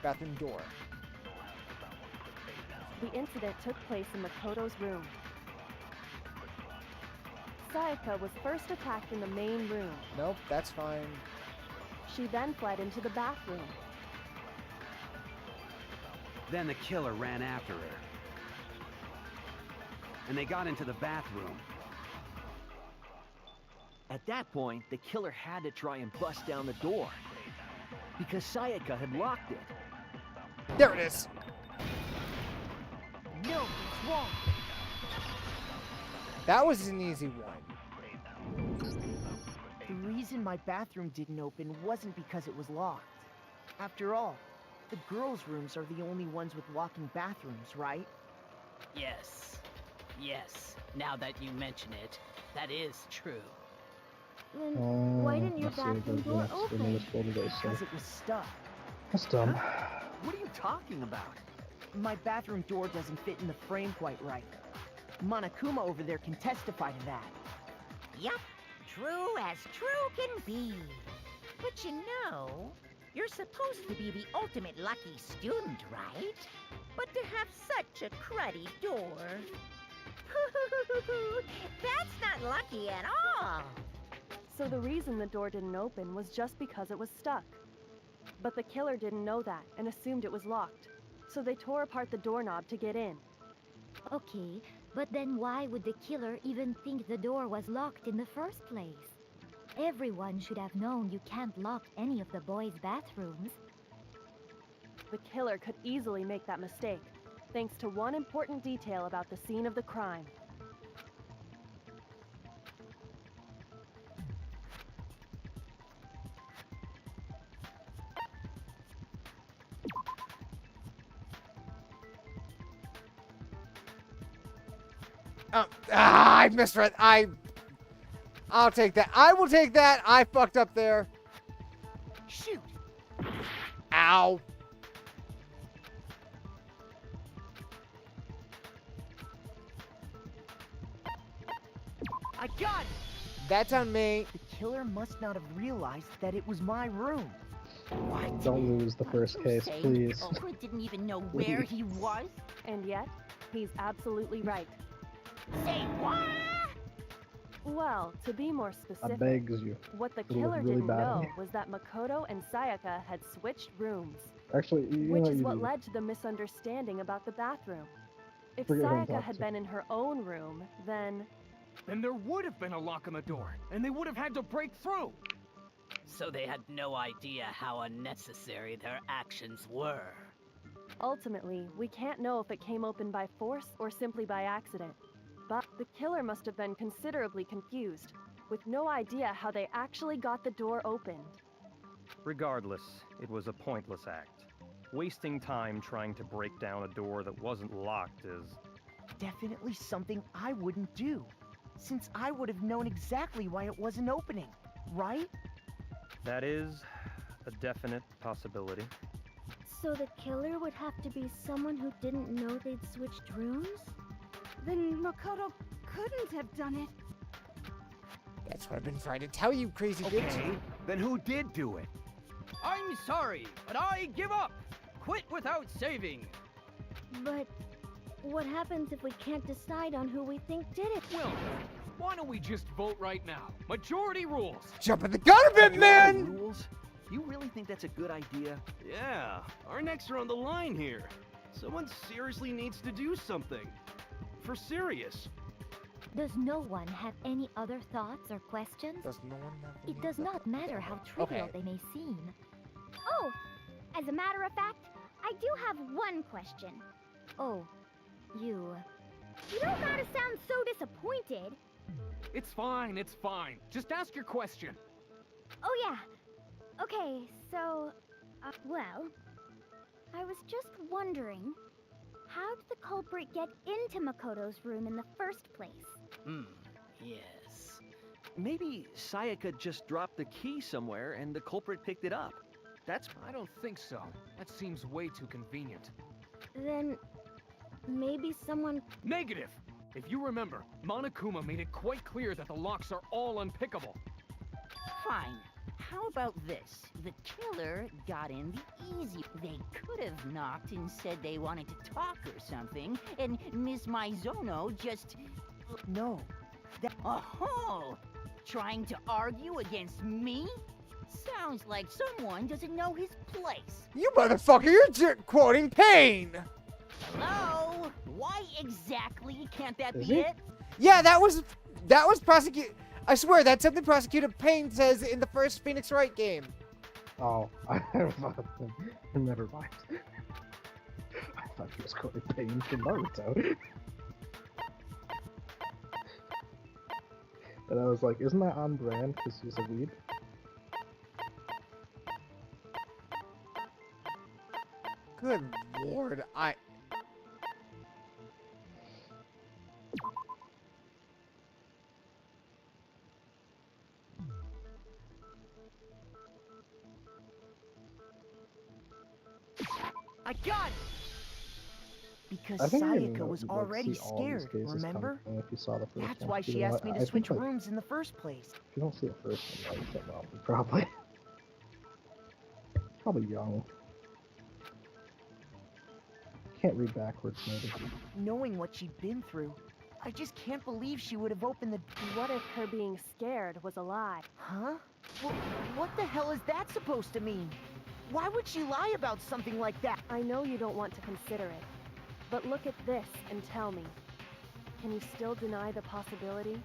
[SPEAKER 1] Bathroom door.
[SPEAKER 16] The incident took place in Makoto's room. Sayaka was first attacked in the main room.
[SPEAKER 1] Nope, that's fine.
[SPEAKER 16] She then fled into the bathroom.
[SPEAKER 2] Then the killer ran after her. And they got into the bathroom.
[SPEAKER 14] At that point, the killer had to try and bust down the door. Because Sayaka had locked it.
[SPEAKER 1] There it is.
[SPEAKER 4] No, it's wrong.
[SPEAKER 1] That was an easy one.
[SPEAKER 4] The reason my bathroom didn't open wasn't because it was locked. After all, the girls' rooms are the only ones with locking bathrooms, right?
[SPEAKER 12] Yes. Yes. Now that you mention it, that is true.
[SPEAKER 7] Then why didn't your
[SPEAKER 6] let's see,
[SPEAKER 7] bathroom
[SPEAKER 6] the
[SPEAKER 7] door
[SPEAKER 6] next
[SPEAKER 7] open?
[SPEAKER 6] display today, so
[SPEAKER 4] Because it was stuck.
[SPEAKER 6] that's dumb.
[SPEAKER 14] What are you talking about?
[SPEAKER 4] My bathroom door doesn't fit in the frame quite right. Monokuma over there can testify to that.
[SPEAKER 13] Yup, true as true can be. But you know, you're supposed to be the ultimate lucky student, right? But to have such a cruddy door... That's not lucky at all!
[SPEAKER 16] So the reason the door didn't open was just because it was stuck. But the killer didn't know that and assumed it was locked. So they tore apart the doorknob to get in.
[SPEAKER 9] Okay, but then why would the killer even think the door was locked in the first place? Everyone should have known you can't lock any of the boys' bathrooms.
[SPEAKER 16] The killer could easily make that mistake, thanks to one important detail about the scene of the crime.
[SPEAKER 5] I misread. I'll take that. I will take that. I fucked up there.
[SPEAKER 13] Shoot!
[SPEAKER 5] Ow.
[SPEAKER 4] I got it!
[SPEAKER 5] That's on me.
[SPEAKER 4] The killer must not have realized that it was my room.
[SPEAKER 13] What?
[SPEAKER 6] Don't lose the first case,
[SPEAKER 13] Saying
[SPEAKER 6] please.
[SPEAKER 13] the culprit didn't even know where he was?
[SPEAKER 16] And yet, he's absolutely right.
[SPEAKER 13] Say what?
[SPEAKER 16] Well, to be more
[SPEAKER 6] I
[SPEAKER 16] specific,
[SPEAKER 6] begs you.
[SPEAKER 16] what the
[SPEAKER 6] It'll look
[SPEAKER 16] killer
[SPEAKER 6] really
[SPEAKER 16] didn't
[SPEAKER 6] bad.
[SPEAKER 16] know was that Makoto and Sayaka had switched rooms,
[SPEAKER 6] Actually, you
[SPEAKER 16] which
[SPEAKER 6] know
[SPEAKER 16] is
[SPEAKER 6] you
[SPEAKER 16] what
[SPEAKER 6] do.
[SPEAKER 16] led to the misunderstanding about the bathroom. If
[SPEAKER 6] Forget who I'm
[SPEAKER 16] Sayaka
[SPEAKER 6] talking
[SPEAKER 16] had
[SPEAKER 6] to.
[SPEAKER 16] been in her own room, then...
[SPEAKER 8] Then there would have been a lock on the door, and they would have had to break through.
[SPEAKER 12] So they had no idea how unnecessary their actions were.
[SPEAKER 16] Ultimately, we can't know if it came open by force or simply by accident. But the killer must have been considerably confused, with no idea how they actually got the door opened.
[SPEAKER 11] Regardless, it was a pointless act. Wasting time trying to break down a door that wasn't locked is...
[SPEAKER 4] Definitely something I wouldn't do, since I would have known exactly why it wasn't opening, right?
[SPEAKER 11] That is a definite possibility.
[SPEAKER 7] So the killer would have to be someone who didn't know they'd switched rooms?
[SPEAKER 15] Then Makoto couldn't have done it.
[SPEAKER 5] That's what I've been trying to tell you, crazy bitch.
[SPEAKER 2] Okay, then who did do it?
[SPEAKER 17] I'm sorry, but I give up. Quit without saving.
[SPEAKER 7] But what happens if we can't decide on who we think did it?
[SPEAKER 8] Well, why don't we just vote right now? Majority rules.
[SPEAKER 5] Jumping the gun a bit, man!
[SPEAKER 14] Rules? You really think that's a good idea?
[SPEAKER 10] Yeah, our necks are on the line here. Someone seriously needs to do something. For serious.
[SPEAKER 9] Does no one have any other thoughts or questions?
[SPEAKER 5] Does no one have
[SPEAKER 9] It does not matter how trivial they may seem.
[SPEAKER 7] Oh, as a matter of fact, I do have one question.
[SPEAKER 9] Oh, you...
[SPEAKER 7] You don't gotta sound so disappointed.
[SPEAKER 8] It's fine, it's fine. Just ask your question.
[SPEAKER 7] Oh yeah. Okay, so, well, I was just wondering, how did the culprit get into Makoto's room in the first place?
[SPEAKER 12] Yes.
[SPEAKER 14] Maybe Sayaka just dropped the key somewhere and the culprit picked it up. That's...
[SPEAKER 8] I don't think so. That seems way too convenient.
[SPEAKER 7] Then, maybe someone...
[SPEAKER 8] Negative! If you remember, Monokuma made it quite clear that the locks are all unpickable.
[SPEAKER 13] Fine. How about this? The killer got in the easy. They could have knocked and said they wanted to talk or something, and Miss Maizono just...
[SPEAKER 4] No.
[SPEAKER 13] Oh! Trying to argue against me? Sounds like someone doesn't know his place.
[SPEAKER 5] You motherfucker, you're quoting Pain!
[SPEAKER 13] Hello? Why exactly can't that
[SPEAKER 6] Is
[SPEAKER 13] be
[SPEAKER 6] he?
[SPEAKER 13] it?
[SPEAKER 5] Yeah, that was I swear, that's something Prosecutor Payne says in the first Phoenix Wright game.
[SPEAKER 6] Oh, never mind. I thought he was quoting Pain from Naruto. And I was like, isn't that on brand because he's a weeb?
[SPEAKER 5] Good lord,
[SPEAKER 17] I got it!
[SPEAKER 4] Because
[SPEAKER 6] I think I
[SPEAKER 4] Sayaka
[SPEAKER 6] know,
[SPEAKER 4] was
[SPEAKER 6] like,
[SPEAKER 4] already
[SPEAKER 6] see all these
[SPEAKER 4] scared,
[SPEAKER 6] cases
[SPEAKER 4] remember?
[SPEAKER 6] coming if you saw the first
[SPEAKER 4] That's
[SPEAKER 6] one.
[SPEAKER 4] why
[SPEAKER 6] You
[SPEAKER 4] she
[SPEAKER 6] know,
[SPEAKER 4] asked me
[SPEAKER 6] I
[SPEAKER 4] to
[SPEAKER 6] think,
[SPEAKER 4] switch
[SPEAKER 6] like,
[SPEAKER 4] rooms in the first place.
[SPEAKER 6] if you don't see the first one, like, well, you're probably young. Can't read backwards, maybe.
[SPEAKER 4] Knowing what she'd been through, I just can't believe she would have opened the...
[SPEAKER 16] What if her being scared was a lie?
[SPEAKER 4] Huh? What the hell is that supposed to mean? Why would she lie about something like that?
[SPEAKER 16] I know you don't want to consider it, but look at this and tell me. Can you still deny the possibility?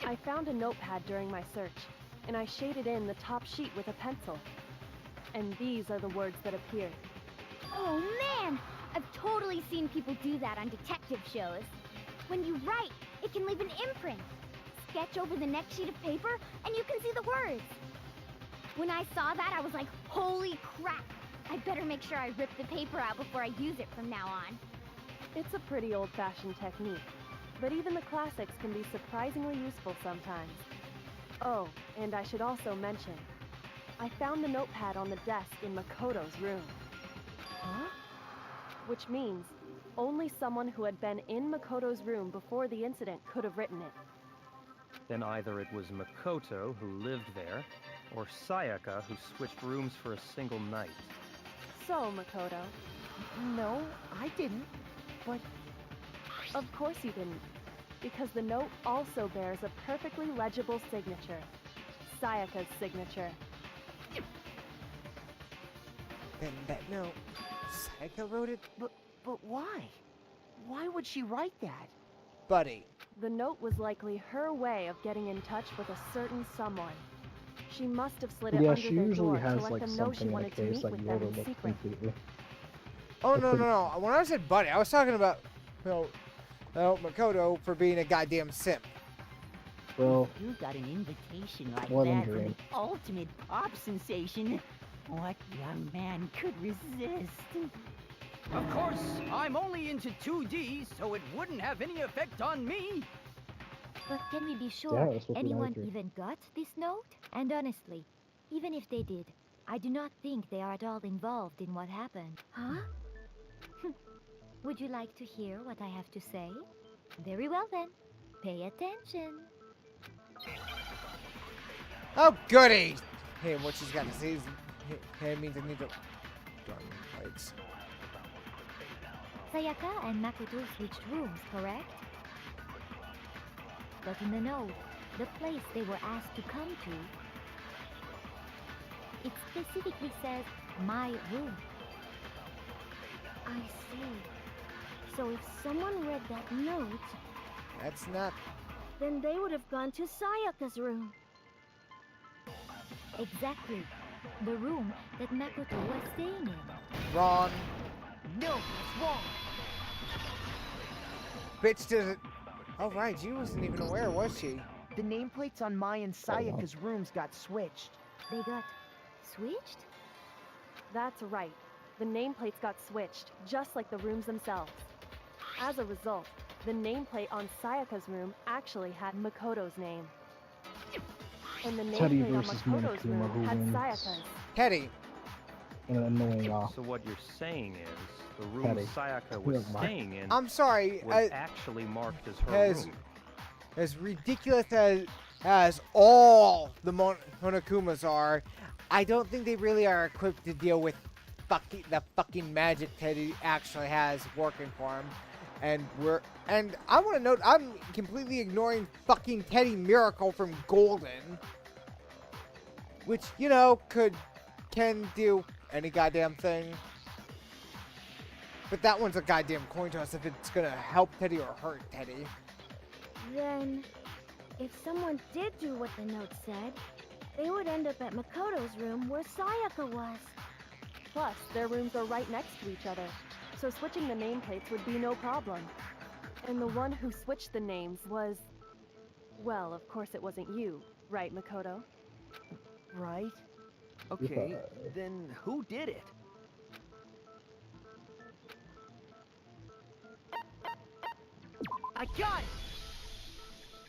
[SPEAKER 16] I found a notepad during my search, and I shaded in the top sheet with a pencil. And these are the words that appeared.
[SPEAKER 7] Oh man! I've totally seen people do that on detective shows. When you write, it can leave an imprint. Sketch over the next sheet of paper, and you can see the words. When I saw that, I was like, holy crap! I better make sure I rip the paper out before I use it from now on.
[SPEAKER 16] It's a pretty old-fashioned technique, but even the classics can be surprisingly useful sometimes. Oh, and I should also mention, I found the notepad on the desk in Makoto's room.
[SPEAKER 4] Huh?
[SPEAKER 16] Which means only someone who had been in Makoto's room before the incident could have written it.
[SPEAKER 11] Then either it was Makoto who lived there, or Sayaka who switched rooms for a single night.
[SPEAKER 16] So, Makoto.
[SPEAKER 4] No, I didn't. But...
[SPEAKER 16] Of course you didn't. Because the note also bears a perfectly legible signature. Sayaka's signature.
[SPEAKER 1] Then that note, Sayaka wrote it?
[SPEAKER 4] But why? Why would she write that?
[SPEAKER 1] Buddy.
[SPEAKER 16] The note was likely her way of getting in touch with a certain someone. She must have slid it
[SPEAKER 6] Yeah,
[SPEAKER 16] under
[SPEAKER 6] she
[SPEAKER 16] their
[SPEAKER 6] usually
[SPEAKER 16] door to
[SPEAKER 6] has,
[SPEAKER 16] let
[SPEAKER 6] like,
[SPEAKER 16] them know she
[SPEAKER 6] something in a
[SPEAKER 16] wanted to
[SPEAKER 6] case
[SPEAKER 16] meet
[SPEAKER 6] that
[SPEAKER 16] with
[SPEAKER 6] you
[SPEAKER 16] them in
[SPEAKER 6] overlook
[SPEAKER 16] secret.
[SPEAKER 6] completely.
[SPEAKER 1] Oh, no. When I said buddy, I was talking about, Makoto for being a goddamn simp.
[SPEAKER 6] Well,
[SPEAKER 13] You got an invitation like
[SPEAKER 6] more than
[SPEAKER 13] that from
[SPEAKER 6] dream.
[SPEAKER 13] the ultimate pop sensation. What young man could resist?
[SPEAKER 17] Of course, I'm only into 2D, so it wouldn't have any effect on me.
[SPEAKER 9] But can we be
[SPEAKER 6] Yeah,
[SPEAKER 9] sure
[SPEAKER 6] that's what we
[SPEAKER 9] anyone
[SPEAKER 6] like here.
[SPEAKER 9] even got this note? And honestly, even if they did, I do not think they are at all involved in what happened.
[SPEAKER 7] Huh?
[SPEAKER 9] Would you like to hear what I have to say? Very well then. Pay attention.
[SPEAKER 1] Oh, goody! Hey, what she's got to say is... Hey, it means I need to... Darn lights.
[SPEAKER 9] Sayaka and Makoto switched rooms, correct? But in the note, the place they were asked to come to, it specifically says, my room.
[SPEAKER 7] I see. So if someone read that note,
[SPEAKER 1] That's not...
[SPEAKER 7] then they would have gone to Sayaka's room.
[SPEAKER 9] Exactly. The room that Makoto was staying in.
[SPEAKER 1] Wrong.
[SPEAKER 4] No, it's wrong.
[SPEAKER 1] Bitch doesn't... Oh, right, she wasn't even aware, was she?
[SPEAKER 4] The nameplates on Mai and Sayaka's rooms got switched.
[SPEAKER 9] They got switched?
[SPEAKER 16] That's right. The nameplates got switched, just like the rooms themselves. As a result, the nameplate on Sayaka's room actually had Makoto's name. And the
[SPEAKER 6] Teddy
[SPEAKER 16] nameplate on
[SPEAKER 6] versus
[SPEAKER 16] Makoto's
[SPEAKER 6] Monokuma,
[SPEAKER 16] room
[SPEAKER 6] who
[SPEAKER 16] had
[SPEAKER 6] wins?
[SPEAKER 16] Sayaka's.
[SPEAKER 1] Teddy.
[SPEAKER 6] In an annoying off.
[SPEAKER 11] So what you're saying is, the room
[SPEAKER 6] Teddy.
[SPEAKER 11] Sayaka was
[SPEAKER 6] Who am I?
[SPEAKER 11] staying in
[SPEAKER 1] I'm sorry,
[SPEAKER 11] was actually marked as her
[SPEAKER 1] as
[SPEAKER 11] room.
[SPEAKER 1] as ridiculous as all the Monokumas are, I don't think they really are equipped to deal with the fucking magic Teddy actually has working for him. And I want to note, I'm completely ignoring fucking Teddy Miracle from Golden, which, you know, can do any goddamn thing. But that one's a goddamn coin toss if it's gonna help Teddy or hurt Teddy.
[SPEAKER 7] Then, if someone did do what the note said, they would end up at Makoto's room where Sayaka was.
[SPEAKER 16] Plus, their rooms are right next to each other, so switching the nameplates would be no problem. And the one who switched the names was... Well, of course it wasn't you, right, Makoto?
[SPEAKER 4] Right?
[SPEAKER 14] Okay, then who did it?
[SPEAKER 17] I got it!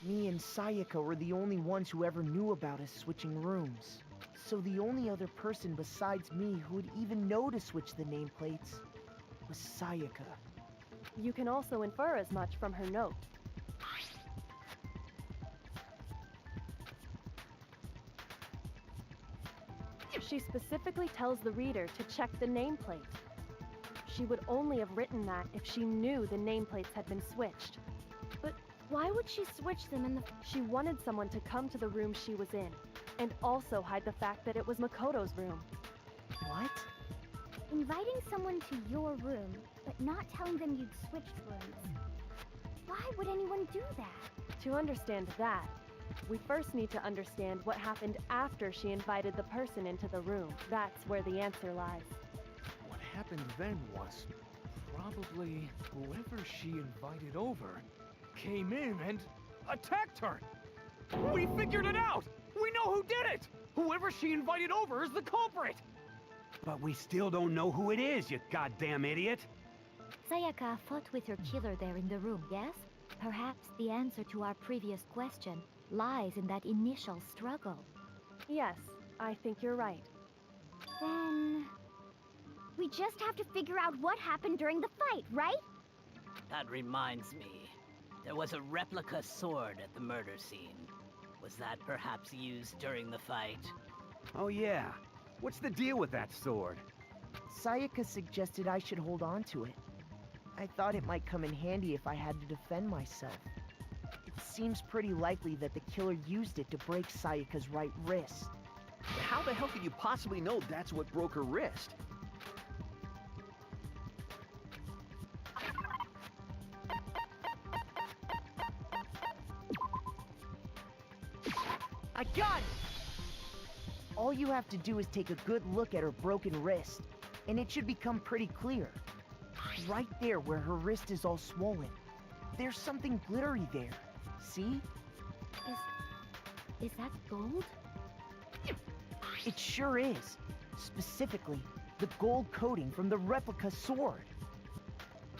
[SPEAKER 4] Me and Sayaka were the only ones who ever knew about us switching rooms. So the only other person besides me who would even know to switch the nameplates was Sayaka.
[SPEAKER 16] You can also infer as much from her note. She specifically tells the reader to check the nameplate. She would only have written that if she knew the nameplates had been switched.
[SPEAKER 7] But why would she switch them in the...
[SPEAKER 16] She wanted someone to come to the room she was in, and also hide the fact that it was Makoto's room.
[SPEAKER 4] What?
[SPEAKER 7] Inviting someone to your room, but not telling them you'd switched rooms. Why would anyone do that?
[SPEAKER 16] To understand that, we first need to understand what happened after she invited the person into the room. That's where the answer lies.
[SPEAKER 8] What happened then was probably whoever she invited over came in and attacked her. We figured it out! We know who did it! Whoever she invited over is the culprit!
[SPEAKER 2] But we still don't know who it is, you goddamn idiot!
[SPEAKER 9] Sayaka fought with her killer there in the room, yes? Perhaps the answer to our previous question lies in that initial struggle.
[SPEAKER 16] Yes, I think you're right.
[SPEAKER 7] Then... we just have to figure out what happened during the fight, right?
[SPEAKER 12] That reminds me. There was a replica sword at the murder scene. Was that perhaps used during the fight?
[SPEAKER 2] Oh yeah. What's the deal with that sword?
[SPEAKER 4] Sayaka suggested I should hold on to it. I thought it might come in handy if I had to defend myself. It seems pretty likely that the killer used it to break Sayaka's right wrist.
[SPEAKER 14] How the hell could you possibly know that's what broke her wrist?
[SPEAKER 4] I got it! All you have to do is take a good look at her broken wrist, and it should become pretty clear. Right there where her wrist is all swollen. There's something glittery there. See?
[SPEAKER 9] Is that gold?
[SPEAKER 4] It sure is. Specifically, the gold coating from the replica sword.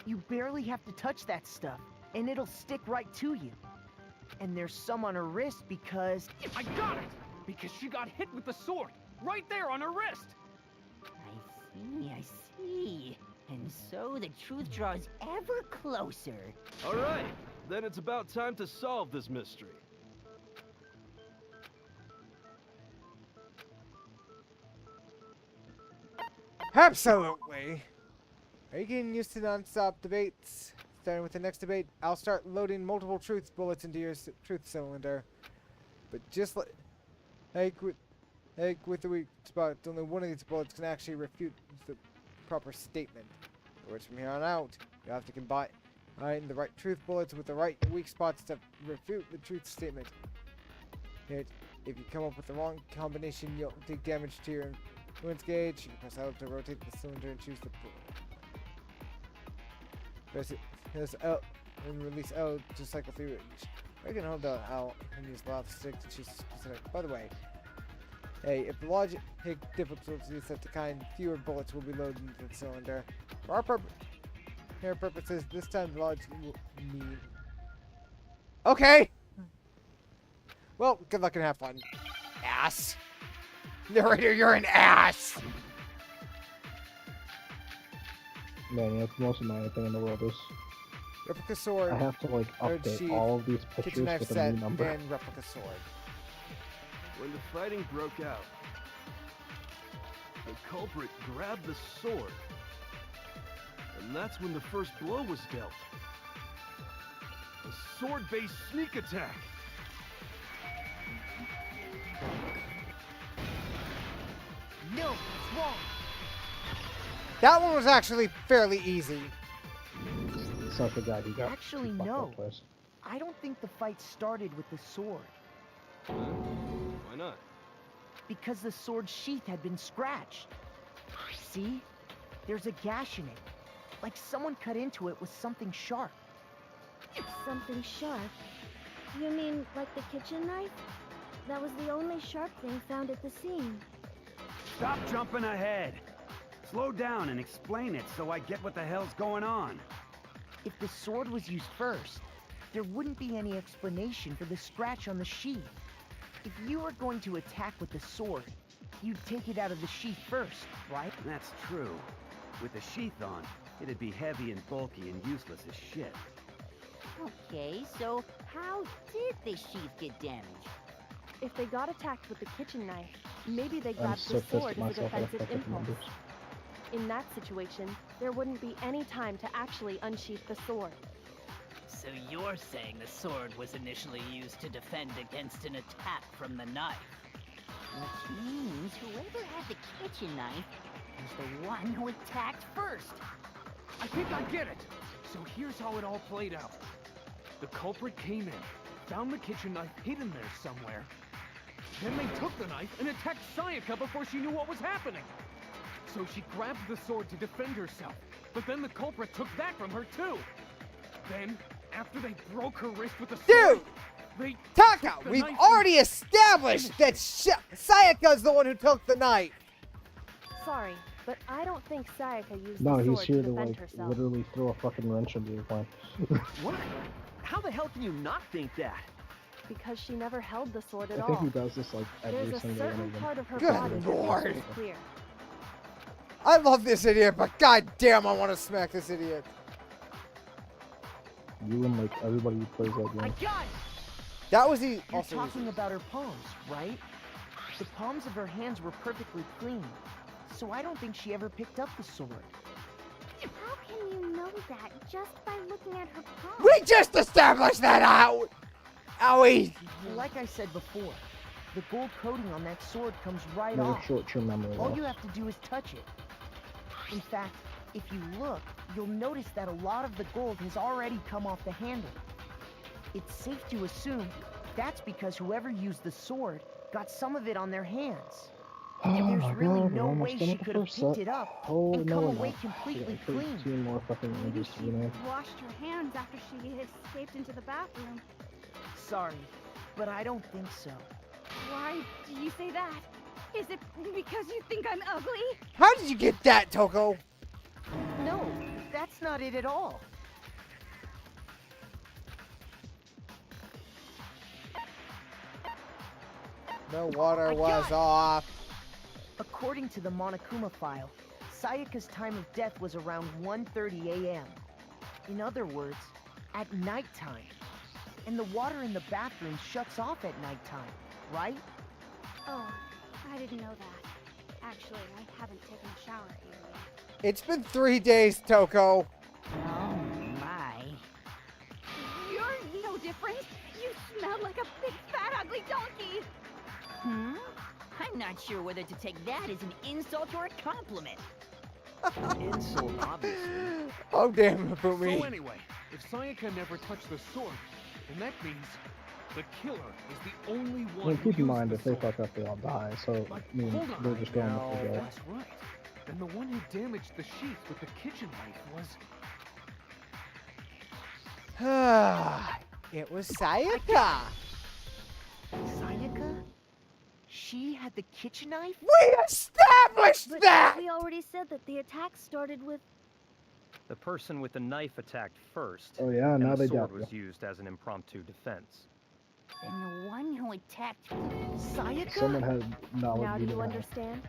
[SPEAKER 4] You barely have to touch that stuff, and it'll stick right to you. And there's some on her wrist because...
[SPEAKER 8] I got it! Because she got hit with the sword, right there on her wrist!
[SPEAKER 13] I see. And so the truth draws ever closer.
[SPEAKER 10] All right, then it's about time to solve this mystery.
[SPEAKER 5] Absolutely. Are you getting used to non-stop debates? Starting with the next debate, I'll start loading multiple truth bullets into your truth cylinder. But just like with the weak spot, only one of these bullets can actually refute the proper statement. In other words, from here on out, you have to combine the right truth bullets with the right weak spots to refute the truth statement. If you come up with the wrong combination, you'll take damage to your influence gauge. You can press L to rotate the cylinder and choose the press L and release L to cycle through each. You can hold down L and use left stick to choose a specific. By the way, hey, if the logic difficulty is set to kind, fewer bullets will be loaded into the cylinder. For our purposes, this time the logic will need. Okay. Well, good luck and have fun. Ass. Narrator, you're an ass.
[SPEAKER 6] Man, that's the most annoying thing in the world is
[SPEAKER 5] Replica sword.
[SPEAKER 6] I have to like update all of these
[SPEAKER 5] kitchen
[SPEAKER 6] pictures
[SPEAKER 5] knife
[SPEAKER 6] with a
[SPEAKER 5] set
[SPEAKER 6] new number.
[SPEAKER 5] and replica sword.
[SPEAKER 10] When the fighting broke out, the culprit grabbed the sword. And that's when the first blow was dealt. A sword-based sneak attack.
[SPEAKER 4] No, it's wrong.
[SPEAKER 5] That one was actually fairly easy.
[SPEAKER 6] Such a guy who got
[SPEAKER 4] Actually, no. I don't think the fight started with the sword.
[SPEAKER 10] Why not?
[SPEAKER 4] Because the sword sheath had been scratched. See? There's a gash in it. Like someone cut into it with something sharp.
[SPEAKER 7] Something sharp? You mean like the kitchen knife? That was the only sharp thing found at the scene.
[SPEAKER 2] Stop jumping ahead. Slow down and explain it so I get what the hell's going on.
[SPEAKER 4] If the sword was used first, there wouldn't be any explanation for the scratch on the sheath. If you were going to attack with the sword, you'd take it out of the sheath first, right?
[SPEAKER 2] That's true. With the sheath on, it'd be heavy and bulky and useless as shit.
[SPEAKER 13] Okay, so how did the sheath get damaged?
[SPEAKER 16] If they got attacked with the kitchen knife, maybe they
[SPEAKER 6] I'm
[SPEAKER 16] grabbed
[SPEAKER 6] so
[SPEAKER 16] the
[SPEAKER 6] pissed
[SPEAKER 16] sword
[SPEAKER 6] at
[SPEAKER 16] as a
[SPEAKER 6] myself that I
[SPEAKER 16] defensive
[SPEAKER 6] fucked up the
[SPEAKER 16] impulse.
[SPEAKER 6] numbers.
[SPEAKER 16] In that situation, there wouldn't be any time to actually unsheath the sword.
[SPEAKER 12] So you're saying the sword was initially used to defend against an attack from the knife?
[SPEAKER 13] Which means whoever had the kitchen knife was the one who attacked first.
[SPEAKER 8] I think I get it. So here's how it all played out. The culprit came in, found the kitchen knife hidden there somewhere. Then they took the knife and attacked Sayaka before she knew what was happening. So she grabbed the sword to defend herself, but then the culprit took that from her too. Then, after they broke her wrist with the sword, they
[SPEAKER 5] Taka,
[SPEAKER 8] took the
[SPEAKER 5] we've
[SPEAKER 8] knife
[SPEAKER 5] already established that Sayaka's the one who took the knife.
[SPEAKER 16] Sorry, but I don't think Sayaka used
[SPEAKER 6] No,
[SPEAKER 16] the
[SPEAKER 6] he's
[SPEAKER 16] sword
[SPEAKER 6] here
[SPEAKER 16] to
[SPEAKER 6] to
[SPEAKER 16] defend
[SPEAKER 6] like
[SPEAKER 16] herself.
[SPEAKER 6] literally throw a fucking wrench into your plan.
[SPEAKER 14] What? How the hell can you not think that?
[SPEAKER 16] Because she never held the sword at
[SPEAKER 6] I
[SPEAKER 16] all.
[SPEAKER 6] think he does this like every
[SPEAKER 16] There's a
[SPEAKER 6] single one
[SPEAKER 16] certain
[SPEAKER 6] of them.
[SPEAKER 16] part of her
[SPEAKER 5] Good
[SPEAKER 16] body that
[SPEAKER 5] Lord.
[SPEAKER 16] makes this clear.
[SPEAKER 5] I love this idiot, but goddamn, I want to smack this idiot.
[SPEAKER 6] You and like everybody who plays that game.
[SPEAKER 4] got
[SPEAKER 5] That was the
[SPEAKER 4] You're
[SPEAKER 5] also
[SPEAKER 4] talking about her palms, right? The palms of her hands were perfectly clean, so I don't think she ever picked up the sword.
[SPEAKER 7] How can you know that just by looking at her palm?
[SPEAKER 5] We just established that out. Owie.
[SPEAKER 4] Like I said before, the gold coating on that sword comes right
[SPEAKER 6] Another
[SPEAKER 4] off.
[SPEAKER 6] short-term memory
[SPEAKER 4] All
[SPEAKER 6] loss.
[SPEAKER 4] you have to do is touch it. In fact, if you look, you'll notice that a lot of the gold has already come off the handle. It's safe to assume that's because whoever used the sword got some of it on their hands.
[SPEAKER 6] Oh
[SPEAKER 4] There's
[SPEAKER 6] my
[SPEAKER 4] really
[SPEAKER 6] god,
[SPEAKER 4] no
[SPEAKER 6] we're
[SPEAKER 4] way
[SPEAKER 6] almost done
[SPEAKER 4] she
[SPEAKER 6] with the
[SPEAKER 4] could have
[SPEAKER 6] first
[SPEAKER 4] picked
[SPEAKER 6] set.
[SPEAKER 4] it up
[SPEAKER 6] Oh,
[SPEAKER 4] and
[SPEAKER 6] no,
[SPEAKER 4] come
[SPEAKER 6] we're
[SPEAKER 4] away
[SPEAKER 6] not.
[SPEAKER 4] completely
[SPEAKER 6] Yeah,
[SPEAKER 4] clean.
[SPEAKER 6] 2 more fucking
[SPEAKER 15] Maybe
[SPEAKER 6] images to
[SPEAKER 15] she
[SPEAKER 6] be made.
[SPEAKER 15] washed her hands after she escaped into the bathroom.
[SPEAKER 4] Sorry, but I don't think so.
[SPEAKER 15] Why do you say that? Is it because you think I'm ugly?
[SPEAKER 5] How did you get that, Toko?
[SPEAKER 4] No, that's not it at all.
[SPEAKER 5] The water was off.
[SPEAKER 4] According to the Monokuma file, Sayaka's time of death was around 1:30 a.m. In other words, at nighttime. And the water in the bathroom shuts off at nighttime, right?
[SPEAKER 15] Oh, I didn't know that. Actually, I haven't taken a shower here yet.
[SPEAKER 5] It's been 3 days, Toko.
[SPEAKER 13] Oh my.
[SPEAKER 15] You're no different. You smell like a big, fat, ugly donkey.
[SPEAKER 13] I'm not sure whether to take that as an insult or a compliment.
[SPEAKER 14] Insult, obviously.
[SPEAKER 5] Oh, damn it for me.
[SPEAKER 8] So anyway, if Sayaka never touched the sword, then that means the killer is the only
[SPEAKER 6] I
[SPEAKER 8] one
[SPEAKER 6] mean,
[SPEAKER 8] who
[SPEAKER 6] keep in
[SPEAKER 8] used
[SPEAKER 6] mind,
[SPEAKER 8] the
[SPEAKER 6] if they
[SPEAKER 8] sword.
[SPEAKER 6] fuck up, they all die. So,
[SPEAKER 8] But
[SPEAKER 6] I mean,
[SPEAKER 8] hold on.
[SPEAKER 6] they're just going
[SPEAKER 5] No.
[SPEAKER 6] with the go.
[SPEAKER 8] That's right. Then the one who damaged the sheath with the kitchen knife was...
[SPEAKER 5] It was Sayaka.
[SPEAKER 4] Sayaka? She had the kitchen knife?
[SPEAKER 5] We established
[SPEAKER 9] But
[SPEAKER 5] that!
[SPEAKER 9] we already said that the attack started with...
[SPEAKER 11] The person with the knife attacked first.
[SPEAKER 6] Oh yeah,
[SPEAKER 11] and
[SPEAKER 6] now
[SPEAKER 11] the
[SPEAKER 6] they
[SPEAKER 11] sword
[SPEAKER 6] got
[SPEAKER 11] was used as an impromptu defense.
[SPEAKER 13] Then the one who attacked
[SPEAKER 4] Sayaka?
[SPEAKER 6] Someone had knowledge
[SPEAKER 16] Now do
[SPEAKER 6] we
[SPEAKER 16] you
[SPEAKER 6] didn't have.
[SPEAKER 16] understand?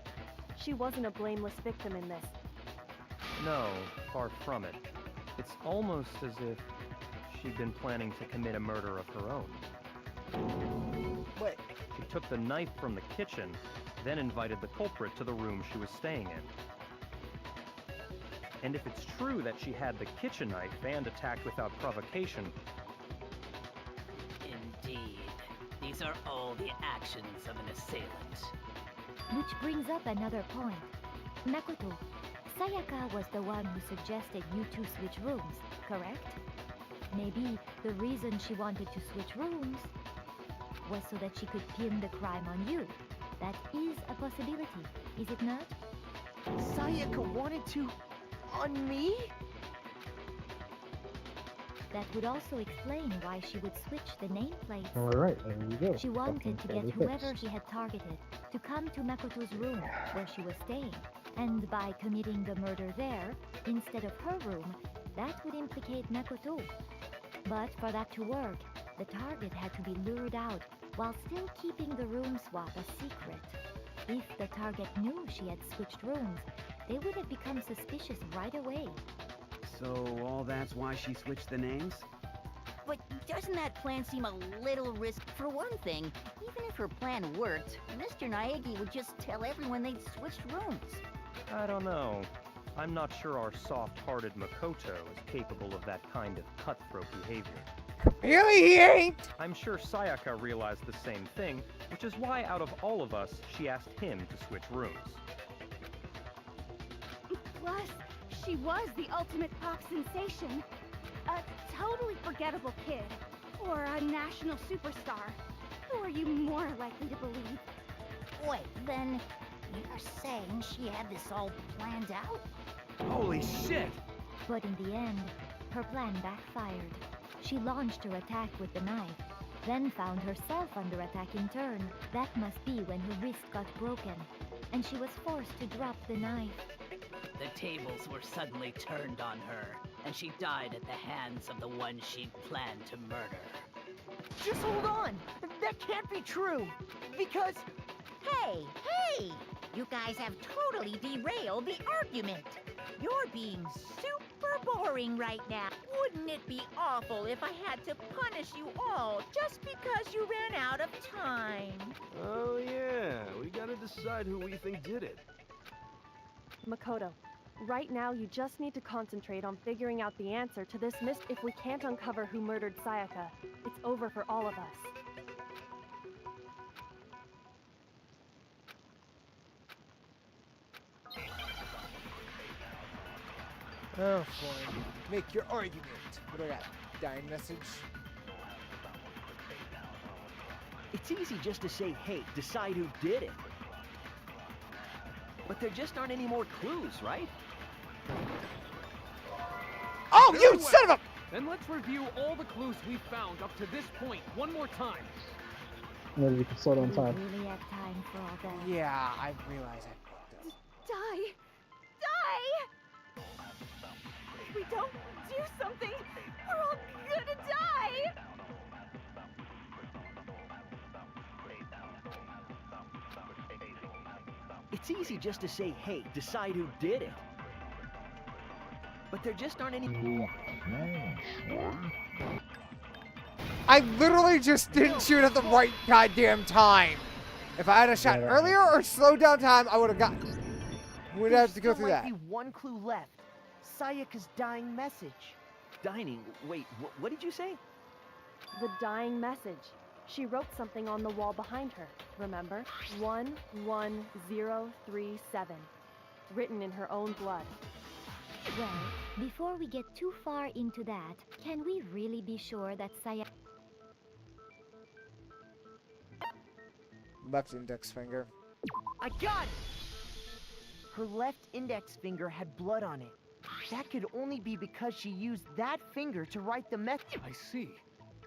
[SPEAKER 16] She wasn't a blameless victim in this.
[SPEAKER 11] No, far from it. It's almost as if she'd been planning to commit a murder of her own.
[SPEAKER 5] What?
[SPEAKER 11] She took the knife from the kitchen, then invited the culprit to the room she was staying in. And if it's true that she had the kitchen knife and attacked without provocation,
[SPEAKER 12] Indeed. These are all the actions of an assailant.
[SPEAKER 9] Which brings up another point. Makoto, Sayaka was the one who suggested you two switch rooms, correct? Maybe the reason she wanted to switch rooms was so that she could pin the crime on you. That is a possibility, is it not?
[SPEAKER 4] Sayaka wanted to... on me?
[SPEAKER 9] That would also explain why she would switch the nameplates.
[SPEAKER 6] Alright, there we go.
[SPEAKER 9] She wanted
[SPEAKER 6] Fucking
[SPEAKER 9] to get
[SPEAKER 6] totally
[SPEAKER 9] whoever
[SPEAKER 6] fixed.
[SPEAKER 9] she had targeted to come to Makoto's room where she was staying. And by committing the murder there, instead of her room, that would implicate Makoto. But for that to work, the target had to be lured out while still keeping the room swap a secret. If the target knew she had switched rooms, they would have become suspicious right away.
[SPEAKER 2] So all that's why she switched the names?
[SPEAKER 13] But doesn't that plan seem a little risky? For one thing, even if her plan worked, Mr. Naegi would just tell everyone they'd switched rooms.
[SPEAKER 11] I don't know. I'm not sure our soft-hearted Makoto is capable of that kind of cutthroat behavior.
[SPEAKER 1] Really, he ain't!
[SPEAKER 11] I'm sure Sayaka realized the same thing, which is why out of all of us, she asked him to switch rooms.
[SPEAKER 15] Plus, she was the ultimate pop sensation. A totally forgettable kid. Or a national superstar. Who are you more likely to believe?
[SPEAKER 13] Wait, then you're saying she had this all planned out?
[SPEAKER 2] Holy shit!
[SPEAKER 9] But in the end, her plan backfired. She launched her attack with the knife, then found herself under attack in turn. That must be when her wrist got broken, and she was forced to drop the knife.
[SPEAKER 12] The tables were suddenly turned on her, and she died at the hands of the one she'd planned to murder.
[SPEAKER 4] Just hold on! That can't be true! Because...
[SPEAKER 13] Hey! You guys have totally derailed the argument. You're being super boring right now. Wouldn't it be awful if I had to punish you all just because you ran out of time?
[SPEAKER 10] Oh yeah, we gotta decide who we think did it.
[SPEAKER 16] Makoto, right now you just need to concentrate on figuring out the answer to this mystery. If we can't uncover who murdered Sayaka, it's over for all of us.
[SPEAKER 1] Oh, fine. Make your argument. What do I got? Dying message?
[SPEAKER 14] It's easy just to say, hey, decide who did it. But there just aren't any more clues, right?
[SPEAKER 1] Oh, you son of a...
[SPEAKER 8] Then let's review all the clues we've found up to this point one more time.
[SPEAKER 6] Maybe we can slow down time.
[SPEAKER 9] We really have time for all that.
[SPEAKER 1] Yeah, I realize I fucked up.
[SPEAKER 15] Die! Die! If we don't do something, we're all gonna die!
[SPEAKER 14] It's easy just to say, hey, decide who did it. But there just aren't any...
[SPEAKER 1] I literally just didn't shoot at the right goddamn time. If I had a shot earlier or slowed down time, I would have gotten... We'd have to go through that.
[SPEAKER 4] There's still might be one clue left. Sayaka's dying message.
[SPEAKER 14] Dying? Wait, what did you say?
[SPEAKER 16] The dying message. She wrote something on the wall behind her, remember? 11037. Written in her own blood.
[SPEAKER 9] Well, before we get too far into that, can we really be sure that Sayaka...
[SPEAKER 1] Left index finger.
[SPEAKER 4] I got it! Her left index finger had blood on it. That could only be because she used that finger to write the message.
[SPEAKER 8] I see.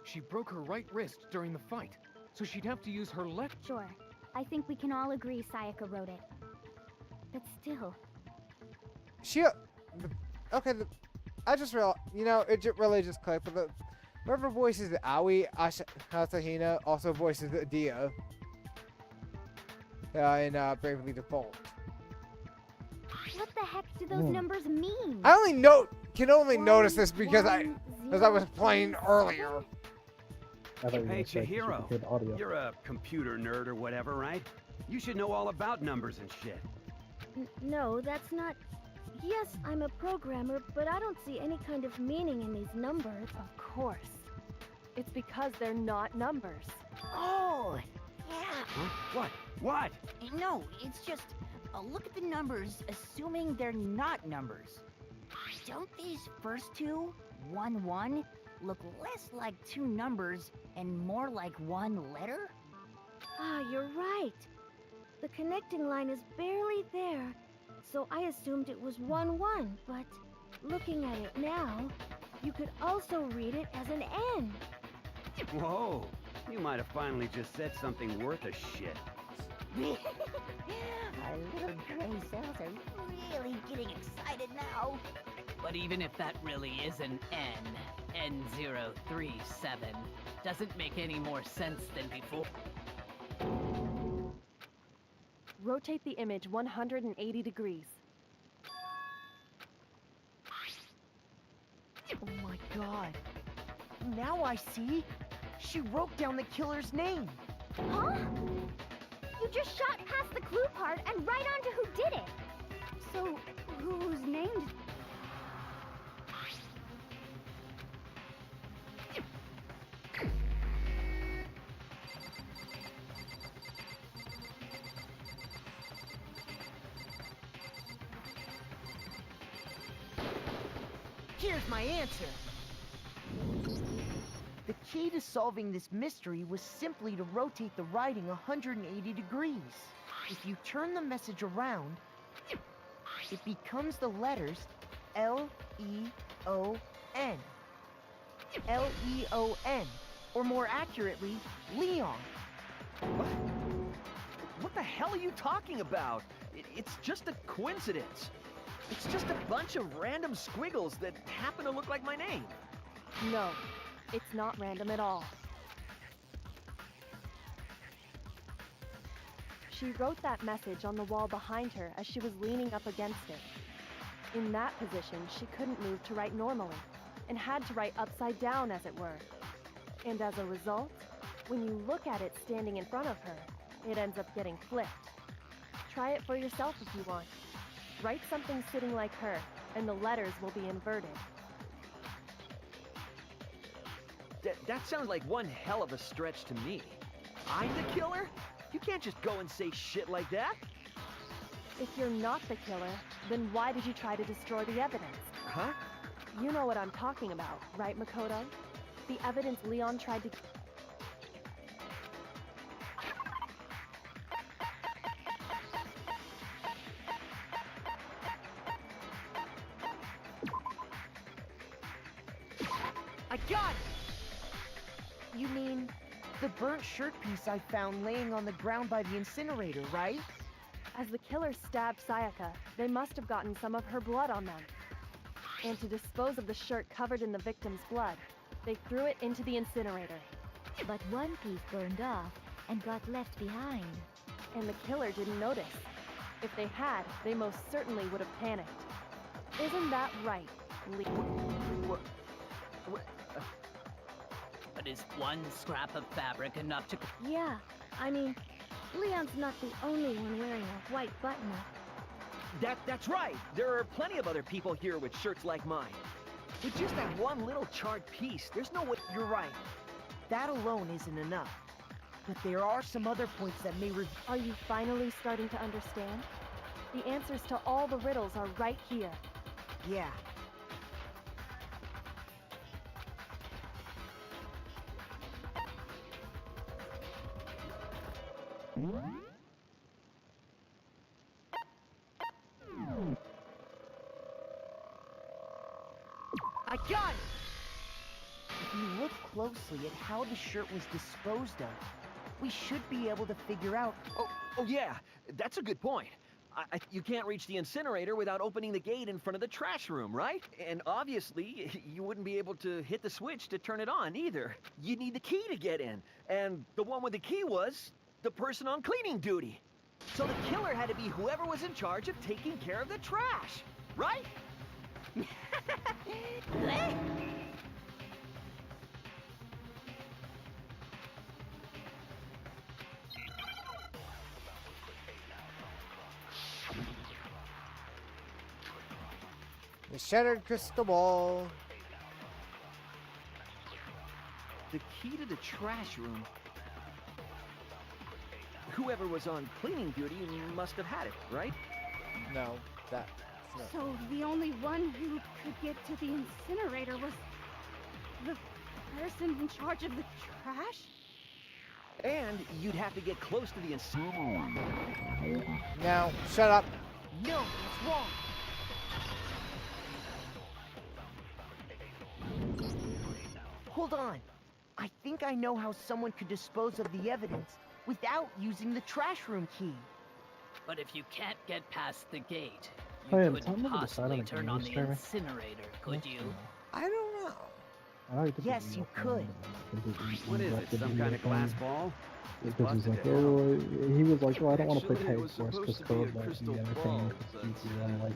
[SPEAKER 8] She broke her right wrist during the fight, so she'd have to use her left...
[SPEAKER 7] Sure. I think we can all agree Sayaka wrote it. But still...
[SPEAKER 1] Okay, I just realized, you know, it really just clicked, but whoever voices the Aoi Asahina also voices the Dio in Bravely Default.
[SPEAKER 7] What the heck do those numbers mean?
[SPEAKER 1] I can only notice this because I was playing earlier.
[SPEAKER 2] Hey, Chihiro, you're a computer nerd or whatever, right? You should know all about numbers and shit.
[SPEAKER 7] No, that's not... Yes, I'm a programmer, but I don't see any kind of meaning in these numbers.
[SPEAKER 16] Of course. It's because they're not numbers.
[SPEAKER 13] Oh, yeah.
[SPEAKER 2] Huh? What?
[SPEAKER 13] No, it's just... look at the numbers, assuming they're not numbers. Don't these first two, 1, 1, look less like two numbers and more like one letter?
[SPEAKER 7] Ah, you're right. The connecting line is barely there, so I assumed it was 1, 1, but looking at it now, you could also read it as an N.
[SPEAKER 2] Whoa, you might have finally just said something worth a shit.
[SPEAKER 13] Our little gray cells are really getting excited now.
[SPEAKER 12] But even if that really is an N, 1037. Doesn't make any more sense than before.
[SPEAKER 16] Rotate the image 180 degrees.
[SPEAKER 4] Oh my god. Now I see. She wrote down the killer's name.
[SPEAKER 7] Huh? You just shot past the clue part and right on to who did it.
[SPEAKER 15] So, whose name did...
[SPEAKER 4] Here's my answer. The key to solving this mystery was simply to rotate the writing 180 degrees. If you turn the message around, it becomes the letters L-E-O-N. L-E-O-N, or more accurately, Leon.
[SPEAKER 14] What? What the hell are you talking about? It's just a coincidence. It's just a bunch of random squiggles that happen to look like my name.
[SPEAKER 16] No, it's not random at all. She wrote that message on the wall behind her as she was leaning up against it. In that position, she couldn't move to write normally, and had to write upside down, as it were. And as a result, when you look at it standing in front of her, it ends up getting flipped. Try it for yourself if you want. Write something sitting like her, and the letters will be inverted.
[SPEAKER 14] That sounds like one hell of a stretch to me. I'm the killer? You can't just go and say shit like that.
[SPEAKER 16] If you're not the killer, then why did you try to destroy the evidence?
[SPEAKER 14] Huh?
[SPEAKER 16] You know what I'm talking about, right, Makoto? The evidence Leon tried to...
[SPEAKER 4] I got it! You mean the burnt shirt piece I found laying on the ground by the incinerator, right?
[SPEAKER 16] As the killer stabbed Sayaka, they must have gotten some of her blood on them. And to dispose of the shirt covered in the victim's blood, they threw it into the incinerator.
[SPEAKER 9] But one piece burned off and got left behind.
[SPEAKER 16] And the killer didn't notice. If they had, they most certainly would have panicked. Isn't that right, Lee?
[SPEAKER 12] But is one scrap of fabric enough to...
[SPEAKER 7] Yeah, I mean, Leon's not the only one wearing a white button-up.
[SPEAKER 14] That's right. There are plenty of other people here with shirts like mine. With just that one little charred piece, there's no way...
[SPEAKER 4] You're right. That alone isn't enough. But there are some other points that may reveal...
[SPEAKER 16] Are you finally starting to understand? The answers to all the riddles are right here.
[SPEAKER 4] Yeah. I got it! If you look closely at how the shirt was disposed of, we should be able to figure out...
[SPEAKER 14] Oh yeah, that's a good point. You can't reach the incinerator without opening the gate in front of the trash room, right? And obviously, you wouldn't be able to hit the switch to turn it on either. You'd need the key to get in. And the one with the key was the person on cleaning duty. So the killer had to be whoever was in charge of taking care of the trash, right?
[SPEAKER 1] The shattered crystal ball.
[SPEAKER 14] The key to the trash room. Whoever was on cleaning duty must have had it, right?
[SPEAKER 1] No, that's no.
[SPEAKER 15] So the only one who could get to the incinerator was the person in charge of the trash?
[SPEAKER 14] And you'd have to get close to the incinerator.
[SPEAKER 1] Now, shut up.
[SPEAKER 4] No, it's wrong. Hold on. I think I know how someone could dispose of the evidence without using the trash room key.
[SPEAKER 12] But if you can't get past the gate,
[SPEAKER 6] Oh, yeah,
[SPEAKER 12] you
[SPEAKER 6] but tell
[SPEAKER 12] couldn't
[SPEAKER 6] me to decide on
[SPEAKER 12] possibly
[SPEAKER 6] a
[SPEAKER 12] turn
[SPEAKER 6] game,
[SPEAKER 12] on the
[SPEAKER 6] Jeremy.
[SPEAKER 12] incinerator, could you?
[SPEAKER 1] I don't know.
[SPEAKER 16] Yes, you could.
[SPEAKER 2] What is it, some kind of glass ball?
[SPEAKER 6] Because he's like,
[SPEAKER 2] busted to
[SPEAKER 6] oh, he was like, well, I don't want to play
[SPEAKER 10] Actually, it
[SPEAKER 6] tag
[SPEAKER 10] was
[SPEAKER 6] force because
[SPEAKER 10] supposed to be
[SPEAKER 6] Code
[SPEAKER 10] a
[SPEAKER 6] might be
[SPEAKER 10] crystal
[SPEAKER 6] entertaining
[SPEAKER 10] ball,
[SPEAKER 6] for
[SPEAKER 10] but,
[SPEAKER 6] Kiki. I'm like,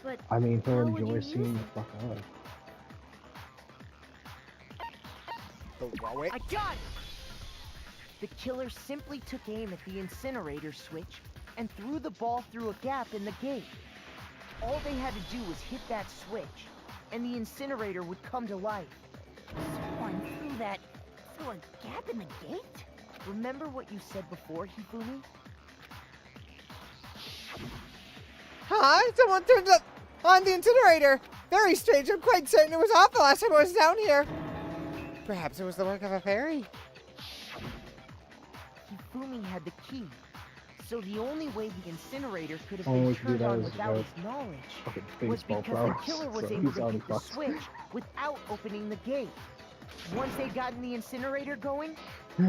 [SPEAKER 9] But
[SPEAKER 6] I mean, he'll
[SPEAKER 9] how would you
[SPEAKER 6] enjoy
[SPEAKER 9] use
[SPEAKER 6] seeing
[SPEAKER 9] it?
[SPEAKER 6] the fuck out.
[SPEAKER 1] Throw it.
[SPEAKER 4] I got it! The killer simply took aim at the incinerator switch and threw the ball through a gap in the gate. All they had to do was hit that switch, and the incinerator would come to life.
[SPEAKER 13] Someone threw that through a gap in the gate?
[SPEAKER 4] Remember what you said before, Hifumi?
[SPEAKER 1] Huh? Someone turned on the incinerator. Very strange. I'm quite certain it was off the last time I was down here. Perhaps it was the work of a fairy.
[SPEAKER 4] Hifumi had the key, so the only way the incinerator could have
[SPEAKER 6] Only
[SPEAKER 4] been
[SPEAKER 6] way to do
[SPEAKER 4] turned
[SPEAKER 6] that
[SPEAKER 4] on
[SPEAKER 6] is
[SPEAKER 4] without
[SPEAKER 6] with
[SPEAKER 4] his knowledge
[SPEAKER 6] fucking
[SPEAKER 4] was
[SPEAKER 6] baseball
[SPEAKER 4] because
[SPEAKER 6] prowess,
[SPEAKER 4] the killer was
[SPEAKER 6] so
[SPEAKER 4] able
[SPEAKER 6] he's
[SPEAKER 4] to
[SPEAKER 6] already
[SPEAKER 4] hit the
[SPEAKER 6] fucked.
[SPEAKER 4] switch without opening the gate. Once they'd gotten the incinerator going,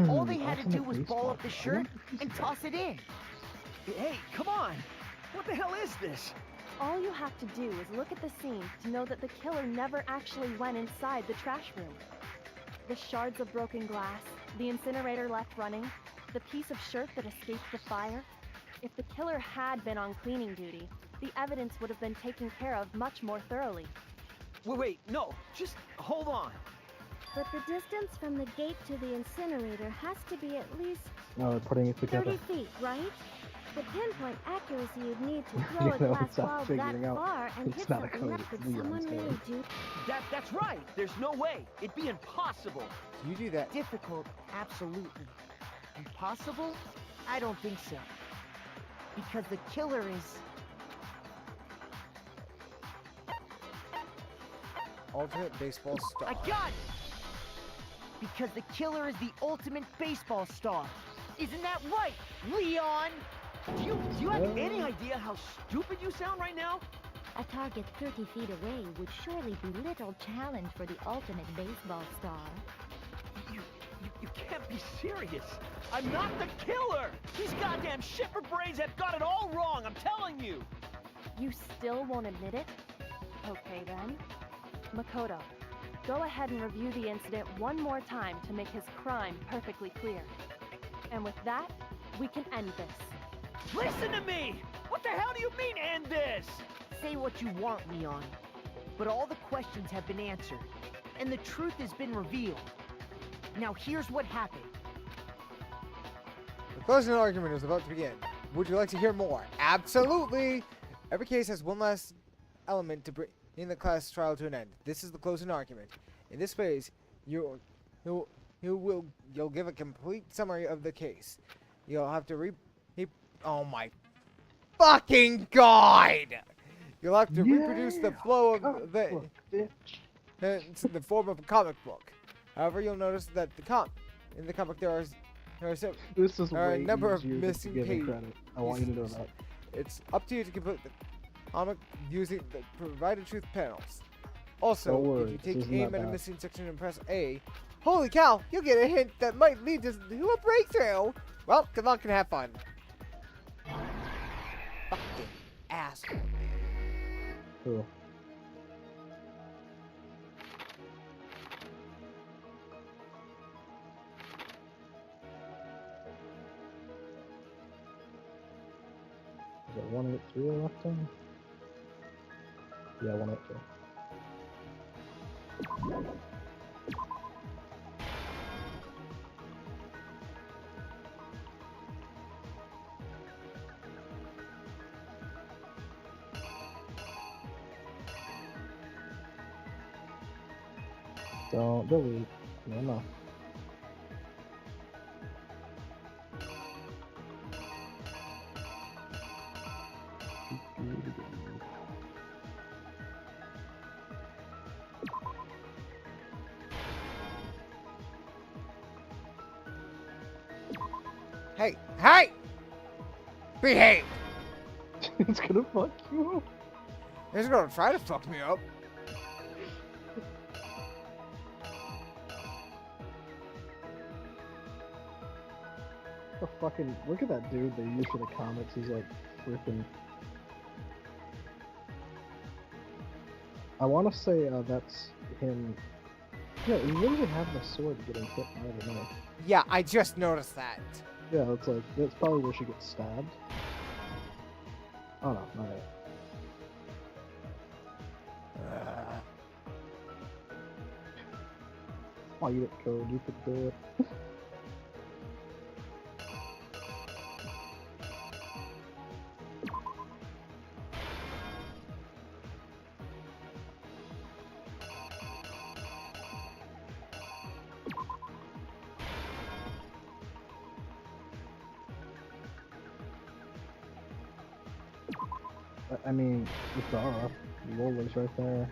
[SPEAKER 4] all they had to do was ball up the shirt and toss it in.
[SPEAKER 2] Hey, come on! What the hell is this?
[SPEAKER 16] All you have to do is look at the scene to know that the killer never actually went inside the trash room. The shards of broken glass, the incinerator left running, the piece of shirt that escaped the fire. If the killer had been on cleaning duty, the evidence would have been taken care of much more thoroughly.
[SPEAKER 14] Wait, no, just hold on.
[SPEAKER 7] But the distance from the gate to the incinerator has to be at least
[SPEAKER 6] No, they're putting it together.
[SPEAKER 7] 30 feet, right? The pinpoint accuracy you'd need to throw
[SPEAKER 6] You
[SPEAKER 7] a
[SPEAKER 6] know,
[SPEAKER 7] glass
[SPEAKER 6] it's not
[SPEAKER 7] ball that
[SPEAKER 6] figuring out.
[SPEAKER 7] far and
[SPEAKER 6] It's
[SPEAKER 7] hit
[SPEAKER 6] not a
[SPEAKER 7] something
[SPEAKER 6] code,
[SPEAKER 7] up.
[SPEAKER 6] it's
[SPEAKER 7] Could
[SPEAKER 6] Leon's
[SPEAKER 7] someone
[SPEAKER 6] code.
[SPEAKER 7] really do?
[SPEAKER 14] That's right. There's no way. It'd be impossible.
[SPEAKER 1] You do that.
[SPEAKER 4] Difficult, absolutely. Impossible? I don't think so. Because the killer is...
[SPEAKER 1] Ultimate baseball star.
[SPEAKER 4] I got it! Because the killer is the ultimate baseball star. Isn't that right, Leon?
[SPEAKER 14] Do you have any idea how stupid you sound right now?
[SPEAKER 9] A target 30 feet away would surely be little challenge for the ultimate baseball star.
[SPEAKER 14] You can't be serious. I'm not the killer. These goddamn shipper brains have got it all wrong, I'm telling you.
[SPEAKER 16] You still won't admit it? Okay then. Makoto, go ahead and review the incident one more time to make his crime perfectly clear. And with that, we can end this.
[SPEAKER 14] Listen to me! What the hell do you mean, end this?
[SPEAKER 4] Say what you want, Leon. But all the questions have been answered, and the truth has been revealed. Now here's what happened.
[SPEAKER 1] The closing argument is about to begin. Would you like to hear more? Absolutely! Every case has one last element to bring the class trial to an end. This is the closing argument. In this phase, you'll give a complete summary of the case. You'll have to oh my fucking god! You'll have to reproduce the flow of the form of a comic book. However, you'll notice that in the comic there are a number of missing pages.
[SPEAKER 6] Credit. I want you to know that.
[SPEAKER 1] It's up to you to complete the comic using the provided truth panels. Also,
[SPEAKER 6] worry,
[SPEAKER 1] if you
[SPEAKER 6] this
[SPEAKER 1] take
[SPEAKER 6] isn't
[SPEAKER 1] aim
[SPEAKER 6] that
[SPEAKER 1] at a
[SPEAKER 6] bad.
[SPEAKER 1] missing section and press A, holy cow, you'll get a hint that might lead to a breakthrough. Well, good luck and have fun. Fucking asshole.
[SPEAKER 6] Cool. Is it 183 left time? Yeah, 183. Don't delete. No.
[SPEAKER 1] Hey! Behave!
[SPEAKER 6] It's gonna fuck you up.
[SPEAKER 1] It's gonna try to fuck me up.
[SPEAKER 6] The fucking look at that dude they used for the comics. He's like freaking. I want to say that's him Yeah, you literally have the sword getting hit by the knife.
[SPEAKER 1] Yeah, I just noticed that.
[SPEAKER 6] Yeah, it's like, that's probably where she gets stabbed. Oh no, not it. Oh, you didn't code, you could do it. I mean, it's off. Lola's right there.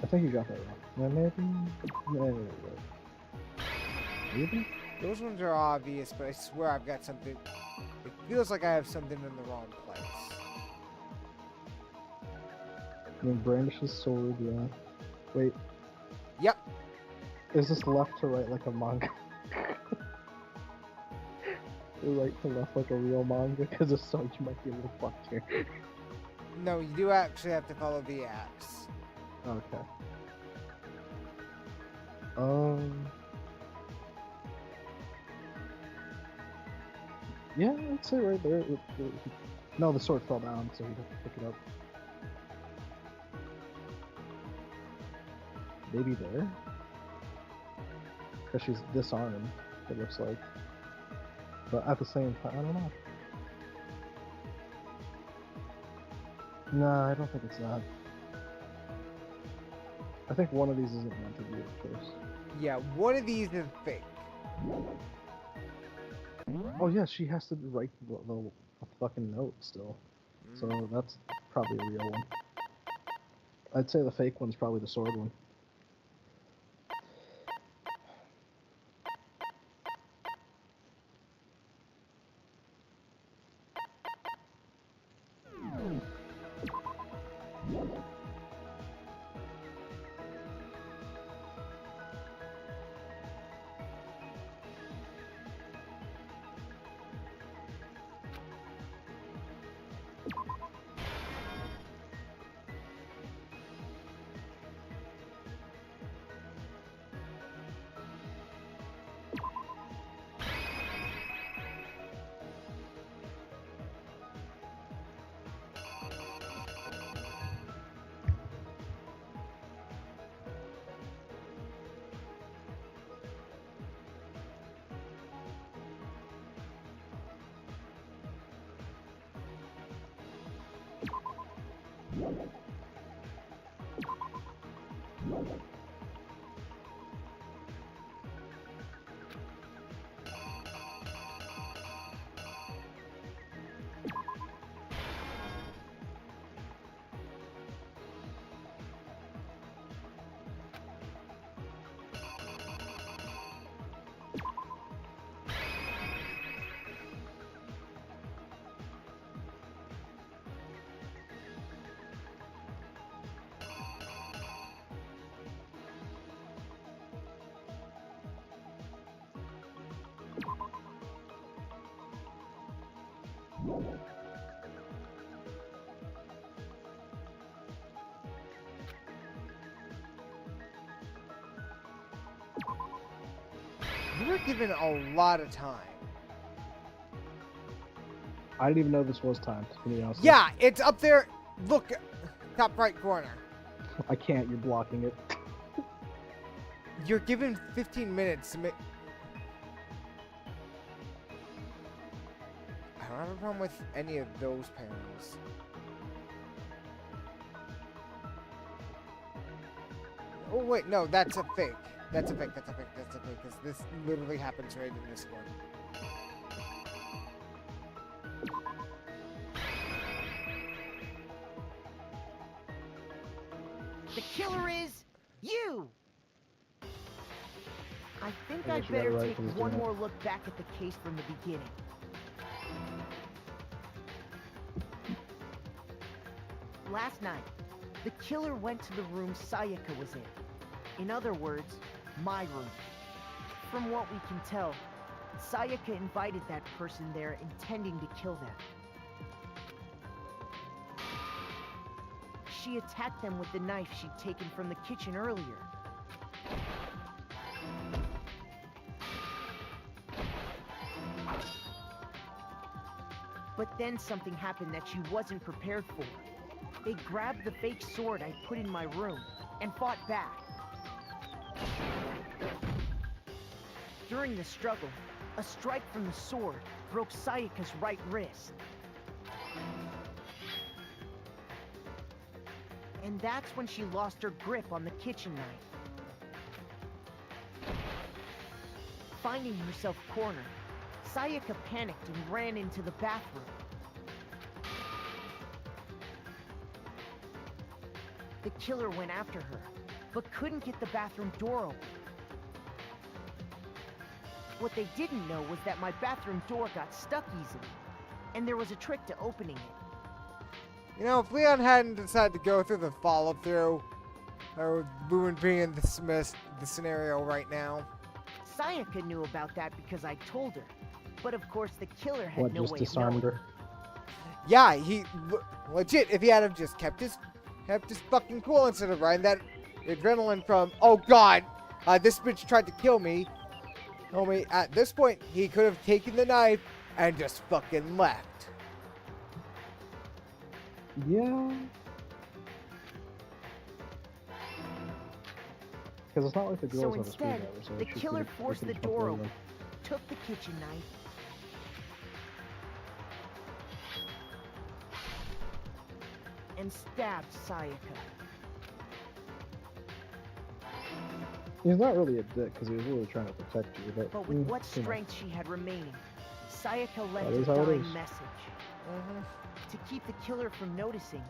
[SPEAKER 6] I think you got that wrong. Maybe? Maybe?
[SPEAKER 1] Those ones are obvious, but I swear I've got something. It feels like I have something in the wrong place.
[SPEAKER 6] I mean, brandish his sword, yeah. Wait.
[SPEAKER 1] Yep.
[SPEAKER 6] Is this left to right like a manga? Right to left like a real manga? Because if so, you might be a little fucked here.
[SPEAKER 1] No, you do actually have to follow the axe.
[SPEAKER 6] Okay. Yeah, I'd say right there. No, the sword fell down, so he'd have to pick it up. Maybe there? Because she's disarmed, it looks like. But at the same time, I don't know. Nah, I don't think it's that. I think one of these isn't meant to be at first.
[SPEAKER 1] Yeah, one of these is fake.
[SPEAKER 6] Oh yeah, she has to write the fucking note still. So that's probably a real one. I'd say the fake one's probably the sword one.
[SPEAKER 1] You were given a lot of time.
[SPEAKER 6] I didn't even know this was timed. Can you honestly?
[SPEAKER 1] Yeah, it's up there. Look, top right corner.
[SPEAKER 6] I can't. You're blocking it.
[SPEAKER 1] You're given 15 minutes to make. I don't have a problem with any of those panels. Oh wait, no, that's a fake. That's a fake. That's a fake. That's a fake. Because this literally happens right in this one.
[SPEAKER 4] The killer is you! I think
[SPEAKER 6] I
[SPEAKER 4] I'd
[SPEAKER 6] guess you got it
[SPEAKER 4] better
[SPEAKER 6] right
[SPEAKER 4] take
[SPEAKER 6] for this
[SPEAKER 4] one
[SPEAKER 6] dinner.
[SPEAKER 4] more look back at the case from the beginning. Last night, the killer went to the room Sayaka was in. In other words, my room. From what we can tell, Sayaka invited that person there intending to kill them. She attacked them with the knife she'd taken from the kitchen earlier. But then something happened that she wasn't prepared for. They grabbed the fake sword I put in my room and fought back. During the struggle, a strike from the sword broke Sayaka's right wrist. And that's when she lost her grip on the kitchen knife. Finding herself cornered, Sayaka panicked and ran into the bathroom. The killer went after her, but couldn't get the bathroom door open. What they didn't know was that my bathroom door got stuck easily, and there was a trick to opening it.
[SPEAKER 5] You know, if Leon hadn't decided to go through the follow-through, we wouldn't be in the scenario right now.
[SPEAKER 4] Sayaka knew about that because I told her, but of course the killer had
[SPEAKER 6] What,
[SPEAKER 4] no
[SPEAKER 6] just
[SPEAKER 4] way of
[SPEAKER 6] disarmed
[SPEAKER 4] knowing.
[SPEAKER 6] her?
[SPEAKER 5] Yeah, he legit. If he had have just kept his fucking cool instead of riding that adrenaline from, oh god, this bitch tried to kill me. Homie, at this point, he could have taken the knife and just fucking left.
[SPEAKER 6] Yeah. Because it's not like the girls
[SPEAKER 4] So
[SPEAKER 6] have a
[SPEAKER 4] instead,
[SPEAKER 6] screwdriver, so
[SPEAKER 4] the
[SPEAKER 6] she
[SPEAKER 4] killer
[SPEAKER 6] could've-
[SPEAKER 4] forced
[SPEAKER 6] they
[SPEAKER 4] the
[SPEAKER 6] could've
[SPEAKER 4] door
[SPEAKER 6] fucked
[SPEAKER 4] open,
[SPEAKER 6] with
[SPEAKER 4] took the kitchen knife, and stabbed Sayaka.
[SPEAKER 6] He's not really a dick because he was really trying to protect you, but
[SPEAKER 4] But with what
[SPEAKER 6] you know.
[SPEAKER 4] strength she had remaining, Sayaka left
[SPEAKER 6] That
[SPEAKER 4] a
[SPEAKER 6] is how it
[SPEAKER 4] dying
[SPEAKER 6] is.
[SPEAKER 4] message. To keep the killer from noticing,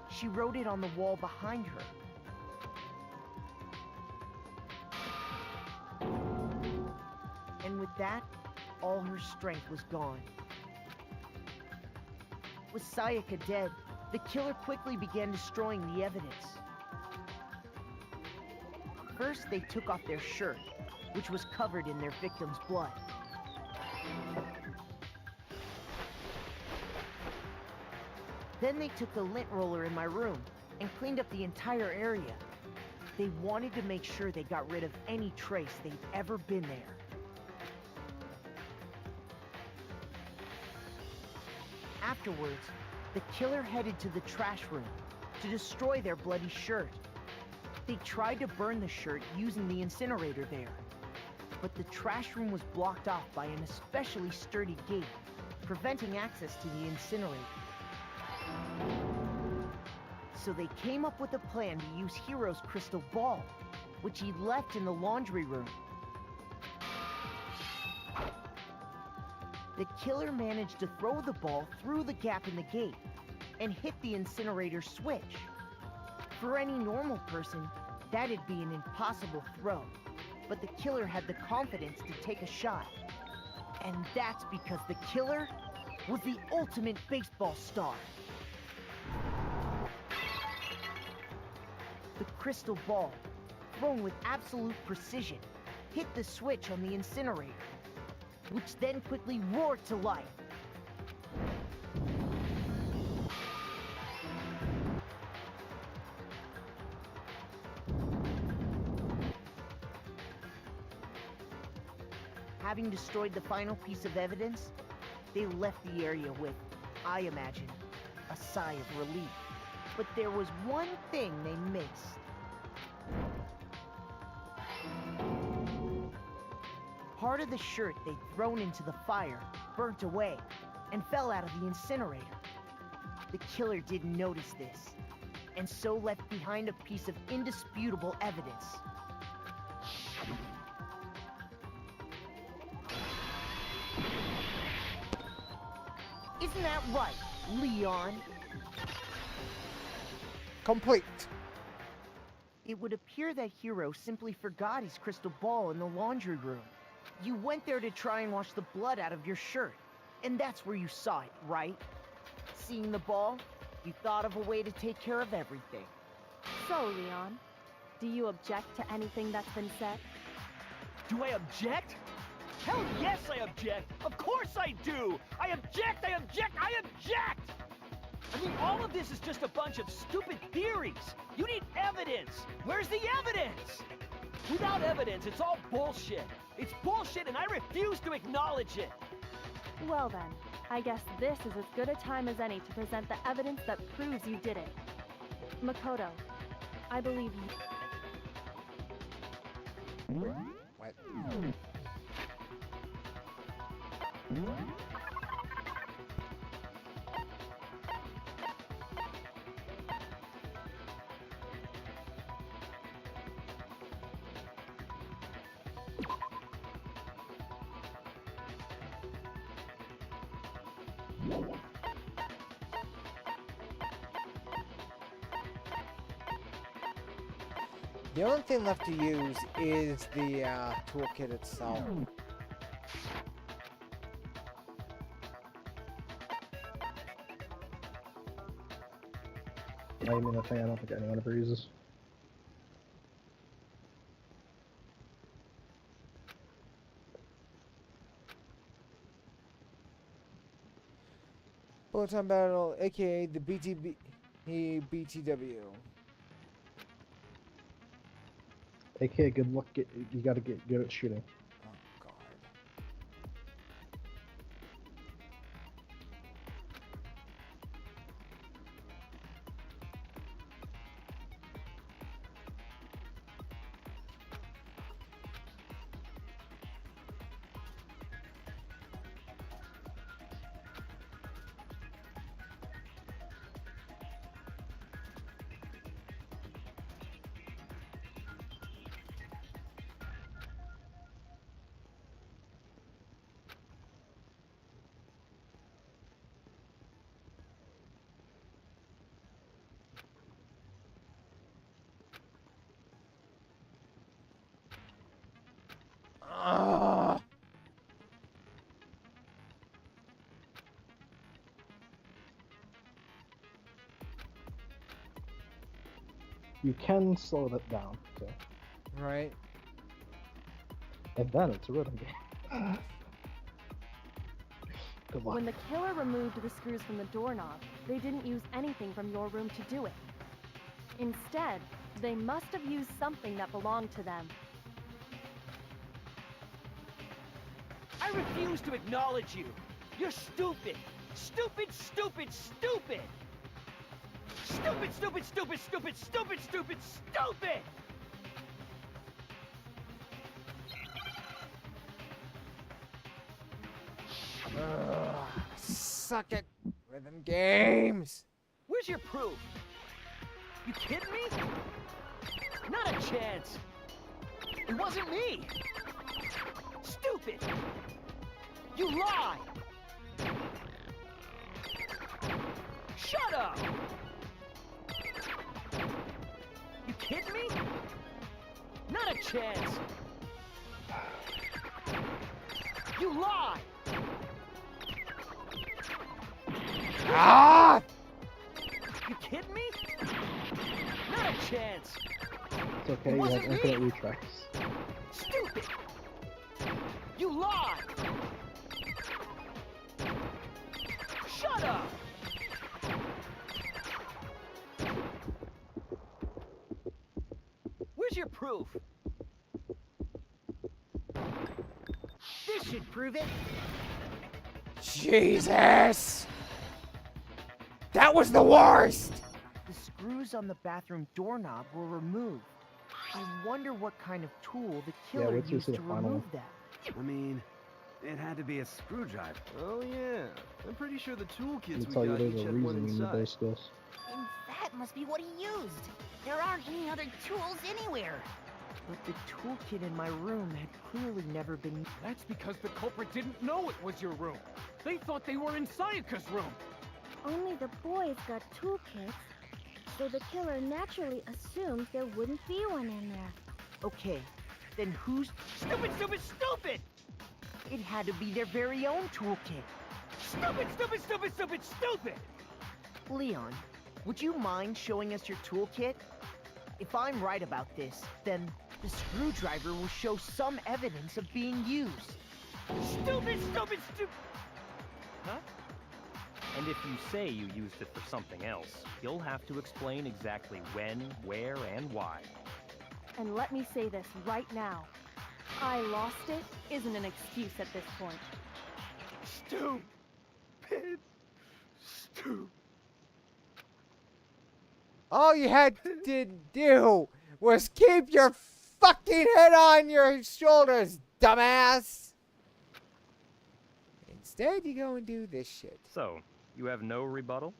[SPEAKER 4] she wrote it on the wall behind her. And with that, all her strength was gone. With Sayaka dead, the killer quickly began destroying the evidence. First, they took off their shirt, which was covered in their victim's blood. Then they took the lint roller in my room and cleaned up the entire area. They wanted to make sure they got rid of any trace they'd ever been there. Afterwards, the killer headed to the trash room to destroy their bloody shirt. They tried to burn the shirt using the incinerator there, but the trash room was blocked off by an especially sturdy gate, preventing access to the incinerator. So they came up with a plan to use Hiro's crystal ball, which he'd left in the laundry room. The killer managed to throw the ball through the gap in the gate and hit the incinerator switch. For any normal person, that'd be an impossible throw, but the killer had the confidence to take a shot. And that's because the killer was the ultimate baseball star. The crystal ball, thrown with absolute precision, hit the switch on the incinerator, which then quickly roared to life. Having destroyed the final piece of evidence, they left the area with, I imagine, a sigh of relief. But there was one thing they missed. Part of the shirt they'd thrown into the fire burnt away and fell out of the incinerator. The killer didn't notice this, and so left behind a piece of indisputable evidence. Isn't that right, Leon?
[SPEAKER 5] Complete.
[SPEAKER 4] It would appear that Hiro simply forgot his crystal ball in the laundry room. You went there to try and wash the blood out of your shirt, and that's where you saw it, right? Seeing the ball, you thought of a way to take care of everything.
[SPEAKER 16] So, Leon, Do you object to anything that's been said?
[SPEAKER 17] Do I object? Hell yes, I object! Of course I do! I object! I object! I object! I mean, all of this is just a bunch of stupid theories. You need evidence. Where's the evidence? Without evidence, it's all bullshit. It's bullshit and I refuse to acknowledge it.
[SPEAKER 16] Well then, I guess this is as good a time as any to present the evidence that proves you did it. Makoto, I believe you.
[SPEAKER 1] What? The only thing left to use is the toolkit itself.
[SPEAKER 6] I mean, a thing I don't think anyone ever uses.
[SPEAKER 1] Bullet time battle, aka the BTW.
[SPEAKER 6] AKA good luck. You gotta get good at shooting. You can slow that down, so.
[SPEAKER 1] Right.
[SPEAKER 6] And then it's a rhythm game. Good luck.
[SPEAKER 16] When the killer removed the screws from the doorknob, they didn't use anything from your room to do it. Instead, they must have used something that belonged to them.
[SPEAKER 17] I refuse to acknowledge you. You're stupid. Stupid, stupid, stupid. Stupid, stupid, stupid, stupid, stupid, stupid, stupid!
[SPEAKER 1] Suck it, rhythm games.
[SPEAKER 17] Where's your proof? You kidding me? Not a chance. It wasn't me. Stupid. You lie. Shut up. You kidding me? Not a chance. You lie.
[SPEAKER 1] Ah!
[SPEAKER 17] You kidding me? Not a chance.
[SPEAKER 6] It's okay, you have infinite retries.
[SPEAKER 17] Stupid. You lie. Shut up. Where's your proof?
[SPEAKER 13] This should prove it.
[SPEAKER 1] Jesus! That was the worst!
[SPEAKER 4] The screws on the bathroom doorknob were removed. I wonder what kind of tool the killer
[SPEAKER 6] wait till you
[SPEAKER 4] used
[SPEAKER 6] see
[SPEAKER 4] to
[SPEAKER 6] the final
[SPEAKER 4] remove
[SPEAKER 6] one.
[SPEAKER 4] that.
[SPEAKER 2] I mean, it had to be a screwdriver.
[SPEAKER 10] Oh yeah, I'm pretty sure the toolkits
[SPEAKER 6] I'll tell
[SPEAKER 10] we
[SPEAKER 6] you
[SPEAKER 10] got
[SPEAKER 6] there's
[SPEAKER 10] each
[SPEAKER 6] a
[SPEAKER 10] had one
[SPEAKER 6] reason you need
[SPEAKER 10] inside.
[SPEAKER 6] those skills.
[SPEAKER 13] And that must be what he used. There aren't any other tools anywhere.
[SPEAKER 4] But the toolkit in my room had clearly never been...
[SPEAKER 8] That's because the culprit didn't know it was your room. They thought they were in Sayaka's room.
[SPEAKER 7] Only the boys got toolkits, so the killer naturally assumed there wouldn't be one in there.
[SPEAKER 4] Okay, then whose...
[SPEAKER 17] Stupid, stupid, stupid!
[SPEAKER 4] It had to be their very own toolkit.
[SPEAKER 17] Stupid, stupid, stupid, stupid, stupid!
[SPEAKER 4] Leon, would you mind showing us your toolkit? If I'm right about this, then the screwdriver will show some evidence of being used.
[SPEAKER 17] Stupid!
[SPEAKER 11] Huh? And if you say you used it for something else, you'll have to explain exactly when, where, and why.
[SPEAKER 16] And let me say this right now. I lost it isn't an excuse at this point.
[SPEAKER 17] Stupid.
[SPEAKER 5] All you had to do was keep your fucking head on your shoulders, dumbass. Instead, you go and do this shit.
[SPEAKER 11] So, you have no rebuttal?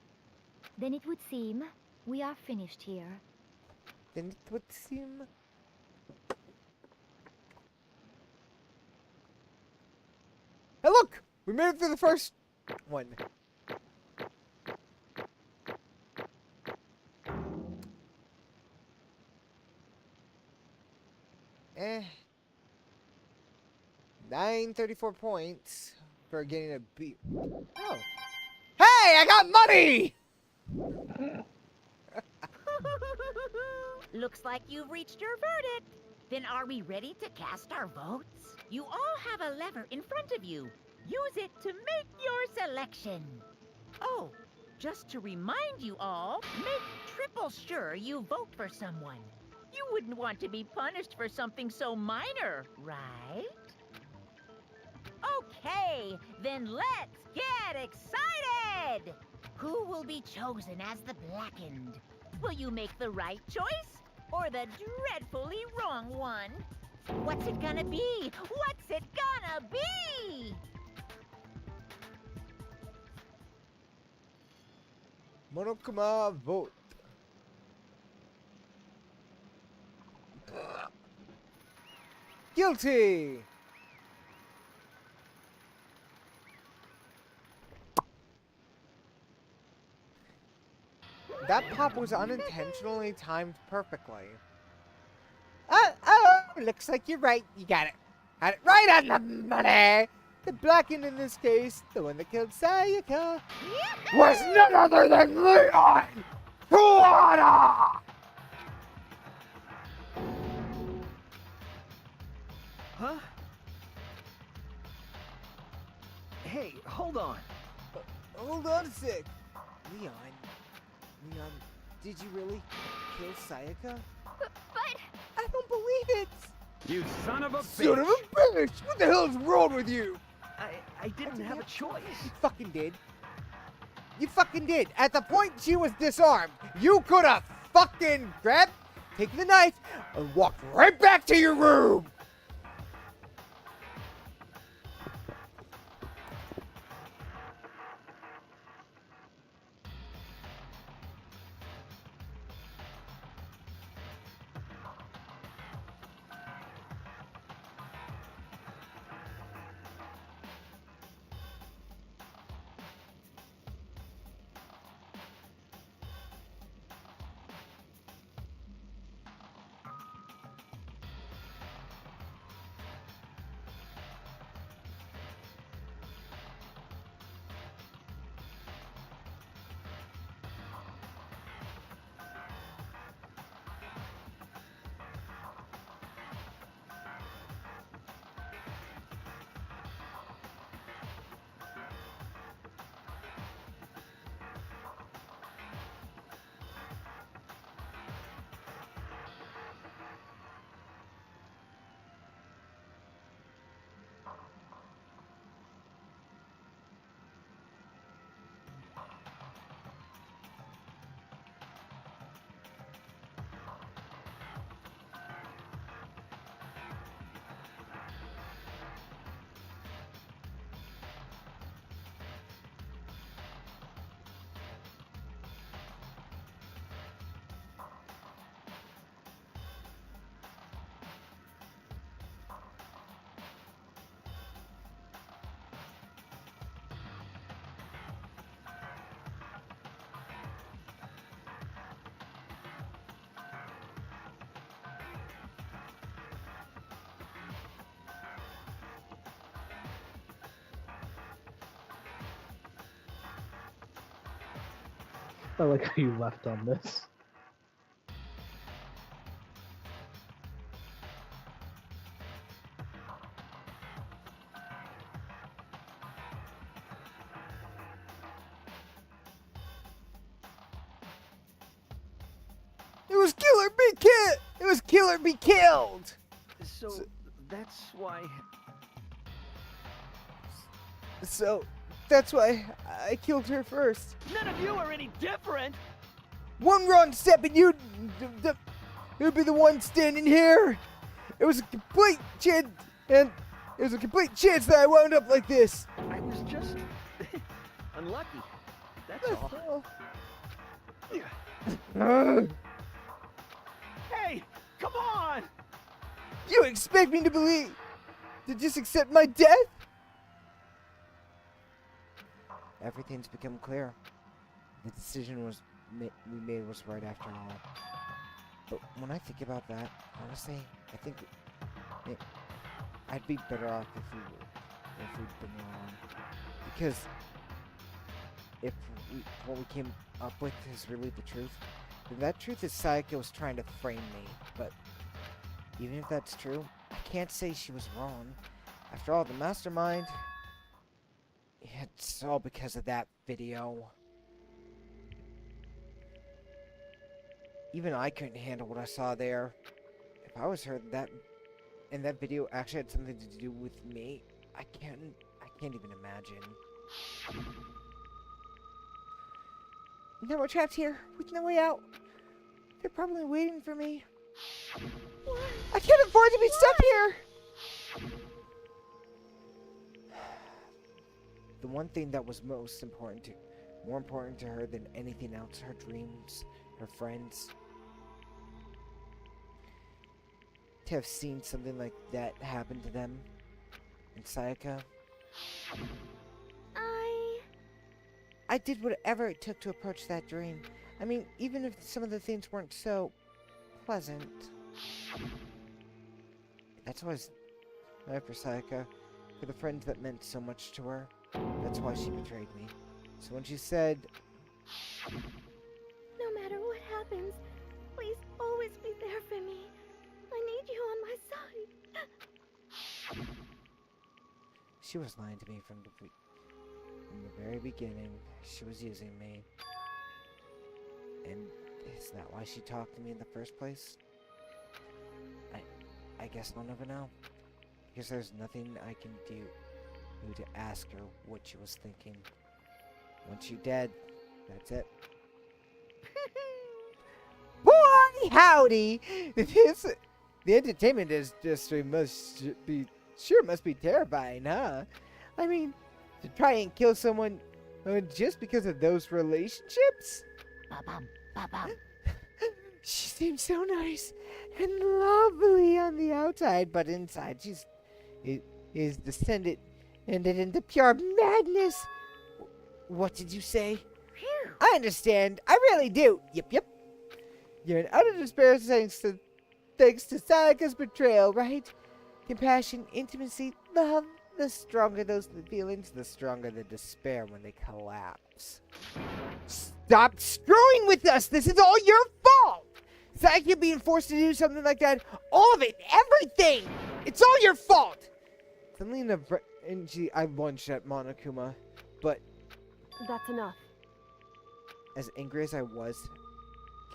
[SPEAKER 9] Then it would seem we are finished here.
[SPEAKER 5] Then it would seem... Hey, look! We made it through the first one. 934 points for getting a B. Oh. Hey, I got money!
[SPEAKER 13] Looks like you've reached your verdict. Then are we ready to cast our votes? You all have a lever in front of you. Use it to make your selection. Oh, just to remind you all, make triple sure you vote for someone. You wouldn't want to be punished for something so minor, right? Okay, then let's get excited! Who will be chosen as the Blackened? Will you make the right choice or the dreadfully wrong one? What's it gonna be? What's it gonna be?
[SPEAKER 5] Monokuma vote. Guilty! That pop was unintentionally timed perfectly. Oh, looks like you're right. You got it. Had it right on the money. The Blackened in this case, the one that killed Sayaka, was none other than Leon Kuwata!
[SPEAKER 14] Huh? Hey, hold on.
[SPEAKER 5] Hold on a sec. Leon, did you really kill Sayaka?
[SPEAKER 15] But...
[SPEAKER 5] I don't believe it!
[SPEAKER 2] You son of a bitch!
[SPEAKER 5] Son of a bitch! What the hell's wrong with you?
[SPEAKER 14] I didn't have a choice.
[SPEAKER 5] You fucking did. You fucking did. At the point she was disarmed, you could have fucking grabbed, taken the knife, and walked right back to your room!
[SPEAKER 6] I like how you left on this.
[SPEAKER 5] It was kill or be killed.
[SPEAKER 14] So that's why.
[SPEAKER 5] So that's why I killed her first.
[SPEAKER 17] None of you are any different.
[SPEAKER 5] One wrong step and you'd be the one standing here. It was a complete chance, and it was a complete chance that I wound up like this.
[SPEAKER 14] I was just unlucky. That's all.
[SPEAKER 17] Hey, come on!
[SPEAKER 5] You expect me to just accept my death? Everything's become clear. The decision we made was right after all. But when I think about that, honestly, I think I'd be better off if we'd been wrong. Because if what we came up with is really the truth, then that truth is Sayaka was trying to frame me. But even if that's true, I can't say she was wrong. After all, the mastermind, it's all because of that video. Even I couldn't handle what I saw there. If I was heard that, and that video actually had something to do with me, I can't even imagine. Now we're trapped here with no way out. They're probably waiting for me. I can't afford to be stuck here. The one thing that was more important to her than anything else, her dreams, her friends. To have seen something like that happen to them. And Sayaka. I did whatever it took to approach that dream. I mean, even if some of the things weren't so pleasant. That's why I for Sayaka, for the friends that meant so much to her. That's why she betrayed me. So when she said,
[SPEAKER 15] No matter what happens, please always be there for me. I need you on my side.
[SPEAKER 5] she was lying to me from the very beginning. She was using me. And is that why she talked to me in the first place? I guess I'll never know. Because there's nothing I can do to ask her what she was thinking. Once you're dead, that's it. Boy, howdy! The entertainment industry must be terrifying, huh? I mean, to try and kill someone just because of those relationships? She seems so nice and lovely on the outside, but inside is descended into pure madness. What did you say? Phew. I understand. I really do. Yep. You're in utter despair thanks to Sayaka's betrayal, right? Compassion, intimacy, love. The stronger those feelings, the stronger the despair when they collapse. Stop screwing with us! This is all your fault! Sayaka being forced to do something like that, all of it, everything! It's all your fault! Suddenly I lunged at Monokuma, but...
[SPEAKER 16] That's enough.
[SPEAKER 5] As angry as I was,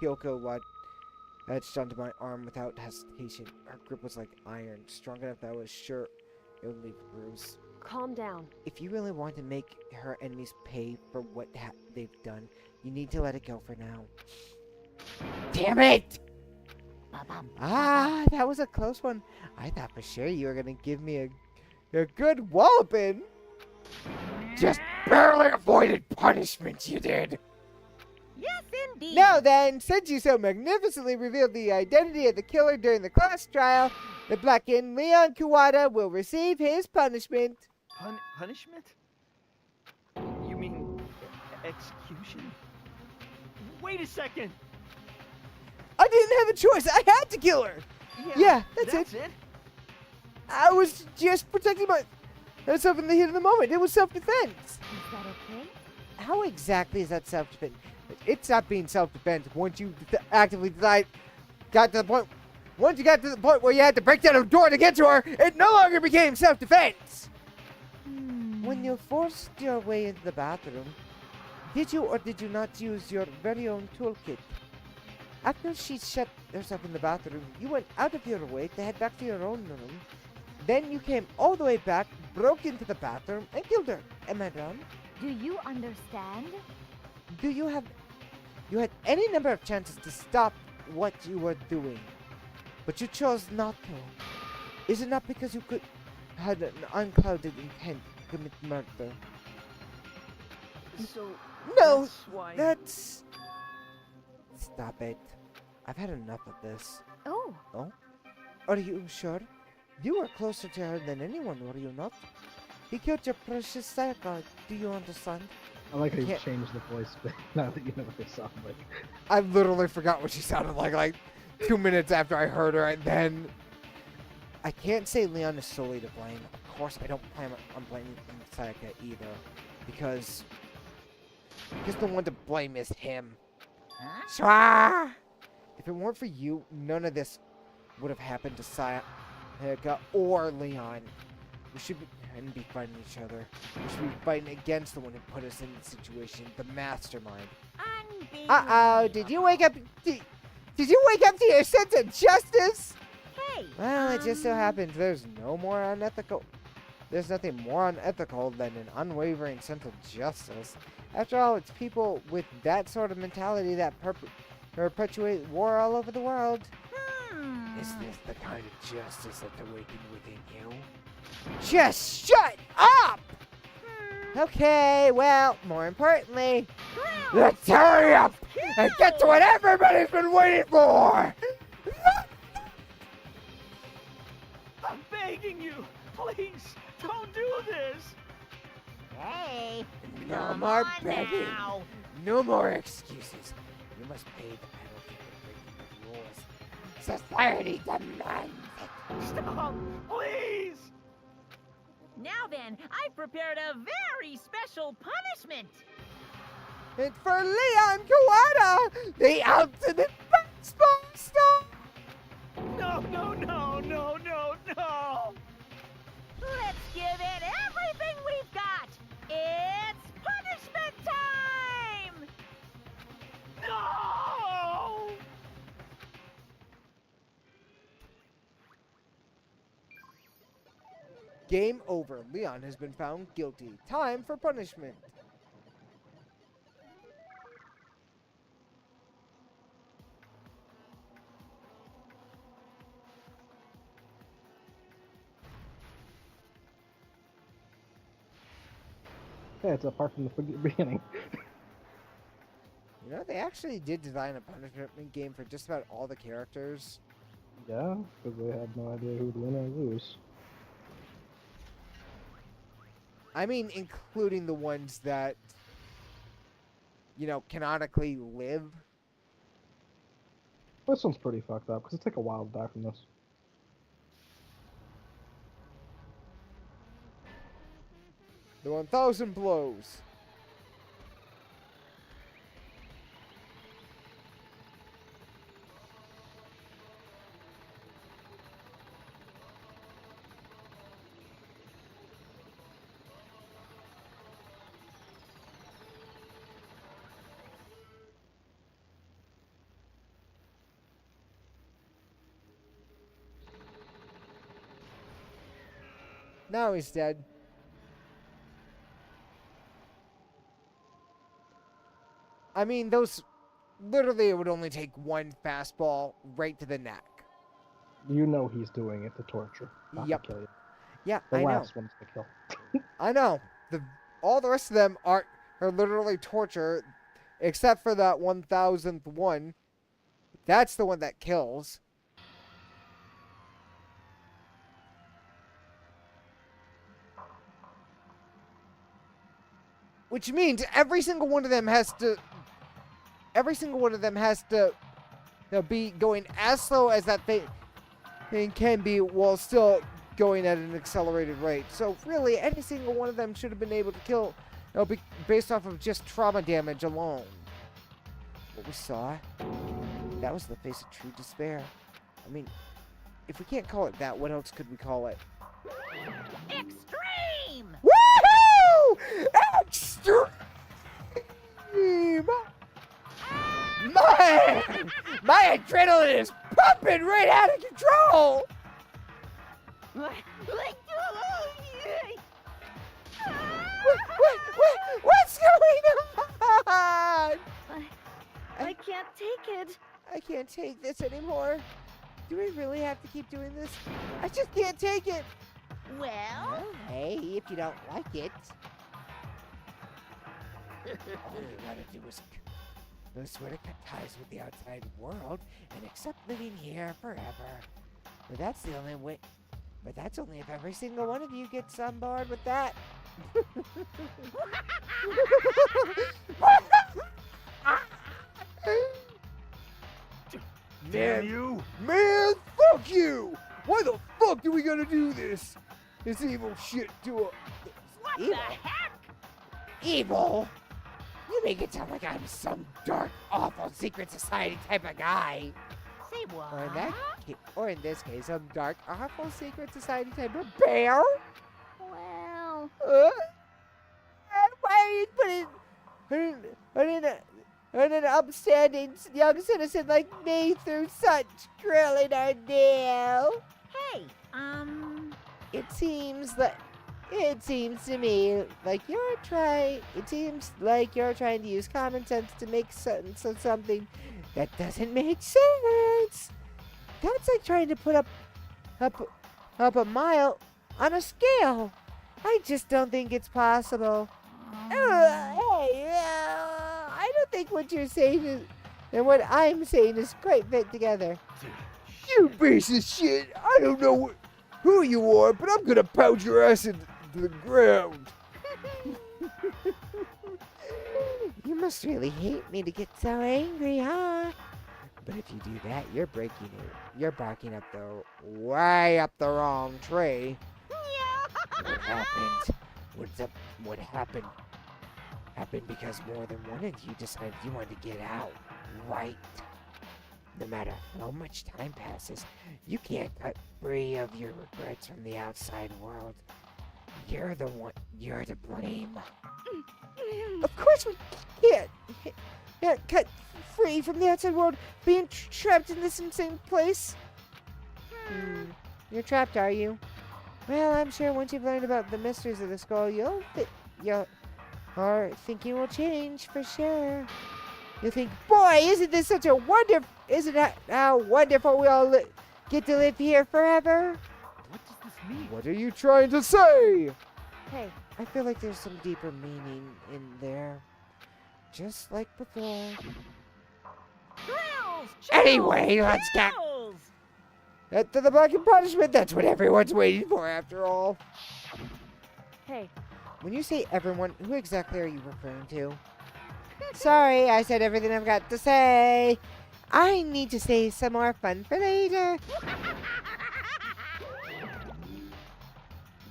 [SPEAKER 5] Kyoko latched onto my arm without hesitation. Her grip was like iron, strong enough that I was sure it would leave a bruise.
[SPEAKER 16] Calm down.
[SPEAKER 5] If you really want to make her enemies pay for what they've done, you need to let it go for now. Damn it! That was a close one. I thought for sure you were gonna give me a good walloping. Just barely avoided punishment, you did.
[SPEAKER 13] Yes, indeed.
[SPEAKER 5] Now then, since you so magnificently revealed the identity of the killer during the class trial, the blackened Leon Kuwata will receive his punishment.
[SPEAKER 14] Punishment? You mean execution?
[SPEAKER 17] Wait a second!
[SPEAKER 5] I didn't have a choice. I had to kill her. Yeah, that's it. I was just protecting myself in the heat of the moment. It was self-defense.
[SPEAKER 9] Is that okay?
[SPEAKER 5] How exactly is that self-defense? It stopped being self-defense once you actively got to the point. Once you got to the point where you had to break down a door to get to her, it no longer became self-defense. When you forced your way into the bathroom, did you or did you not use your very own toolkit?
[SPEAKER 1] After she shut herself in the bathroom, you went out of your way to head back to your own room. Then you came all the way back, broke into the bathroom, and killed her. Am I wrong?
[SPEAKER 9] Do you understand?
[SPEAKER 1] You had any number of chances to stop what you were doing, but you chose not to. Is it not because you had an unclouded intent to commit murder?
[SPEAKER 17] So,
[SPEAKER 1] No,
[SPEAKER 17] that's why...
[SPEAKER 1] that's... Stop it. I've had enough of this.
[SPEAKER 9] Oh.
[SPEAKER 1] Oh? Are you sure? You were closer to her than anyone, were you not? He killed your precious Sayaka. Do you understand?
[SPEAKER 6] I like how you changed the voice, but now that you know what they sound like.
[SPEAKER 5] I literally forgot what she sounded like 2 minutes after I heard her, and then...
[SPEAKER 1] I can't say Leon is solely to blame. Of course, I don't plan on blaming Sayaka either. Because the one to blame is him.
[SPEAKER 13] Huh?
[SPEAKER 1] If it weren't for you, none of this would have happened to Sayaka or Leon. We should be fighting each other. We should be fighting against the one who put us in the situation, the mastermind. Uh-oh, did you wake up? Did you wake up to your sense of justice?
[SPEAKER 13] Hey.
[SPEAKER 1] Well, it just so happens there's nothing more unethical than an unwavering sense of justice. After all, it's people with that sort of mentality that perpetuate war all over the world.
[SPEAKER 5] Is this the kind of justice that's awakened within you?
[SPEAKER 1] Just shut up! Okay, well, more importantly,
[SPEAKER 5] let's hurry up and get to what everybody's been waiting for!
[SPEAKER 17] I'm begging you, please, don't do this!
[SPEAKER 13] Hey,
[SPEAKER 5] No more begging.
[SPEAKER 13] now.
[SPEAKER 5] No more excuses. You must pay the penalty for breaking the rules. Society demands it.
[SPEAKER 17] Stop, please!
[SPEAKER 12] Now then, I've prepared a very special punishment.
[SPEAKER 1] and for Leon Kawada, the ultimate baseball star!
[SPEAKER 17] No, no, no, no, no, no!
[SPEAKER 12] Let's give it everything we've got. It's punishment time!
[SPEAKER 17] No!
[SPEAKER 1] Game over. Leon has been found guilty. Time for punishment.
[SPEAKER 6] Yeah, it's apart from the beginning.
[SPEAKER 1] You know, they actually did design a punishment game for just about all the characters.
[SPEAKER 6] Yeah, because they had no idea who'd win or lose.
[SPEAKER 1] I mean, including the ones that, you know, canonically live.
[SPEAKER 6] This one's pretty fucked up, because it took a while to die from this.
[SPEAKER 1] The 1,000 blows. Now he's dead. I mean, those... Literally, it would only take one fastball right to the neck.
[SPEAKER 6] You know he's doing it to torture, not
[SPEAKER 1] Yep.
[SPEAKER 6] to kill you.
[SPEAKER 1] Yeah,
[SPEAKER 6] The
[SPEAKER 1] I know.
[SPEAKER 6] last one's to kill.
[SPEAKER 1] I know. All the rest of them are literally torture, except for that 1,000th one. That's the one that kills. Which means every single one of them has to... be going as slow as that thing can be while still going at an accelerated rate. So really, any single one of them should have been able to kill, based off of just trauma damage alone. What we saw, that was the face of true despair. I mean, if we can't call it that, what else could we call it?
[SPEAKER 13] Extreme!
[SPEAKER 1] Woohoo! Extreme!
[SPEAKER 5] My adrenaline is pumping right out of control! What's going on?
[SPEAKER 16] I can't take it.
[SPEAKER 1] I can't take this anymore. Do we really have to keep doing this? I just can't take it.
[SPEAKER 13] Well,
[SPEAKER 1] Hey, if you don't like it. All you gotta do is swear to cut ties with the outside world and accept living here forever. But that's the only way. But that's only if every single one of you gets on board with that.
[SPEAKER 10] Damn you!
[SPEAKER 5] Man, fuck you! Why the fuck do we gotta do this? This evil shit to a...
[SPEAKER 13] what
[SPEAKER 1] Evil?
[SPEAKER 13] the heck?
[SPEAKER 1] Evil? You make it sound like I'm some dark, awful secret society type of guy.
[SPEAKER 13] Say what?
[SPEAKER 1] Or in this case, some dark, awful secret society type of bear?
[SPEAKER 7] Well,
[SPEAKER 1] Why are you putting an upstanding young citizen like me through such grilling ordeal?
[SPEAKER 13] Hey,
[SPEAKER 1] It seems to me like you're trying. It seems like you're trying to use common sense to make sense of something that doesn't make sense. That's like trying to put up a mile on a scale. I just don't think it's possible. I don't think what you're saying is, and what I'm saying is quite fit together.
[SPEAKER 5] You piece of shit! I don't know who you are, but I'm gonna pound your ass into the ground.
[SPEAKER 1] You must really hate me to get so angry, huh? But if you do that, you're barking up way up the wrong tree. What happened? What happened? Happened because more than one of you decided you wanted to get out, right? No matter how much time passes, you can't cut free of your regrets from the outside world. You're to blame. Of course we can't cut free from the outside world, being trapped in this insane place. You're trapped, are you? Well, I'm sure once you've learned about the mysteries of the skull, your thinking will change for sure. You think, boy, isn't it how wonderful we all get to live here forever?
[SPEAKER 8] What does this mean?
[SPEAKER 5] What are you trying to say?
[SPEAKER 1] Hey, I feel like there's some deeper meaning in there. Just like before.
[SPEAKER 13] Thrills!
[SPEAKER 1] Anyway, let's get to the black and punishment. That's what everyone's waiting for, after all.
[SPEAKER 16] Hey,
[SPEAKER 1] When you say everyone, who exactly are you referring to? Sorry, I said everything I've got to say. I need to save some more fun for later.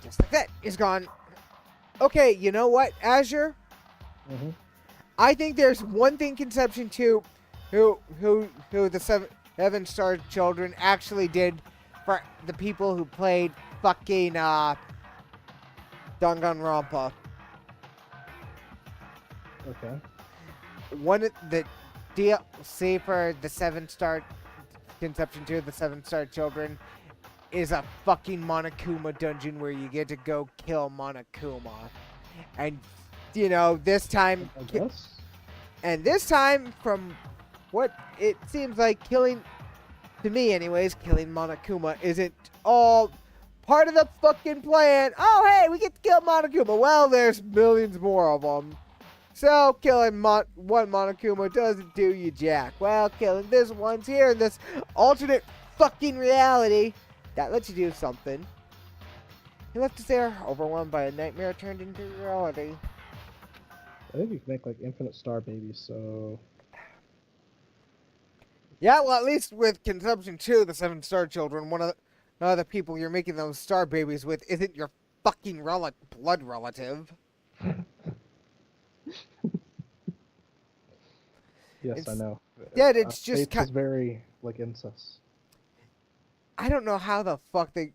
[SPEAKER 1] Just like that, is gone. Okay, you know what, Azure?
[SPEAKER 6] Mm-hmm.
[SPEAKER 1] I think there's one thing Conception 2 who the Seven Star Children actually did for the people who played fucking Danganronpa.
[SPEAKER 6] Okay.
[SPEAKER 1] One of the DLC for the 7-star Conception 2, the 7-star Children, is a fucking Monokuma dungeon where you get to go kill Monokuma. And, you know, this time...
[SPEAKER 6] I guess.
[SPEAKER 1] And this time, from what it seems like, to me anyways, killing Monokuma isn't all part of the fucking plan. Oh, hey, we get to kill Monokuma. Well, there's millions more of them. So, killing one Monokuma doesn't do you jack. Well, killing this one's here in this alternate fucking reality, that lets you do something. He left us there, overwhelmed by a nightmare turned into reality.
[SPEAKER 6] I think you can make like infinite star babies, so
[SPEAKER 1] Yeah, well, at least with Conception 2, the 7-star Children, one of the people you're making those star babies with isn't your fucking blood relative.
[SPEAKER 6] yes, I know.
[SPEAKER 1] Yeah, it's just
[SPEAKER 6] it's very like incest.
[SPEAKER 1] I don't know how the fuck they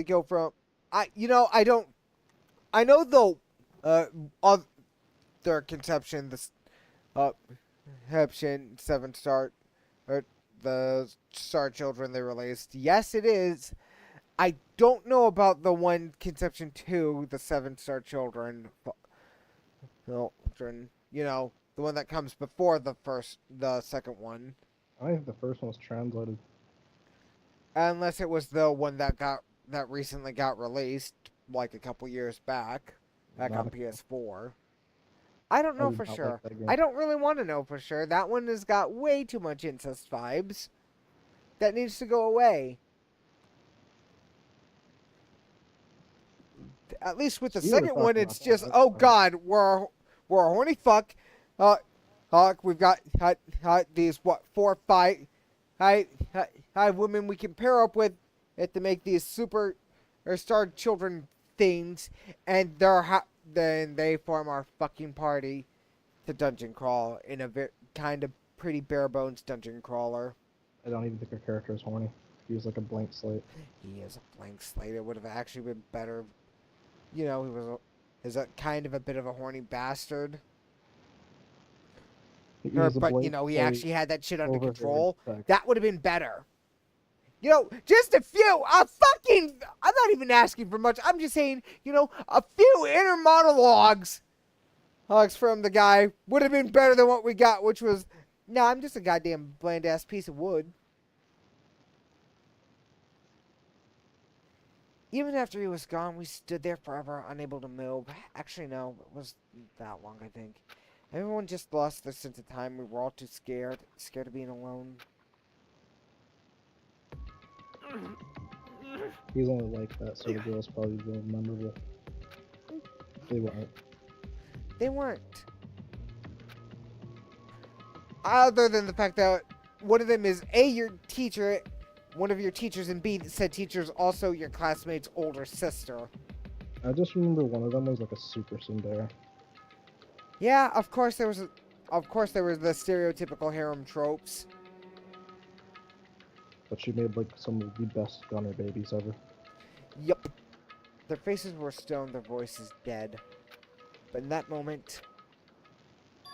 [SPEAKER 1] go from. I know though. Other Conception, 7-star, or the Star Children they released. Yes, it is. I don't know about the one Conception 2, the 7-star children. Children, you know, the one that comes before the second one.
[SPEAKER 6] I think the first one was translated.
[SPEAKER 1] Unless it was the one that recently got released, like a couple years back on PS4. I don't know for sure. I don't really want to know for sure. That one has got way too much incest vibes. That needs to go away. At least with the second one, it's just, oh god, we're a horny fuck. We've got these 4, 5 women we can pair up with to make these super or star children things, and then they form our fucking party to dungeon crawl in a kind of pretty bare bones dungeon crawler.
[SPEAKER 6] I don't even think her character is horny. He was like a blank slate.
[SPEAKER 1] He is a blank slate. It would have actually been better. You know, is a kind of a bit of a horny bastard. But, you know, he actually had that shit under control. That would have been better. You know, just a few, I'm not even asking for much. I'm just saying, you know, a few inner monologues from the guy would have been better than what we got, which was, no, I'm just a goddamn bland-ass piece of wood. Even after he was gone, we stood there forever, unable to move. Actually, no, it was that long, I think. Everyone just lost their sense of time. We were all too scared of being alone.
[SPEAKER 6] He's only like that, so the girls probably will memorable. They weren't.
[SPEAKER 1] They weren't. Other than the fact that one of them is A, your teacher, one of your teachers, and B, said teacher's also your classmate's older sister.
[SPEAKER 6] I just remember one of them was like a super tsundere.
[SPEAKER 1] Yeah, of course there was the stereotypical harem tropes.
[SPEAKER 6] But she made like some of the best gunner babies ever.
[SPEAKER 1] Yup. Their faces were stone, their voices dead. But in that moment...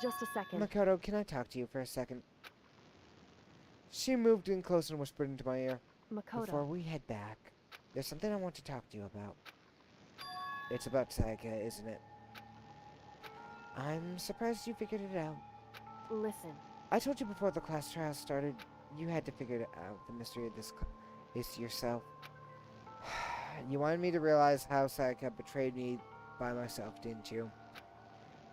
[SPEAKER 16] Just a second.
[SPEAKER 1] Makoto, can I talk to you for a second? She moved in close and whispered into my ear.
[SPEAKER 16] Makoto.
[SPEAKER 1] Before we head back, there's something I want to talk to you about. It's about Sayaka, isn't it? I'm surprised you figured it out.
[SPEAKER 16] Listen.
[SPEAKER 1] I told you before the class trial started, you had to figure out the mystery of this case yourself. You wanted me to realize how Sayaka betrayed me by myself, didn't you?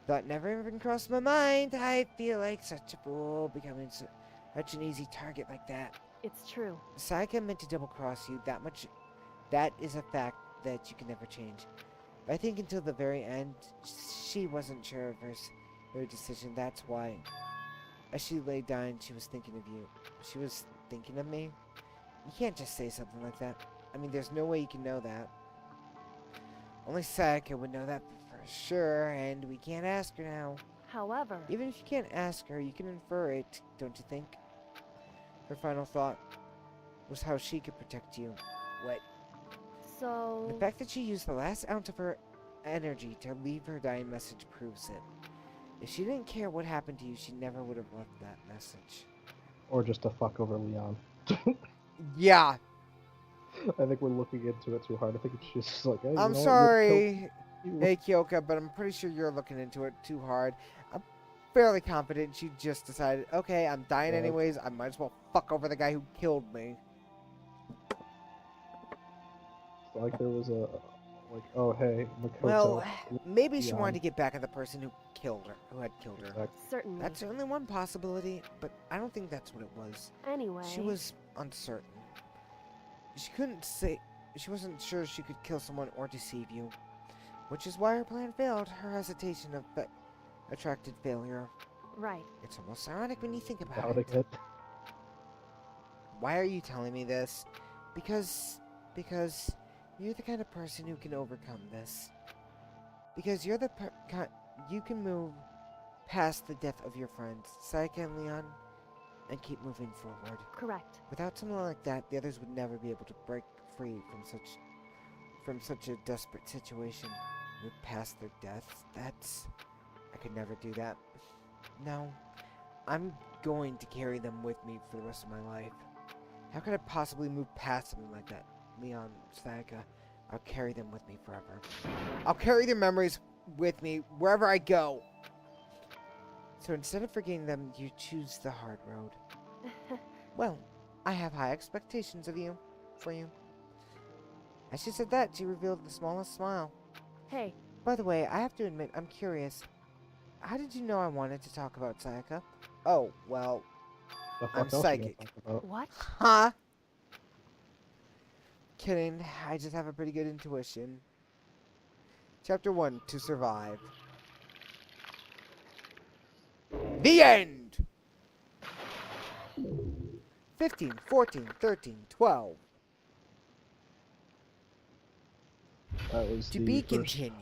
[SPEAKER 1] Thought never even crossed my mind. I feel like such a fool becoming such an easy target like that.
[SPEAKER 16] It's true.
[SPEAKER 1] Sayaka meant to double-cross you that much. That is a fact that you can never change. But I think until the very end, she wasn't sure of her decision. That's why. As she lay dying, she was thinking of you. She was thinking of me? You can't just say something like that. I mean, there's no way you can know that. Only Sayaka would know that for sure, and we can't ask her now.
[SPEAKER 16] However...
[SPEAKER 1] Even if you can't ask her, you can infer it, don't you think? Her final thought was how she could protect you. What?
[SPEAKER 16] So...
[SPEAKER 1] The fact that she used the last ounce of her energy to leave her dying message proves it. If she didn't care what happened to you, she never would have left that message.
[SPEAKER 6] Or just to fuck over Leon.
[SPEAKER 1] Yeah.
[SPEAKER 6] I think we're looking into it too hard. I think it's just like, hey,
[SPEAKER 1] I'm sorry, hey Kyoka, but I'm pretty sure you're looking into it too hard. I'm fairly confident she just decided, okay, I'm dying anyways, I might as well fuck over the guy who killed me.
[SPEAKER 6] It's like there was a, like, oh hey, Makoto.
[SPEAKER 1] Well, maybe she wanted to get back at the person who had killed her.
[SPEAKER 6] Exactly.
[SPEAKER 16] Certainly.
[SPEAKER 1] That's certainly one possibility, but I don't think that's what it was.
[SPEAKER 16] Anyway...
[SPEAKER 1] She was uncertain. She couldn't say... She wasn't sure she could kill someone or deceive you. Which is why her plan failed. Her hesitation attracted failure.
[SPEAKER 16] Right.
[SPEAKER 1] It's almost ironic when you think about it. Why are you telling me this? Because you're the kind of person who can overcome this. Because you're the you can move past the death of your friends, Sayaka and Leon, and keep moving forward.
[SPEAKER 16] Correct.
[SPEAKER 1] Without someone like that, the others would never be able to break free from such a desperate situation. Move past their deaths. I could never do that. No. I'm going to carry them with me for the rest of my life. How could I possibly move past something like that? Leon, Sayaka, I'll carry them with me forever. I'll carry their memories with me wherever I go. So instead of forgetting them, you choose the hard road. Well, I have high expectations of you, for you. As she said that, she revealed the smallest smile.
[SPEAKER 16] Hey.
[SPEAKER 1] By the way, I have to admit, I'm curious. How did you know I wanted to talk about Sayaka? Oh, well, I'm psychic.
[SPEAKER 16] What?
[SPEAKER 1] Huh? Kidding. I just have a pretty good intuition. Chapter 1, To Survive. The end! 15, 14, 13, 12.
[SPEAKER 6] That was
[SPEAKER 1] to
[SPEAKER 6] the
[SPEAKER 1] be
[SPEAKER 6] first
[SPEAKER 1] continued.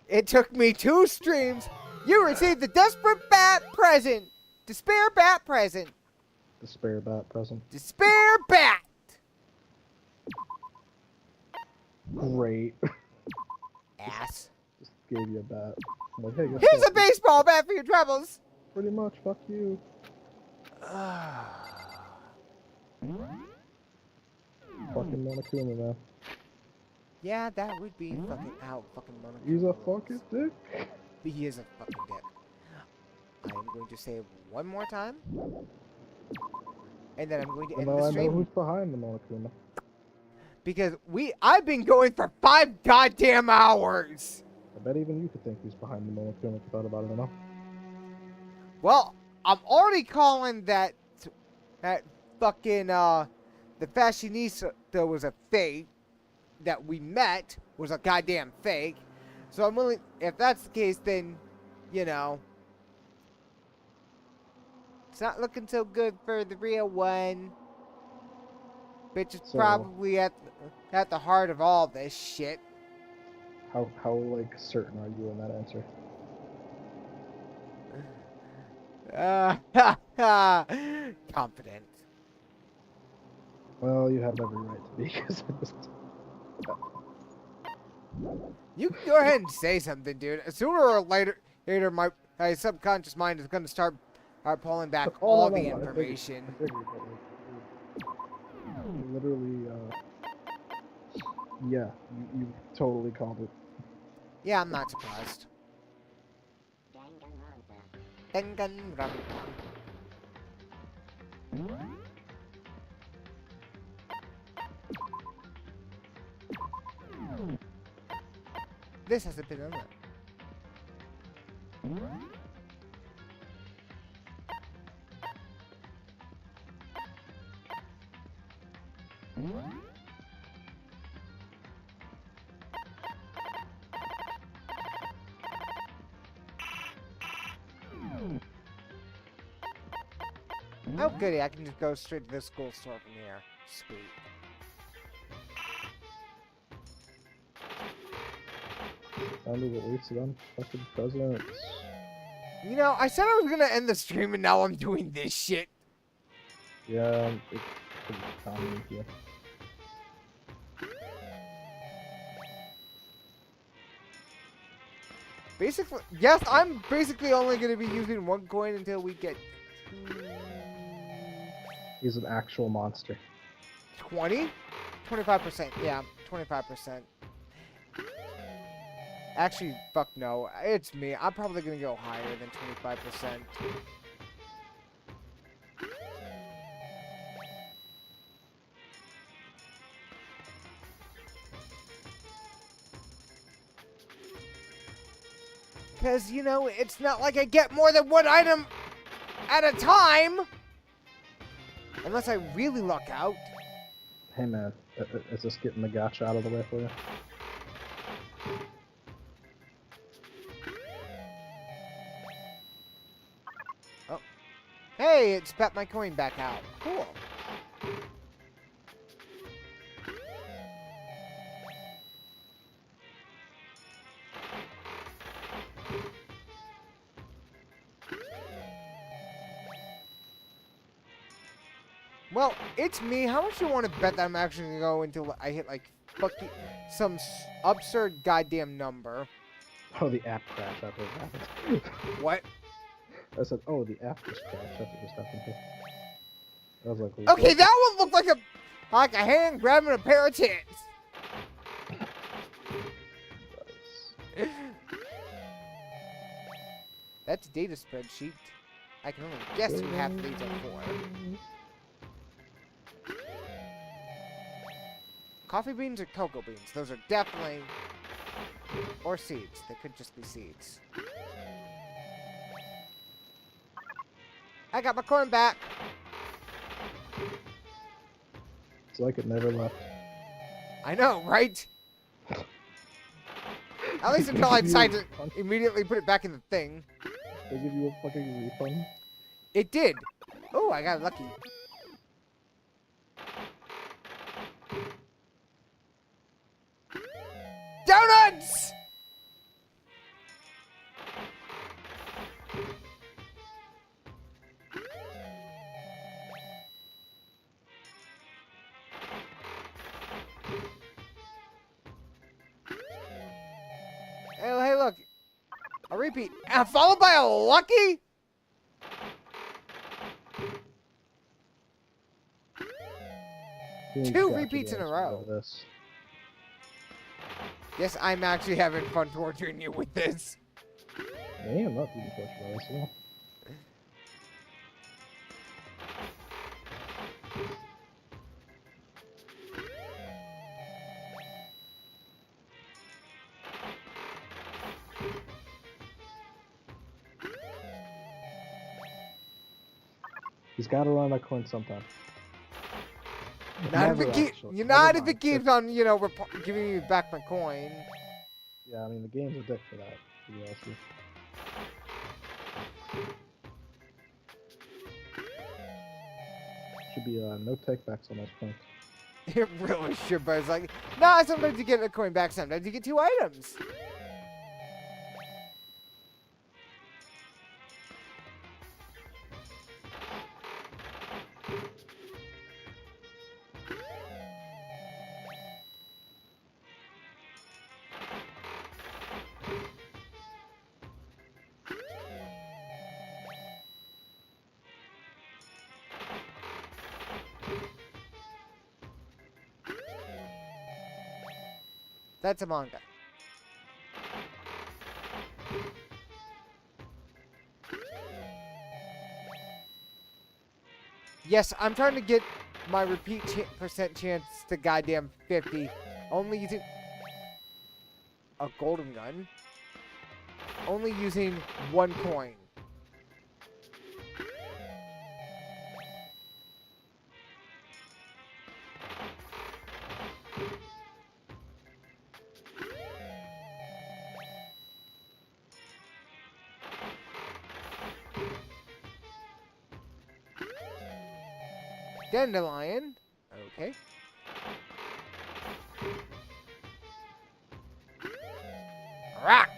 [SPEAKER 6] It
[SPEAKER 1] took me 2 streams. You received the Desperate Bat present. Despair Bat present.
[SPEAKER 6] Despair Bat present.
[SPEAKER 1] Despair Bat!
[SPEAKER 6] Great.
[SPEAKER 1] Ass.
[SPEAKER 6] Just gave you a bat. I'm like, hey, guess
[SPEAKER 1] Here's
[SPEAKER 6] what?
[SPEAKER 1] a baseball bat for your troubles.
[SPEAKER 6] Pretty much, fuck you. Fucking Monokuma, man.
[SPEAKER 1] Yeah, that would be fucking out. Fucking Monokuma.
[SPEAKER 6] He's a fucking dick.
[SPEAKER 1] He is a fucking dick. I am going to say it one more time. And then I'm going to end the stream.
[SPEAKER 6] I know who's behind the Monokuma.
[SPEAKER 1] Because I've been going for 5 goddamn hours.
[SPEAKER 6] I bet even you could think who's behind the Monokuma if you thought about it enough.
[SPEAKER 1] Well, I'm already calling that fucking, the fashionista that was a fake, that we met was a goddamn fake. So I'm willing, if that's the case, then, you know, it's not looking so good for the real one. Bitch is probably at the heart of all this shit.
[SPEAKER 6] How like certain are you in that answer?
[SPEAKER 1] Confident.
[SPEAKER 6] Well, you have every right to be, because I just...
[SPEAKER 1] You can go ahead and say something, dude. Sooner or later my subconscious mind is going to start pulling back all the information.
[SPEAKER 6] I figured, literally, yeah, you totally called it.
[SPEAKER 1] Yeah, I'm not surprised. Danganronpa. This hasn't been unlocked. Oh goody, I can just go straight to the school store from here. Sweet.
[SPEAKER 6] Time to release them fucking presents.
[SPEAKER 1] You know, I said I was gonna end the stream and now I'm doing this shit.
[SPEAKER 6] Yeah, it's pretty common here.
[SPEAKER 1] Basically, yes, I'm basically only gonna be using 1 coin until we get...
[SPEAKER 6] He's an actual monster.
[SPEAKER 1] 20? 25%, yeah, 25%. Actually, fuck no, it's me. I'm probably gonna go higher than 25%. Because, you know, it's not like I get more than 1 item at a time! Unless I really luck out.
[SPEAKER 6] Hey man, is this getting the gacha out of the way for you?
[SPEAKER 1] Oh. Hey, it spat my coin back out. Cool. Well, it's me. How much do you want to bet that I'm actually going to go until I hit, like, fucking some absurd goddamn number?
[SPEAKER 6] Oh, the app crashed after it happened.
[SPEAKER 1] What?
[SPEAKER 6] I said, oh, the app just crashed after it just happened. I was like,
[SPEAKER 1] Okay,
[SPEAKER 6] what?
[SPEAKER 1] that one looked like a hand grabbing a pair of tits. That's a data spreadsheet. I can only guess who half of these are for. Coffee beans or cocoa beans? Those are definitely... Or seeds. They could just be seeds. I got my coin back.
[SPEAKER 6] It's like it never left.
[SPEAKER 1] I know, right? At least until I decide to immediately put it back in the thing.
[SPEAKER 6] They give you a fucking refund?
[SPEAKER 1] It did. Oh, I got lucky. Donuts! Oh, hey, look. A repeat. Followed by a lucky? Two repeats in a row. Yes, I'm actually having fun torturing you with this.
[SPEAKER 6] Yeah, I'm not being tortured by this at all. He's got to run that coin sometime.
[SPEAKER 1] Not if it keeps on, you know, giving me back my coin.
[SPEAKER 6] Yeah, I mean, the game's a dick for that, to be honest with you. Should be no takebacks on those points.
[SPEAKER 1] It really should, but it's like, nah, sometimes you get a coin back, sometimes you get 2 items. That's a manga. Yes, I'm trying to get my repeat percent chance to goddamn 50. Only using a golden gun. Only using 1 coin. Dandelion. Okay. Rock.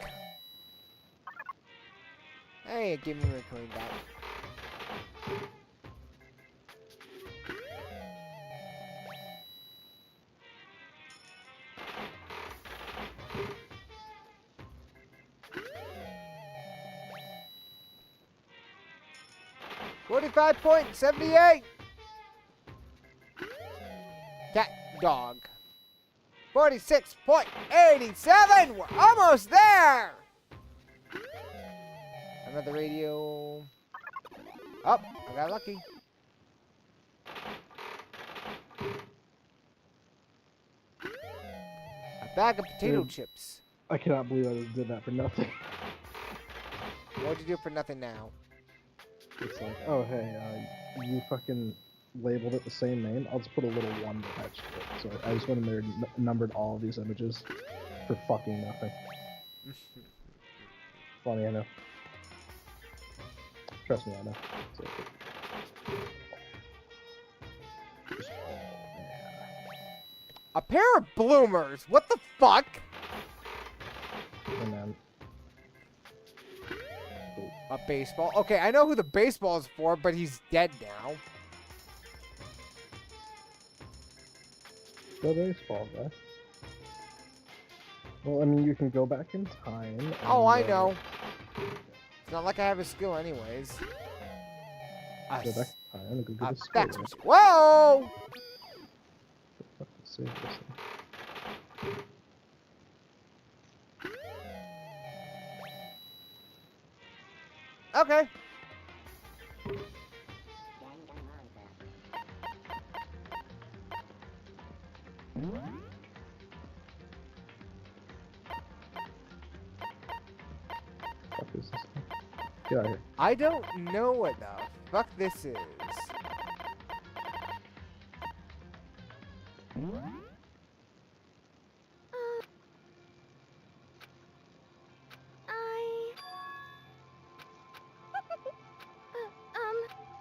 [SPEAKER 1] Hey, give me my coin back. $45.78. Cat dog. 46.87. We're almost there. Another radio. Oh, I got lucky. A bag of potato chips.
[SPEAKER 6] I cannot believe I just did that for nothing.
[SPEAKER 1] What'd you do for nothing now?
[SPEAKER 6] It's like, oh hey, you fucking labeled it the same name. I'll just put a little 1 attached to it. So I just went in there and numbered all of these images for fucking nothing. Funny, I know. Trust me, I know. So,
[SPEAKER 1] a pair of bloomers. What the fuck?
[SPEAKER 6] And then
[SPEAKER 1] a baseball. Okay, I know who the baseball is for, but he's dead now.
[SPEAKER 6] The baseball guy. Well, I mean, you can go back in time.
[SPEAKER 1] Oh, I
[SPEAKER 6] and,
[SPEAKER 1] know. It's not like I have a skill anyways.
[SPEAKER 6] Go back in time and go get a skill.
[SPEAKER 1] That's whoa!
[SPEAKER 6] Save this one.
[SPEAKER 1] Okay.
[SPEAKER 6] Fuck is this thing? Get out of here.
[SPEAKER 1] I don't know what the fuck this is.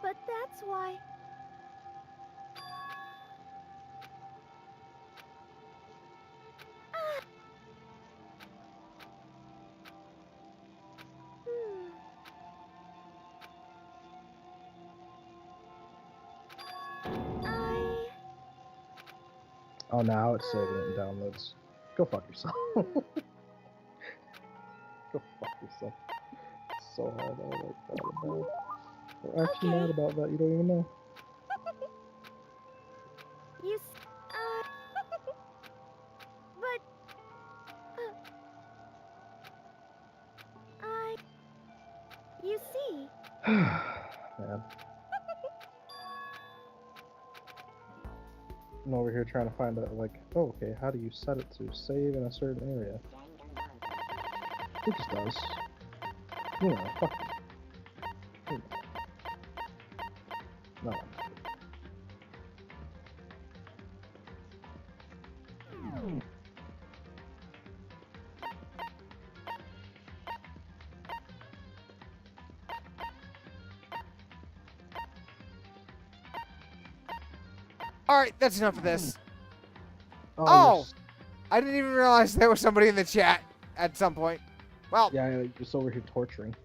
[SPEAKER 7] But that's why.
[SPEAKER 6] Oh, now it's saving it in downloads. Go fuck yourself. Go fuck yourself. It's so hard. Oh my god, I'm mad. We're actually mad about that. You don't even know.
[SPEAKER 7] You see.
[SPEAKER 6] Man. I'm over here trying to find out, like, oh, okay, how do you set it to save in a certain area? It just does. You know, fuck it. You know. No.
[SPEAKER 1] Alright, that's enough of this.
[SPEAKER 6] Oh!
[SPEAKER 1] Oh! I didn't even realize there was somebody in the chat at some point. Well.
[SPEAKER 6] Yeah, just over here torturing.